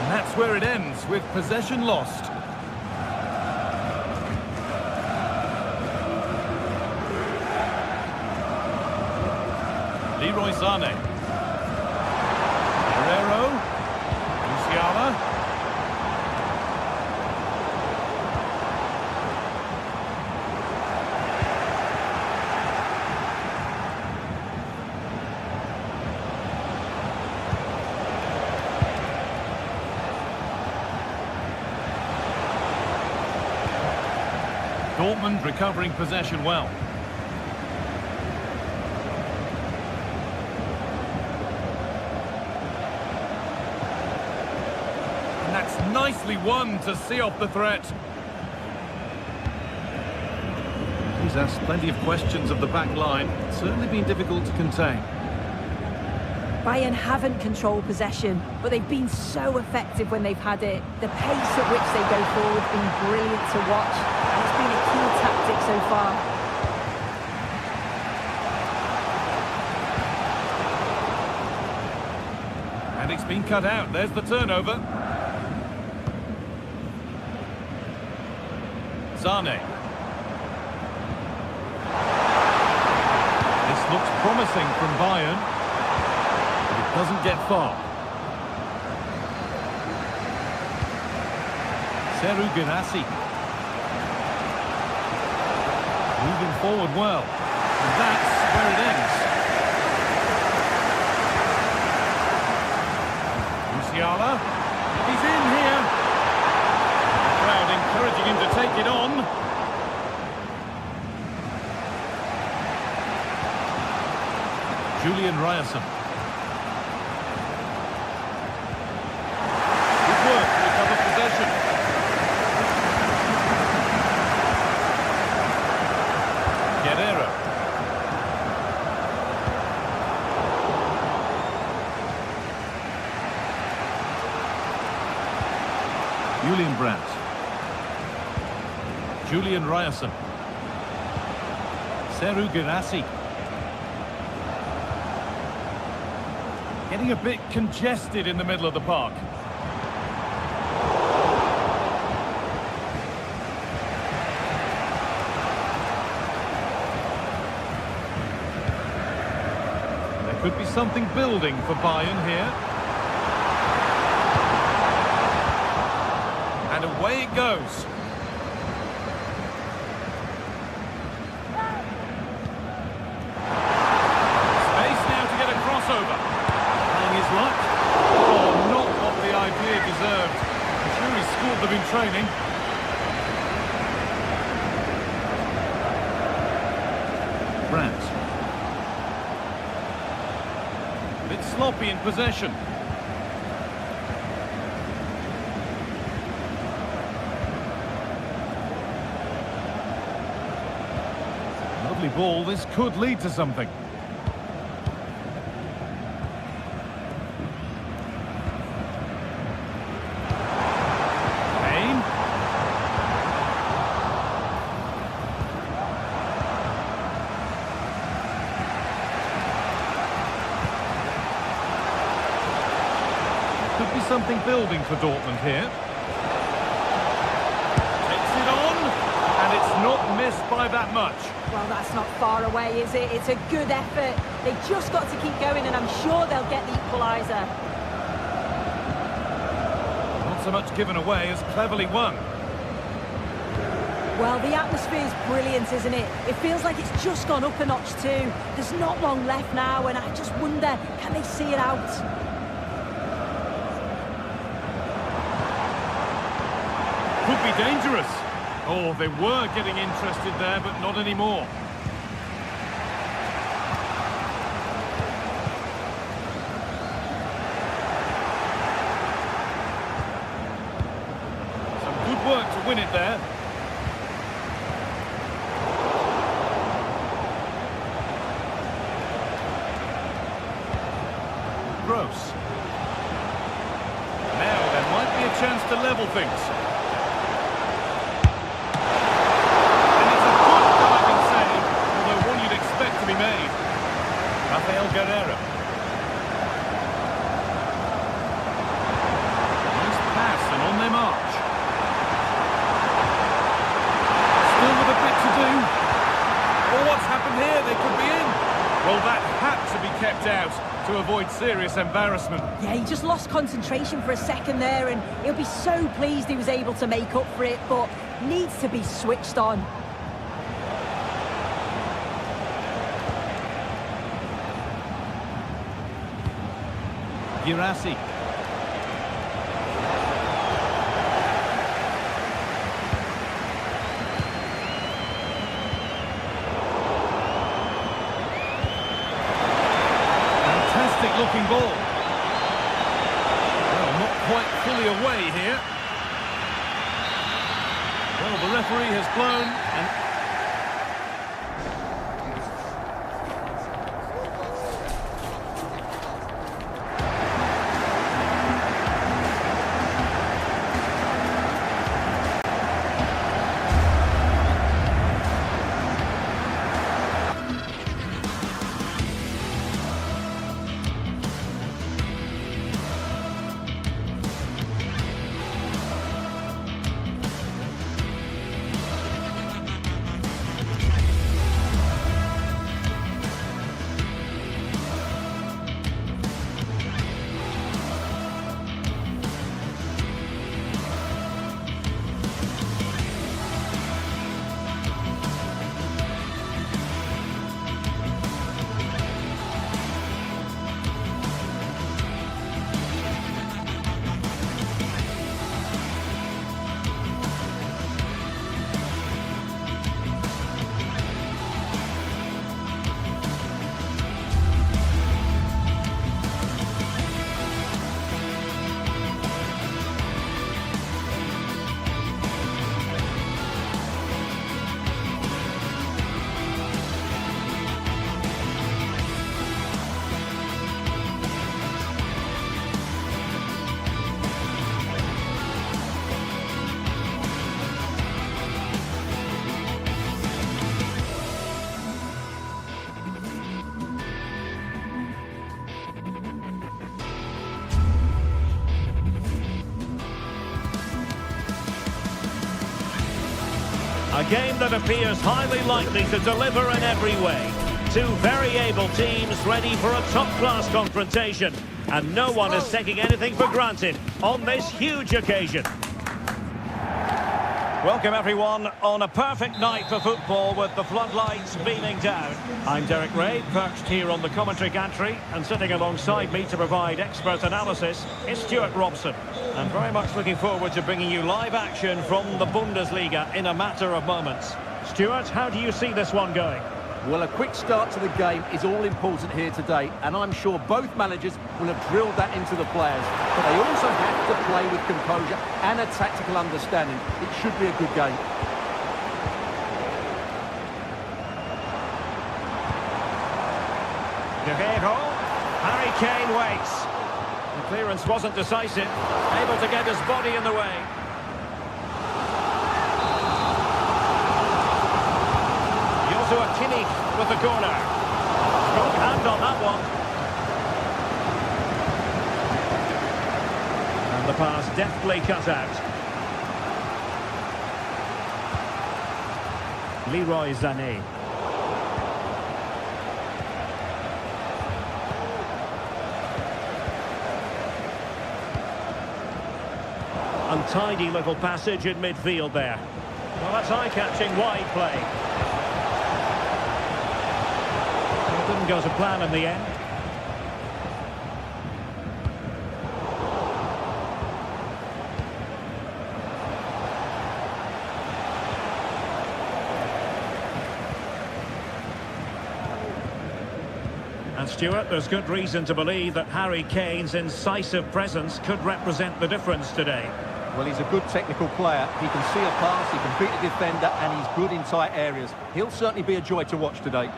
And that's where it ends, with possession lost. Leroy Sané. Guerrero. Musiala. Dortmund recovering possession well. And that's nicely won to see off the threat. He's asked plenty of questions of the back line. It's certainly been difficult to contain. Bayern haven't controlled possession, but they've been so effective when they've had it. The pace at which they go forward has been brilliant to watch, and it's been a key tactic so far. And it's been cut out. There's the turnover. Sané. This looks promising from Bayern. Doesn't get far. Seru Girassi. Moving forward well. And that's where it ends. Musiala. He's in here. The crowd encouraging him to take it on. Julian Ryerson. Julian Brandt. Julian Ryerson. Seru Girassi. Getting a bit congested in the middle of the park. There could be something building for Bayern here. And away it goes. Space now to get a crossover. Playing his luck. Oh, not what the idea deserved. Brandt. A bit sloppy in possession. Lovely ball, this could lead to something. Could be something building for Dortmund here. Takes it on, and it's not missed by that much. Well, that's not far away, is it? It's a good effort. They've just got to keep going, and I'm sure they'll get the equaliser. Not so much given away as cleverly won. Well, the atmosphere is brilliant, isn't it? It feels like it's just gone up a notch too. There's not long left now, and I just wonder, can they see it out? Could be dangerous. Oh, they were getting interested there, but not anymore. Some good work to win it there. Gross. Now there might be a chance to level things. To be made. Rafael Guerreiro. Nice pass and on their march. Still with a bit to do. Well, what's happened here? They could be in. Well, that had to be kept out to avoid serious embarrassment. Yeah, he just lost concentration for a second there, and he'll be so pleased he was able to make up for it, but needs to be switched on. Girassi. Fantastic looking ball. Well, not quite fully away here. Well, the referee has blown and A game that appears highly likely to deliver in every way. Two very able teams ready for a top-class confrontation. And no one is taking anything for granted on this huge occasion. Welcome everyone on a perfect night for football with the floodlights beaming down. I'm Derek Ray, perched here on the commentary gantry, and sitting alongside me to provide expert analysis is Stuart Robson. And very much looking forward to bringing you live action from the Bundesliga in a matter of moments. Stuart, how do you see this one going? Well, a quick start to the game is all important here today, and I'm sure both managers will have drilled that into the players. But they also have to play with composure and a tactical understanding. It should be a good game. Guerrero. Harry Kane waits. The clearance wasn't decisive. Able to get his body in the way. Kimmich with the corner. Strong hand on that one. And the pass deftly cut out. Leroy Sané. Untidy little passage in midfield there. Well, that's eye-catching wide play. Didn't go to plan in the end. And Stuart, there's good reason to believe that Harry Kane's incisive presence could represent the difference today. Well, he's a good technical player. He can see a pass, he can beat a defender, and he's good in tight areas. He'll certainly be a joy to watch today.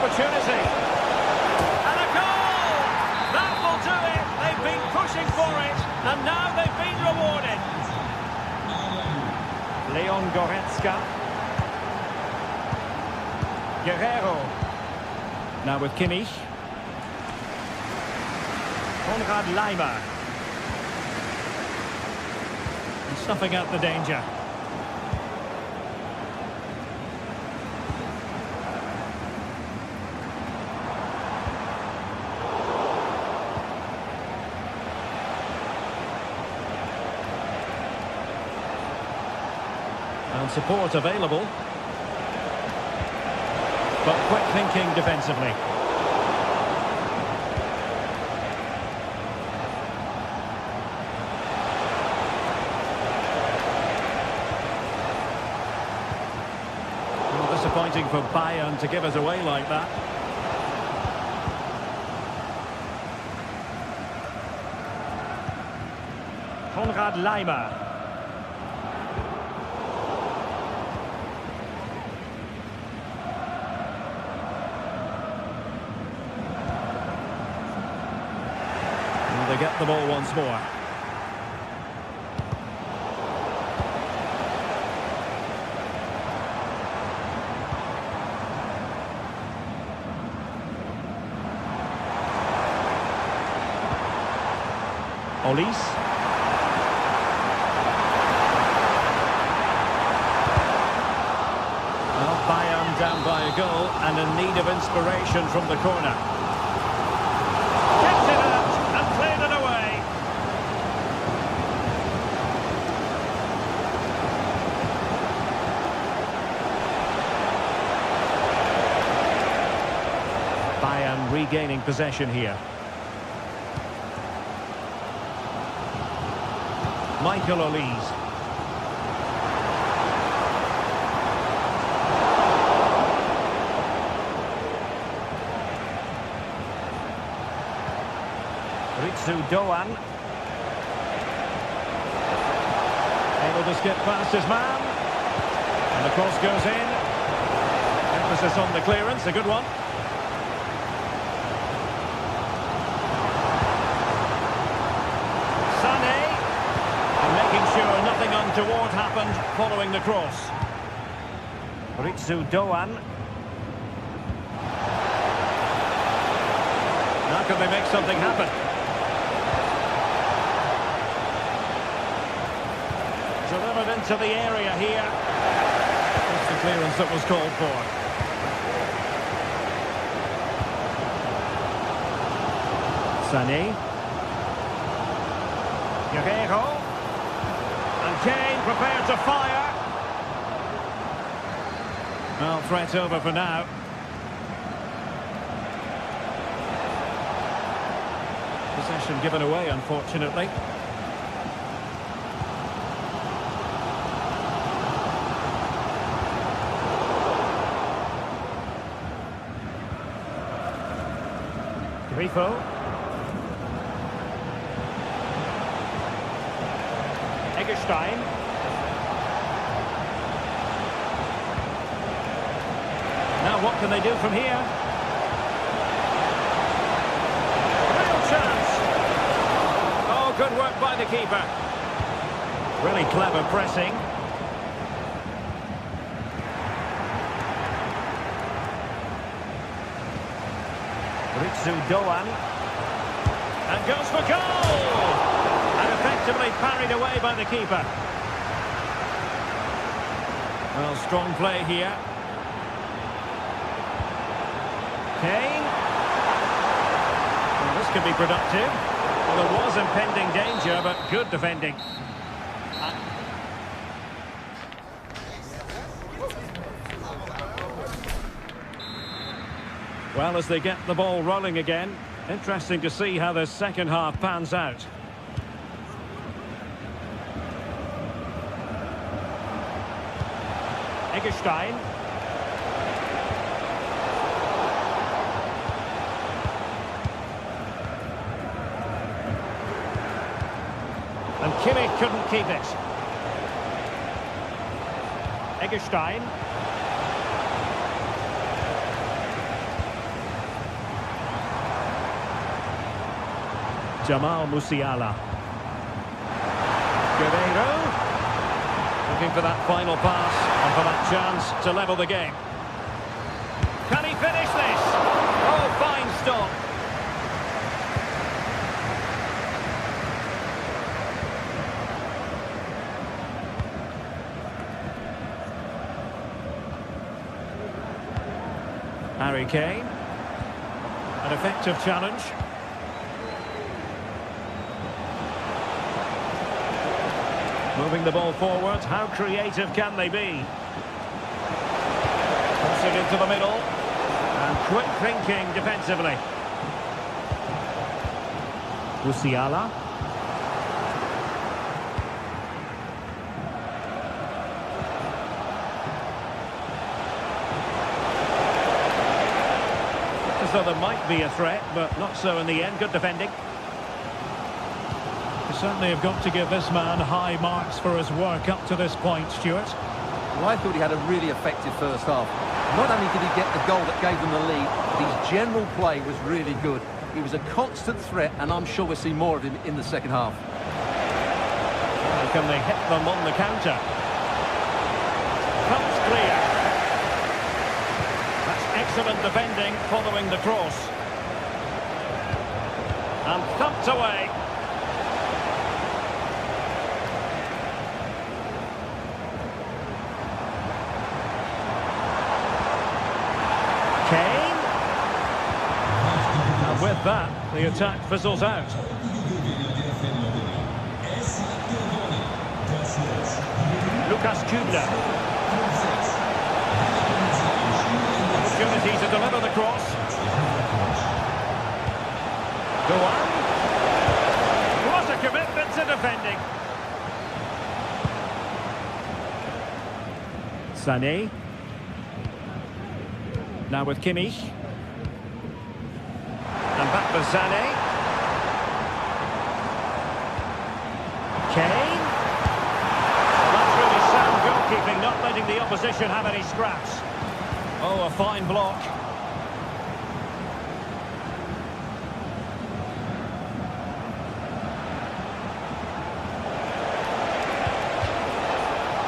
Opportunity. And a goal! That will do it. They've been pushing for it, and now they've been rewarded. Leon Goretzka. Guerrero. Now with Kimmich. Konrad Laimer. And snuffing out the danger. And support available. But quick thinking defensively. Well, disappointing for Bayern to give us away like that. Konrad Laimer. They get the ball once more. Olise. Well, Bayern down by a goal and in need of inspiration from the corner. Gets it out and cleared it away. Bayern regaining possession here. Michael Olise. Ritsu Doan. Able to skip past his man. And the cross goes in. Emphasis on the clearance, a good one. Sure, nothing untoward happened following the cross. Ritsu Doan. Now can they make something happen? Delivered into the area here. That's the clearance that was called for. Sané. Guerrero. Kane prepared to fire. Well, threat over for now. Possession given away, unfortunately. Grifo. Eggestein. Now what can they do from here? Real chance. Oh, good work by the keeper. Really clever pressing. Ritsu Doan. And goes for goal! And effectively parried away by the keeper. Well, strong play here. Kane. Well, this could be productive. Well, there was impending danger, but good defending. Well, as they get the ball rolling again, interesting to see how the second half pans out. Eggestein. And Kimmich couldn't keep it. Eggestein. Jamal Musiala. Guerreiro. Looking for that final pass and for that chance to level the game. Can he finish this? Oh, fine stop. Harry Kane. An effective challenge. Moving the ball forward, how creative can they be? Puts it into the middle. And quick thinking defensively. Musiala. As though there might be a threat, but not so in the end. Good defending. Certainly have got to give this man high marks for his work up to this point, Stuart. Well, I thought he had a really effective first half. Not only did he get the goal that gave them the lead, but his general play was really good. He was a constant threat, and I'm sure we'll see more of him in the second half. Well, can they hit them on the counter? Comes clear. That's excellent defending following the cross. And thumped away. Kane. And with that, the attack fizzles out. Lucas Kübler. Opportunity to deliver the cross. Go on. What a commitment to defending. Sané. Now with Kimmich. And back to Sané. Kane. That's really sound goalkeeping, not letting the opposition have any scraps. Oh, a fine block.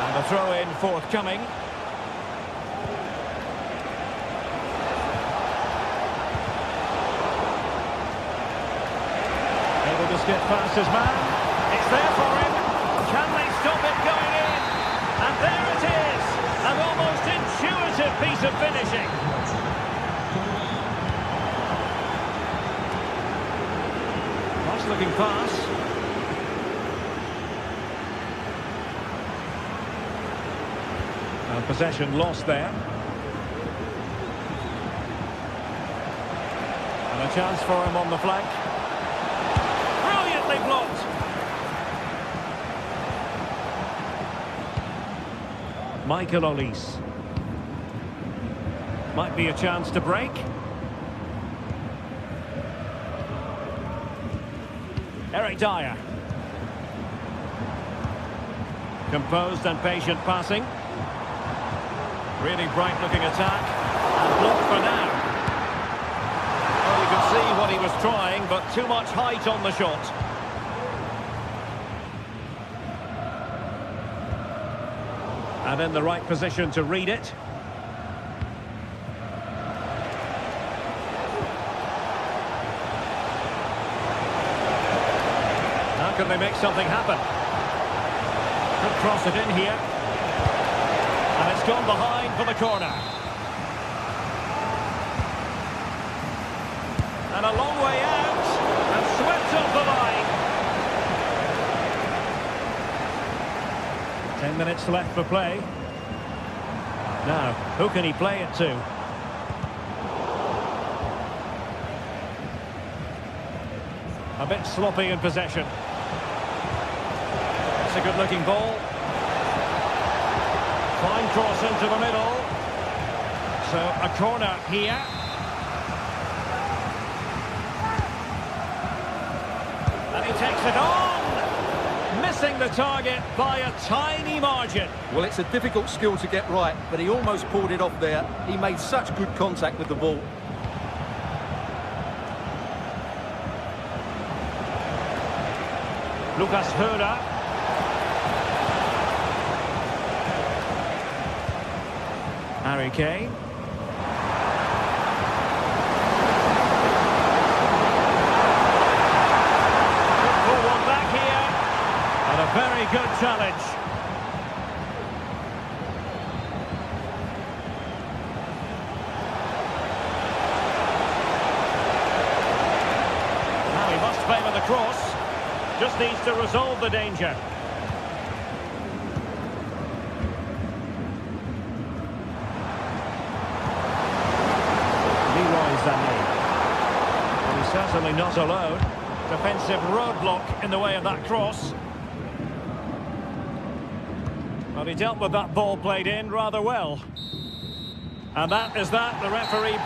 And the throw-in forthcoming. Get past his man. It's there for him. Can they stop it going in? And there it is. An almost intuitive piece of finishing. Nice looking pass. And possession lost there. And a chance for him on the flank. Brilliantly blocked. Michael Olise. Might be a chance to break. Eric Dyer. Composed and patient passing. Really bright-looking attack. And blocked for now. Well, you could see what he was trying, but too much height on the shot. And in the right position to read it. How can they make something happen? Could cross it in here. And it's gone behind for the corner. And a long way out. And swept off the line. 10 minutes left for play. Now, who can he play it to? A bit sloppy in possession. It's a good-looking ball. Fine cross into the middle. So, a corner here. And he takes it on! Missing the target by a tiny margin. Well, it's a difficult skill to get right, but he almost pulled it off there. He made such good contact with the ball. Lucas Höder. Harry Kane. Good for one back here. And a very good challenge. Now he must favour the cross. Just needs to resolve the danger. Well, he's certainly not alone. Defensive roadblock in the way of that cross. Well, he dealt with that ball played in rather well. And that is that. The referee...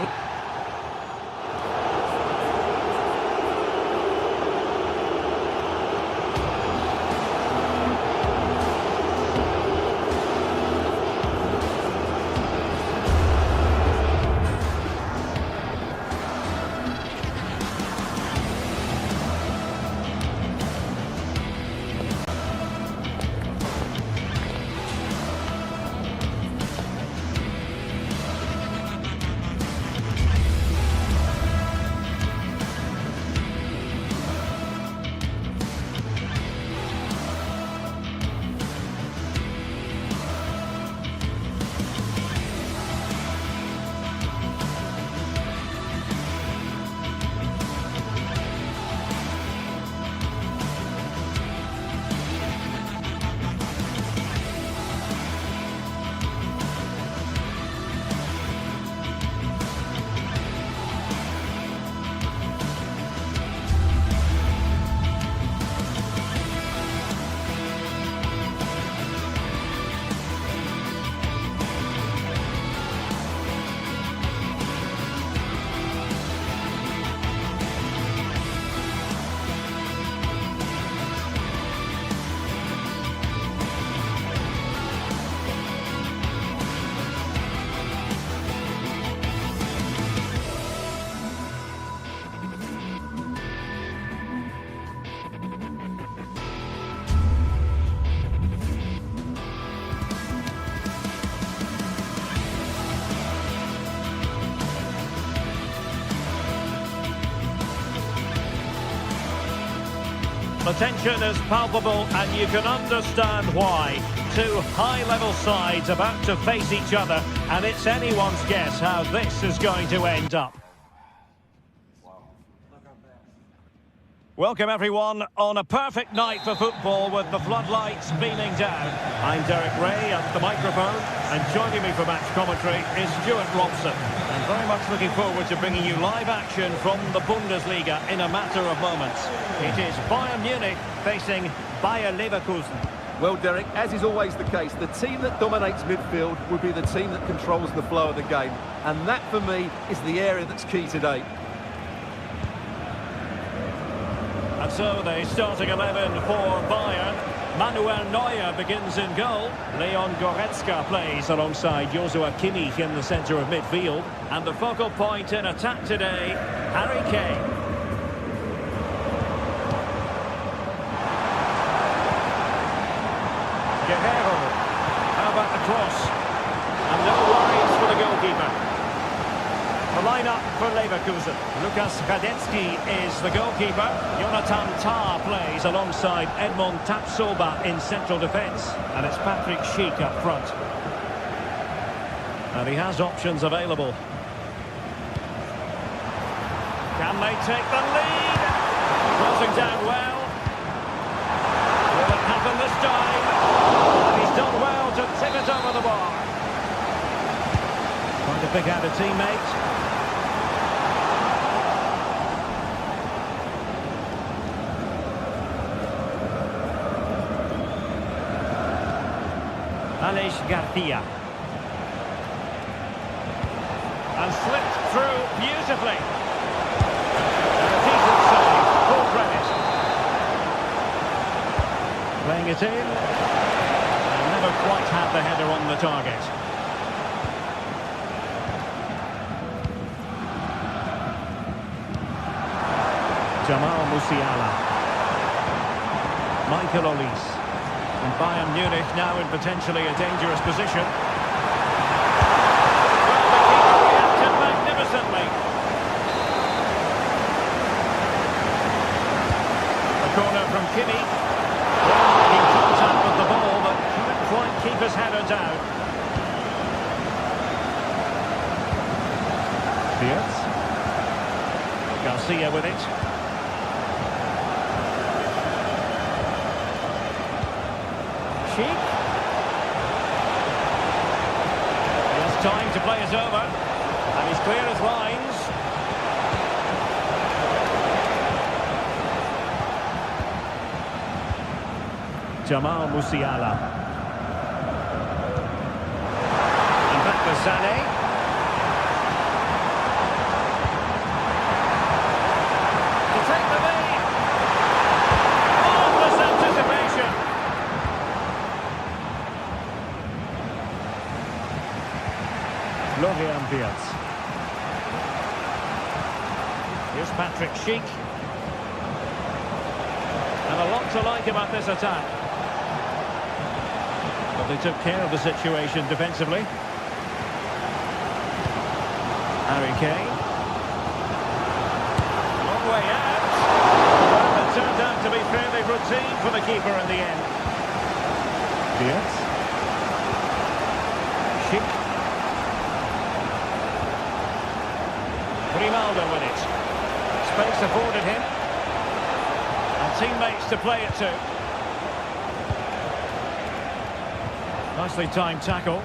The tension is palpable, and you can understand why. Two high-level sides about to face each other, and it's anyone's guess how this is going to end up. Welcome everyone on a perfect night for football with the floodlights beaming down. I'm Derek Ray at the microphone, and joining me for match commentary is Stuart Robson. And very much looking forward to bringing you live action from the Bundesliga in a matter of moments. It is Bayern Munich facing Bayer Leverkusen. Well, Derek, as is always the case, the team that dominates midfield will be the team that controls the flow of the game. And that, for me, is the area that's key today. And so the starting 11 for Bayern. Manuel Neuer begins in goal. Leon Goretzka plays alongside Joshua Kimmich in the centre of midfield. And the focal point in attack today, Harry Kane. Guerrero. How about the cross? And no worries for the goalkeeper. The line-up for Leverkusen. Lukas Radetzky is the goalkeeper. Jonathan Tah plays alongside Edmond Tapsoba in central defence. And it's Patrick Schick up front. And he has options available. Can they take the lead? Crossing down well. Will it happen this time? And he's done well to tip it over the bar. Trying to pick out a teammate. Aleix Garcia. And slipped through beautifully. And a decent save, full credit. Playing it in. And never quite had the header on the target. Jamal Musiala. Michael Olise. And Bayern Munich now in potentially a dangerous position. Well, the keeper reacted magnificently. A corner from Kimmich. Well, making contact with the ball, but couldn't quite keep his header down. Diaz. Garcia with it. Schick. He has time to play it over. And he's clear as lines. Jamal Musiala. And back to Sané. To take the lead. Marvellous anticipation. Florian Wirtz. Here's Patrick Schick. And a lot to like about this attack. But they took care of the situation defensively. Harry Kane. Long way out. Well, it turned out to be fairly routine for the keeper in the end. Wirtz. Schick. Grimaldo with it. Space afforded him. And teammates to play it to. Nicely timed tackle.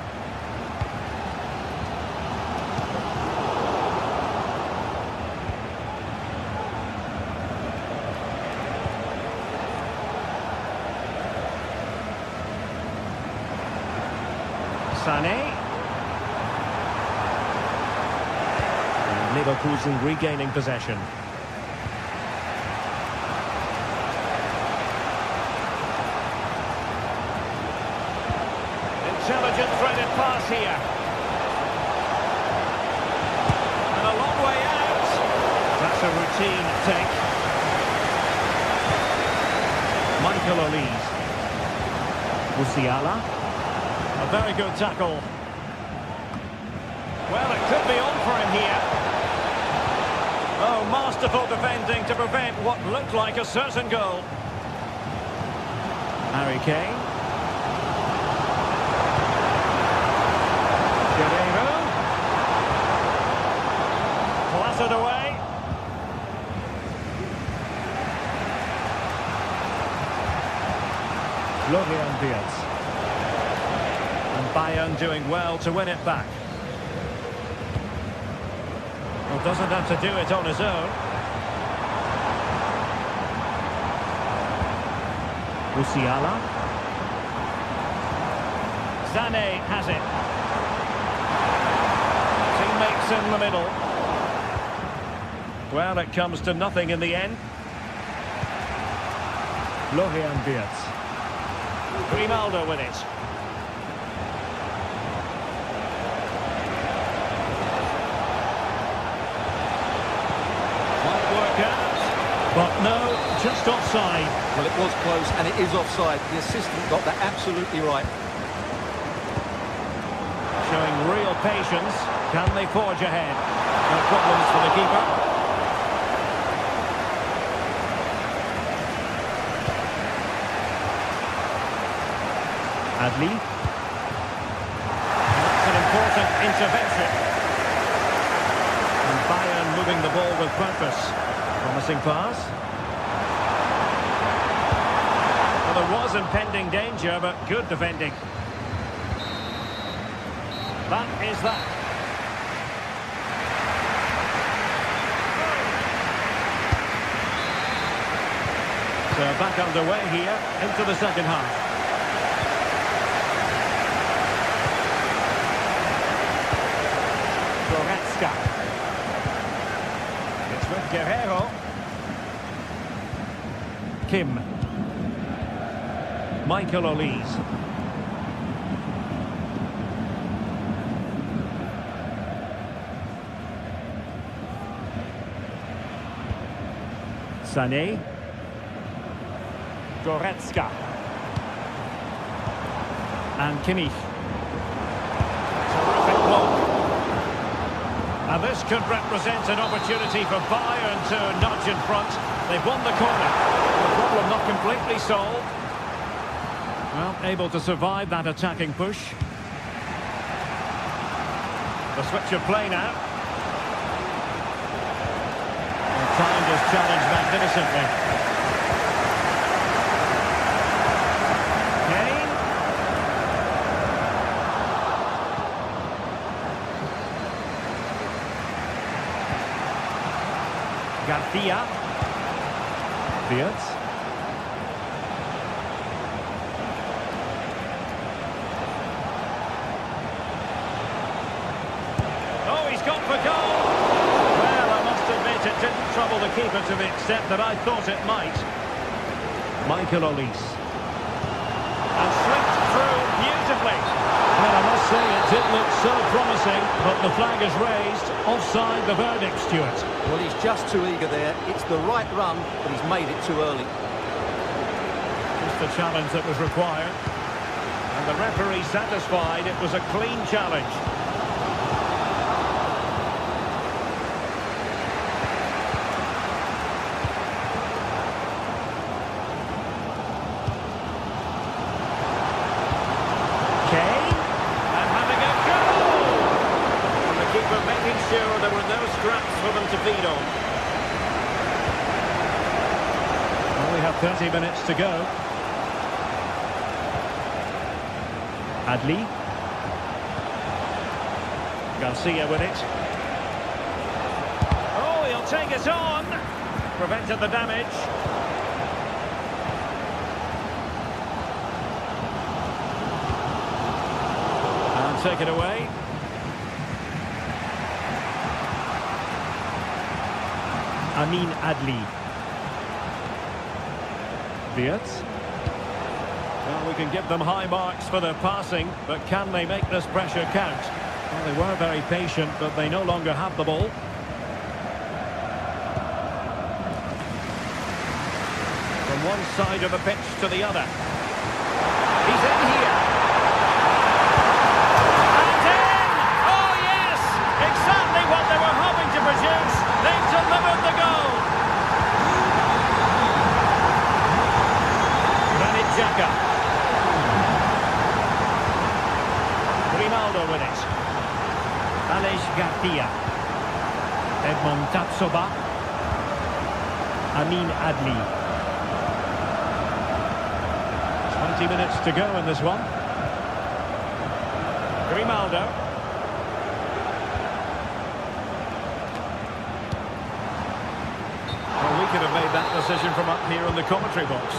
Sané. Leverkusen regaining possession. Intelligent threaded pass here. And a long way out. That's a routine take. Michael Olise. Musiala. A very good tackle. Well, it could be on for him here. Oh, masterful defending to prevent what looked like a certain goal. Harry Kane. Guerrero. Clattered away. Florian Wirtz. And Bayern doing well to win it back. Well, doesn't have to do it on his own. Musiala. Sané has it. Teammates in the middle. Well, it comes to nothing in the end. Florian Wirtz. Grimaldo with it. Might work out. But no, just offside. Well, it was close, and it is offside. The assistant got that absolutely right. Showing real patience. Can they forge ahead? No problems for the keeper. Adli. That's an important intervention. And Bayern moving the ball with purpose. Promising pass. Well, there was impending danger, but good defending. That is that. So back underway here into the second half. It's with Guerrero. Kim. Michael Olise. Sané. Goretzka. And Kimmich. Terrific block. And this could represent an opportunity for Bayern to nudge in front. They've won the corner. The problem not completely solved. Well, able to survive that attacking push. The switch of play now. And timed his challenge magnificently. Garcia. Wirtz. Oh, he's gone for goal. Well, I must admit it didn't trouble the keeper to the extent that I thought it might. Michael Olise. And slipped through beautifully. Well, I must say it did look so promising, but the flag is raised. Offside the verdict, Stuart. Well, he's just too eager there. It's the right run, but he's made it too early. Just the challenge that was required. And the referee satisfied it was a clean challenge. Sure, there were no scraps for them to feed on. Well, we have 30 minutes to go. Adli. Garcia with it. Oh, he'll take it on. Prevented the damage. And take it away. Amin Adli. Wirtz. Well, we can give them high marks for their passing, but can they make this pressure count? Well, they were very patient, but they no longer have the ball. From one side of the pitch to the other. He's in here. And in! Oh, yes! Exactly what they were hoping to produce. They've delivered the goal. Granit Xhaka. Grimaldo with it. Aleix Garcia. Edmond Tapsoba. Amin Adli. 20 minutes to go in this one. Grimaldo. Well, we could have made that decision from up here in the commentary box.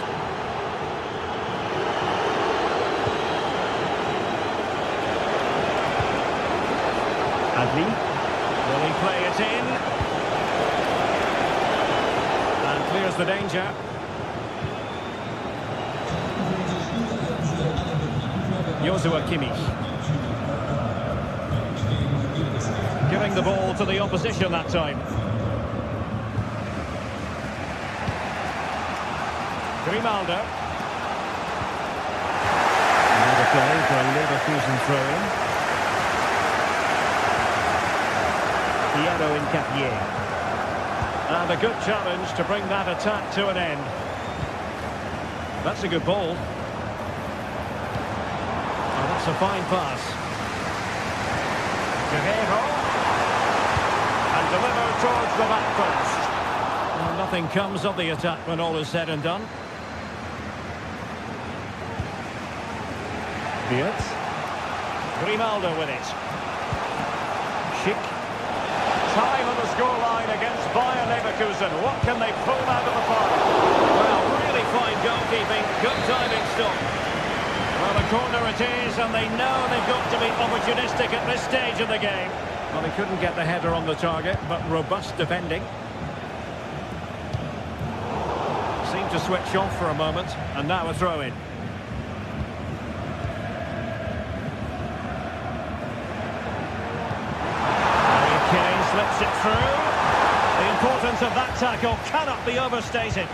Adli. Will he play it in? And clears the danger. Joshua Kimmich. Giving the ball to the opposition that time. Grimaldo. Another play for a Leverkusen throw-in. Piero Incapié. And a good challenge to bring that attack to an end. That's a good ball. Oh, that's a fine pass. Guerrero. And delivered towards the back post. Well, nothing comes of the attack when all is said and done. Beard. Grimaldo with it. Schick. Time on the scoreline against Bayer Leverkusen. What can they pull out of the park? Well, really fine goalkeeping. Good diving stop. Well, the corner it is, and they know they've got to be opportunistic at this stage of the game. Well, they couldn't get the header on the target, but robust defending. Seemed to switch off for a moment, and now a throw-in. Slips it through. The importance of that tackle cannot be overstated.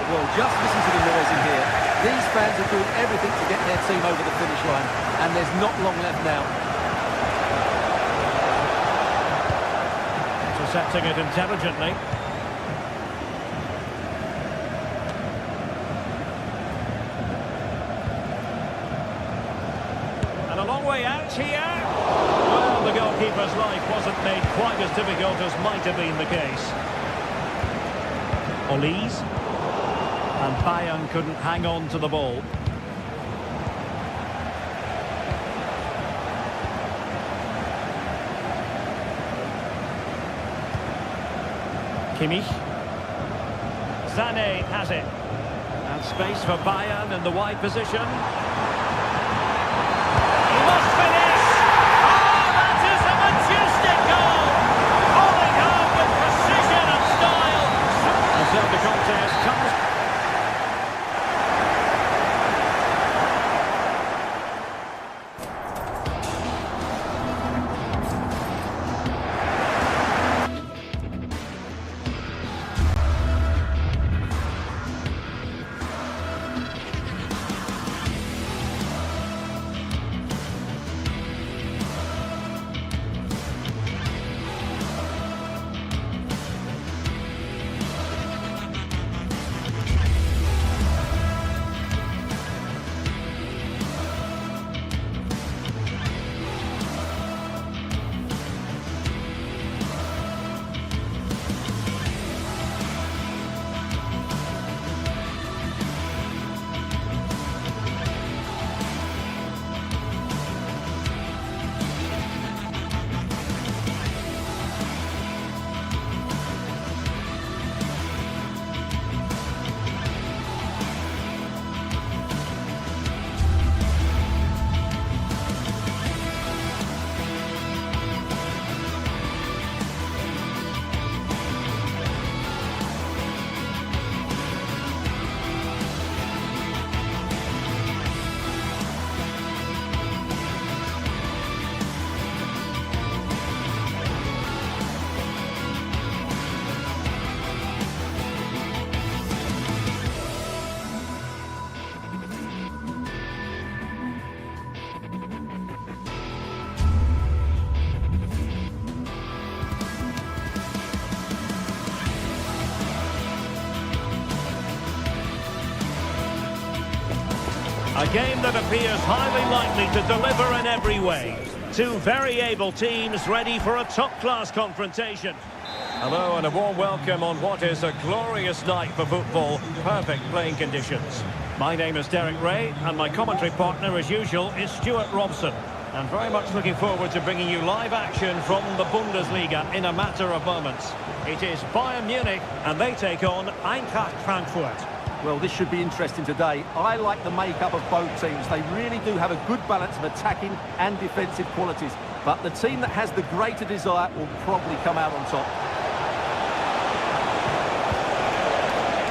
Well, just listen to the noise in here. These fans are doing everything to get their team over the finish line, and there's not long left now. Intercepting it intelligently. And a long way out here. Well, the goalkeeper's life wasn't made quite as difficult as might have been the case. Olise. And Bayern couldn't hang on to the ball. Kimmich. Sané has it. And space for Bayern in the wide position. He must finish! Oh, that is a majestic goal! Falling home with precision and style. And so the contest comes. A game that appears highly likely to deliver in every way. Two very able teams ready for a top-class confrontation. Hello and a warm welcome on what is a glorious night for football. Perfect playing conditions. My name is Derek Ray and my commentary partner as usual is Stuart Robson. And very much looking forward to bringing you live action from the Bundesliga in a matter of moments. It is Bayern Munich and they take on Eintracht Frankfurt. Well, this should be interesting today. I like the makeup of both teams. They really do have a good balance of attacking and defensive qualities. But the team that has the greater desire will probably come out on top.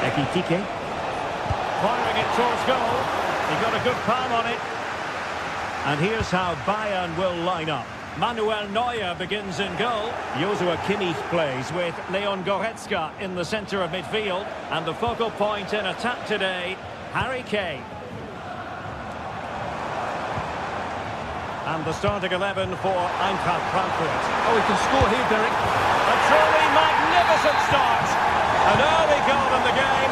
Ekitike. Firing it towards goal. He got a good palm on it. And here's how Bayern will line up. Manuel Neuer begins in goal. Joshua Kimmich plays with Leon Goretzka in the centre of midfield. And the focal point in attack today, Harry Kane. And the starting 11 for Eintracht Frankfurt. Oh, he can score here, Derek. A truly magnificent start. An early goal in the game.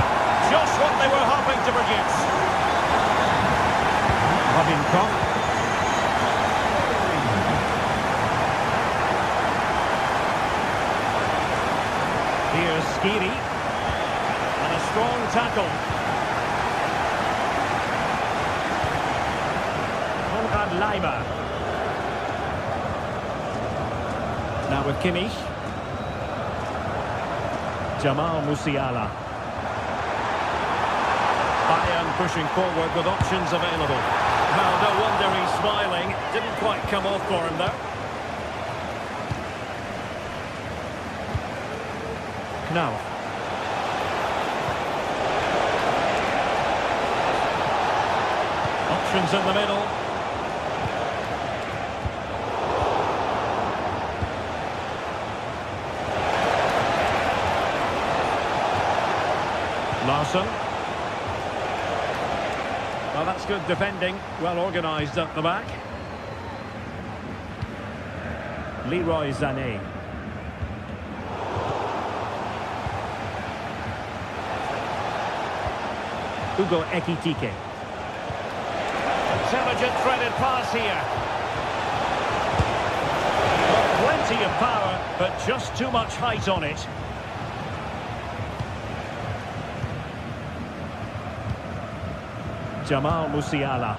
Just what they were hoping to produce. Robin Koch. Here's Skiri. And a strong tackle. Konrad Leimer. Now with Kimmich. Jamal Musiala. Bayern pushing forward with options available. Well, no wonder he's smiling. Didn't quite come off for him though. Now. Options in the middle. Larson. Well, that's good defending. Well organised up the back. Leroy Sané. Hugo Ekitike. Intelligent threaded pass here. Well, plenty of power, but just too much height on it. Jamal Musiala.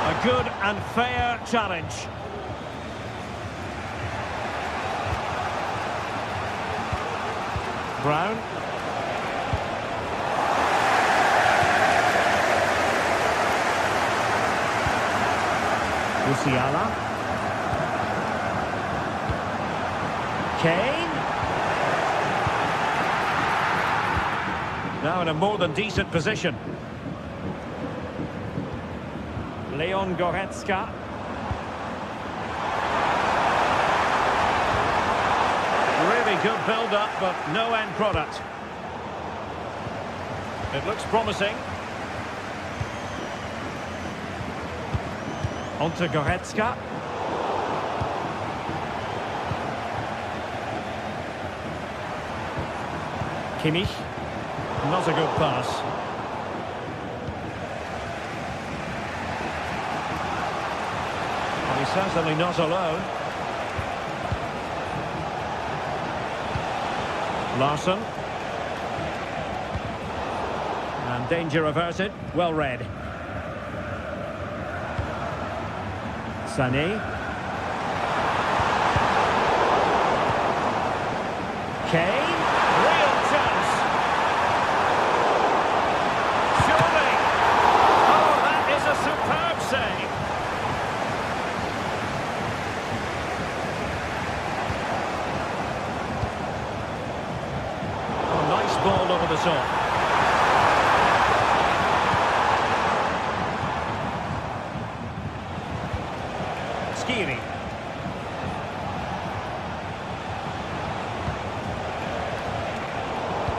A good and fair challenge. Brown. Musiala. Kane. Now in a more than decent position. Leon Goretzka. Really good build-up, but no end product. It looks promising. On to Goretzka. Kimmich. Not a good pass. Well, he's certainly not alone. Larson. And danger averted. Well read. Sané. Kane. Real chance. Surely. Oh, that is a superb save. Oh, nice ball over the top. Skiri.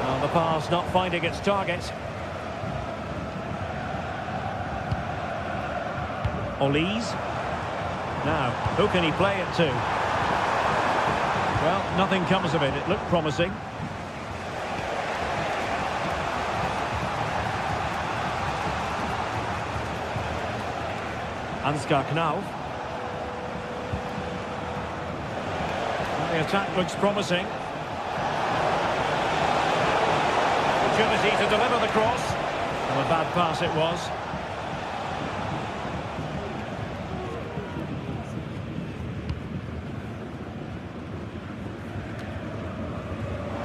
Well, the pass not finding its target. Olise. Now, who can he play it to? Well, nothing comes of it. It looked promising. Ansgar Knauf. The attack looks promising. Opportunity to deliver the cross. And a bad pass it was.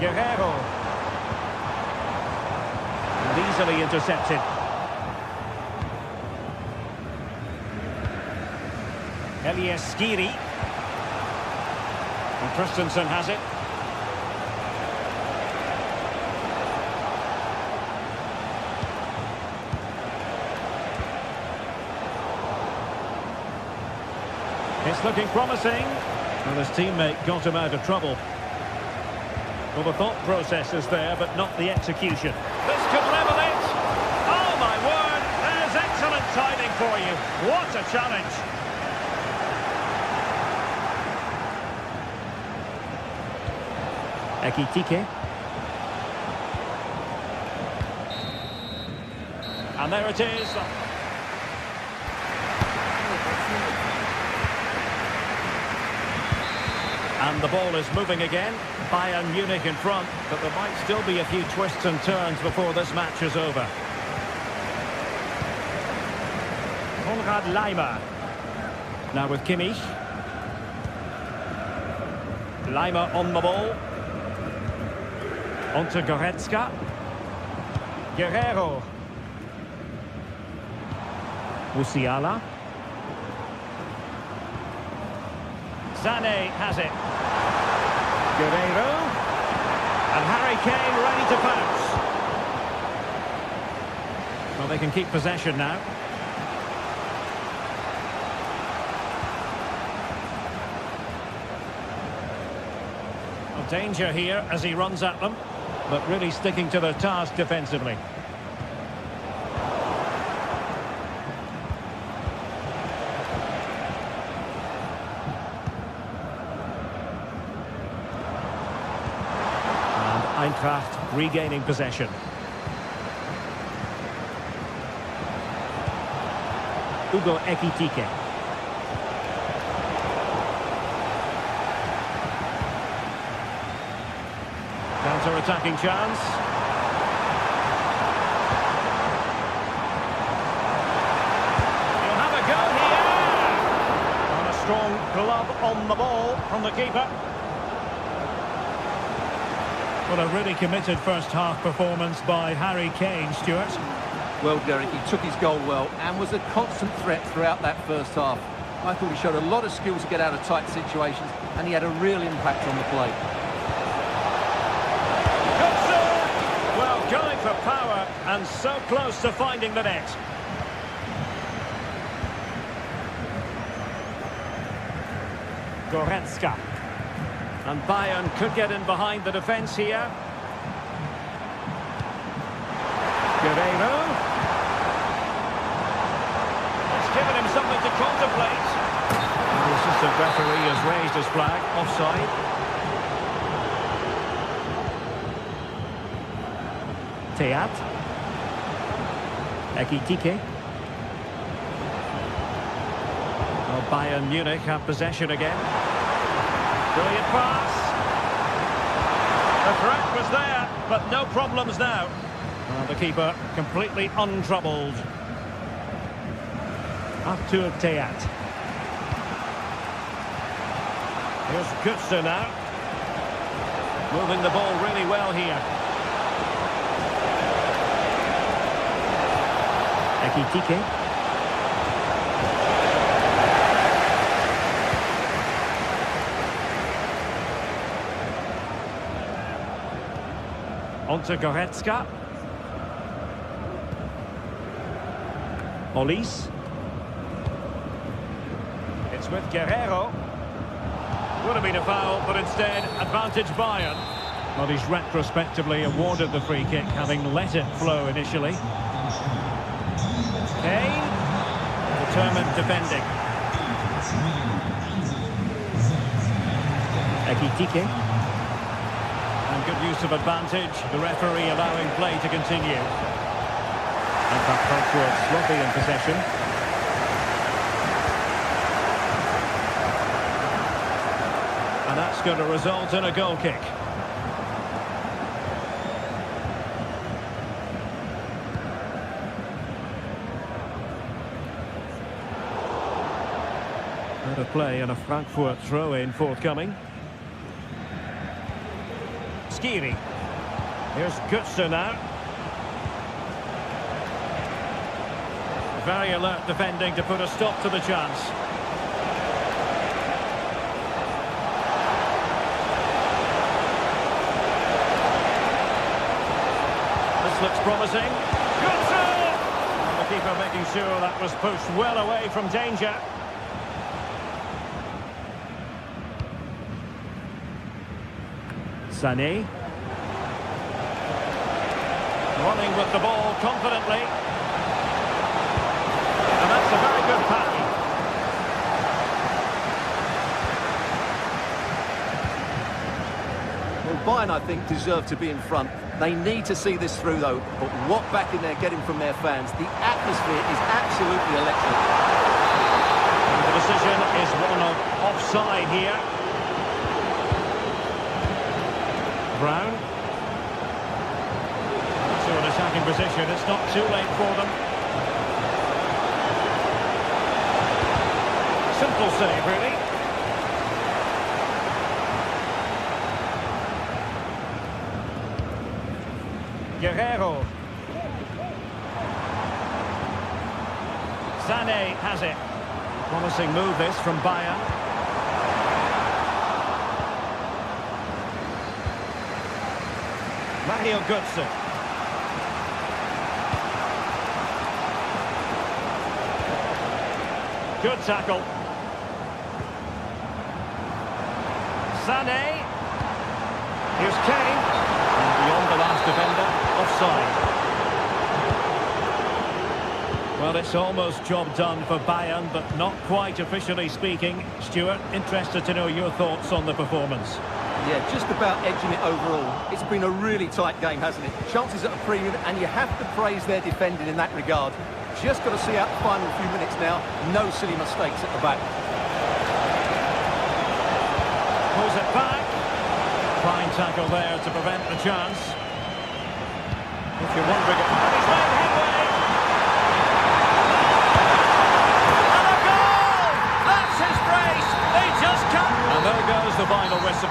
Guerrero. And easily intercepted. Elias Skiri. And Christensen has it. It's looking promising. And his teammate got him out of trouble. Well, the thought process is there, but not the execution. This could level it. Oh, my word. There's excellent timing for you. What a challenge. Ekitike. And there it is. And the ball is moving again. Bayern Munich in front, but there might still be a few twists and turns before this match is over. Konrad Laimer. Now with Kimmich. Laimer on the ball. On to Goretzka. Guerrero. Musiala. Sané has it. Guerrero. And Harry Kane ready to pounce. Well, they can keep possession now. Well, danger here as he runs at them, but really sticking to their task defensively. Eintracht regaining possession. Hugo Ekitike. Counter-attacking chance. He'll have a go here. And a strong glove on the ball from the keeper. Well, a really committed first-half performance by Harry Kane, Stuart. Well, Derek, he took his goal well and was a constant threat throughout that first half. I thought he showed a lot of skill to get out of tight situations, and he had a real impact on the play. Good serve! Well, going for power and so close to finding the net. Goretzka. And Bayern could get in behind the defence here. Guerrero. It's given him something to contemplate. And the assistant referee has raised his flag. Offside. Teat. Ekitike. Well, Bayern Munich have possession again. Brilliant pass. The threat was there, but no problems now. The keeper completely untroubled. Arthur Teat. Here's Götze now. Moving the ball really well here. Ekitike. On to Goretzka. Olise. It's with Guerrero. Would have been a foul, but instead, advantage Bayern. Well, he's retrospectively awarded the free kick, having let it flow initially. Kane. Determined defending. Ekitike. And good use of advantage, the referee allowing play to continue. And that Frankfurt sloppy in possession. going to result in a goal kick. Out of play and a Frankfurt throw-in forthcoming. Skiri. Here's Götze now. Very alert defending to put a stop to the chance. This looks promising. Götze! The keeper making sure that was pushed well away from danger. Sané. Running with the ball confidently. And that's a very good pass. Well, Bayern, I think, deserve to be in front. They need to see this through, though. But what backing they're getting from their fans. The atmosphere is absolutely electric. And the decision is one of offside here. Brown. To an attacking position. It's not too late for them. Simple save, really. Guerrero. Sané has it. Promising move this from Bayern. Mario Götze. Good tackle. Sané. Here's Kane. And beyond the last defender, offside. Well, it's almost job done for Bayern, but not quite officially speaking. Stuart, interested to know your thoughts on the performance. Yeah, just about edging it overall. It's been a really tight game, hasn't it? Chances at a premium, and you have to praise their defending in that regard. Just got to see out the final few minutes now. No silly mistakes at the back. Pulls it back. Fine tackle there to prevent the chance. If you're wondering... And he's made headway! And a goal! That's his brace! They just can't... And there goes the final whistle.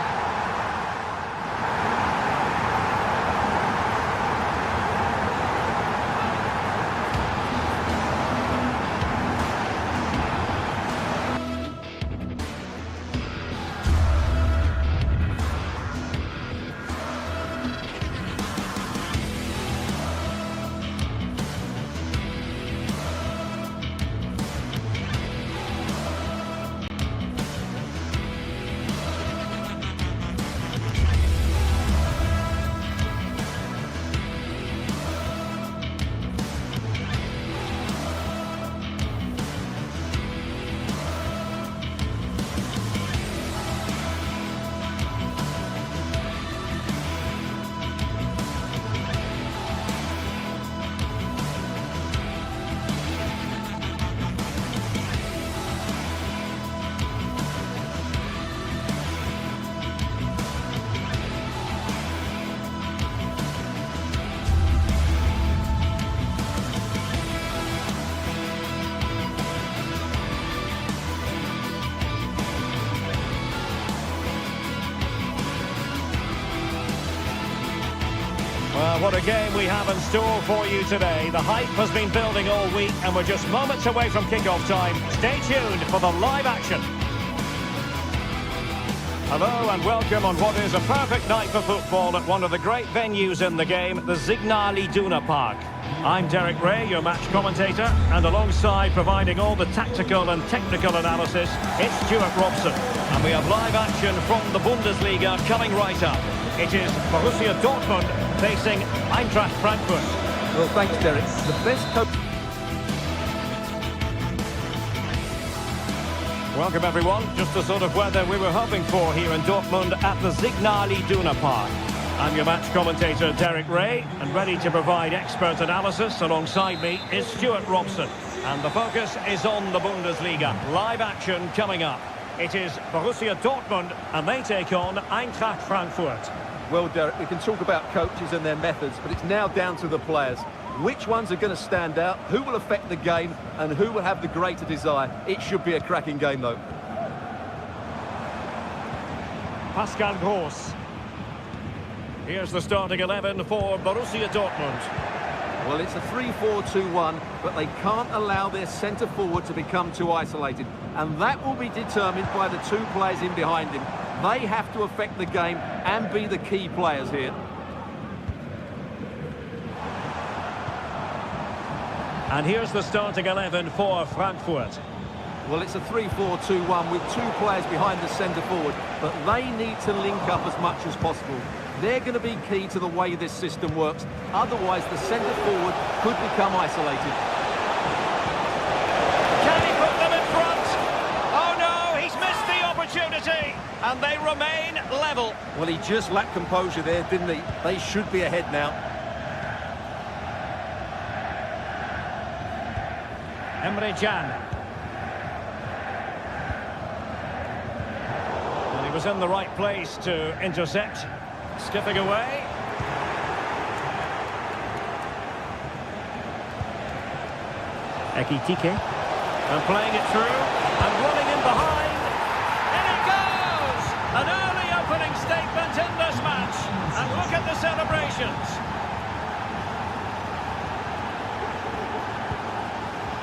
Well, what a game we have in store for you today. The hype has been building all week and we're just moments away from kickoff time. Stay tuned for the live action. Hello and welcome on what is a perfect night for football at one of the great venues in the game, the Signal Iduna Park. I'm Derek Ray, your match commentator, and alongside providing all the tactical and technical analysis, it's Stuart Robson. And we have live action from the Bundesliga coming right up. It is Borussia Dortmund facing Eintracht Frankfurt. Well, thanks, Derek. The best coach... Welcome, everyone. Just the sort of weather we were hoping for here in Dortmund at the Signal Iduna Park. I'm your match commentator, Derek Ray, and ready to provide expert analysis alongside me is Stuart Robson. And the focus is on the Bundesliga. Live action coming up. It is Borussia Dortmund, and they take on Eintracht Frankfurt. Well, Derek, we can talk about coaches and their methods, but it's now down to the players. Which ones are going to stand out, who will affect the game, and who will have the greater desire? It should be a cracking game, though. Pascal Gross. Here's the starting 11 for Borussia Dortmund. Well, it's a 3-4-2-1, but they can't allow their centre-forward to become too isolated. And that will be determined by the two players in behind him. They have to affect the game and be the key players here. And here's the starting 11 for Frankfurt. Well, it's a 3-4-2-1 with two players behind the centre-forward, but they need to link up as much as possible. They're going to be key to the way this system works. Otherwise, the centre-forward could become isolated. Can he put them in front? Oh no, he's missed the opportunity. And they remain level. Well, he just lacked composure there, didn't he? They should be ahead now. Emre Can. And he was in the right place to intercept. Skipping away. Ekitike. And playing it through. And running in behind. In it goes! An early opening statement in this match. And look at the celebrations.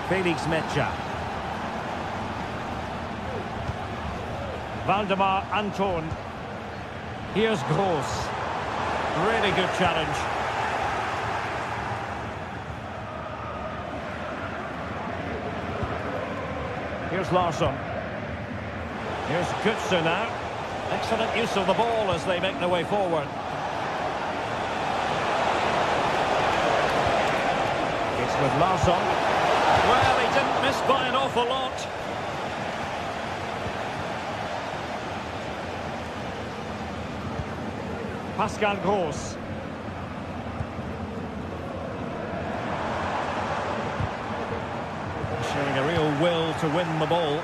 Felix Metscher. Waldemar Anton. Here's Gross. Really good challenge. Here's Larsson. Here's Götze now. Excellent use of the ball as they make their way forward. It's with Larsson. Well, he didn't miss by an awful lot. Pascal Gross. Showing a real will to win the ball.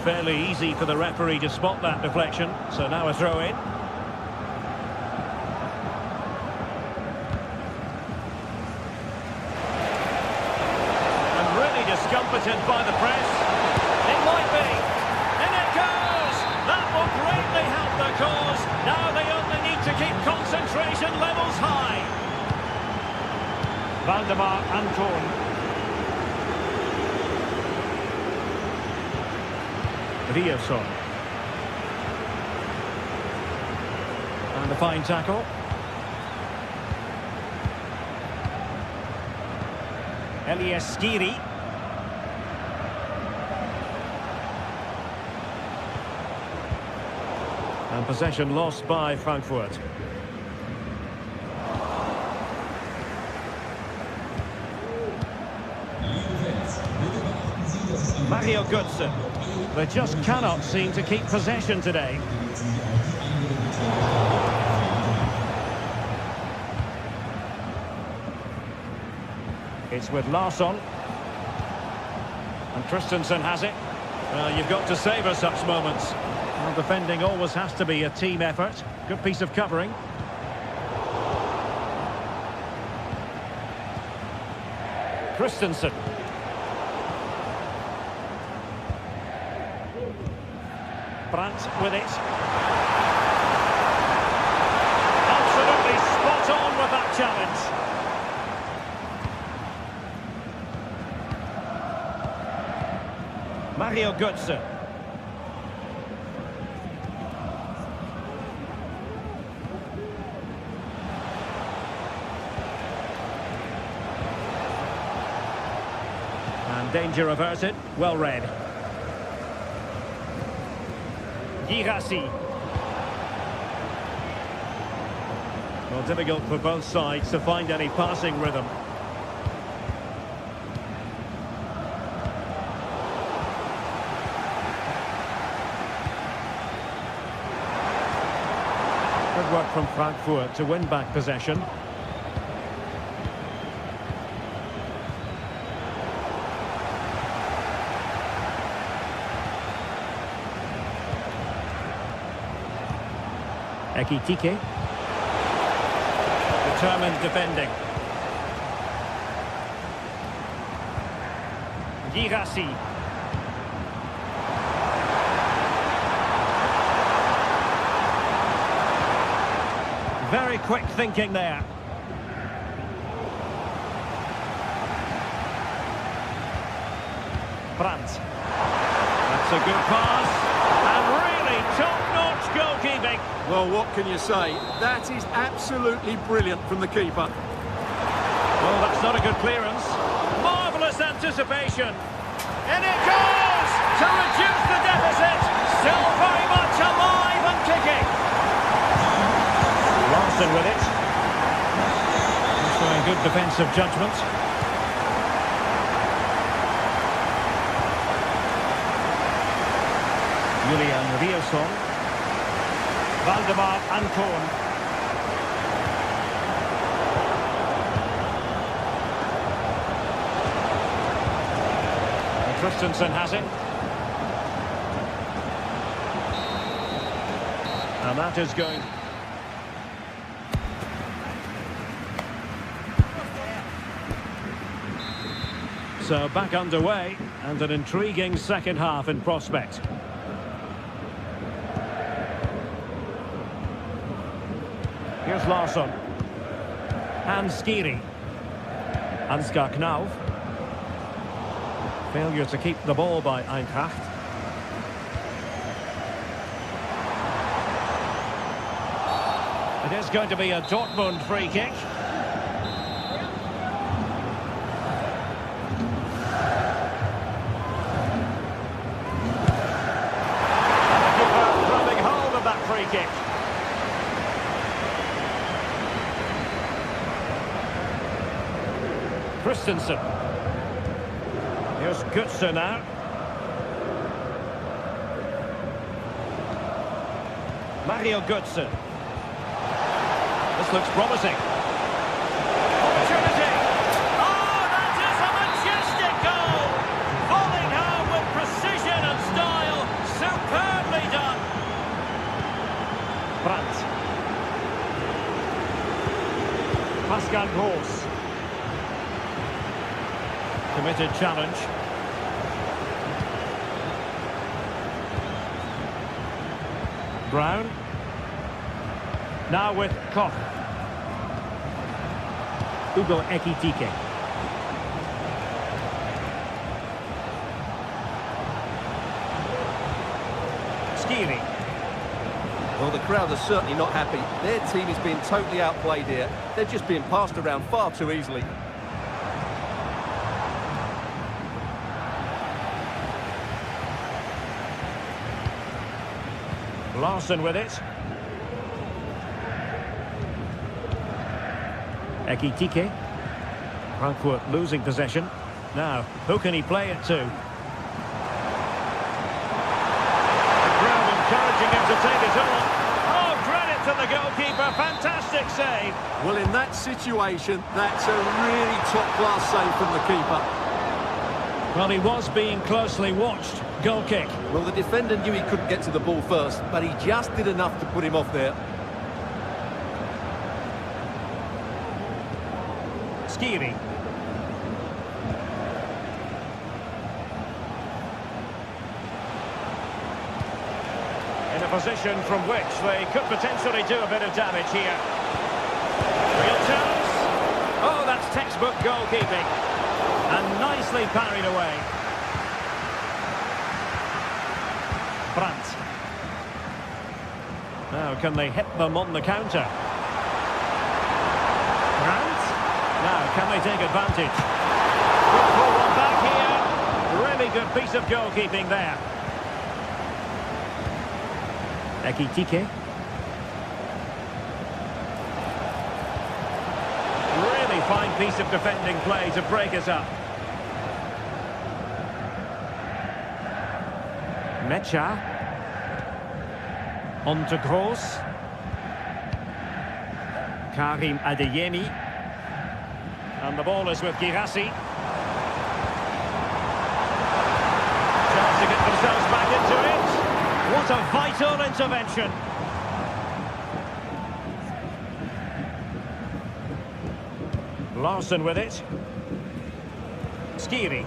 Fairly easy for the referee to spot that deflection, so now a throw in. And really discomfited by the press. It might be. In it goes! That will greatly help the cause. Now they only need to keep concentration levels high. Waldemar Anton. Riasson. And a fine tackle. Elias Skiri. And possession lost by Frankfurt. Mario Götze. They just cannot seem to keep possession today. It's with Larsson. And Christensen has it. Well, you've got to savour such moments. Well, defending always has to be a team effort. Good piece of covering. Christensen. Brandt with it. Absolutely spot on with that challenge. Mario Götze. And danger averted. Well read. Girassi. Well, difficult for both sides to find any passing rhythm. Good work from Frankfurt to win back possession. Ekitike. Determined defending. Girassi. Very quick thinking there. Brandt. That's a good pass. And really top-notch goalkeeping. Well, what can you say? That is absolutely brilliant from the keeper. Well, that's not a good clearance. Marvellous anticipation. And it goes to reduce the deficit. Still very much alive and kicking. Larson with it. Showing good defensive judgment. Julian Riosson. Valdemar Anton. Christensen has it. And that is going. So back underway, and an intriguing second half in prospect. Here's Larsson. And Skiri. Ansgar Knauf. Failure to keep the ball by Eintracht. It is going to be a Dortmund free kick. Grabbing hold of that free kick. Christensen. Here's Götze now. Mario Götze. This looks promising. Opportunity. Oh, that is a majestic goal. Falling home with precision and style. Superbly done. Brandt. Pascal Gross. Committed challenge. Brown. Now with Koch. Ugo Ekitike. Skiri. Well, the crowd are certainly not happy. Their team is being totally outplayed here. They're just being passed around far too easily. Larson with it. Ekitike. Frankfurt losing possession. Now, who can he play it to? The crowd encouraging him to take it on. Oh, credit to the goalkeeper. Fantastic save. Well, in that situation, that's a really top-class save from the keeper. Well, he was being closely watched. Goal kick. Well, the defender knew he couldn't get to the ball first, but he just did enough to put him off there. Skiri. In a position from which they could potentially do a bit of damage here. Real chance. Oh, that's textbook goalkeeping. And nicely parried away. Brandt. Now, can they hit them on the counter? Brandt. Now, can they take advantage? Good pull one back here. Really good piece of goalkeeping there. Ekitike. Really fine piece of defending play to break us up. Mecha. On to Gross. Karim Adeyemi. And the ball is with Girassi. Chance to get themselves back into it. What a vital intervention. Larson with it. Skiri.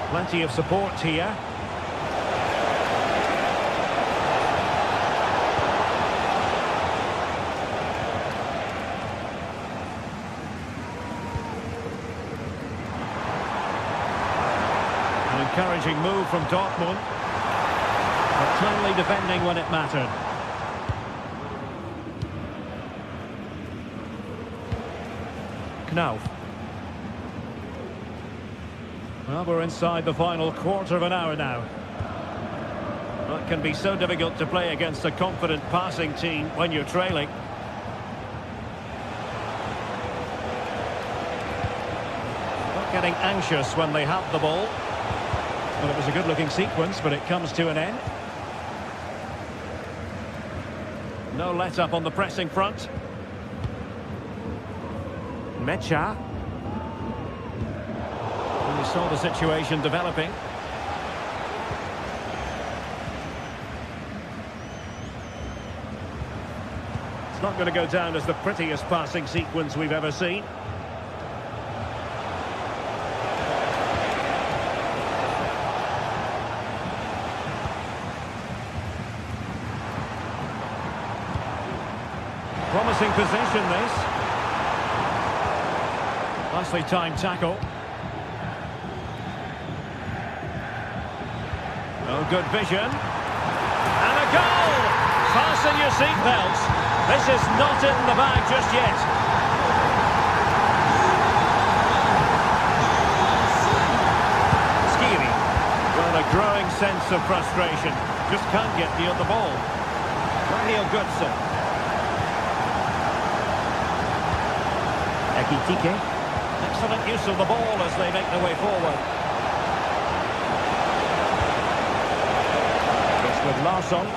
Plenty of support here. An encouraging move from Dortmund. But cleanly defending when it mattered. Knauf. Well, we're inside the final quarter of an hour now. Well, it can be so difficult to play against a confident passing team when you're trailing. Not getting anxious when they have the ball. Well, it was a good-looking sequence, but it comes to an end. No let-up on the pressing front. Mecha. We saw the situation developing. It's not going to go down as the prettiest passing sequence we've ever seen. Promising position, this. Nicely timed tackle. Oh, good vision. And a goal! Fasten your seatbelts. This is not in the bag just yet. Skiri. Got a growing sense of frustration. Just can't get near the ball. Daniel Goodson. Ekitike. Excellent use of the ball as they make their way forward. With Larsson.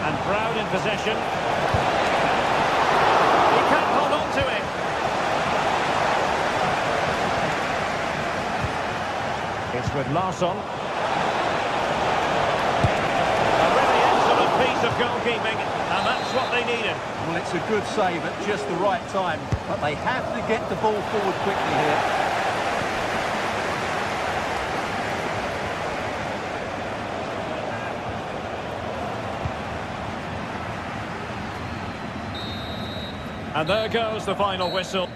And Brown in possession. He can't hold on to it. It's with Larsson. A really excellent piece of goalkeeping, and that's what they needed. Well, it's a good save at just the right time, but they have to get the ball forward quickly here. And there goes the final whistle.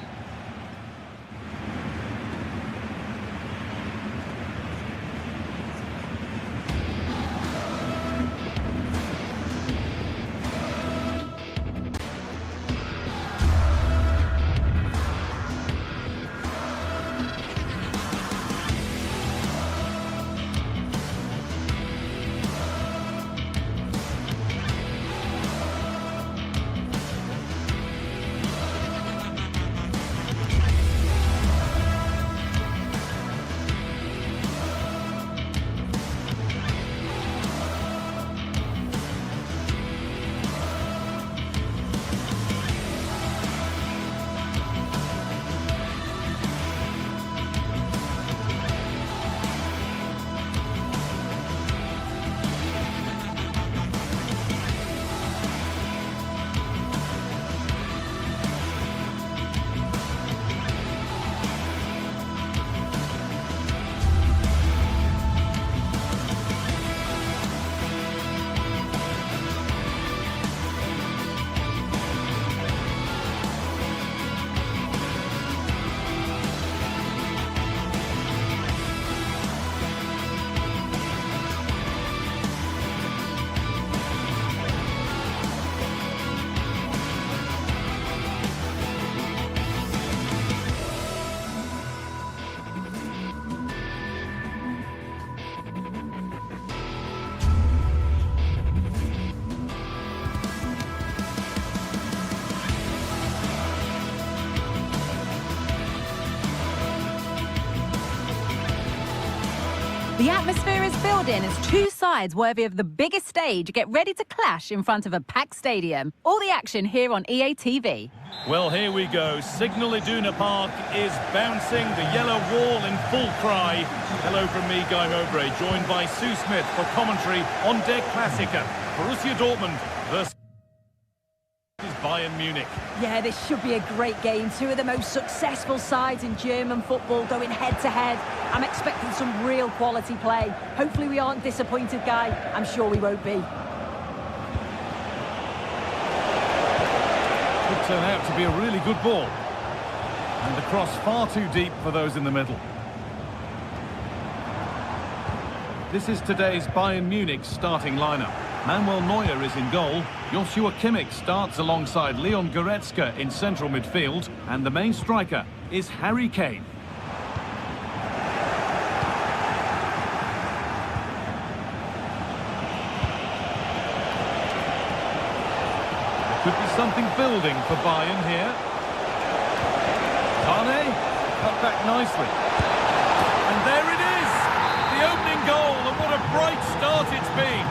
atmosphere is building as two sides worthy of the biggest stage get ready to clash in front of a packed stadium. All the action here on EA TV. Well, here we go. Signal Iduna Park is bouncing, the yellow wall in full cry. Hello from me, Guy Mowbray, joined by Sue Smith for commentary on Der Klassiker. Borussia Dortmund versus Bayern Munich. Yeah, this should be a great game. Two of the most successful sides in German football going head-to-head. I'm expecting some real quality play. Hopefully we aren't disappointed, Guy. I'm sure we won't be. Could turn out to be a really good ball. And the cross far too deep for those in the middle. This is today's Bayern Munich starting lineup. Manuel Neuer is in goal. Joshua Kimmich starts alongside Leon Goretzka in central midfield. And the main striker is Harry Kane. There could be something building for Bayern here. Sane, cut back nicely. And there it is! The opening goal, and what a bright start it's been.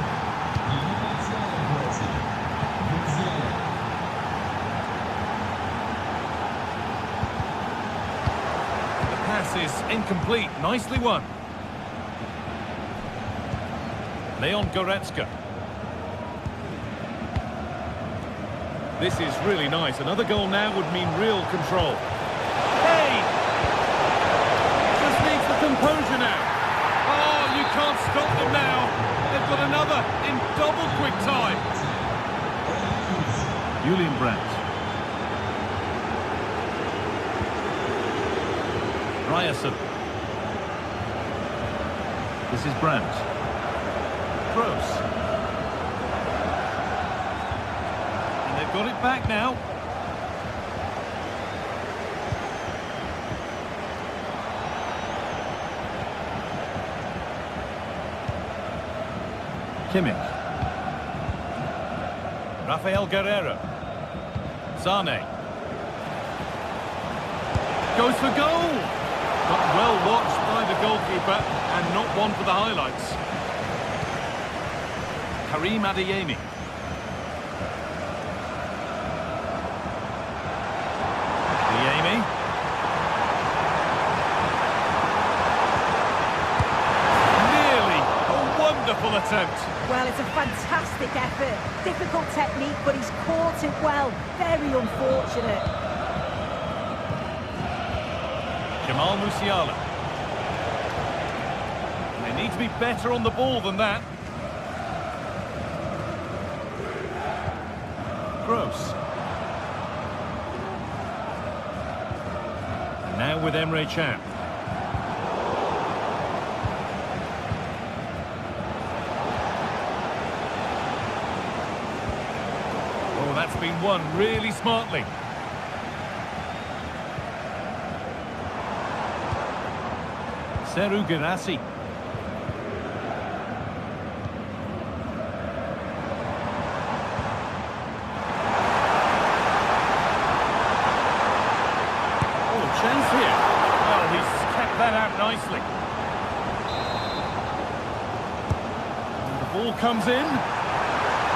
Is incomplete. Nicely won. Leon Goretzka. This is really nice. Another goal now would mean real control. Hey! Just needs the composure now. Oh, you can't stop them now. They've got another in double quick time. Julian Brandt. Ryerson. This is Brandt. Kroos. And they've got it back now. Kimmich. Rafael Guerreiro. Sane. Goes for goal! But well watched by the goalkeeper and not one for the highlights. Karim Adeyemi. Adeyemi. Nearly a wonderful attempt. Well, it's a fantastic effort. Difficult technique, but he's caught it well. Very unfortunate. Jamal Musiala. They need to be better on the ball than that. Kroos. And now with Emre Can. Oh, that's been won really smartly. Seru Girassi. Oh, chance here. Well, he's kept that out nicely. And the ball comes in.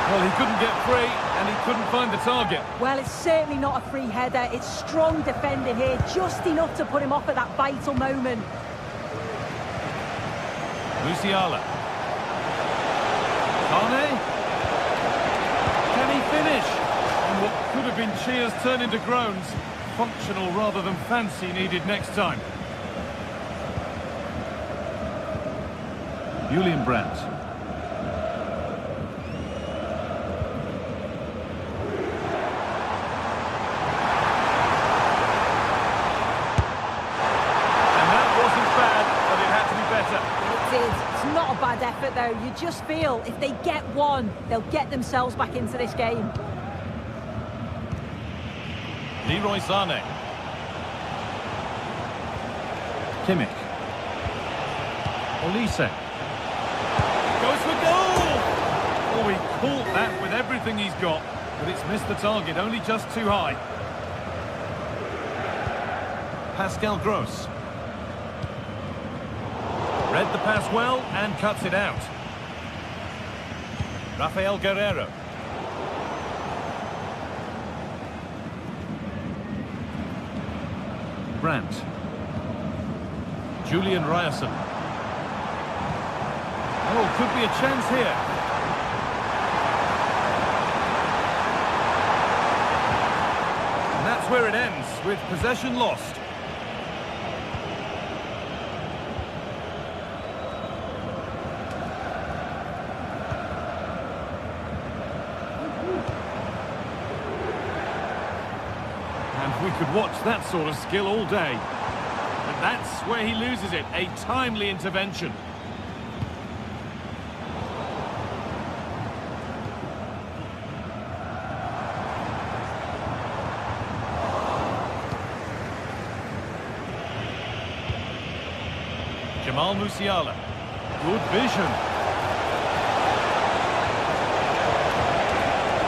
Well, he couldn't get free, and he couldn't find the target. Well, it's certainly not a free header. It's strong defending here, just enough to put him off at that vital moment. Musiala. Sane. Can he finish? And what could have been cheers turn into groans. Functional rather than fancy needed next time. Julian Brandt. And that wasn't bad, but it had to be better. It's not a bad effort though. You just feel if they get one, they'll get themselves back into this game. Leroy Sane. Kimmich. Olise. Goes for goal! Oh, he caught that with everything he's got, but it's missed the target, only just too high. Pascal Gross. Read the pass well and cuts it out. Rafael Guerreiro. Brandt. Julian Ryerson. Oh, could be a chance here. And that's where it ends, with possession lost. And we could watch that sort of skill all day. And that's where he loses it, a timely intervention. Jamal Musiala. Good vision.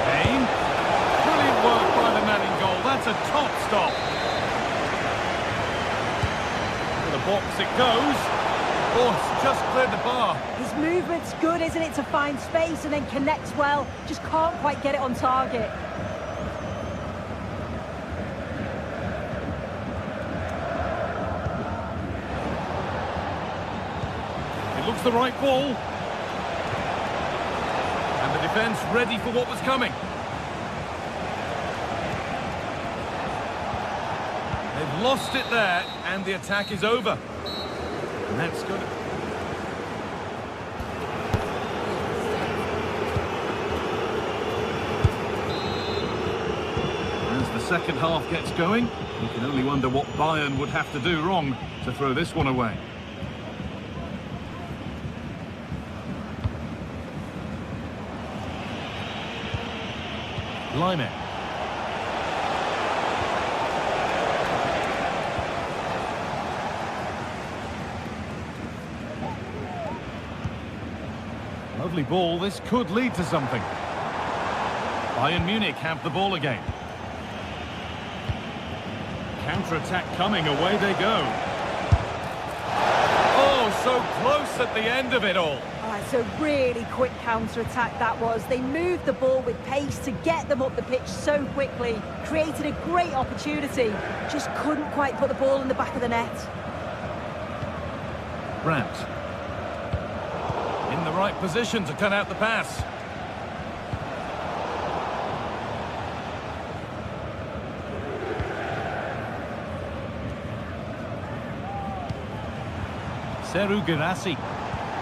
Kane. Brilliant work by the man in goal. That's a top stop. To the box it goes. Oh, it's just cleared the bar. His movement's good, isn't it, to find space and then connects well. Just can't quite get it on target. Looks the right ball. And the defence ready for what was coming. They've lost it there, and the attack is over. And that's good. As the second half gets going, you can only wonder what Bayern would have to do wrong to throw this one away. Climax. Lovely ball, this could lead to something. Bayern Munich have the ball again. Counter-attack coming, away they go. Oh, so close at the end of it all. It's a really quick counter-attack that was. They moved the ball with pace to get them up the pitch so quickly. Created a great opportunity. Just couldn't quite put the ball in the back of the net. Brandt. In the right position to cut out the pass. Serhou Guirassy.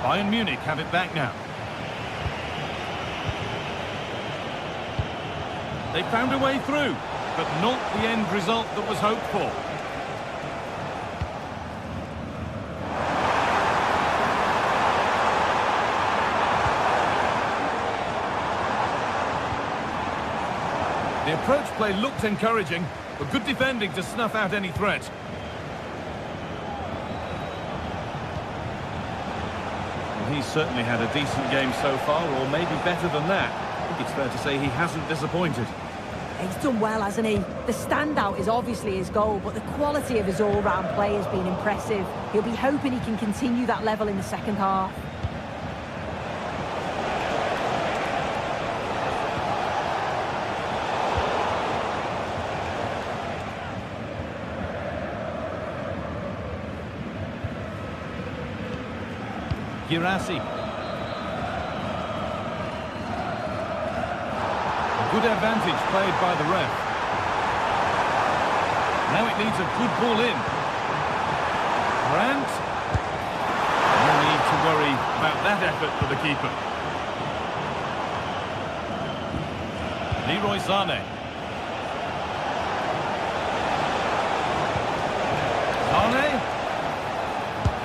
Bayern Munich have it back now. They found a way through, but not the end result that was hoped for. The approach play looked encouraging, but good defending to snuff out any threat. He's certainly had a decent game so far, or maybe better than that. I think it's fair to say he hasn't disappointed. He's done well, hasn't he? The standout is obviously his goal, but the quality of his all-round play has been impressive. He'll be hoping he can continue that level in the second half. Guirassy. A good advantage played by the ref. Now it needs a good ball in. Brandt. No need to worry about that effort for the keeper. Leroy Sané. Sané.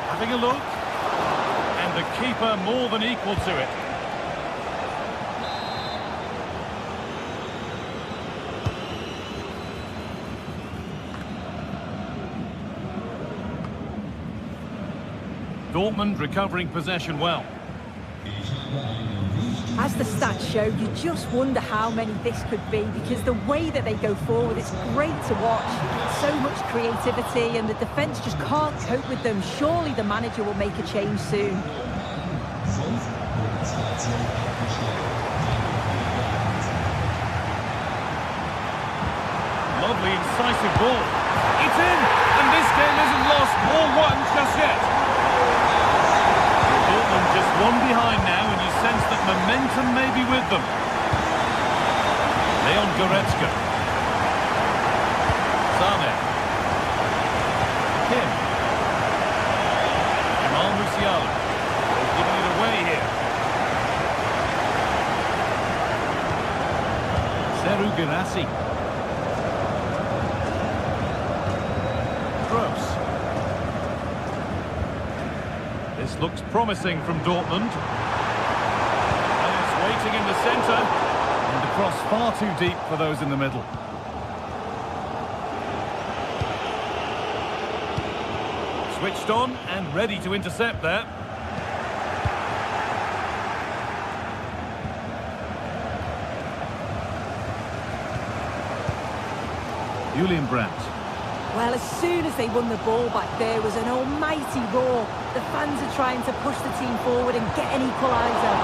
Having a look. The keeper more than equal to it. Dortmund recovering possession well. Is that right? As the stats show, you just wonder how many this could be, because the way that they go forward, it's great to watch. So much creativity, and the defence just can't cope with them. Surely the manager will make a change soon. Lovely, incisive ball. It's in, and this game isn't lost or won just yet. Dortmund just one behind now, and you sense that momentum may be with them. Leon Goretzka. Sane. Kim. Jamal Musiala. They're giving it away here. Seru Girassi. Gross. This looks promising from Dortmund. And it's waiting in the centre. And the cross far too deep for those in the middle. Switched on and ready to intercept there. Julian Brandt. Well, as soon as they won the ball back, there was an almighty roar. The fans are trying to push the team forward and get an equaliser.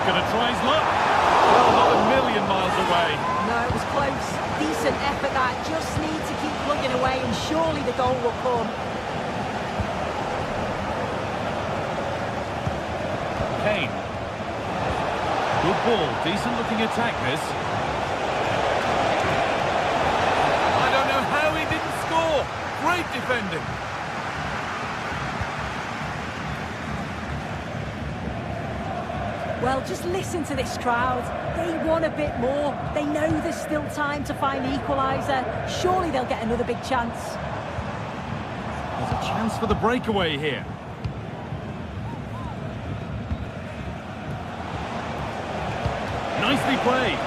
Gonna try his luck. Well, not a million miles away. No, it was close. Decent effort that. Just need to keep plugging away and surely the goal will come. Kane. Good ball. Decent looking attack this. I don't know how he didn't score. Great defending. Well, just listen to this crowd. They want a bit more. They know there's still time to find the equaliser. Surely they'll get another big chance. There's a chance for the breakaway here. Nicely played.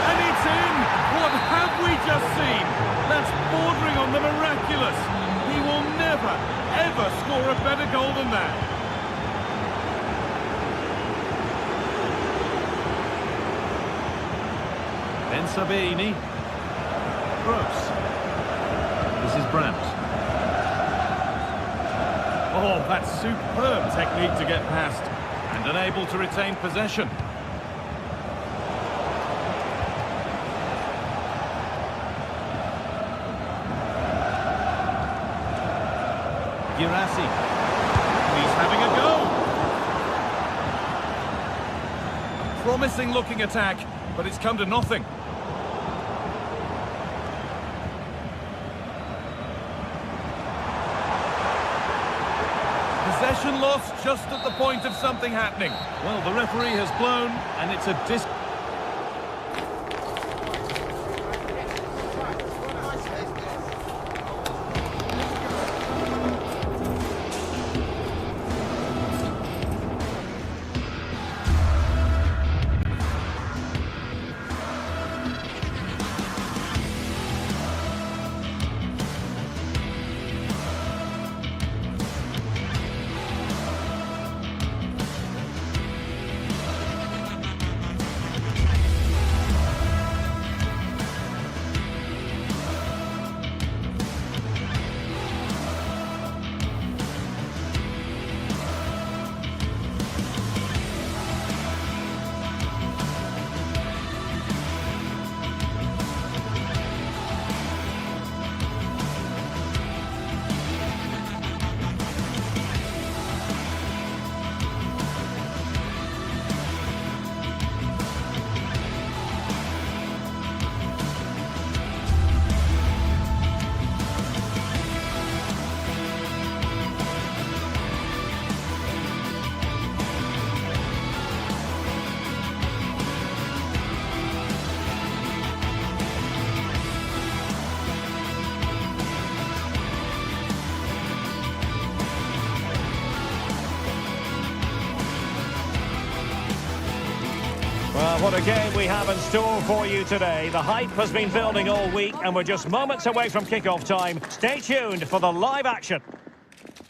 And it's in! What have we just seen? That's bordering on the miraculous. He will never, ever score a better goal than that. Ben Sabini. Gross. This is Brandt. Oh, that's superb technique to get past. And unable to retain possession. Girassi. He's having a go. A promising looking attack, but it's come to nothing. Possession lost just at the point of something happening. Well, the referee has blown, and it's a disc. What a game we have in store for you today. The hype has been building all week and we're just moments away from kickoff time. Stay tuned for the live action.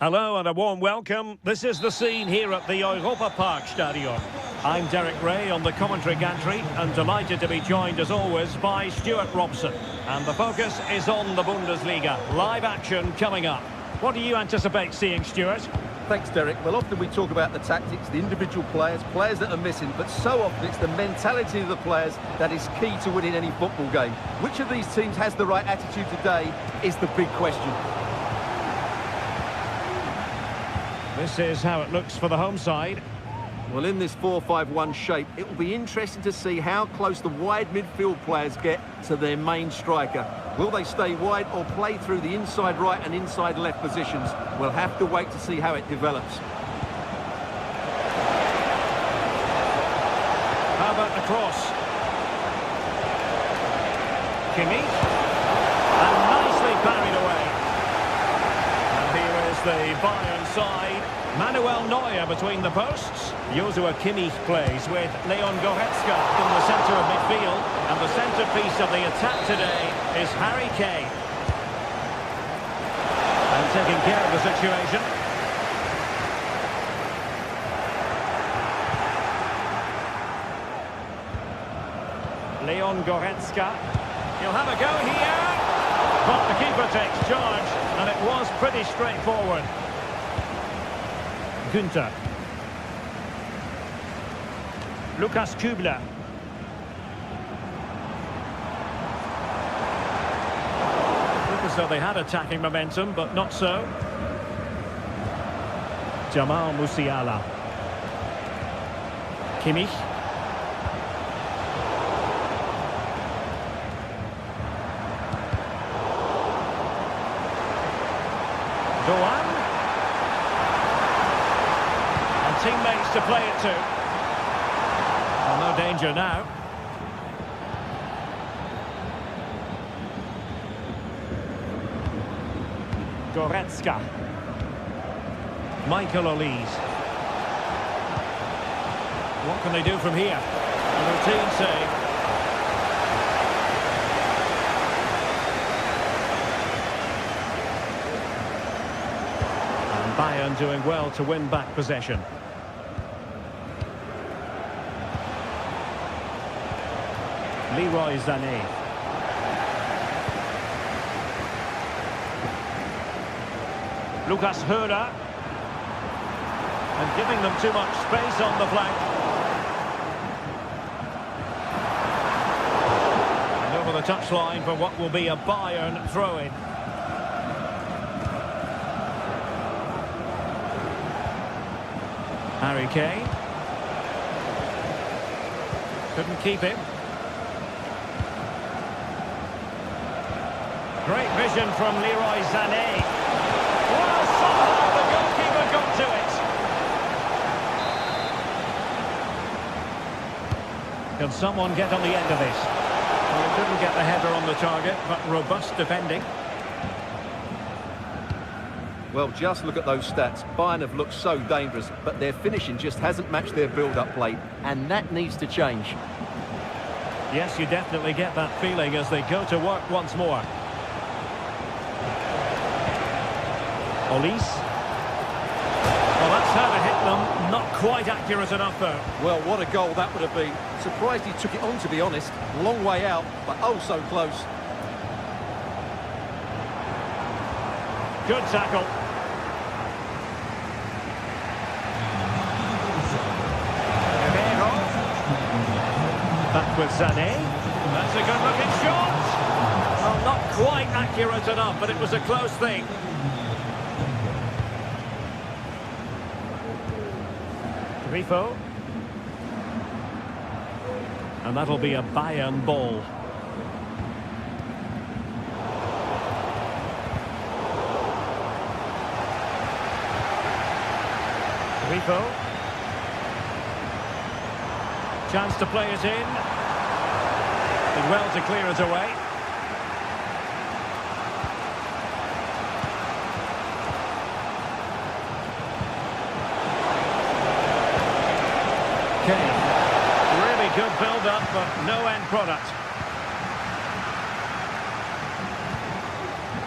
Hello and a warm welcome. This is the scene here at the Europa Park Stadion. I'm Derek Ray on the commentary gantry and delighted to be joined as always by Stuart Robson. And the focus is on the Bundesliga. Live action coming up. What do you anticipate seeing, Stuart? Thanks, Derek. Well, often we talk about the tactics, the individual players that are missing, but so often it's the mentality of the players that is key to winning any football game. Which of these teams has the right attitude today is the big question. This is how it looks for the home side. Well, in this 4-5-1 shape, it will be interesting to see how close the wide midfield players get to their main striker. Will they stay wide or play through the inside right and inside left positions? We'll have to wait to see how it develops. How about the cross? Kimmich. And nicely parried away. And here is the Bayern side. Manuel Neuer between the posts. Joshua Kimmich plays with Leon Goretzka in the centre of midfield. And the centrepiece of the attack today is Harry Kane. And taking care of the situation. Leon Goretzka. He'll have a go here. But the keeper takes charge. And it was pretty straightforward. Günther. Lukas Kübler. Look as though they had attacking momentum, but not so. Jamal Musiala. Kimmich. Doan. And teammates to play it to. Well, no danger now. Goretzka. Michael Olise. What can they do from here? A routine save. And Bayern doing well to win back possession. Leroy Sané. Lucas Höhler. And giving them too much space on the flank. And over the touchline for what will be a Bayern throw-in. Harry Kane. Couldn't keep him. Great vision from Leroy Sané. Well, somehow the goalkeeper got to it. Can someone get on the end of this? Well, he couldn't get the header on the target, but robust defending. Well, just look at those stats. Bayern have looked so dangerous, but their finishing just hasn't matched their build-up play, and that needs to change. Yes, you definitely get that feeling as they go to work once more. Olise. Well, that's how to hit them. Not quite accurate enough, though. Well, what a goal that would have been. Surprised he took it on, to be honest. Long way out, but oh so close. Good tackle. Back with Sané. That's a good-looking shot. Well, not quite accurate enough, but it was a close thing. Grifo. And that'll be a Bayern ball. Grifo. Chance to play it in. Did well to clear it away. Kane. Really Good build-up, but no end product.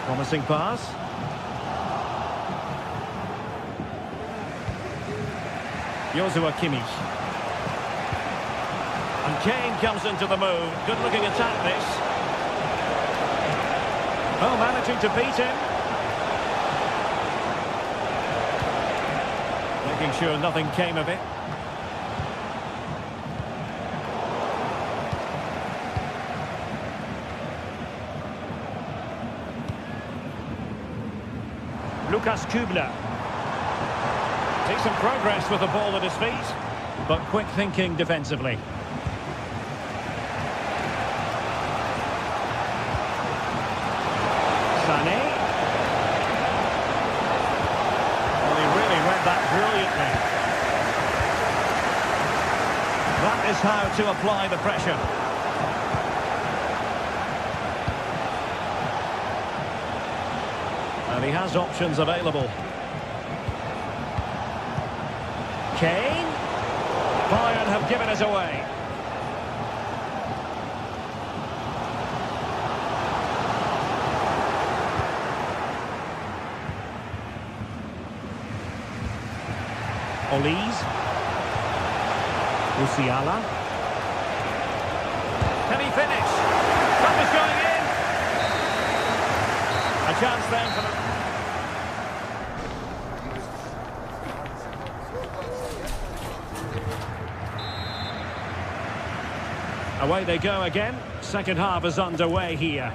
Promising pass. Joshua Kimmich. And Kane comes into the move. Good-looking attack, this. Oh, managing to beat him. Making sure nothing came of it. Lukas Kübler. Decent progress with the ball at his feet, but quick thinking defensively. Sané. Well, he really read that brilliantly. That is how to apply the pressure. And he has options available. Kane. Bayern have given us away. Olise. Musiala. Can he finish? That is going in. A chance then for the... Away they go again. Second half is underway here.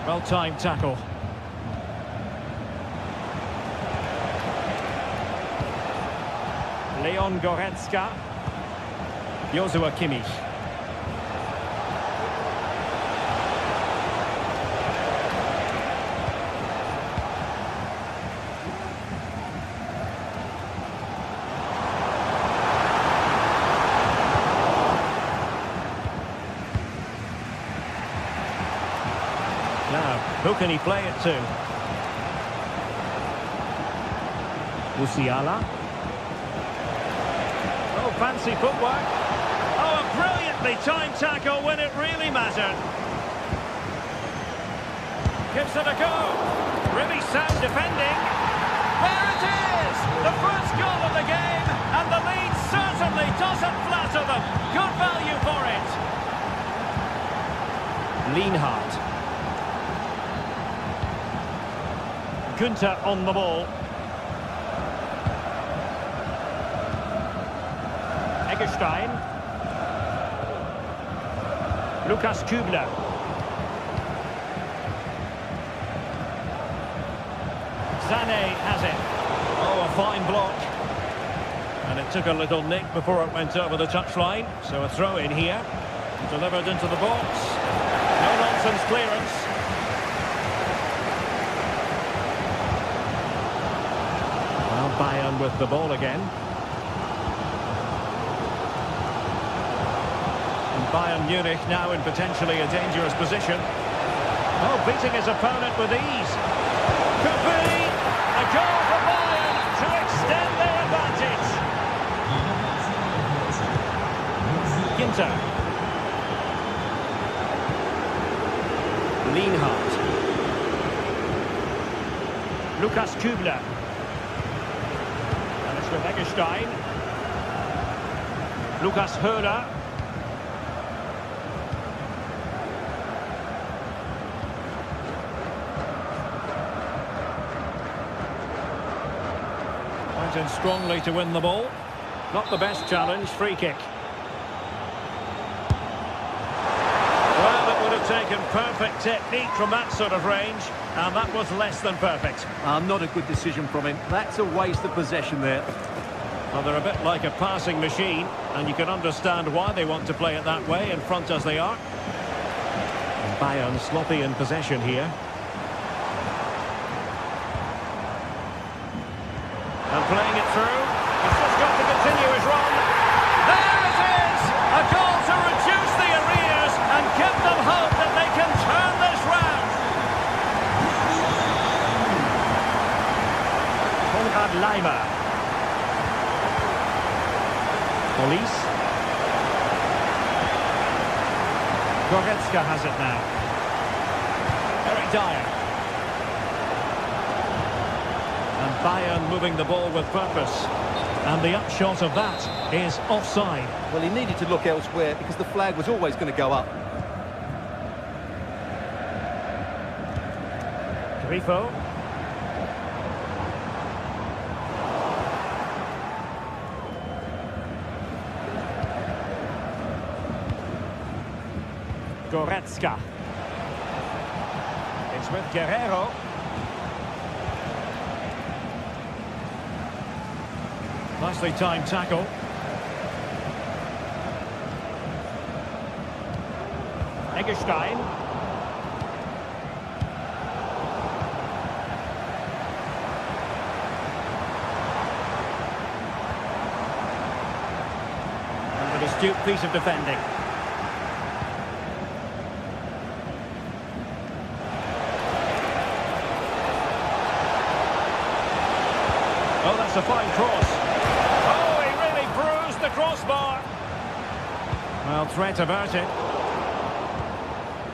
Well-timed tackle. Leon Goretzka. Joshua Kimmich. Now, who can he play it to? Musiala. Oh, fancy footwork. Oh, a brilliantly timed tackle when it really mattered. Gives it a go. Really sound defending. There it is! The first goal of the game, and the lead certainly doesn't flatter them. Good value for it. Lienhart. Günther on the ball. Eggestein. Lukas Kübler. Sané has it. Oh, a fine block. And it took a little nick before it went over the touchline. So a throw in here. Delivered into the box. No-nonsense clearance. Well, Bayern with the ball again. And Bayern Munich now in potentially a dangerous position. Oh, beating his opponent with ease. Could be a goal for Bayern to extend their advantage. Ginter. Lienhart. Lukas Kübler. And it's with Eggestein. Lukas Höhler. Went in strongly to win the ball. Not the best challenge, free kick. Well, it would have taken perfect technique from that sort of range, and that was less than perfect. Not a good decision from him. That's a waste of possession there. Well, they're a bit like a passing machine, and you can understand why they want to play it that way, in front as they are. And Bayern sloppy in possession here. And playing it through. He's just got to continue his run. There it is! A goal to reduce the arrears and give them hope that they can turn this round. Police. Goretzka has it now. Eric Dyer. And Bayern moving the ball with purpose. And the upshot of that is offside. Well, he needed to look elsewhere because the flag was always going to go up. Grifo. Goretzka. It's with Guerrero. Nicely timed tackle. Eggestein. And an astute piece of defending. Oh, that's a fine cross. Oh, he really bruised the crossbar. Well, threat averted.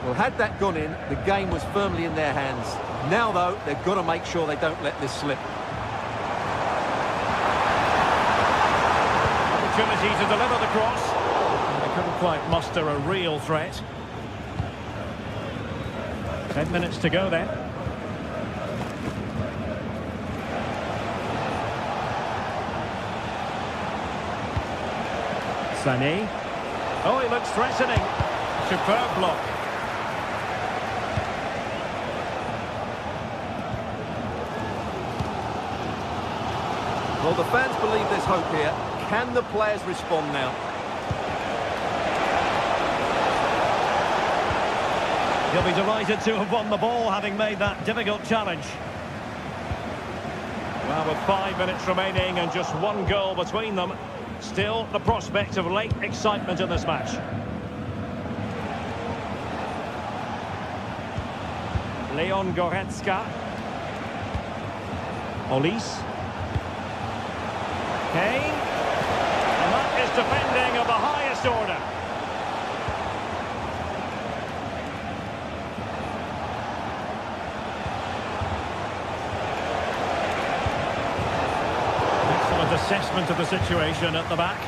Well, had that gone in, the game was firmly in their hands. Now, though, they've got to make sure they don't let this slip. Opportunity to deliver the cross. They couldn't quite muster a real threat. 10 minutes to go then. Sané. Oh, he looks threatening. Superb block. Well, the fans believe there's hope here. Can the players respond now? He'll be delighted to have won the ball, having made that difficult challenge. Well, with 5 minutes remaining and just one goal between them, still the prospect of late excitement in this match. Leon Goretzka. Olise. Kane. And that is defending of the highest order. Excellent assessment of the situation at the back.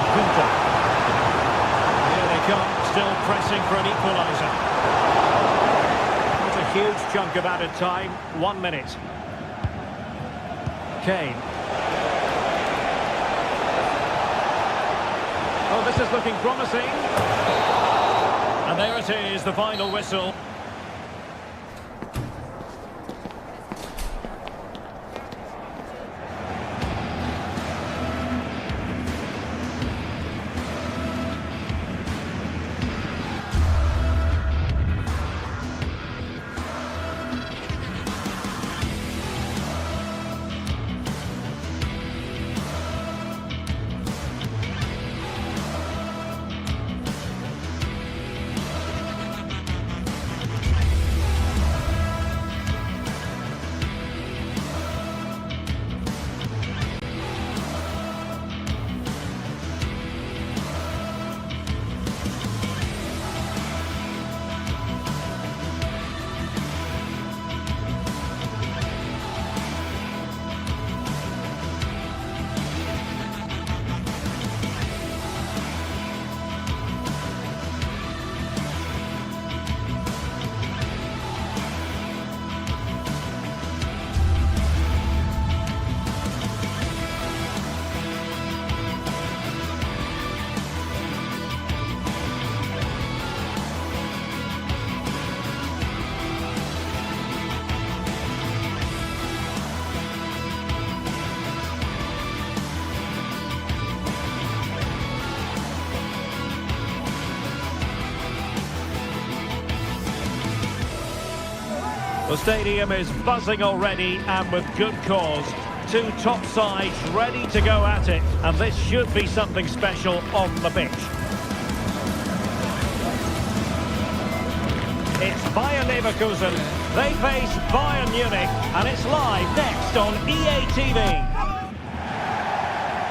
Pinto. Here they come, still pressing for an equaliser. That's a huge chunk of added time, 1 minute. Kane. Oh, this is looking promising. And there it is, the final whistle. The stadium is buzzing already, and with good cause. Two top sides ready to go at it, and this should be something special on the pitch. It's Bayer Leverkusen. They face Bayern Munich, and it's live next on EA TV.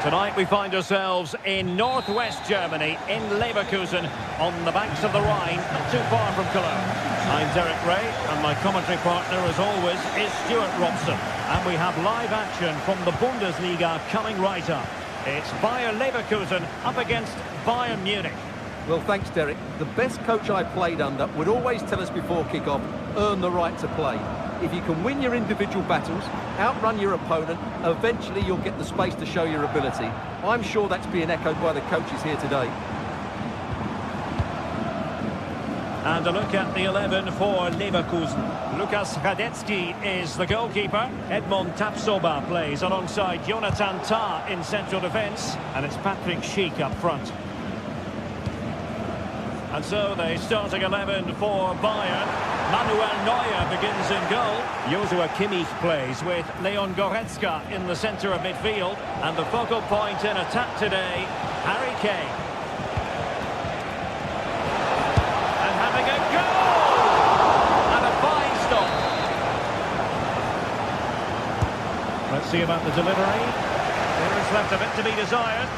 Tonight we find ourselves in northwest Germany, in Leverkusen, on the banks of the Rhine, not too far from Cologne. I'm Derek Ray, and my commentary partner, as always, is Stuart Robson. And we have live action from the Bundesliga coming right up. It's Bayer Leverkusen up against Bayern Munich. Well, thanks, Derek. The best coach I played under would always tell us before kick-off, earn the right to play. If you can win your individual battles, outrun your opponent, eventually you'll get the space to show your ability. I'm sure that's being echoed by the coaches here today. And a look at the 11 for Leverkusen. Lukas Radetzky is the goalkeeper. Edmond Tapsoba plays alongside Jonathan Tah in central defence. And it's Patrick Schick up front. And so the starting 11 for Bayern. Manuel Neuer begins in goal. Joshua Kimmich plays with Leon Goretzka in the centre of midfield. And the focal point in attack today, Harry Kane. And having a goal! And a fine stop. Let's see about the delivery. There is left a bit to be desired.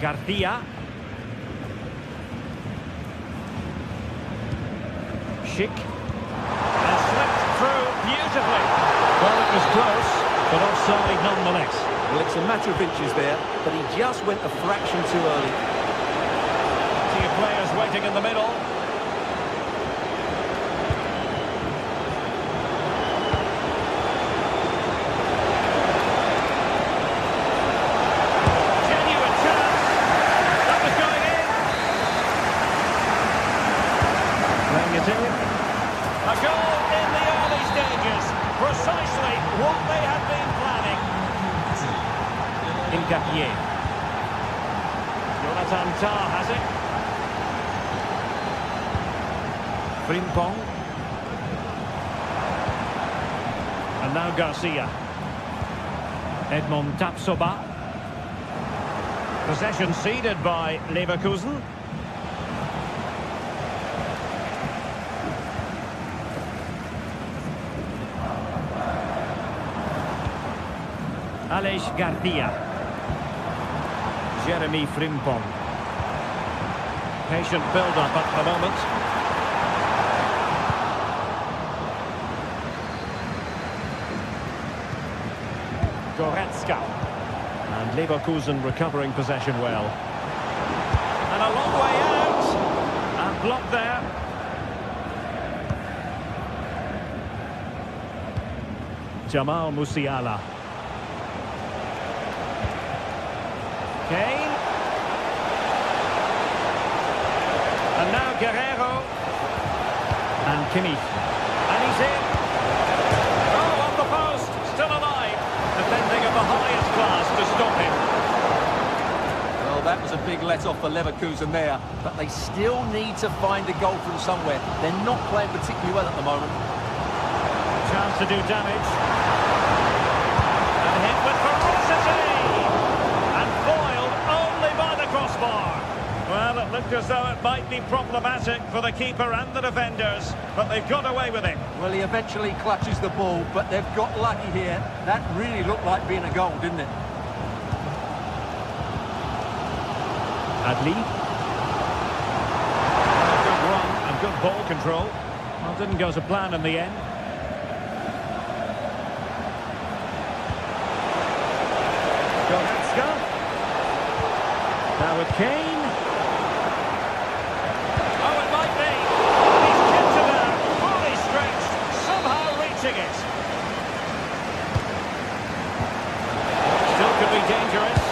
Garcia. Schick. And slipped through beautifully. Well, it was close, but offside nonetheless. Well, it's a matter of inches there, but he just went a fraction too early. See players waiting in the middle. A goal in the early stages, precisely what they had been planning. Ngapié. Jonathan Tah has it. Frimpong. And now Garcia. Edmond Tapsoba. Possession ceded by Leverkusen. Aleix Garcia. Jeremy Frimpong. Patient build-up at the moment. Goretzka. And Leverkusen recovering possession well. And a long way out. And blocked there. Jamal Musiala. Kane. And now Guerrero. And Kimmich. And he's in. Oh, on the post. Still alive. Defending of the highest class to stop him. Well, that was a big let-off for Leverkusen there, but they still need to find a goal from somewhere. They're not playing particularly well at the moment. Chance to do damage. And hit with ferocity. Crossbar. Well, it looked as though it might be problematic for the keeper and the defenders, but they've got away with it. Well, he eventually clutches the ball, but they've got lucky here. That really looked like being a goal, didn't it? Adli. Good run and good ball control. Well, didn't go to plan in the end. Goretzka. Now with Kane. Oh, it might be. He's kicked it out, fully stretched, somehow reaching it. Still could be dangerous.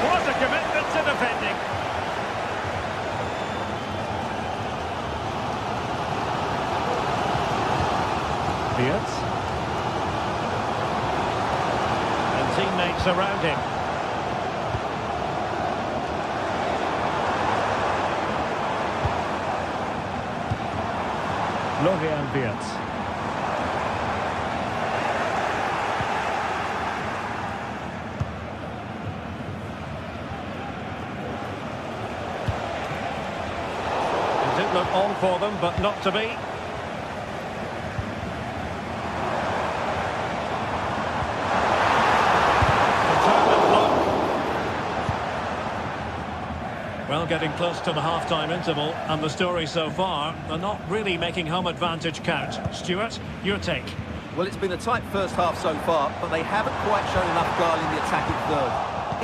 What a commitment to defending. Fiat. And teammates around him. Florian Wirtz. for them, but not to be. Determined block. Well, getting close to the half-time interval, and the story so far, they're not really making home advantage count. Stuart, your take? Well, it's been a tight first half so far, but they haven't quite shown enough guile in the attacking third.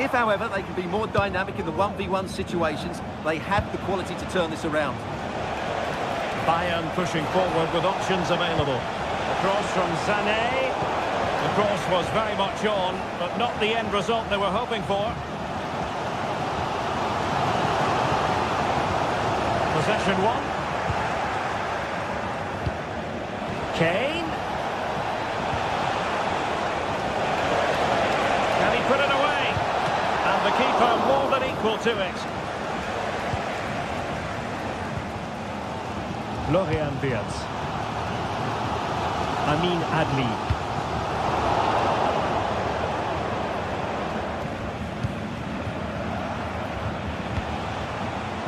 If, however, they can be more dynamic in the 1v1 situations, they have the quality to turn this around. Bayern pushing forward with options available. Across from Sané. The cross was very much on, but not the end result they were hoping for. Possession one. Kane. Can he put it away? And the keeper more than equal to it. Florian Wirtz. Amin Adli.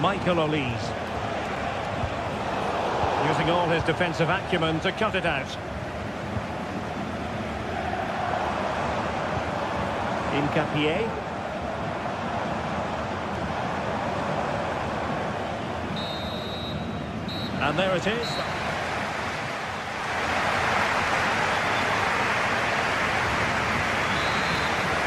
Michael Olise. Using all his defensive acumen to cut it out. Incapié. And there it is.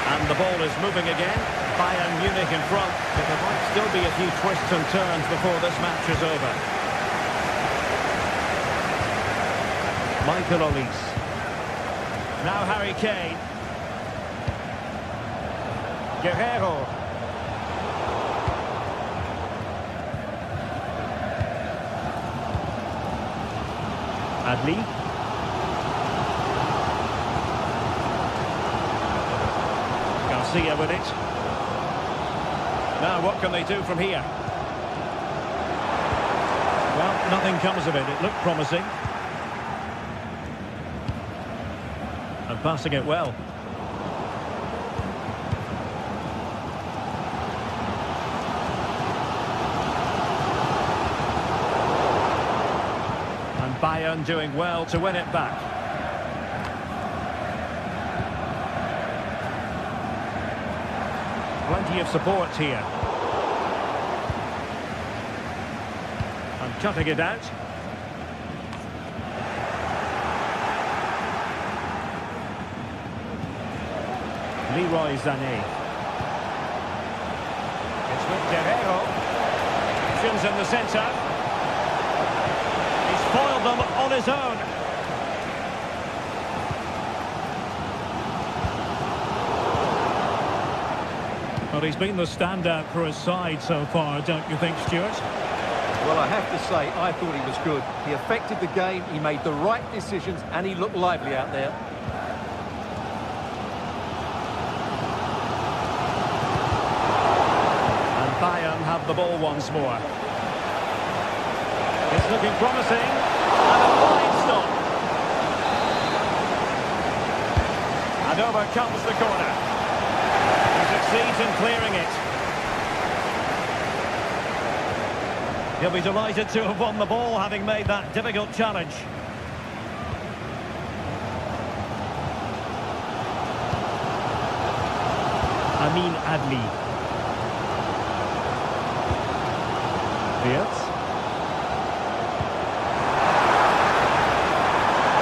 And the ball is moving again. Bayern Munich in front, but there might still be a few twists and turns before this match is over. Michael Olise. Now Harry Kane. Guerrero. Adli. Garcia with it. Now what can they do from here? Well, nothing comes of it. It looked promising. And passing it well. And Bayern doing well to win it back. Plenty of support here. And cutting it out. Leroy Sané. It's with Guerrero. Options in the centre. He's foiled them on his own. Well, he's been the standout for his side so far, don't you think, Stuart? Well, I have to say, I thought he was good. He affected the game, he made the right decisions, and he looked lively out there. Bayern have the ball once more. It's looking promising. And a wide stop. And over comes the corner. He succeeds in clearing it. He'll be delighted to have won the ball, having made that difficult challenge. Amin Adli.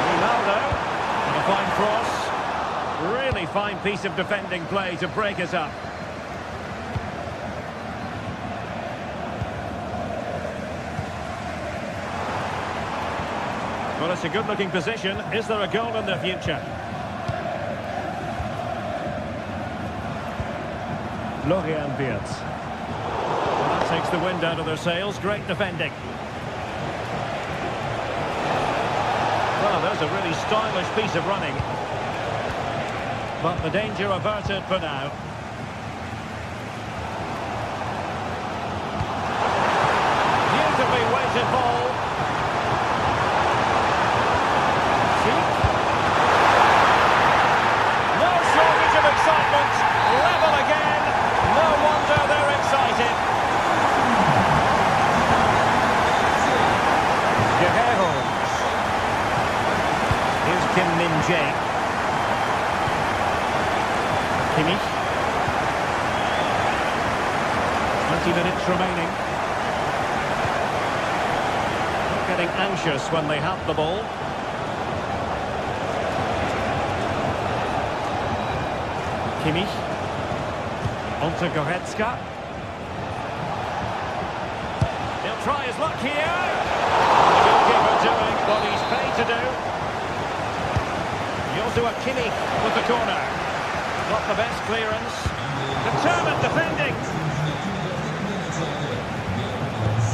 Ronaldo, and a fine cross. Really fine piece of defending play to break us up. Well, it's a good-looking position. Is there a goal in the future? Florian Wirtz. Takes the wind out of their sails. Great defending. Well, there's a really stylish piece of running. But the danger averted for now. Beautifully weighted ball. No shortage of excitement. Level again. No wonder they're excited. Kim Min-jae. Kimmich. 20 minutes remaining. Not getting anxious when they have the ball. Kimmich. Onto Goretzka. He'll try his luck here. The goalkeeper doing what he's paid to do. Joshua Kimmich with the corner. Not the best clearance. Determined defending.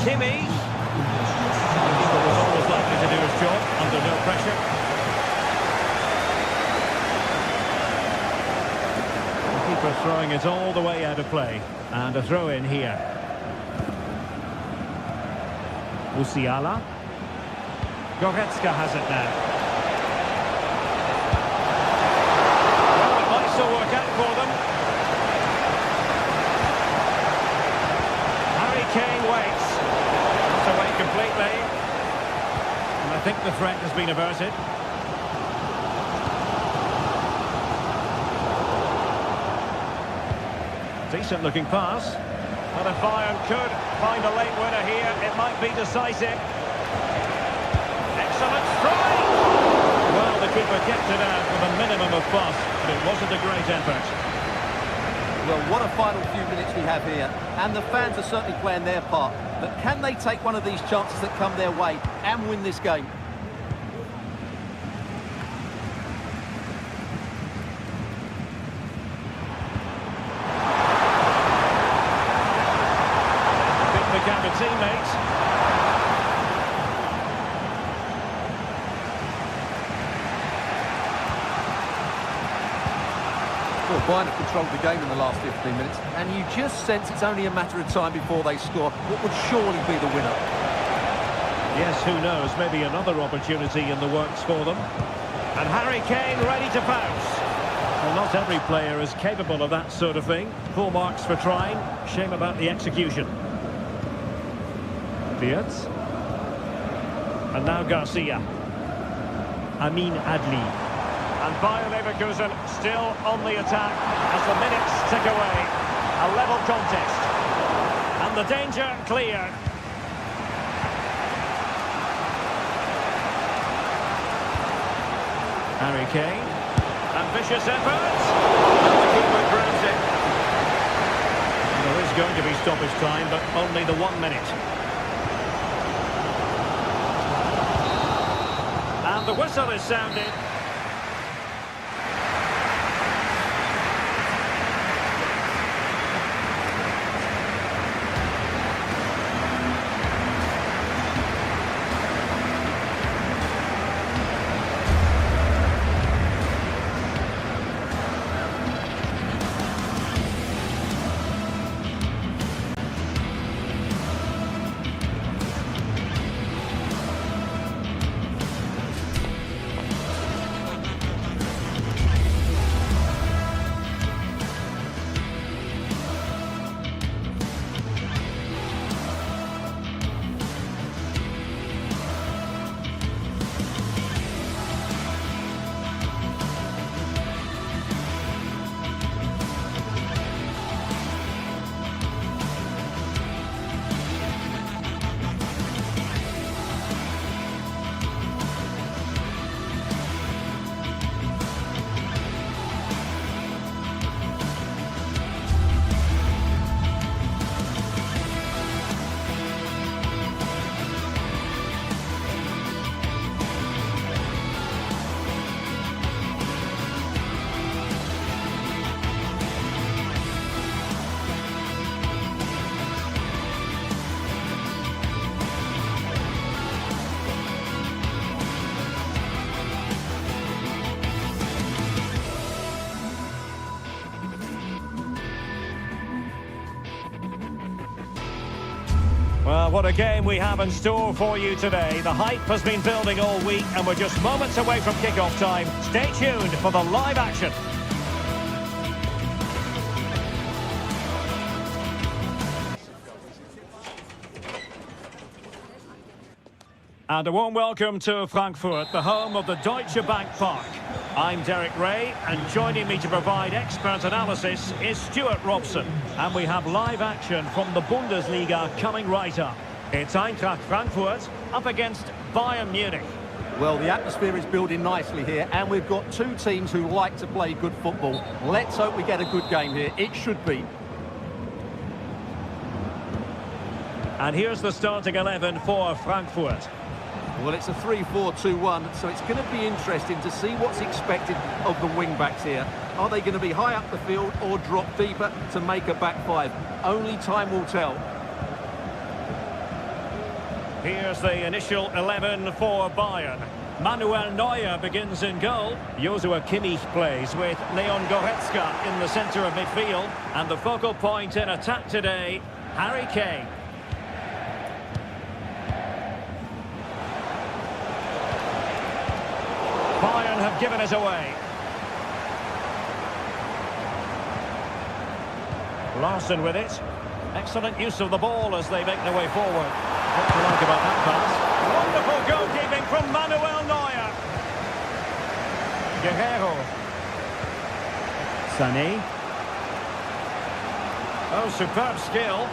Kimmich. The keeper was always likely to do his job under no pressure. The keeper throwing it all the way out of play. And a throw in here. Musiala. Goretzka has it now. Well, it might still work out for them. Harry Kane waits. Not away completely. And I think the threat has been averted. Decent looking pass. But if Bayern could find a late winner here, it might be decisive. Excellent strike! Well, the keeper kept it out with a minimum of fuss, but it wasn't a great effort. Well, what a final few minutes we have here. And the fans are certainly playing their part. But can they take one of these chances that come their way and win this game? The teammates. Well, Bayern have controlled the game in the last 15 minutes, and you just sense it's only a matter of time before they score what would surely be the winner. Yes, who knows, maybe another opportunity in the works for them. And Harry Kane ready to pounce. Well, not every player is capable of that sort of thing. Full marks for trying, shame about the execution. Beards. And now Garcia. Amin Adli. And Bayer Leverkusen still on the attack as the minutes tick away. A level contest. And the danger cleared. Harry Kane. Ambitious effort. And the keeper grabs it. There is going to be stoppage time, but only the 1 minute. And the whistle is sounded. Well, what a game we have in store for you today. The hype has been building all week and we're just moments away from kickoff time. Stay tuned for the live action. And a warm welcome to Frankfurt, the home of the Deutsche Bank Park. I'm Derek Ray, and joining me to provide expert analysis is Stuart Robson. And we have live action from the Bundesliga coming right up. It's Eintracht Frankfurt up against Bayern Munich. Well, the atmosphere is building nicely here, and we've got two teams who like to play good football. Let's hope we get a good game here. It should be. And here's the starting 11 for Frankfurt. Well, it's a 3-4-2-1, so it's going to be interesting to see what's expected of the wing-backs here. Are they going to be high up the field or drop deeper to make a back five? Only time will tell. Here's the initial 11 for Bayern. Manuel Neuer begins in goal. Joshua Kimmich plays with Leon Goretzka in the centre of midfield. And the focal point in attack today, Harry Kane. Bayern have given it away. Larson with it. Excellent use of the ball as they make their way forward. What do you like about that pass? Wonderful goalkeeping from Manuel Neuer. Guerrero. Sané. Oh, superb skill.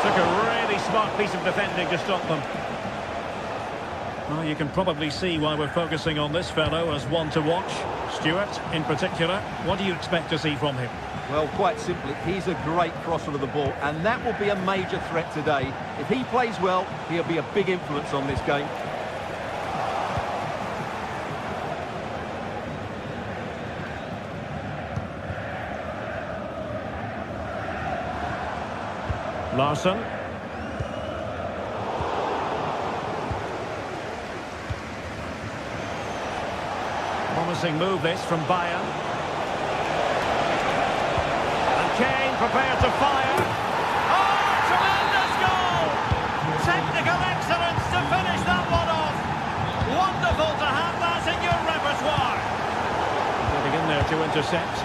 Took a really smart piece of defending to stop them. Well, you can probably see why we're focusing on this fellow as one to watch. Stuart, in particular, what do you expect to see from him? Well, quite simply, he's a great crosser of the ball, and that will be a major threat today. If he plays well, he'll be a big influence on this game. Larson. Promising move this from Bayern. And Kane prepared to fire. Oh, tremendous goal! Technical excellence to finish that one off. Wonderful to have that in your repertoire. Getting in there to intercept.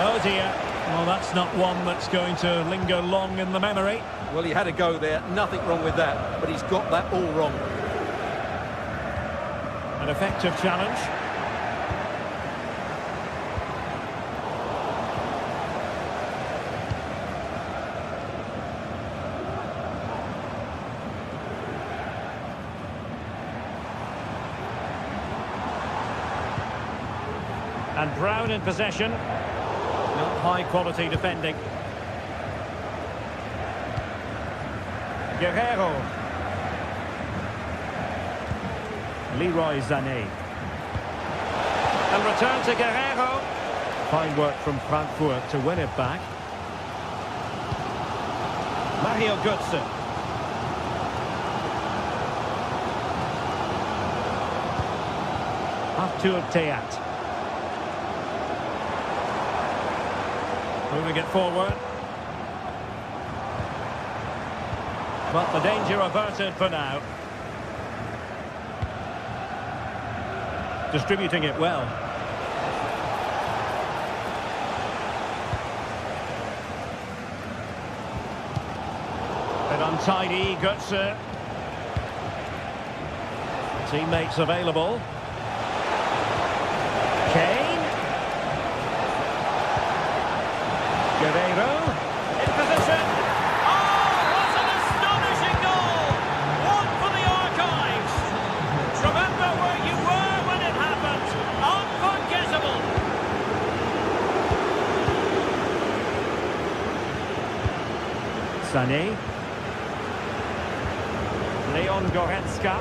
Oh dear, well that's not one that's going to linger long in the memory. Well, he had a go there, nothing wrong with that, but he's got that all wrong. An effective challenge. And Brown in possession. Not high-quality defending. Guerrero. Leroy Sané. And return to Guerrero. Fine work from Frankfurt to win it back. Mario Götze. Arthur Theat. Moving it forward. But the danger averted for now. Distributing it well. Bit untidy, Götze. Teammates available. Kane. Guerrero in position. Oh, what an astonishing goal! One for the archives. Remember where you were when it happened. Unforgettable. Sané. Leon Goretzka.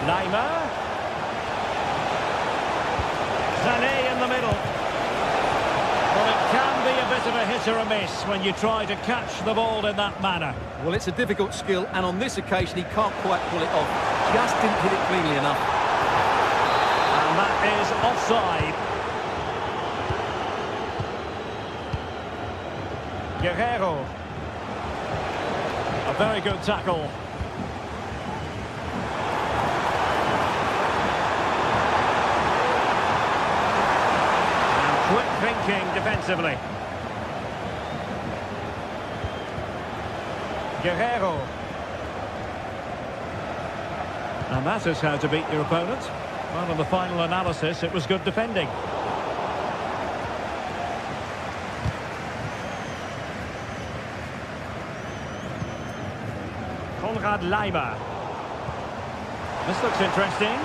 Neymar. Sané in the middle. Well, it can be a bit of a hit or a miss when you try to catch the ball in that manner. Well, it's a difficult skill, and on this occasion, he can't quite pull it off. Just didn't hit it cleanly enough. And that is offside. Guerrero. A very good tackle. working defensively. Guerrero. And that is how to beat your opponent. Well, in the final analysis, it was good defending. Konrad Leimer. This looks interesting.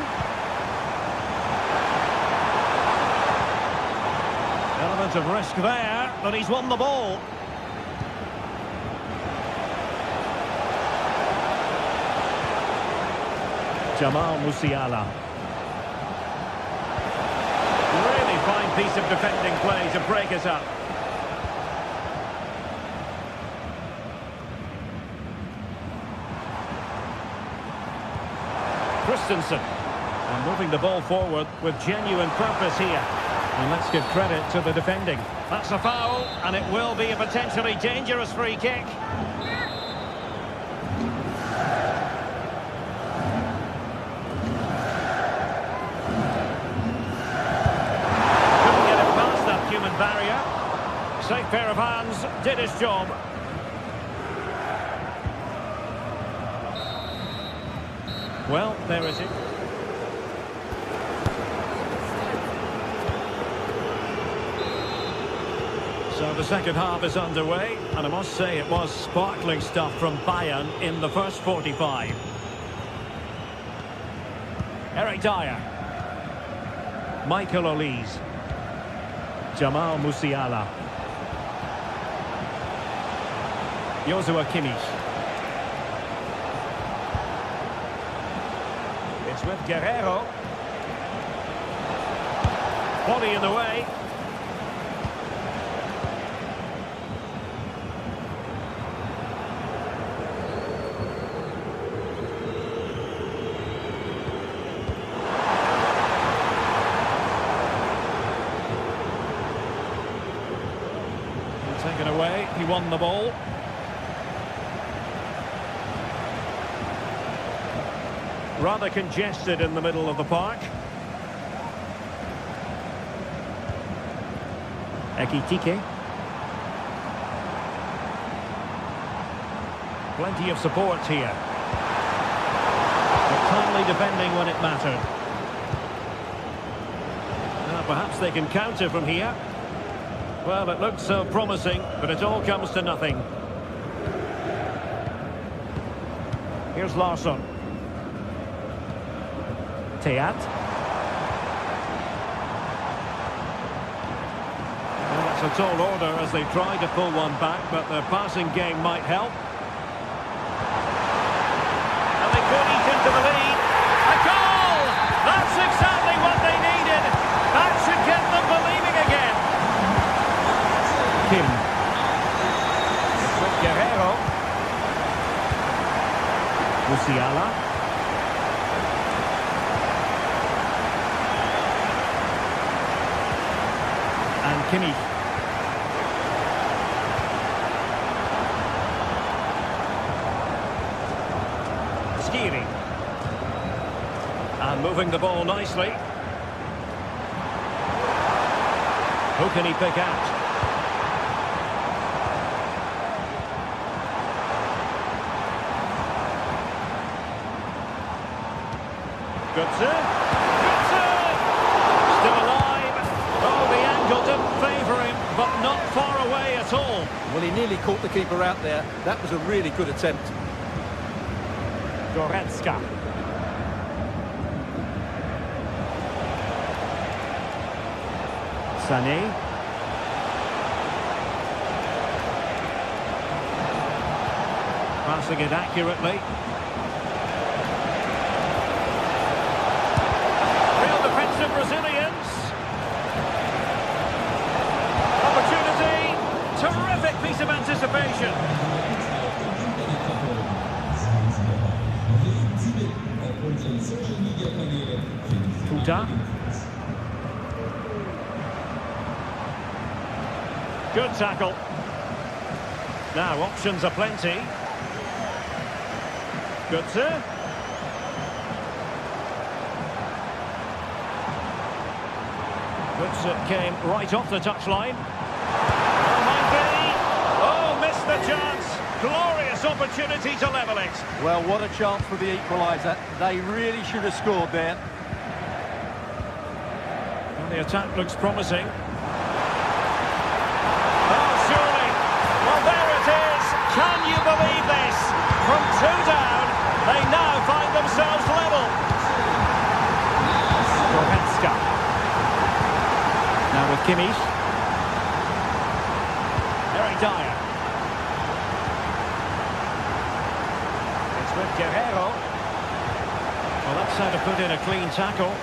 Element of risk there, but he's won the ball. Jamal Musiala. Really fine piece of defending play to break it up. Christensen. And moving the ball forward with genuine purpose here. And let's give credit to the defending. That's a foul, and it will be a potentially dangerous free kick. Couldn't get it past that human barrier. Safe pair of hands, did his job. Well, there is it. So the second half is underway, and I must say it was sparkling stuff from Bayern in the first 45. Eric Dyer. Michael Olise. Jamal Musiala. Joshua Kimmich. It's with Guerrero. Body in the way. Taken away, he won the ball. Rather congested in the middle of the park. Ekitike. Plenty of support here. But calmly defending when it mattered. Now perhaps they can counter from here. Well, it looked so promising, but it all comes to nothing. Here's Larsson. Teat. Well, that's a tall order as they try to pull one back, but their passing game might help. And they could eat into the lead. A goal! That's exactly what they needed. That should get them believing again. Kim. With Guerrero. Musiala. And Kimmich. Skiri. And moving the ball nicely. Who can he pick out? Götze. Still alive. Oh, the angle didn't favour him, but not far away at all. Well, he nearly caught the keeper out there. That was a really good attempt. Goretzka. Sané. Passing it accurately. Real defensive resilience. Opportunity. Terrific piece of anticipation. Puta. Good tackle. Now options are plenty. Götze. Götze came right off the touchline. Oh, might be. Oh, missed the chance. Glorious opportunity to level it. Well, what a chance for the equaliser. They really should have scored there. Well, the attack looks promising. Oh, surely. Well, there it is. Can you believe this? From 2 down, they now find themselves level. Goretzka. Now with Kimmich. Eric Dyer. It's with Guerrero. Well, that's how to put in a clean tackle.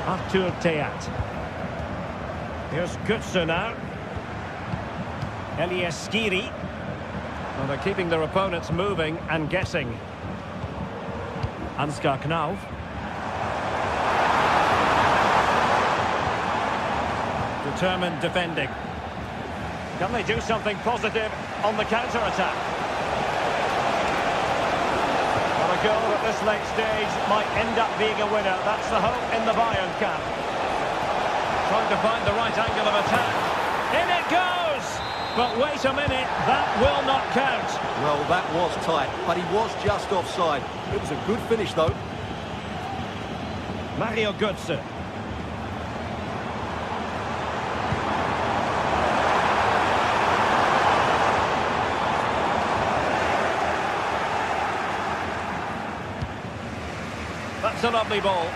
Artur Theat. Here's Götze now. Elias Skiri. Well, they're keeping their opponents moving and guessing. Ansgar Knauf. Determined defending. Can they do something positive on the counter-attack? Well, a goal at this late stage might end up being a winner. That's the hope in the Bayern camp. Trying to find the right angle of attack. In it goes! But wait a minute, that will not count. Well, that was tight, but he was just offside. It was a good finish, though. Mario Götze. That's a lovely ball.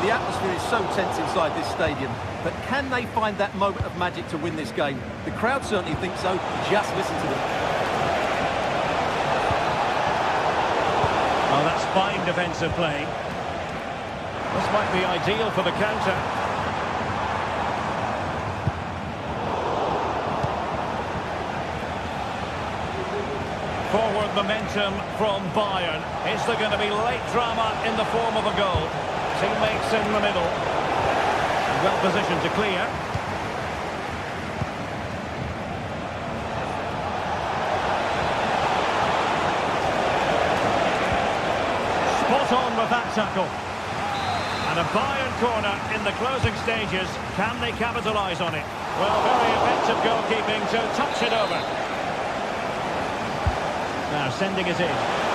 The atmosphere is so tense inside this stadium, but can they find that moment of magic to win this game? The crowd certainly think so. Just listen to them. Oh, that's fine defensive play. This might be ideal for the counter. Forward momentum from Bayern. Is there going to be late drama in the form of a goal? Teammates in the middle. Well positioned to clear. Spot on with that tackle. And a Bayern corner in the closing stages. Can they capitalise on it? Well, very effective goalkeeping to touch it over. Now sending it in.